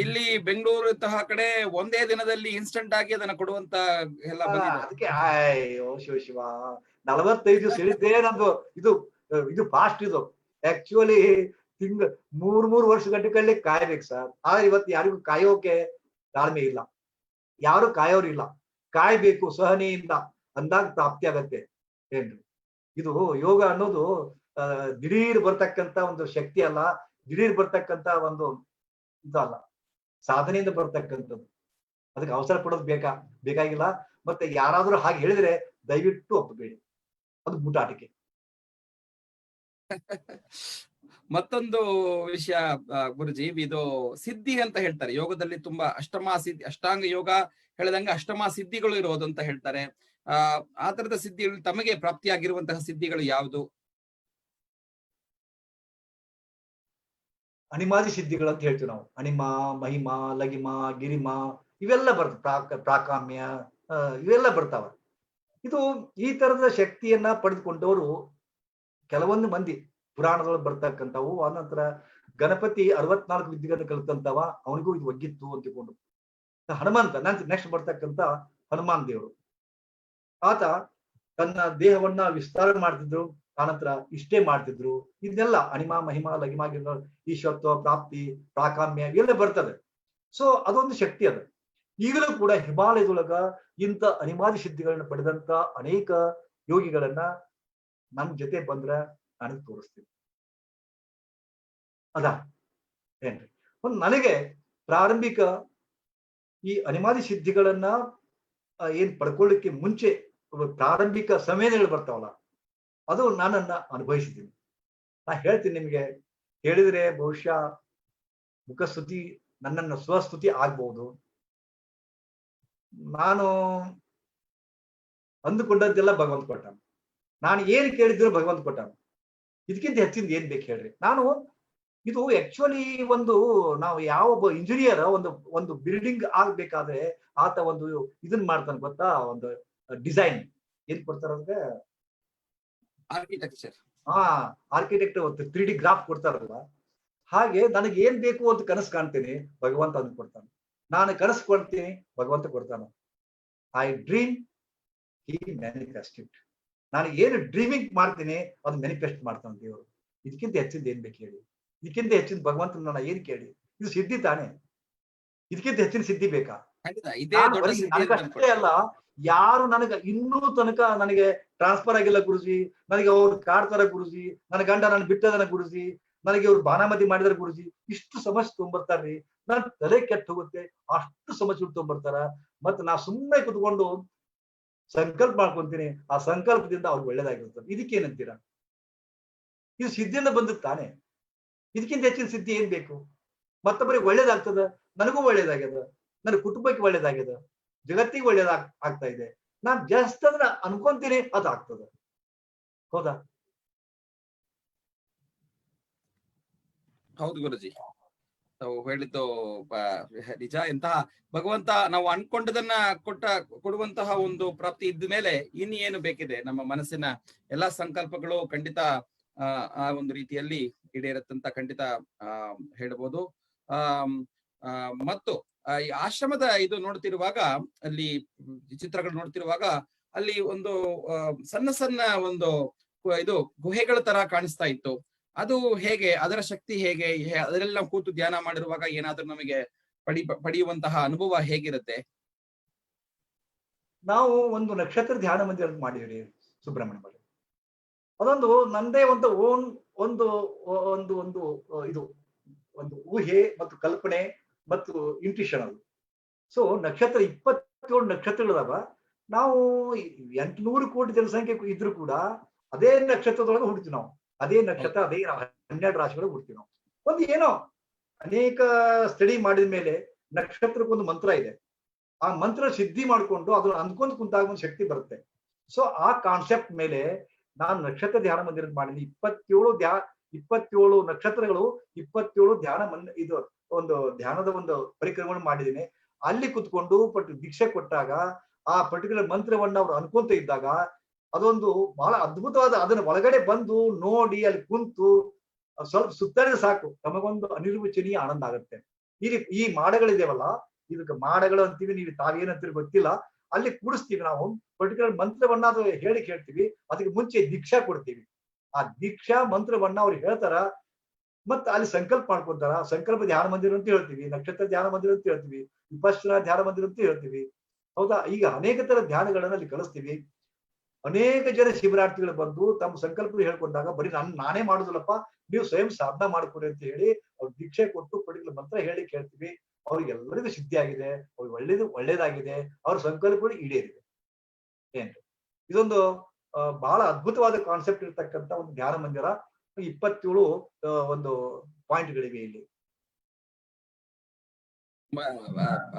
ಇಲ್ಲಿ ಬೆಂಗಳೂರು ಇಂತಹ ಕಡೆ ಒಂದೇ ದಿನದಲ್ಲಿ ಇನ್ಸ್ಟಂಟ್ ಆಗಿ ಅದನ್ನ ಕೊಡುವಂತ ಎಲ್ಲ ಬಂದಿದೆ. ಅದಕ್ಕೆ ಅಯ್ಯೋ ಶಿವ 45 ದಿವಸ ಹೇಳಿದ್ದೇ ನಮ್ದು ಇದು ಇದು ಫಾಸ್ಟ್. ಇದು ಆಕ್ಚುಲಿ ಮೂರ್ ವರ್ಷ ಗಂಟೆ ಕಾಯ್ಬೇಕು ಸರ್. ಆದ್ರೆ ಇವತ್ತು ಯಾರಿಗೂ ಕಾಯೋಕೆ ತಾಳ್ಮೆ ಇಲ್ಲ, ಯಾರು ಕಾಯೋರಿಲ್ಲ. ಕಾಯ್ಬೇಕು ಸಹನೆಯಿಂದ, ಅಂದಾಗ ಪ್ರಾಪ್ತಿ ಆಗತ್ತೆ ಏನ್ರಿ. ಇದು ಯೋಗ ಅನ್ನೋದು ದಿಢೀರ್ ಬರ್ತಕ್ಕಂತ ಒಂದು ಶಕ್ತಿ ಅಲ್ಲ, ದಿಢೀರ್ ಬರ್ತಕ್ಕಂತ ಒಂದು ಇದಲ್ಲ, ಸಾಧನೆಯಿಂದ ಬರ್ತಕ್ಕಂಥದ್ದು. ಅದಕ್ಕೆ ಅವಸರ ಪಡೋದು ಬೇಕಾಗಿಲ್ಲ. ಮತ್ತೆ ಯಾರಾದ್ರೂ ಹಾಗೆ ಹೇಳಿದ್ರೆ ದಯವಿಟ್ಟು ಒಪ್ಪಬೇಡಿ, ಅದು ಬೂಟಾಟಿಕೆ. ಮತ್ತೊಂದು ವಿಷಯ ಗುರುಜಿ, ಇದು ಸಿದ್ಧಿ ಅಂತ ಹೇಳ್ತಾರೆ ಯೋಗದಲ್ಲಿ. ತುಂಬಾ ಅಷ್ಟಾಂಗ ಯೋಗ ಹೇಳಿದಂಗೆ ಅಷ್ಟಮ ಸಿದ್ಧಿಗಳು ಇರೋದು ಅಂತ ಹೇಳ್ತಾರೆ. ಆ ತರದ ಸಿದ್ಧಿಗಳು ತಮಗೆ ಪ್ರಾಪ್ತಿಯಾಗಿರುವಂತಹ ಸಿದ್ಧಿಗಳು ಯಾವುದು? ಅಣಿಮಾದಿ ಸಿದ್ಧಿಗಳು ಅಂತ ಹೇಳ್ತೀವಿ ನಾವು. ಅಣಿಮ, ಮಹಿಮ, ಲಗಿಮ, ಗಿರಿಮ ಇವೆಲ್ಲ ಬರ್ತವೆ. ಪ್ರಾಕಾಮ್ಯ ಇವೆಲ್ಲ ಬರ್ತಾವ. ಇದು ಈ ತರದ ಶಕ್ತಿಯನ್ನ ಪಡೆದುಕೊಂಡವರು ಕೆಲವೊಂದು ಮಂದಿ ಪುರಾಣದೊಳಗೆ ಬರ್ತಕ್ಕಂಥವು. ಆನಂತರ ಗಣಪತಿ 64 ವಿದ್ಯೆಗಳನ್ನು ಕಲಿತಂತವ, ಅವನಿಗೂ ಇದು ಒಗ್ಗಿತ್ತು ಅಂತ ತಿಳ್ಕೊಂಡು. ಹನುಮಂತ ನೆಕ್ಸ್ಟ್ ಬರ್ತಕ್ಕಂಥ ಹನುಮಾನ್ ದೇವರು, ಆತ ತನ್ನ ದೇಹವನ್ನ ವಿಸ್ತಾರ ಮಾಡ್ತಿದ್ರು, ಆನಂತರ ಇಷ್ಟೇ ಮಾಡ್ತಿದ್ರು. ಇದನ್ನೆಲ್ಲ ಅಣಿಮ, ಮಹಿಮ, ಲಗಿಮ, ಈಶ್ವತ್ವ, ಪ್ರಾಪ್ತಿ, ಪ್ರಾಕಾಮ್ಯ ಇವೆಲ್ಲ ಬರ್ತದೆ. ಸೊ ಅದೊಂದು ಶಕ್ತಿ ಅದ. ಈಗಲೂ ಕೂಡ ಹಿಮಾಲಯದೊಳಗ ಇಂಥ ಅಣಿಮಾದಿ ಸಿದ್ಧಿಗಳನ್ನ ಪಡೆದಂತ ಅನೇಕ ಯೋಗಿಗಳನ್ನ ನನ್ನ ಜೊತೆ ಬಂದ್ರ ನನಗೆ ತೋರಿಸ್ತೀನಿ. ಅದಾ ಏನ್ರಿ, ಒಂದು ನನಗೆ ಪ್ರಾರಂಭಿಕ ಈ ಅಣಿಮಾದಿ ಸಿದ್ಧಿಗಳನ್ನ ಏನ್ ಪಡ್ಕೊಳ್ಳಿಕ್ಕೆ ಮುಂಚೆ ಪ್ರಾರಂಭಿಕ ಸಂವೇದನೆಗಳು ಬರ್ತಾವಲ್ಲ, ಅದು ನಾನನ್ನ ಅನುಭವಿಸಿದ್ದೀನಿ. ನಾ ಹೇಳ್ತೀನಿ ನಿಮ್ಗೆ, ಹೇಳಿದ್ರೆ ಬಹುಶಃ ಮುಖಸ್ತುತಿ, ನನ್ನನ್ನು ಸ್ವಸ್ತುತಿ ಆಗ್ಬಹುದು. ನಾನು ಅಂದುಕೊಂಡದ್ದೆಲ್ಲ ಭಗವಂತ ಕೊಟ್ಟಾನ. ನಾನು ಏನ್ ಕೇಳಿದ್ರು ಭಗವಂತ ಕೊಟ್ಟಾನ. ಇದಕ್ಕಿಂತ ಹೆಚ್ಚಿಂದ ಏನ್ ಬೇಕು ಹೇಳ್ರಿ. ನಾನು ಇದು ಆಕ್ಚುಲಿ ಒಂದು, ನಾವು ಯಾವ ಒಬ್ಬ ಇಂಜಿನಿಯರ್ ಒಂದು ಬಿಲ್ಡಿಂಗ್ ಆಗ್ಬೇಕಾದ್ರೆ ಆತ ಒಂದು ಇದನ್ ಮಾಡ್ತಾನೆ ಗೊತ್ತಾ, ಒಂದು ಡಿಸೈನ್ ಏನ್ ಕೊಡ್ತಾರ ಅಂದ್ರೆ ಆರ್ಕಿಟೆಕ್ಚರ್. ಆರ್ಕಿಟೆಕ್ಟ್ 3D ಗ್ರಾಫ್ ಕೊಡ್ತಾರಲ್ಲ, ಹಾಗೆ ನನಗೆ ಏನ್ ಬೇಕು ಅಂತ ಕನಸು ಕಾಣ್ತೀನಿ, ಭಗವಂತ ಅದನ್ನ ಕೊಡ್ತಾನೆ. ನಾನು ಕನಸು ಕೊಡ್ತೀನಿ, ಭಗವಂತ ಕೊಡ್ತಾನೆ. I dream, he manifest it. ನಾನು ಏನು ಡ್ರೀಮಿಂಗ್ ಮಾಡ್ತೀನಿ ಅದು ಮ್ಯಾನಿಫೆಸ್ಟ್ ಮಾಡ್ತಾನೆ ದೇವರು. ಇದಕ್ಕಿಂತ ಹೆಚ್ಚಿಂದ ಏನ್ ಬೇಕು ಹೇಳಿ? ಇದಕ್ಕಿಂತ ಹೆಚ್ಚಿನ ಭಗವಂತನ ನಾನು ಏನ್ ಕೇಳಿ? ಇದು ಸಿದ್ಧಿ ತಾನೆ. ಇದಕ್ಕಿಂತ ಹೆಚ್ಚಿನ ಸಿದ್ಧಿ ಬೇಕಾ? ನನಗಷ್ಟೇ ಅಲ್ಲ, ಯಾರು ನನಗ ಇನ್ನೂ ತನಕ ನನಗೆ ಟ್ರಾನ್ಸ್ಫರ್ ಆಗಿಲ್ಲ ಗುರುಜಿ, ನನಗೆ ಅವ್ರು ಕಾಡ್ತಾರ ಗುರುಜಿ, ನನ್ನ ಗಂಡ ನನ್ನ ಬಿಟ್ಟದನ ಗುರುಜಿ, ನನಗೆ ಅವ್ರು ಬಾನಾಮತಿ ಮಾಡಿದಾರೆ ಗುರುಜಿ, ಇಷ್ಟು ಸಮಸ್ಯೆ ತೊಗೊಂಬರ್ತಾರ್ರಿ. ನನ್ ತಲೆ ಕೆಟ್ಟ ಹೋಗುತ್ತೆ, ಅಷ್ಟು ಸಮಸ್ಯೆ ತೊಗೊಂಬರ್ತಾರ. ಮತ್ತೆ ನಾ ಸುಮ್ಮನೆ ಕುತ್ಕೊಂಡು ಸಂಕಲ್ಪ ಮಾಡ್ಕೊಂತೀನಿ, ಆ ಸಂಕಲ್ಪದಿಂದ ಅವ್ರಿಗೆ ಒಳ್ಳೇದಾಗಿರ್ತದೆ. ಇದಕ್ಕೇನಂತೀರಾ? ಇದು ಸಿದ್ಧಿಯಿಂದ ಬಂದದ್ದು ತಾನೆ. ಇದಕ್ಕಿಂತ ಹೆಚ್ಚಿನ ಸಿದ್ಧಿ ಏನ್ ಬೇಕು? ಮತ್ತೊಬ್ಬರಿಗೆ ಒಳ್ಳೇದಾಗ್ತದ, ನನಗೂ ಒಳ್ಳೇದಾಗ್ಯದ, ನನ್ನ ಕುಟುಂಬಕ್ಕೆ ಒಳ್ಳೇದಾಗ್ಯದ, ಜಗತ್ತಿಗೆ ಆಗ್ತಾ ಇದೆ. ನಾನ್ ಜಸ್ಟ್ ಅದನ್ನ ಅನ್ಕೊಂತೀನಿ, ಅದು ಆಗ್ತದ. ಹೌದಾ? ಹೌದು ಗುರುಜಿ, ನಾವು ಹೇಳಿದ್ದು ನಿಜ. ಎಂತಹ ಭಗವಂತ ನಾವು ಅನ್ಕೊಂಡದನ್ನ ಕೊಡುವಂತಹ ಒಂದು ಪ್ರಾಪ್ತಿ ಇದ್ದ ಮೇಲೆ ಇನ್ನೇನು ಬೇಕಿದೆ? ನಮ್ಮ ಮನಸ್ಸಿನ ಎಲ್ಲಾ ಸಂಕಲ್ಪಗಳು ಖಂಡಿತ ಆ ಒಂದು ರೀತಿಯಲ್ಲಿ ಈಡೇರತ್ತಂತ ಖಂಡಿತ ಹೇಳ್ಬೋದು. ಮತ್ತು ಈ ಆಶ್ರಮದ ಇದು ನೋಡ್ತಿರುವಾಗ, ಅಲ್ಲಿ ಚಿತ್ರಗಳು ನೋಡ್ತಿರುವಾಗ, ಅಲ್ಲಿ ಒಂದು ಸಣ್ಣ ಸಣ್ಣ ಒಂದು ಇದು ಗುಹೆಗಳ ತರ ಕಾಣಿಸ್ತಾ ಇತ್ತು. ಅದು ಹೇಗೆ? ಅದರ ಶಕ್ತಿ ಹೇಗೆ? ಅದರೆಲ್ಲ ಕೂತು ಧ್ಯಾನ ಮಾಡಿರುವಾಗ ಏನಾದ್ರೂ ನಮಗೆ ಪಡೆಯುವಂತಹ ಅನುಭವ ಹೇಗಿರುತ್ತೆ? ನಾವು ಒಂದು ನಕ್ಷತ್ರ ಧ್ಯಾನ ಮಂದಿರ ಮಾಡಿದ್ರಿ ಸುಬ್ರಹ್ಮಣ್ಯ ಬಳಿ. ಅದೊಂದು ನಂದೇ ಒಂದು ಒಂದು ಒಂದು ಒಂದು ಇದು ಒಂದು ಊಹೆ ಮತ್ತು ಕಲ್ಪನೆ ಮತ್ತು ಇಂಟ್ಯೂಷನ್ ಅದು. ಸೊ ನಕ್ಷತ್ರ 27 ನಕ್ಷತ್ರಗಳದಾವ. ನಾವು 800 ಕೋಟಿ ಜನಸಂಖ್ಯೆ ಇದ್ರು ಕೂಡ ಅದೇ ನಕ್ಷತ್ರದೊಳಗೆ ಹುಡ್ತೀವಿ ನಾವು. ಅದೇ ನಕ್ಷತ್ರ, ಅದೇ 12 ರಾಶಿಗಳು ಹುಡ್ತೀವಿ ನಾವು. ಒಂದು ಏನೋ ಅನೇಕ ಸ್ಟಡಿ ಮಾಡಿದ ಮೇಲೆ ನಕ್ಷತ್ರಕ್ಕೊಂದು ಮಂತ್ರ ಇದೆ. ಆ ಮಂತ್ರ ಸಿದ್ಧಿ ಮಾಡ್ಕೊಂಡು ಅದನ್ನ ಅಂದ್ಕೊಂಡ್ ಕುಂತಾಗ ಒಂದು ಶಕ್ತಿ ಬರುತ್ತೆ. ಸೊ ಆ ಕಾನ್ಸೆಪ್ಟ್ ಮೇಲೆ ನಾನು ನಕ್ಷತ್ರ ಧ್ಯಾನ ಮಂದಿರ ಮಾಡಿದ್ದೀನಿ. 27 ನಕ್ಷತ್ರಗಳು, 27 ಇದು ಒಂದು ಧ್ಯಾನದ ಒಂದು ಪರಿಕ್ರಮವನ್ನು ಮಾಡಿದ್ದೀನಿ. ಅಲ್ಲಿ ಕುತ್ಕೊಂಡು ದೀಕ್ಷೆ ಕೊಟ್ಟಾಗ ಆ ಪರ್ಟಿಕ್ಯುಲರ್ ಮಂತ್ರವನ್ನ ಅವ್ರು ಅನ್ಕೊಂತ ಇದ್ದಾಗ ಅದೊಂದು ಬಹಳ ಅದ್ಭುತವಾದ, ಅದನ್ನ ಒಳಗಡೆ ಬಂದು ನೋಡಿ ಅಲ್ಲಿ ಕುಂತು ಸ್ವಲ್ಪ ಸುತ್ತರಿದ್ರೆ ಸಾಕು, ನಮಗೊಂದು ಅನಿರ್ವಚನೀಯ ಆನಂದ ಆಗುತ್ತೆ. ಈ ಮಾಡಗಳಿದೇವಲ್ಲ, ಇದಕ್ಕೆ ಮಾಡಗಳು ಅಂತೀವಿ, ನೀವು ತಾವೇನಂತೀರಿ ಗೊತ್ತಿಲ್ಲ. ಅಲ್ಲಿ ಕೂಡಿಸ್ತೀವಿ ನಾವು ಪರ್ಟಿಕ್ಯುಲರ್ ಮಂತ್ರವನ್ನ ಅದು ಹೇಳಿ ಕೇಳ್ತೀವಿ. ಅದಕ್ಕೆ ಮುಂಚೆ ದೀಕ್ಷಾ ಕೊಡ್ತೀವಿ. ಆ ದೀಕ್ಷಾ ಮಂತ್ರವನ್ನ ಅವ್ರು ಹೇಳ್ತಾರ, ಮತ್ತ ಅಲ್ಲಿ ಸಂಕಲ್ಪ ಮಾಡ್ಕೊಂತಾರ. ಸಂಕಲ್ಪ ಧ್ಯಾನ ಮಂದಿರ ಅಂತ ಹೇಳ್ತೀವಿ, ನಕ್ಷತ್ರ ಧ್ಯಾನ ಮಂದಿರ ಅಂತ ಹೇಳ್ತೀವಿ, ವಿಪಶ್ಚನಾ ಧ್ಯಾನ ಮಂದಿರ ಅಂತ ಹೇಳ್ತೀವಿ. ಹೌದಾ? ಈಗ ಅನೇಕ ತರ ಧ್ಯಾನಗಳನ್ನ ಅಲ್ಲಿ ಕಳಿಸ್ತೀವಿ. ಅನೇಕ ಜನ ಶಿಬಿರಾರ್ಥಿಗಳು ಬಂದು ತಮ್ಮ ಸಂಕಲ್ಪ ಹೇಳ್ಕೊಂಡಾಗ ಬರೀ ನಾನೇ ಮಾಡುದಿಲ್ಲಪ್ಪ, ನೀವು ಸ್ವಯಂ ಸಾಧನ ಮಾಡ್ಕೊಡಿ ಅಂತ ಹೇಳಿ ಅವ್ರು ದೀಕ್ಷೆ ಕೊಟ್ಟು ಪರ್ಟಿಕ್ಯುಲರ್ ಮಂತ್ರ ಹೇಳಿ ಕೇಳ್ತೀವಿ. ಅವ್ರಿಗೆಲ್ಲರಿಗೂ ಸಿದ್ಧಿ ಆಗಿದೆ, ಅವ್ರಿಗೆ ಒಳ್ಳೇದಾಗಿದೆ, ಅವ್ರ ಸಂಕಲ್ಪಗಳು ಈಡೇರಿದೆ. ಏನ್ರಿ, ಇದೊಂದು ಬಹಳ ಅದ್ಭುತವಾದ ಕಾನ್ಸೆಪ್ಟ್ ಇರ್ತಕ್ಕಂಥ ಒಂದು ಧ್ಯಾನ ಮಂದಿರ. 27 ಒಂದು ಪಾಯಿಂಟ್ಗಳಿವೆ ಇಲ್ಲಿ.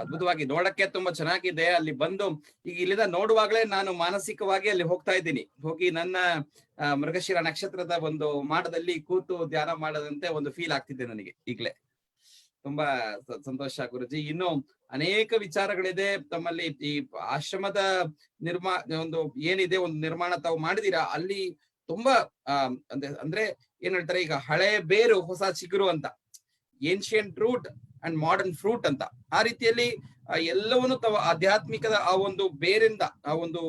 ಅದ್ಭುತವಾಗಿ, ನೋಡಕ್ಕೆ ತುಂಬಾ ಚೆನ್ನಾಗಿದೆ. ಅಲ್ಲಿ ಬಂದು ಈಗ ಇಲ್ಲಿಂದ ನೋಡುವಾಗಲೇ ನಾನು ಮಾನಸಿಕವಾಗಿ ಅಲ್ಲಿ ಹೋಗ್ತಾ ಇದ್ದೀನಿ. ಹೋಗಿ ನನ್ನ ಮೃಗಶಿರ ನಕ್ಷತ್ರದ ಒಂದು ಮಾಡದಲ್ಲಿ ಕೂತು ಧ್ಯಾನ ಮಾಡದಂತೆ ಒಂದು ಫೀಲ್ ಆಗ್ತಿದೆ ನನಗೆ ಈಗ್ಲೇ. ತುಂಬಾ ಸಂತೋಷ ಗುರುಜಿ. ಇನ್ನು ಅನೇಕ ವಿಚಾರಗಳಿದೆ ತಮ್ಮಲ್ಲಿ. ಈ ಆಶ್ರಮದ ಒಂದು ಏನಿದೆ, ಒಂದು ನಿರ್ಮಾಣ ತಾವು ಮಾಡಿದೀರಾ. ಅಲ್ಲಿ ತುಂಬಾ ಅಂದ್ರೆ ಏನ್ ಹೇಳ್ತಾರೆ, ಈಗ ಹಳೆ ಬೇರು ಹೊಸ ಚಿಗುರು ಅಂತ, ancient root and modern fruit ಅಂತ. ಆ ರೀತಿಯಲ್ಲಿ ಎಲ್ಲವನ್ನು ತಾವು ಆಧ್ಯಾತ್ಮಿಕದ ಆ ಒಂದು ಬೇರಿಂದ, ಆ ಒಂದು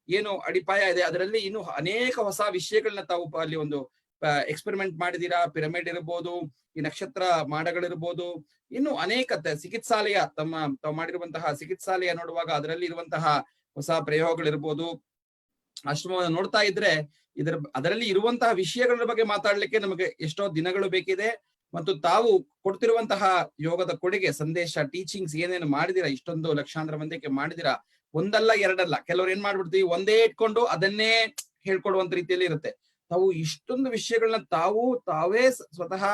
ಏನು ಅಡಿಪಾಯ ಇದೆ, ಅದರಲ್ಲಿ ಇನ್ನು ಅನೇಕ ಹೊಸ ವಿಷಯಗಳನ್ನ ತಾವು ಅಲ್ಲಿ ಒಂದು ಎಕ್ಸ್ಪೆರಿಮೆಂಟ್ ಮಾಡಿದೀರಾ. ಪಿರಮಿಡ್ ಇರ್ಬೋದು, ಈ ನಕ್ಷತ್ರ ಮಾಡಗಳಿರ್ಬೋದು, ಇನ್ನು ಅನೇಕ ಚಿಕಿತ್ಸಾಲಯ, ತಾವು ಮಾಡಿರುವಂತಹ ಚಿಕಿತ್ಸಾಲಯ ನೋಡುವಾಗ ಅದರಲ್ಲಿ ಇರುವಂತಹ ಹೊಸ ಪ್ರಯೋಗಗಳಿರ್ಬೋದು. ಆಶ್ರಮವನ್ನು ನೋಡ್ತಾ ಇದ್ರೆ ಅದರಲ್ಲಿ ಇರುವಂತಹ ವಿಷಯಗಳ ಬಗ್ಗೆ ಮಾತಾಡ್ಲಿಕ್ಕೆ ನಮಗೆ ಎಷ್ಟೋ ದಿನಗಳು ಬೇಕಿದೆ. ಮತ್ತು ತಾವು ಕೊಡ್ತಿರುವಂತಹ ಯೋಗದ ಕೊಡುಗೆ, ಸಂದೇಶ, ಟೀಚಿಂಗ್ಸ್ ಏನೇನು ಮಾಡಿದಿರಾ, ಇಷ್ಟೊಂದು ಲಕ್ಷಾಂತರ ಮಂದಿಗೆ ಮಾಡಿದಿರಾ. ಒಂದಲ್ಲ ಎರಡಲ್ಲ, ಕೆಲವ್ರು ಏನ್ ಮಾಡ್ಬಿಡ್ತೀವಿ, ಒಂದೇ ಇಟ್ಕೊಂಡು ಅದನ್ನೇ ಹೇಳ್ಕೊಡುವಂತ ರೀತಿಯಲ್ಲಿ ಇರುತ್ತೆ. ತಾವು ಇಷ್ಟೊಂದು ವಿಷಯಗಳನ್ನ ತಾವೇ ಸ್ವತಃ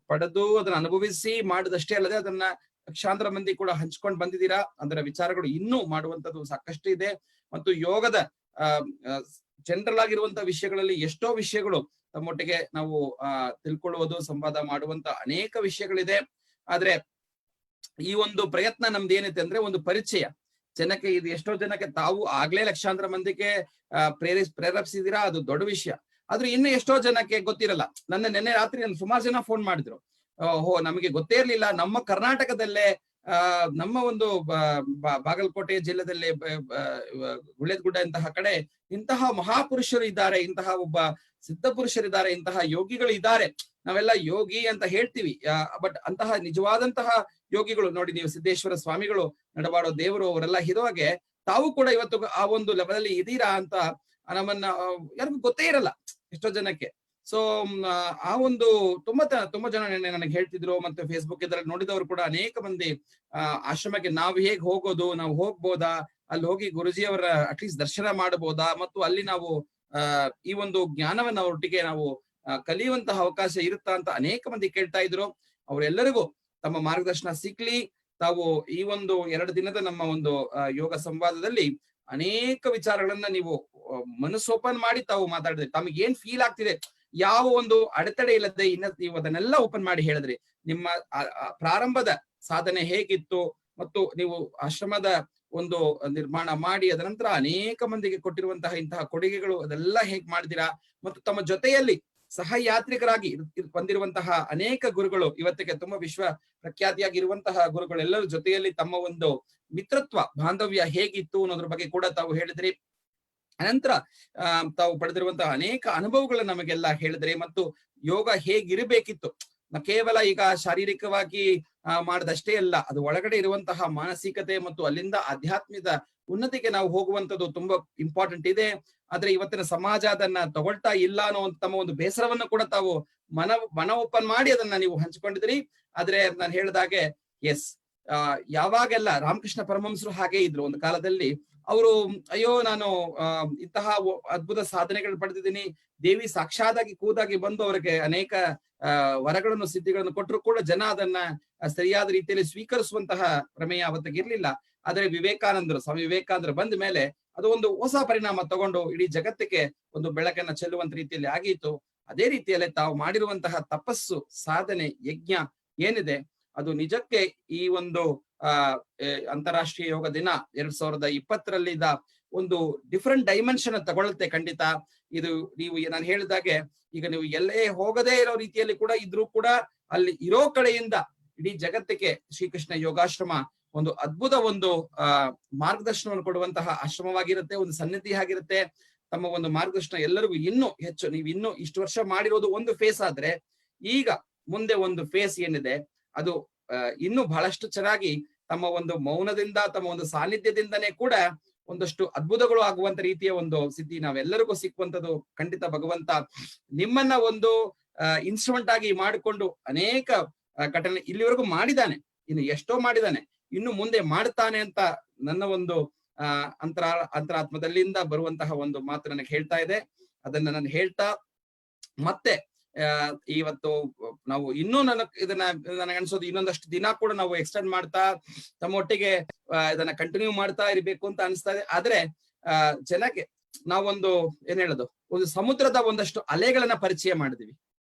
ಪಡೆದು ಅದನ್ನ ಅನುಭವಿಸಿ ಮಾಡಿದಷ್ಟೇ ಅಲ್ಲದೆ ಅದನ್ನ ಲಕ್ಷಾಂತರ ಮಂದಿ ಕೂಡ ಹಂಚ್ಕೊಂಡು ಬಂದಿದ್ದೀರಾ. ಅದರ ವಿಚಾರಗಳು ಇನ್ನೂ ಮಾಡುವಂತದ್ದು ಸಾಕಷ್ಟು ಇದೆ. ಮತ್ತು ಯೋಗದ ಜನರಲ್ ಆಗಿರುವಂತಹ ವಿಷಯಗಳಲ್ಲಿ ಎಷ್ಟೋ ವಿಷಯಗಳು ತಮ್ಮೊಟ್ಟಿಗೆ ನಾವು ತಿಳ್ಕೊಳ್ಳುವುದು, ಸಂವಾದ ಮಾಡುವಂತ ಅನೇಕ ವಿಷಯಗಳಿದೆ. ಆದ್ರೆ ಈ ಒಂದು ಪ್ರಯತ್ನ ನಮ್ದು ಏನಿದೆ ಅಂದ್ರೆ ಒಂದು ಪರಿಚಯ ಜನಕ್ಕೆ. ಇದು ಎಷ್ಟೋ ಜನಕ್ಕೆ ತಾವು ಆಗ್ಲೇ ಲಕ್ಷಾಂತರ ಮಂದಿಗೆ ಪ್ರೇರೇಪಿಸಿದೀರಾ, ಅದು ದೊಡ್ಡ ವಿಷಯ. ಆದ್ರೆ ಇನ್ನು ಎಷ್ಟೋ ಜನಕ್ಕೆ ಗೊತ್ತಿರಲ್ಲ. ನೆನ್ನೆ ರಾತ್ರಿ ಸುಮಾರು ಜನ ಫೋನ್ ಮಾಡಿದ್ರು, ನಮಗೆ ಗೊತ್ತೇ ಇರ್ಲಿಲ್ಲ, ನಮ್ಮ ಕರ್ನಾಟಕದಲ್ಲೇ ನಮ್ಮ ಒಂದು ಬಾಗಲಕೋಟೆ ಜಿಲ್ಲೆದಲ್ಲಿ ಗುಳೇದಗುಡ್ಡ ಇಂತಹ ಕಡೆ ಇಂತಹ ಮಹಾಪುರುಷರು ಇದ್ದಾರೆ, ಇಂತಹ ಒಬ್ಬ ಸಿದ್ಧ ಪುರುಷರಿದ್ದಾರೆ, ಇಂತಹ ಯೋಗಿಗಳು ಇದ್ದಾರೆ. ನಾವೆಲ್ಲ ಯೋಗಿ ಅಂತ ಹೇಳ್ತೀವಿ, ಬಟ್ ಅಂತಹ ನಿಜವಾದಂತಹ ಯೋಗಿಗಳು ನೋಡಿ, ನೀವು ಸಿದ್ದೇಶ್ವರ ಸ್ವಾಮಿಗಳು, ನಡಬಾಡೋ ದೇವರು, ಅವರೆಲ್ಲ ಇರುವಾಗೆ ತಾವು ಕೂಡ ಇವತ್ತು ಆ ಒಂದು ಲೆವೆಲ್ ಅಲ್ಲಿ ಇದೀರಾ ಅಂತ ನಮ್ಮನ್ನ ಯಾರಿಗೂ ಗೊತ್ತೇ ಇರಲ್ಲ ಎಷ್ಟೋ ಜನಕ್ಕೆ. ಸೊ ಆ ಒಂದು ತುಂಬಾ ಜನ ನನಗೆ ಹೇಳ್ತಿದ್ರು. ಮತ್ತೆ ಫೇಸ್ಬುಕ್ ಇದರಲ್ಲಿ ನೋಡಿದವರು ಕೂಡ ಅನೇಕ ಮಂದಿ ಆಶ್ರಮಕ್ಕೆ ನಾವು ಹೇಗ್ ಹೋಗೋದು, ನಾವು ಹೋಗ್ಬೋದಾ, ಅಲ್ಲಿ ಹೋಗಿ ಗುರುಜಿಯವರ ಅಟ್ಲೀಸ್ಟ್ ದರ್ಶನ ಮಾಡಬಹುದಾ, ಮತ್ತು ಅಲ್ಲಿ ನಾವು ಈ ಒಂದು ಜ್ಞಾನವನ್ನ ಒಟ್ಟಿಗೆ ನಾವು ಕಲಿಯುವಂತಹ ಅವಕಾಶ ಇರುತ್ತಾ ಅಂತ ಅನೇಕ ಮಂದಿ ಕೇಳ್ತಾ ಇದ್ರು. ಅವರೆಲ್ಲರಿಗೂ ತಮ್ಮ ಮಾರ್ಗದರ್ಶನ ಸಿಕ್ಲಿ. ತಾವು ಈ ಒಂದು 2 ದಿನದ ನಮ್ಮ ಒಂದು ಯೋಗ ಸಂವಾದದಲ್ಲಿ ಅನೇಕ ವಿಚಾರಗಳನ್ನ ನೀವು ಮನಸ್ಸು ಓಪನ್ ಮಾಡಿ ತಾವು ಮಾತಾಡಿದ್ರಿ. ತಮಗೆ ಏನ್ ಫೀಲ್ ಆಗ್ತಿದೆ, ಯಾವ ಒಂದು ಅಡೆತಡೆ ಇಲ್ಲದೆ ನೀವು ಅದನ್ನೆಲ್ಲ ಓಪನ್ ಮಾಡಿ ಹೇಳಿದ್ರಿ. ನಿಮ್ಮ ಪ್ರಾರಂಭದ ಸಾಧನೆ ಹೇಗಿತ್ತು, ಮತ್ತು ನೀವು ಆಶ್ರಮದ ಒಂದು ನಿರ್ಮಾಣ ಮಾಡಿ ಅದರ ನಂತರ ಅನೇಕ ಮಂದಿಗೆ ಕೊಟ್ಟಿರುವಂತಹ ಇಂತಹ ಕೊಡುಗೆಗಳು, ಅದೆಲ್ಲ ಹೇಗ್ ಮಾಡಿದಿರಾ. ಮತ್ತು ತಮ್ಮ ಜೊತೆಯಲ್ಲಿ ಸಹಯಾತ್ರಿಕರಾಗಿ ಬಂದಿರುವಂತಹ ಅನೇಕ ಗುರುಗಳು, ಇವತ್ತಿಗೆ ತುಂಬಾ ವಿಶ್ವ ಪ್ರಖ್ಯಾತಿಯಾಗಿರುವಂತಹ ಗುರುಗಳೆಲ್ಲರ ಜೊತೆಯಲ್ಲಿ ತಮ್ಮ ಒಂದು ಮಿತ್ರತ್ವ, ಬಾಂಧವ್ಯ ಹೇಗಿತ್ತು ಅನ್ನೋದ್ರ ಬಗ್ಗೆ ಕೂಡ ತಾವು ಹೇಳಿದ್ರಿ. ಅನಂತರ ತಾವು ಪಡೆದಿರುವಂತಹ ಅನೇಕ ಅನುಭವಗಳು ನಮಗೆಲ್ಲ ಹೇಳಿದ್ರಿ. ಮತ್ತು ಯೋಗ ಹೇಗಿರಬೇಕಿತ್ತು, ಕೇವಲ ಈಗ ಶಾರೀರಿಕವಾಗಿ ಮಾಡದಷ್ಟೇ ಅಲ್ಲ, ಅದು ಒಳಗಡೆ ಇರುವಂತಹ ಮಾನಸಿಕತೆ ಮತ್ತು ಅಲ್ಲಿಂದ ಆಧ್ಯಾತ್ಮಿಕ ಉನ್ನತಿಗೆ ನಾವು ಹೋಗುವಂತದ್ದು ತುಂಬಾ ಇಂಪಾರ್ಟೆಂಟ್ ಇದೆ. ಆದ್ರೆ ಇವತ್ತಿನ ಸಮಾಜ ಅದನ್ನ ತಗೊಳ್ತಾ ಇಲ್ಲ ಅನ್ನೋ ತಮ್ಮ ಒಂದು ಬೇಸರವನ್ನು ಕೂಡ ತಾವು ಮನ ಓಪನ್ ಮಾಡಿ ಅದನ್ನ ನೀವು ಹಂಚಿಕೊಂಡಿದ್ರಿ. ಆದ್ರೆ ನಾನು ಹೇಳಿದಾಗೆ ಎಸ್, ಯಾವಾಗೆಲ್ಲ ರಾಮಕೃಷ್ಣ ಪರಮಹಂಸರು ಹಾಗೆ ಇದ್ರು ಒಂದು ಕಾಲದಲ್ಲಿ. ಅವರು ಅಯ್ಯೋ ನಾನು ಇಂತಹ ಅದ್ಭುತ ಸಾಧನೆಗಳು ಪಡೆದಿದ್ದೀನಿ, ದೇವಿ ಸಾಕ್ಷಾದಾಗಿ ಕೂದಾಗಿ ಬಂದು ಅವರಿಗೆ ಅನೇಕ ವರಗಳನ್ನು ಸಿದ್ಧಿಗಳನ್ನು ಕೊಟ್ಟರು ಕೂಡ ಜನ ಅದನ್ನ ಸರಿಯಾದ ರೀತಿಯಲ್ಲಿ ಸ್ವೀಕರಿಸುವಂತಹ ಪ್ರಮೇಯ ಅವತ್ತಿಗೆ ಇರ್ಲಿಲ್ಲ. ಆದ್ರೆ ಸ್ವಾಮಿ ವಿವೇಕಾನಂದರು ಬಂದ ಮೇಲೆ ಅದು ಒಂದು ಹೊಸ ಪರಿಣಾಮ ತಗೊಂಡು ಇಡೀ ಜಗತ್ತಿಗೆ ಒಂದು ಬೆಳಕನ್ನ ಚೆಲ್ಲುವಂತ ರೀತಿಯಲ್ಲಿ ಆಗಿತ್ತು. ಅದೇ ರೀತಿಯಲ್ಲೇ ತಾವು ಮಾಡಿರುವಂತಹ ತಪಸ್ಸು, ಸಾಧನೆ, ಯಜ್ಞ ಏನಿದೆ ಅದು ನಿಜಕ್ಕೆ ಈ ಒಂದು ಅಂತಾರಾಷ್ಟ್ರೀಯ ಯೋಗ ದಿನ 2020 ಒಂದು ಡಿಫ್ರೆಂಟ್ ಡೈಮೆನ್ಷನ್ ತಗೊಳುತ್ತೆ ಖಂಡಿತ. ಇದು ನೀವು ನಾನು ಹೇಳಿದಾಗೆ ಈಗ ನೀವು ಎಲ್ಲೇ ಹೋಗದೇ ಇರೋ ರೀತಿಯಲ್ಲಿ ಕೂಡ ಇದ್ರೂ ಕೂಡ ಅಲ್ಲಿ ಇರೋ ಕಡೆಯಿಂದ ಇಡೀ ಜಗತ್ತಿಗೆ ಶ್ರೀಕೃಷ್ಣ ಯೋಗಾಶ್ರಮ ಒಂದು ಅದ್ಭುತ ಒಂದು ಮಾರ್ಗದರ್ಶನವನ್ನು ಕೊಡುವಂತಹ ಆಶ್ರಮವಾಗಿರುತ್ತೆ, ಒಂದು ಸನ್ನಿಧಿ ಆಗಿರುತ್ತೆ. ತಮ್ಮ ಒಂದು ಮಾರ್ಗದರ್ಶನ ಎಲ್ಲರಿಗೂ ಇನ್ನೂ ಹೆಚ್ಚು, ನೀವು ಇನ್ನೂ ಇಷ್ಟು ವರ್ಷ ಮಾಡಿರೋದು ಒಂದು ಫೇಸ್ ಆದ್ರೆ ಈಗ ಮುಂದೆ ಒಂದು ಫೇಸ್ ಏನಿದೆ ಅದು ಇನ್ನೂ ಬಹಳಷ್ಟು ಚೆನ್ನಾಗಿ ತಮ್ಮ ಒಂದು ಮೌನದಿಂದ, ತಮ್ಮ ಒಂದು ಸಾನ್ನಿಧ್ಯದಿಂದನೇ ಕೂಡ ಒಂದಷ್ಟು ಅದ್ಭುತಗಳು ಆಗುವಂತ ರೀತಿಯ ಒಂದು ಸ್ಥಿತಿ ನಾವೆಲ್ಲರಿಗೂ ಸಿಕ್ಕುವಂಥದ್ದು ಖಂಡಿತ ಭಗವಂತ ನಿಮ್ಮನ್ನ ಒಂದು ಇನ್ಸ್ಟ್ರೂಮೆಂಟ್ ಆಗಿ ಮಾಡಿಕೊಂಡು ಅನೇಕ ಘಟನೆ ಇಲ್ಲಿವರೆಗೂ ಮಾಡಿದಾನೆ, ಇನ್ನು ಎಷ್ಟೋ ಮಾಡಿದಾನೆ, ಇನ್ನು ಮುಂದೆ ಮಾಡ್ತಾನೆ ಅಂತ ನನ್ನ ಒಂದು ಅಂತರಾತ್ಮದಲ್ಲಿಂದ ಬರುವಂತಹ ಒಂದು ಮಾತು ನನಗೆ ಹೇಳ್ತಾ ಇದೆ. ಅದನ್ನ ನಾನು ಹೇಳ್ತಾ ಮತ್ತೆ ಇವತ್ತು ನಾವು ಇನ್ನೂ ನನಗೆ ಅನ್ಸೋದು ಇನ್ನೊಂದಷ್ಟು ದಿನ ಕೂಡ ನಾವು ಎಕ್ಸ್ಟೆಂಡ್ ಮಾಡ್ತಾ ತಮ್ಮೊಟ್ಟಿಗೆ ಇದನ್ನ ಕಂಟಿನ್ಯೂ ಮಾಡ್ತಾ ಇರ್ಬೇಕು ಅಂತ ಅನಿಸ್ತಾ ಇದೆ. ಆದ್ರೆ ಜನಕ್ಕೆ ನಾವೊಂದು ಏನ್ ಹೇಳೋದು, ಒಂದು ಸಮುದ್ರದ ಒಂದಷ್ಟು ಅಲೆಗಳನ್ನ ಪರಿಚಯ ಮಾಡಿದೀವಿ.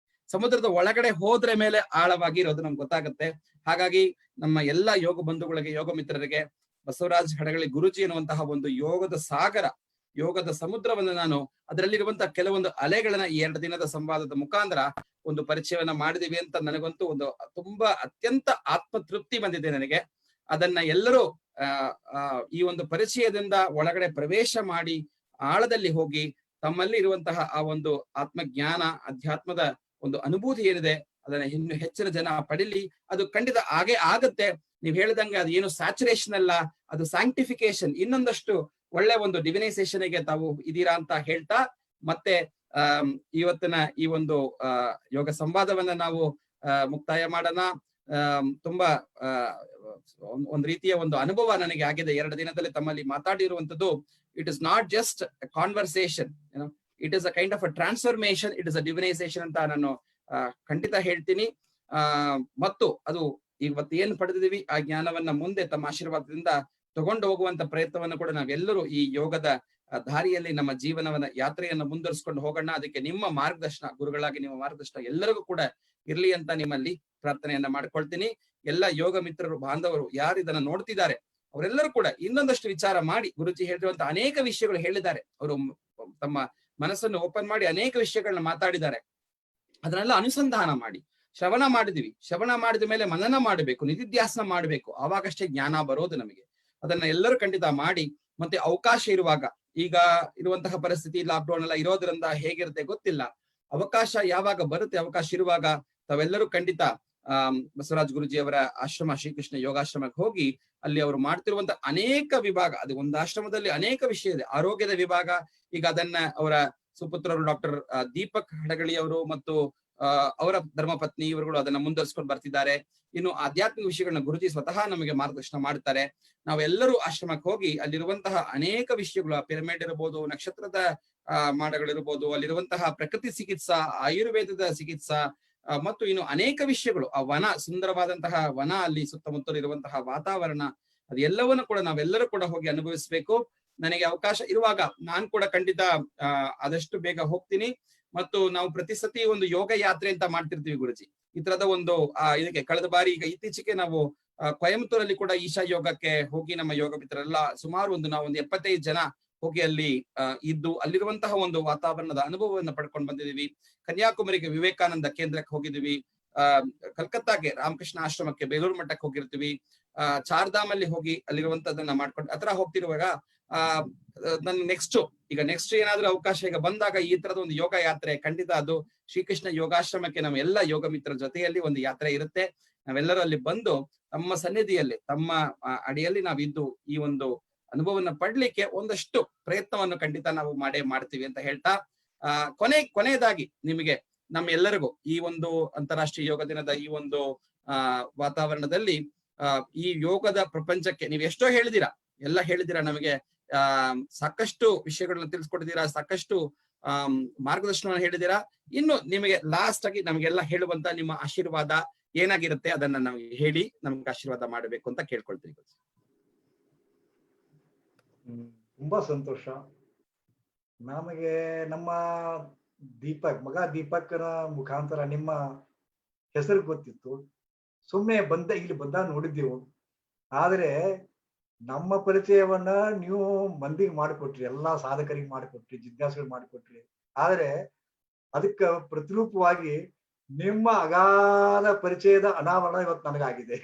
ಸಮುದ್ರದ ಒಳಗಡೆ ಹೋದ್ರೆ ಮೇಲೆ ಆಳವಾಗಿ ಇರೋದು ನಮ್ಗೆ ಗೊತ್ತಾಗುತ್ತೆ. ಹಾಗಾಗಿ ನಮ್ಮ ಎಲ್ಲ ಯೋಗ ಬಂಧುಗಳಿಗೆ, ಯೋಗ ಮಿತ್ರರಿಗೆ ಬಸವರಾಜ್ ಹಡಗಳಿ ಗುರುಜಿ ಎನ್ನುವಂತಹ ಒಂದು ಯೋಗದ ಸಾಗರ, ಯೋಗದ ಸಮುದ್ರವನ್ನು ನಾನು ಅದರಲ್ಲಿರುವಂತಹ ಕೆಲವೊಂದು ಅಲೆಗಳನ್ನ ಈ 2 ದಿನದ ಸಂವಾದದ ಮುಖಾಂತರ ಒಂದು ಪರಿಚಯವನ್ನ ಮಾಡಿದೀವಿ ಅಂತ ನನಗಂತೂ ಒಂದು ತುಂಬಾ ಅತ್ಯಂತ ಆತ್ಮ ತೃಪ್ತಿ ಬಂದಿದೆ ನನಗೆ. ಅದನ್ನ ಎಲ್ಲರೂ ಈ ಒಂದು ಪರಿಚಯದಿಂದ ಒಳಗಡೆ ಪ್ರವೇಶ ಮಾಡಿ ಆಳದಲ್ಲಿ ಹೋಗಿ ತಮ್ಮಲ್ಲಿ ಇರುವಂತಹ ಆ ಒಂದು ಆತ್ಮಜ್ಞಾನ, ಅಧ್ಯಾತ್ಮದ ಒಂದು ಅನುಭೂತಿ ಏನಿದೆ ಅದನ್ನ ಇನ್ನು ಹೆಚ್ಚಿನ ಜನ ಪಡಿಲಿ. ಅದು ಖಂಡಿತ ಹಾಗೆ ಆಗತ್ತೆ. ನೀವ್ ಹೇಳಿದಂಗೆ ಅದು ಏನು ಸ್ಯಾಚುರೇಷನ್ ಅಲ್ಲ, ಅದು ಸ್ಯಾಂಕ್ಟಿಫಿಕೇಶನ್, ಇನ್ನೊಂದಷ್ಟು ಒಳ್ಳೆ ಒಂದು ಡಿವಿನೈಸೇಷನ್ ಗೆ ತಾವು ಇದೀರಾ ಅಂತ ಹೇಳ್ತಾ ಮತ್ತೆ ಇವತ್ತಿನ ಈ ಒಂದು ಯೋಗ ಸಂವಾದವನ್ನ ನಾವು ಮುಕ್ತಾಯ ಮಾಡೋಣ. ತುಂಬಾ ಒಂದು ರೀತಿಯ ಒಂದು ಅನುಭವ ನನಗೆ ಆಗಿದೆ 2 ದಿನದಲ್ಲಿ ತಮ್ಮಲ್ಲಿ ಮಾತಾಡಿರುವಂತದ್ದು. It is not just conversation, it is a kind of a transformation, it is a divinisation ಅಂತ ನಾನು ಖಂಡಿತ ಹೇಳ್ತೀನಿ. ಮತ್ತು ಅದು ಇವತ್ತು ಏನ್ ಪಡೆದಿದೀವಿ ಆ ಜ್ಞಾನವನ್ನ ಮುಂದೆ ತಮ್ಮ ಆಶೀರ್ವಾದದಿಂದ ತಗೊಂಡು ಹೋಗುವಂತ ಪ್ರಯತ್ನವನ್ನು ಕೂಡ ನಾವೆಲ್ಲರೂ ಈ ಯೋಗದ ದಾರಿಯಲ್ಲಿ ನಮ್ಮ ಜೀವನವನ್ನ ಯಾತ್ರೆಯನ್ನ ಮುಂದುವರಿಸ್ಕೊಂಡು ಹೋಗೋಣ. ಅದಕ್ಕೆ ನಿಮ್ಮ ಮಾರ್ಗದರ್ಶನ, ಗುರುಗಳಾಗಿ ನಿಮ್ಮ ಮಾರ್ಗದರ್ಶನ ಎಲ್ಲರಿಗೂ ಕೂಡ ಇರ್ಲಿ ಅಂತ ನಿಮ್ಮಲ್ಲಿ ಪ್ರಾರ್ಥನೆಯನ್ನ ಮಾಡ್ಕೊಳ್ತೀನಿ. ಎಲ್ಲ ಯೋಗ ಮಿತ್ರರು, ಬಾಂಧವರು ಯಾರು ಇದನ್ನ ನೋಡ್ತಿದ್ದಾರೆ ಅವರೆಲ್ಲರೂ ಕೂಡ ಇನ್ನೊಂದಷ್ಟು ವಿಚಾರ ಮಾಡಿ, ಗುರುಜಿ ಹೇಳಿರುವಂತ ಅನೇಕ ವಿಷಯಗಳು ಹೇಳಿದ್ದಾರೆ. ಅವರು ತಮ್ಮ ಮನಸ್ಸನ್ನು ಓಪನ್ ಮಾಡಿ ಅನೇಕ ವಿಷಯಗಳನ್ನ ಮಾತಾಡಿದ್ದಾರೆ. ಅದನ್ನೆಲ್ಲ ಅನುಸಂಧಾನ ಮಾಡಿ ಶ್ರವಣ ಮಾಡಿದಿವಿ. ಶ್ರವಣ ಮಾಡಿದ ಮೇಲೆ ಮನನ ಮಾಡಬೇಕು, ನಿಧಿಧ್ಯಾಸನ ಮಾಡಬೇಕು, ಆವಾಗಷ್ಟೇ ಜ್ಞಾನ ಬರೋದು ನಮಗೆ. ಅದನ್ನ ಎಲ್ಲರೂ ಖಂಡಿತ ಮಾಡಿ. ಮತ್ತೆ ಅವಕಾಶ ಇರುವಾಗ, ಈಗ ಇರುವಂತಹ ಪರಿಸ್ಥಿತಿ ಲಾಕ್ಡೌನ್ ಎಲ್ಲ ಇರೋದ್ರಿಂದ ಹೇಗಿರುತ್ತೆ ಗೊತ್ತಿಲ್ಲ, ಅವಕಾಶ ಯಾವಾಗ ಬರುತ್ತೆ, ಅವಕಾಶ ಇರುವಾಗ ತಾವೆಲ್ಲರೂ ಖಂಡಿತ ಬಸವರಾಜ್ ಗುರುಜಿ ಅವರ ಆಶ್ರಮ ಶ್ರೀಕೃಷ್ಣ ಯೋಗಾಶ್ರಮಕ್ಕೆ ಹೋಗಿ ಅಲ್ಲಿ ಅವರು ಮಾಡ್ತಿರುವಂತ ಅನೇಕ ವಿಭಾಗ, ಅದು ಒಂದು ಆಶ್ರಮದಲ್ಲಿ ಅನೇಕ ವಿಷಯ ಇದೆ. ಆರೋಗ್ಯದ ವಿಭಾಗ, ಈಗ ಅದನ್ನ ಅವರ ಸುಪುತ್ರರು ಡಾಕ್ಟರ್ ದೀಪಕ್ ಹಡಗಳಿ ಅವರು ಮತ್ತು ಅವರ ಧರ್ಮಪತ್ನಿ ಇವರುಗಳು ಅದನ್ನ ಮುಂದುವರಿಸ್ಕೊಂಡು ಬರ್ತಿದ್ದಾರೆ. ಇನ್ನು ಆಧ್ಯಾತ್ಮಿಕ ವಿಷಯಗಳನ್ನ ಗುರುಜಿ ಸ್ವತಃ ನಮಗೆ ಮಾರ್ಗದರ್ಶನ ಮಾಡ್ತಾರೆ. ನಾವೆಲ್ಲರೂ ಆಶ್ರಮಕ್ಕೆ ಹೋಗಿ ಅಲ್ಲಿರುವಂತಹ ಅನೇಕ ವಿಷಯಗಳು, ಪಿರಮಿಡ್ ಇರಬಹುದು, ನಕ್ಷತ್ರದ ಮಾಡಗಳಿರ್ಬೋದು, ಅಲ್ಲಿರುವಂತಹ ಪ್ರಕೃತಿ ಚಿಕಿತ್ಸಾ, ಆಯುರ್ವೇದದ ಚಿಕಿತ್ಸಾ ಮತ್ತು ಇನ್ನು ಅನೇಕ ವಿಷಯಗಳು, ಆ ವನ, ಸುಂದರವಾದಂತಹ ವನ, ಅಲ್ಲಿ ಸುತ್ತಮುತ್ತಲು ಇರುವಂತಹ ವಾತಾವರಣ, ಅದೆಲ್ಲವನ್ನು ಕೂಡ ನಾವೆಲ್ಲರೂ ಕೂಡ ಹೋಗಿ ಅನುಭವಿಸ್ಬೇಕು. ನನಗೆ ಅವಕಾಶ ಇರುವಾಗ ನಾನ್ ಕೂಡ ಖಂಡಿತ ಆದಷ್ಟು ಬೇಗ ಹೋಗ್ತೀನಿ. ಮತ್ತು ನಾವು ಪ್ರತಿ ಸತಿ ಒಂದು ಯೋಗ ಯಾತ್ರೆ ಅಂತ ಮಾಡ್ತಿರ್ತೀವಿ ಗುರುಜಿ. ಈ ತರದ ಒಂದು ಇದಕ್ಕೆ ಕಳೆದ ಬಾರಿ ಈಗ ಇತ್ತೀಚೆಗೆ ನಾವು ಕೊಯಮತ್ತೂರಲ್ಲಿ ಕೂಡ ಈಶಾ ಯೋಗಕ್ಕೆ ಹೋಗಿ ನಮ್ಮ ಯೋಗ ಮಿತ್ರರೆಲ್ಲ ಸುಮಾರು ನಾವು ಒಂದು 75 ಜನ ಹೋಗಿ ಅಲ್ಲಿ ಇದ್ದು ಅಲ್ಲಿರುವಂತಹ ಒಂದು ವಾತಾವರಣದ ಅನುಭವವನ್ನು ಪಡ್ಕೊಂಡು ಬಂದಿದೀವಿ. ಕನ್ಯಾಕುಮಾರಿಗೆ ವಿವೇಕಾನಂದ ಕೇಂದ್ರಕ್ಕೆ ಹೋಗಿದೀವಿ, ಕಲ್ಕತ್ತಾಗೆ ರಾಮಕೃಷ್ಣ ಆಶ್ರಮಕ್ಕೆ, ಬೇಲೂರು ಮಠಕ್ಕೆ ಹೋಗಿರ್ತೀವಿ, ಚಾರ್ಧಾಮ್ ಅಲ್ಲಿ ಹೋಗಿ ಅಲ್ಲಿರುವಂತದನ್ನ ಮಾಡ್ಕೊಂಡು ಆತರ ಹೋಗ್ತಿರುವಾಗ ನನ್ ನೆಕ್ಸ್ಟ್ ಏನಾದ್ರೂ ಅವಕಾಶ ಈಗ ಬಂದಾಗ ಈ ತರದ ಒಂದು ಯೋಗ ಯಾತ್ರೆ ಖಂಡಿತ ಅದು ಶ್ರೀಕೃಷ್ಣ ಯೋಗಾಶ್ರಮಕ್ಕೆ ನಮ್ಮ ಎಲ್ಲ ಯೋಗ ಮಿತ್ರರ ಜೊತೆಯಲ್ಲಿ ಒಂದು ಯಾತ್ರೆ ಇರುತ್ತೆ. ನಾವೆಲ್ಲರೂ ಅಲ್ಲಿ ಬಂದು ತಮ್ಮ ಸನ್ನಿಧಿಯಲ್ಲಿ, ತಮ್ಮ ಅಡಿಯಲ್ಲಿ ನಾವಿದ್ದು ಈ ಒಂದು ಅನುಭವವನ್ನ ಪಡ್ಲಿಕ್ಕೆ ಒಂದಷ್ಟು ಪ್ರಯತ್ನವನ್ನು ಖಂಡಿತ ನಾವು ಮಾಡ್ತೀವಿ ಅಂತ ಹೇಳ್ತಾ ಕೊನೆಯದಾಗಿ ನಿಮಗೆ ನಮ್ಮ ಎಲ್ಲರಿಗೂ ಈ ಒಂದು ಅಂತಾರಾಷ್ಟ್ರೀಯ ಯೋಗ ದಿನದ ಈ ಒಂದು ವಾತಾವರಣದಲ್ಲಿ ಈ ಯೋಗದ ಪ್ರಪಂಚಕ್ಕೆ ನೀವು ಎಷ್ಟೋ ಹೇಳಿದಿರಾ, ಎಲ್ಲ ಹೇಳಿದಿರಾ, ನಮಗೆ ಸಾಕಷ್ಟು ವಿಷಯಗಳನ್ನ ತಿಳಿಸ್ಕೊಟ್ಟಿದ್ದೀರಾ, ಸಾಕಷ್ಟು ಮಾರ್ಗದರ್ಶನವನ್ನು ಹೇಳಿದಿರಾ. ಇನ್ನು ನಿಮಗೆ ಲಾಸ್ಟ್ ಆಗಿ ನಮಗೆಲ್ಲ ಹೇಳುವಂತ ನಿಮ್ಮ ಆಶೀರ್ವಾದ ಏನಾಗಿರುತ್ತೆ ಅದನ್ನ ನಮಗೆ ಹೇಳಿ ನಮ್ಗೆ ಆಶೀರ್ವಾದ ಮಾಡಬೇಕು ಅಂತ ಕೇಳ್ಕೊಳ್ತೀವಿ. ತುಂಬಾ ಸಂತೋಷ. ನಮಗೆ ನಮ್ಮ ಮಗ ದೀಪಕ್ನ ಮುಖಾಂತರ ನಿಮ್ಮ ಹೆಸರು ಗೊತ್ತಿತ್ತು. ಸುಮ್ಮನೆ ಇಲ್ಲಿ ಬಂದಾಗ ನೋಡಿದ್ದೀವು. ಆದ್ರೆ ನಮ್ಮ ಪರಿಚಯವನ್ನ ನೀವು ಮಂದಿಗೆ ಮಾಡಿಕೊಟ್ರಿ, ಎಲ್ಲಾ ಸಾಧಕರಿಗೆ ಮಾಡಿಕೊಟ್ರಿ, ಜಿಜ್ಞಾಸುಗಳು ಮಾಡಿಕೊಟ್ರಿ. ಆದ್ರೆ ಅದಕ್ಕ ಪ್ರತಿರೂಪವಾಗಿ ನಿಮ್ಮ ಅಗಾಧ ಪರಿಚಯದ ಅನಾವರಣ ಇವತ್ತು ನನಗಾಗಿದೆ.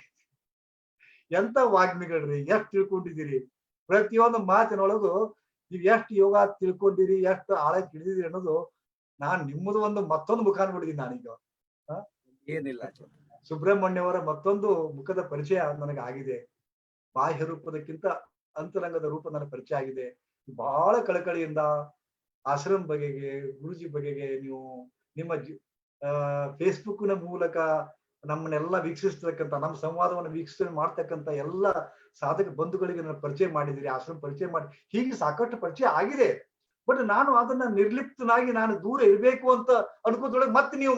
ಎಂತ ವಾಗ್ಮಿಗಳ್ರಿ, ಎಷ್ಟ್ ತಿಳ್ಕೊಂಡಿದ್ದೀರಿ, ಪ್ರತಿಯೊಂದು ಮಾತಿನೊಳಗು ನೀವ್ ಎಷ್ಟು ಯೋಗ ತಿಳ್ಕೊಂಡಿರಿ, ಎಷ್ಟು ಆಳಕ್ಕೆ ಇಳಿದಿರಿ ಅನ್ನೋದು ನಾನ್ ನಿಮ್ಮದು ಒಂದು ಮತ್ತೊಂದು ಮುಖ ನೋಡಿದೀನಿ ನಾನೀಗ. ಏನಿಲ್ಲ, ಸುಬ್ರಹ್ಮಣ್ಯ ಅವರ ಮತ್ತೊಂದು ಮುಖದ ಪರಿಚಯ ನನಗಾಗಿದೆ. ಬಾಹ್ಯ ರೂಪದಕ್ಕಿಂತ ಅಂತರಂಗದ ರೂಪ ನನಗೆ ಪರಿಚಯ ಆಗಿದೆ. ಬಹಳ ಕಳಕಳಿಯಿಂದ ಆಶ್ರಮ ಬಗೆಗೆ, ಗುರುಜಿ ಬಗೆಗೆ ನೀವು ನಿಮ್ಮ ಫೇಸ್ಬುಕ್ ನ ಮೂಲಕ ನಮ್ಮನ್ನೆಲ್ಲ ವೀಕ್ಷಿಸ್ತಕ್ಕಂಥ, ನಮ್ಮ ಸಂವಾದವನ್ನು ವೀಕ್ಷಣೆ ಮಾಡ್ತಕ್ಕಂಥ ಎಲ್ಲ ಸಾಧಕ ಬಂಧುಗಳಿಗೆ ನನ್ನ ಪರಿಚಯ ಮಾಡಿದಿರಿ, ಆಶ್ರಮ ಪರಿಚಯ ಮಾಡಿ, ಹೀಗೆ ಸಾಕಷ್ಟು ಪರಿಚಯ ಆಗಿದೆ. ಬಟ್ ನಾನು ಅದನ್ನ ನಿರ್ಲಿಪ್ತನಾಗಿ ನಾನು ದೂರ ಇರಬೇಕು ಅಂತ ಅನ್ಕೋದ್ರೊಳಗೆ ಮತ್ತೆ ನೀವು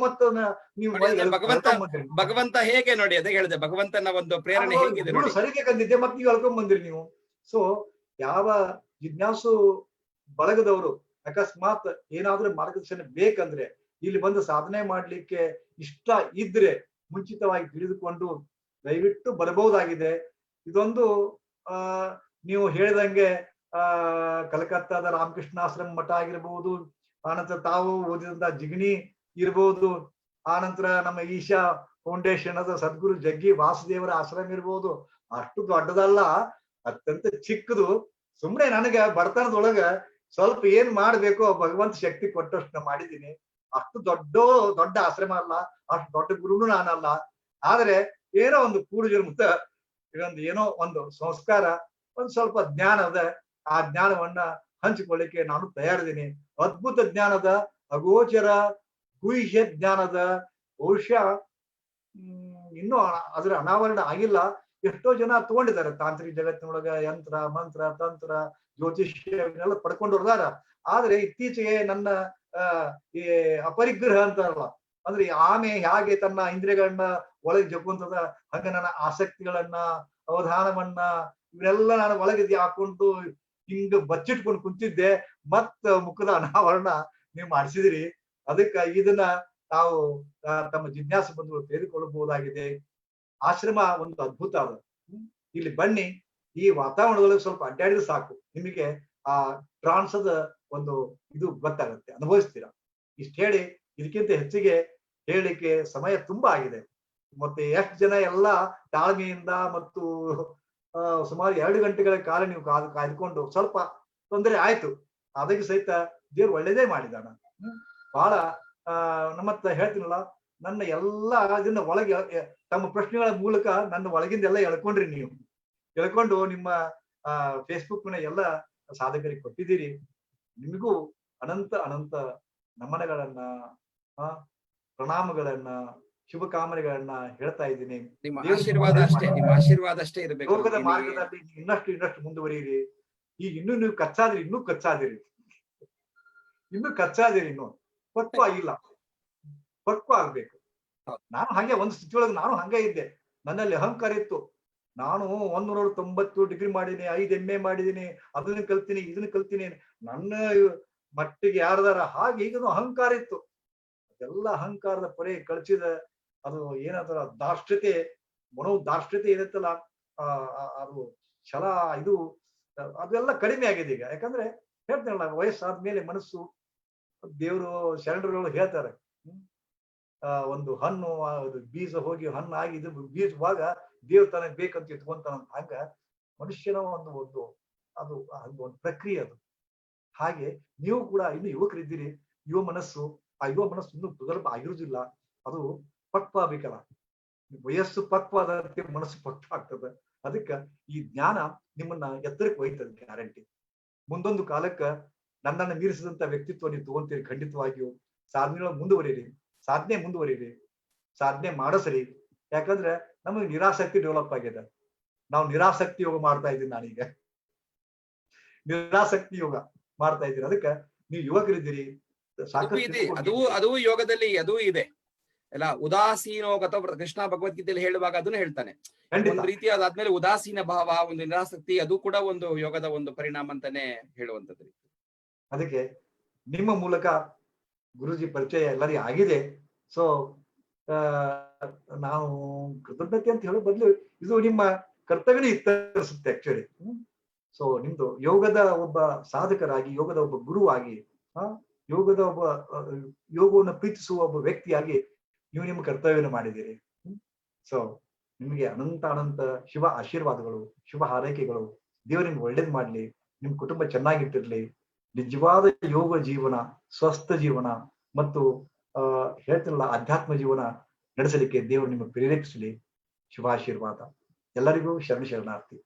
ಭಗವಂತ ಹೇಗೆ ನೋಡಿ, ಅದೇ ಹೇಳಿದೆ, ಭಗವಂತನ ಒಂದು ಪ್ರೇರಣೆ ಹೇಗಿದೆ ನೋಡಿ. ಸರಿಗೆ ಕಂದಿದ್ದೆ, ಮತ್ತೆ ನೀವು ಎಳ್ಕೊಂಡ್ ಬಂದಿರಿ ನೀವು. ಸೊ ಯಾವ ಜಿಜ್ಞಾಸು ಬಳಗದವರು ಅಕಸ್ಮಾತ್ ಏನಾದ್ರೂ ಮಾರ್ಗದರ್ಶನ ಬೇಕಂದ್ರೆ, ಇಲ್ಲಿ ಬಂದು ಸಾಧನೆ ಮಾಡ್ಲಿಕ್ಕೆ ಇಷ್ಟ ಇದ್ರೆ ಮುಂಚಿತವಾಗಿ ತಿಳಿದುಕೊಂಡು ದಯವಿಟ್ಟು ಬರಬಹುದಾಗಿದೆ. ಇದೊಂದು ನೀವು ಹೇಳಿದಂಗೆ ಕಲ್ಕತ್ತಾದ ರಾಮಕೃಷ್ಣಾಶ್ರಮ ಮಠ ಆಗಿರ್ಬಹುದು, ಆನಂತರ ತಾವು ಓದಿದಂತ ಜಿಗಣಿ ಇರ್ಬೋದು, ಆನಂತರ ನಮ್ಮ ಈಶಾ ಫೌಂಡೇಶನ್ ಅದ ಸದ್ಗುರು ಜಗ್ಗಿ ವಾಸುದೇವರ ಆಶ್ರಮ ಇರ್ಬೋದು. ಅಷ್ಟು ದೊಡ್ಡದಲ್ಲ, ಅತ್ಯಂತ ಚಿಕ್ಕದು. ಸುಮ್ನೆ ನನಗೆ ಬಡತನದೊಳಗ ಸ್ವಲ್ಪ ಏನ್ ಮಾಡ್ಬೇಕೋ ಭಗವಂತ ಶಕ್ತಿ ಕೊಟ್ಟಷ್ಟು ನಾ ಮಾಡಿದ್ದೀನಿ. ಅಷ್ಟು ದೊಡ್ಡ ಆಶ್ರಮ ಅಲ್ಲ, ಅಷ್ಟು ದೊಡ್ಡ ಗುರುನು ನಾನಲ್ಲ. ಆದ್ರೆ ಏನೋ ಒಂದು ಪೂರ್ವಜರ ಮುತ್ತ ಏನೋ ಒಂದು ಸಂಸ್ಕಾರ, ಒಂದ್ ಸ್ವಲ್ಪ ಜ್ಞಾನ ಅದ. ಆ ಜ್ಞಾನವನ್ನ ಹಂಚಿಕೊಳ್ಳಿಕ್ಕೆ ನಾನು ತಯಾರಿದ್ದೀನಿ. ಅದ್ಭುತ ಜ್ಞಾನದ, ಅಗೋಚರ ಗುಹ್ಯ ಜ್ಞಾನದ, ಬಹುಶಃ ಇನ್ನೂ ಅದ್ರ ಅನಾವರಣ ಆಗಿಲ್ಲ. ಎಷ್ಟೋ ಜನ ತಗೊಂಡಿದ್ದಾರೆ ತಾಂತ್ರಿಕ ಜಗತ್ತಿನೊಳಗ, ಯಂತ್ರ ಮಂತ್ರ ತಂತ್ರ ಜ್ಯೋತಿಷ್ಯ ಎಲ್ಲ ಪಡ್ಕೊಂಡು ಹೊರದಾರ. ಆದ್ರೆ ಇತ್ತೀಚೆಗೆ ನನ್ನ ಈ ಅಪರಿಗ್ರಹ ಅಂತಾರಲ್ಲ, ಅಂದ್ರೆ ಆಮೆ ಹೇಗೆ ತನ್ನ ಇಂದ್ರಿಯಗಳನ್ನ ಒಳಗೆ ಜಗ್ಗುಂತದ, ಹಂಗ ನನ್ನ ಆಸಕ್ತಿಗಳನ್ನ, ಅವಧಾನವನ್ನ ಇವನ್ನೆಲ್ಲ ನಾನು ಒಳಗೆ ಹಾಕೊಂಡು ಹಿಂಗ ಬಚ್ಚಿಟ್ಕೊಂಡು ಕುಂತಿದ್ದೆ. ಮತ್ತ ಮುಖದ ಅನಾವರಣ ನೀವು ಮಾಡಿಸಿದಿರಿ. ಅದಕ್ಕ ಇದನ್ನ ತಾವು ತಮ್ಮ ಜಿಜ್ಞಾಸೆ ಬಂಧುಗಳು ತೆಗೆದುಕೊಳ್ಳಬಹುದಾಗಿದೆ. ಆಶ್ರಮ ಒಂದು ಅದ್ಭುತ ಅದ. ಇಲ್ಲಿ ಬನ್ನಿ, ಈ ವಾತಾವರಣದೊಳಗೆ ಸ್ವಲ್ಪ ಅಡ್ಡಾಡಿದ್ರೆ ಸಾಕು, ನಿಮಗೆ ಆ ಟ್ರಾನ್ಸದ ಒಂದು ಇದು ಗೊತ್ತಾಗುತ್ತೆ, ಅನುಭವಿಸ್ತೀರಾ. ಇಷ್ಟ ಹೇಳಿ ಇದಕ್ಕಿಂತ ಹೆಚ್ಚಿಗೆ ಹೇಳಲಿಕ್ಕೆ ಸಮಯ ತುಂಬಾ ಆಗಿದೆ. ಮತ್ತೆ ಎಷ್ಟು ಜನ ಎಲ್ಲ ತಾಳ್ಮೆಯಿಂದ ಮತ್ತು ಸುಮಾರು 2 ಗಂಟೆಗಳ ಕಾಲ ನೀವು ಕಾಯ್ದುಕೊಂಡು ಸ್ವಲ್ಪ ತೊಂದರೆ ಆಯ್ತು. ಅದಕ್ಕೆ ಸಹಿತ ದೇವ್ರು ಒಳ್ಳೇದೇ ಮಾಡಿದಾನ. ಬಹಳ ನಮ್ಮತ್ತ ಹೇಳ್ತೀನಲ್ಲ, ನನ್ನ ಎಲ್ಲ ಇದನ್ನ ಒಳಗೆ ತಮ್ಮ ಪ್ರಶ್ನೆಗಳ ಮೂಲಕ ನನ್ನ ಒಳಗಿಂದ ಎಲ್ಲ ಎಳ್ಕೊಂಡ್ರಿ ನೀವು. ಎಳ್ಕೊಂಡು ನಿಮ್ಮ ಫೇಸ್ಬುಕ್ ನ ಎಲ್ಲ ಸಾಧಕರಿಗೆ ಕೊಟ್ಟಿದ್ದೀರಿ. ನಿಮಗೂ ಅನಂತ ಅನಂತ ನಮನಗಳನ್ನ, ಪ್ರಣಾಮಗಳನ್ನ, ಶುಭಕಾಮನೆಗಳನ್ನ ಹೇಳ್ತಾ ಇದ್ದೀನಿ. ನಿಮ್ಮ ಆಶೀರ್ವಾದ ಅಷ್ಟೇ ಇರಬೇಕು. ಯೋಗದ ಮಾರ್ಗದಲ್ಲಿ ಇನ್ನಷ್ಟು ಮುಂದುವರಿಯಿರಿ. ಈಗ ನೀವು ಕಚ್ಚಾದಿರಿ, ಇನ್ನೂ ಕಚ್ಚಾದಿರಿ, ಇನ್ನೂ ಪಕ್ವ ಆಗಿಲ್ಲ, ಪಕ್ವ ಆಗ್ಬೇಕು. ನಾನು ಹಂಗೆ ಒಂದು ಸ್ಥಿತಿ ಒಳಗೆ ನಾನು ಹಂಗೆ ಇದ್ದೆ. ನನ್ನಲ್ಲಿ ಅಹಂಕಾರ ಇತ್ತು. ನಾನು 190 ಡಿಗ್ರಿ ಮಾಡೀನಿ, 5 MA ಮಾಡಿದೀನಿ, ಅದನ್ನ ಕಲ್ತೀನಿ, ಇದನ್ನ ಕಲ್ತೀನಿ, ನನ್ನ ಮಟ್ಟಿಗೆ ಯಾರದಾರ ಹಾಗೆ ಈಗನು ಅಹಂಕಾರ ಇತ್ತು. ಅದೆಲ್ಲ ಅಹಂಕಾರದ ಪೊರೆ ಕಳಚಿದ ಅದು ಏನಂತಾರ ದಾರ್ಷ್ಟ್ಯತೆ, ಮನೋದಾರ್ಷ್ಟ್ಯತೆ ಏನತ್ತಲ್ಲ, ಅದು ಛಲ, ಇದು ಅದೆಲ್ಲ ಕಡಿಮೆ ಆಗಿದೆ ಈಗ. ಯಾಕಂದ್ರೆ ಹೇಳ್ತೀನಲ್ಲ, ವಯಸ್ಸಾದ್ಮೇಲೆ ಮನಸ್ಸು, ದೇವರು ಶರಣರು ಹೇಳ್ತಾರೆ, ಒಂದು ಹಣ್ಣು ಬೀಜ ಹೋಗಿ ಹಣ್ಣು ಆಗಿ ಇದು ಬೀಜವಾಗ ದೇವ್ರ ತನಗೆ ಬೇಕಂತ ಇಟ್ಕೊಂತಾನಂತ. ಹಂಗ ಮನುಷ್ಯನ ಒಂದು ಅದು ಒಂದು ಪ್ರಕ್ರಿಯೆ ಅದು. ಹಾಗೆ ನೀವು ಕೂಡ ಇನ್ನು ಯುವಕರಿದ್ದೀರಿ. ಯುವ ಮನಸ್ಸು ಇನ್ನೂ ಪ್ರಗಲ್ಭ ಆಗಿರುವುದಿಲ್ಲ. ಅದು ಪಕ್ವ ಬೇಕಲ್ಲ. ವಯಸ್ಸು ಪಕ್ವ ಆದಂತೆ ಮನಸ್ಸು ಪಕ್ವ ಆಗ್ತದೆ. ಅದಕ್ಕ ಈ ಜ್ಞಾನ ನಿಮ್ಮನ್ನ ಎತ್ತರಕ್ಕೆ ಒಯ್ತದೆ ಗ್ಯಾರಂಟಿ. ಮುಂದೊಂದು ಕಾಲಕ್ಕ ನನ್ನನ್ನು ಮೀರಿಸಿದಂತ ವ್ಯಕ್ತಿತ್ವ ನೀವು ತಗೊಂತೀರಿ ಖಂಡಿತವಾಗಿಯೂ. ಸಾಧನೆ ಮುಂದುವರಿಯಿರಿ, ಸಾಧನೆ ಮಾಡಸರಿ. ಯಾಕಂದ್ರೆ ನಮಗೆ ನಿರಾಸಕ್ತಿ ಡೆವಲಪ್ ಆಗಿದೆ. ನಾವು ನಿರಾಸಕ್ತಿ ಯೋಗ ಮಾಡ್ತಾ ಇದ್ದೀನಿ ನಾನೀಗ. ನಿರಾಸಕ್ತಿ ಯೋಗ ಮಾಡ್ತಾ ಇದ್ದೀನಿ. ಅದಕ್ಕೆ ನೀವು ಯುವಕರಿದ್ದೀರಿ, ಸಾಕಷ್ಟು ಅದು ಯೋಗದಲ್ಲಿ ಅದೂ ಇದೆ ಎಲ್ಲ. ಉದಾಸೀನೋಗತ ಕೃಷ್ಣ ಭಗವದ್ಗೀತೆಯಲ್ಲಿ ಹೇಳುವಾಗ ಅದನ್ನು ಹೇಳ್ತಾನೆ. ಒಂದು ರೀತಿ ಅದಾದ್ಮೇಲೆ ಉದಾಸೀನ ಭಾವ, ಒಂದು ನಿರಾಸಕ್ತಿ, ಅದು ಕೂಡ ಒಂದು ಯೋಗದ ಒಂದು ಪರಿಣಾಮ ಅಂತಾನೆ ಹೇಳುವಂತದ್ದು. ಅದಕ್ಕೆ ನಿಮ್ಮ ಮೂಲಕ ಗುರುಜಿ ಪರಿಚಯ ಎಲ್ಲರಿಗೂ ಆಗಿದೆ. ಸೊ ನಾವು ಕೃತಜ್ಞತೆ ಅಂತ ಹೇಳೋ ಬದಲು ಇದು ನಿಮ್ಮ ಕರ್ತವ್ಯನೇ ಇತ್ತರಿಸುತ್ತೆ ಆಕ್ಚುಲಿ. ಸೊ ನಿಮ್ದು ಯೋಗದ ಒಬ್ಬ ಸಾಧಕರಾಗಿ, ಯೋಗದ ಒಬ್ಬ ಗುರುವಾಗಿ, ಯೋಗದ ಒಬ್ಬ ಯೋಗವನ್ನು ಪ್ರೀತಿಸುವ ಒಬ್ಬ ವ್ಯಕ್ತಿಯಾಗಿ ನೀವು ನಿಮ್ಮ ಕರ್ತವ್ಯವನ್ನು ಮಾಡಿದ್ದೀರಿ. ಸೊ ನಿಮಗೆ ಅನಂತ ಅನಂತ ಶುಭ ಆಶೀರ್ವಾದಗಳು, ಶುಭ ಹಾರೈಕೆಗಳು. ದೇವರು ನಿಮ್ಗೆ ಒಳ್ಳೇದ್ ಮಾಡ್ಲಿ, ನಿಮ್ ಕುಟುಂಬ ಚೆನ್ನಾಗಿಟ್ಟಿರ್ಲಿ, ನಿಜವಾದ ಯೋಗ ಜೀವನ, ಸ್ವಸ್ಥ ಜೀವನ ಮತ್ತು ಹೇಳ್ತಿರಲ್ಲ ಆಧ್ಯಾತ್ಮ ಜೀವನ ನಡೆಸಲಿಕ್ಕೆ ದೇವರು ನಿಮಗೆ ಪ್ರೇರೇಪಿಸಲಿ. ಶುಭಾಶೀರ್ವಾದ. ಎಲ್ಲರಿಗೂ ಶರಣಾರ್ಥಿ.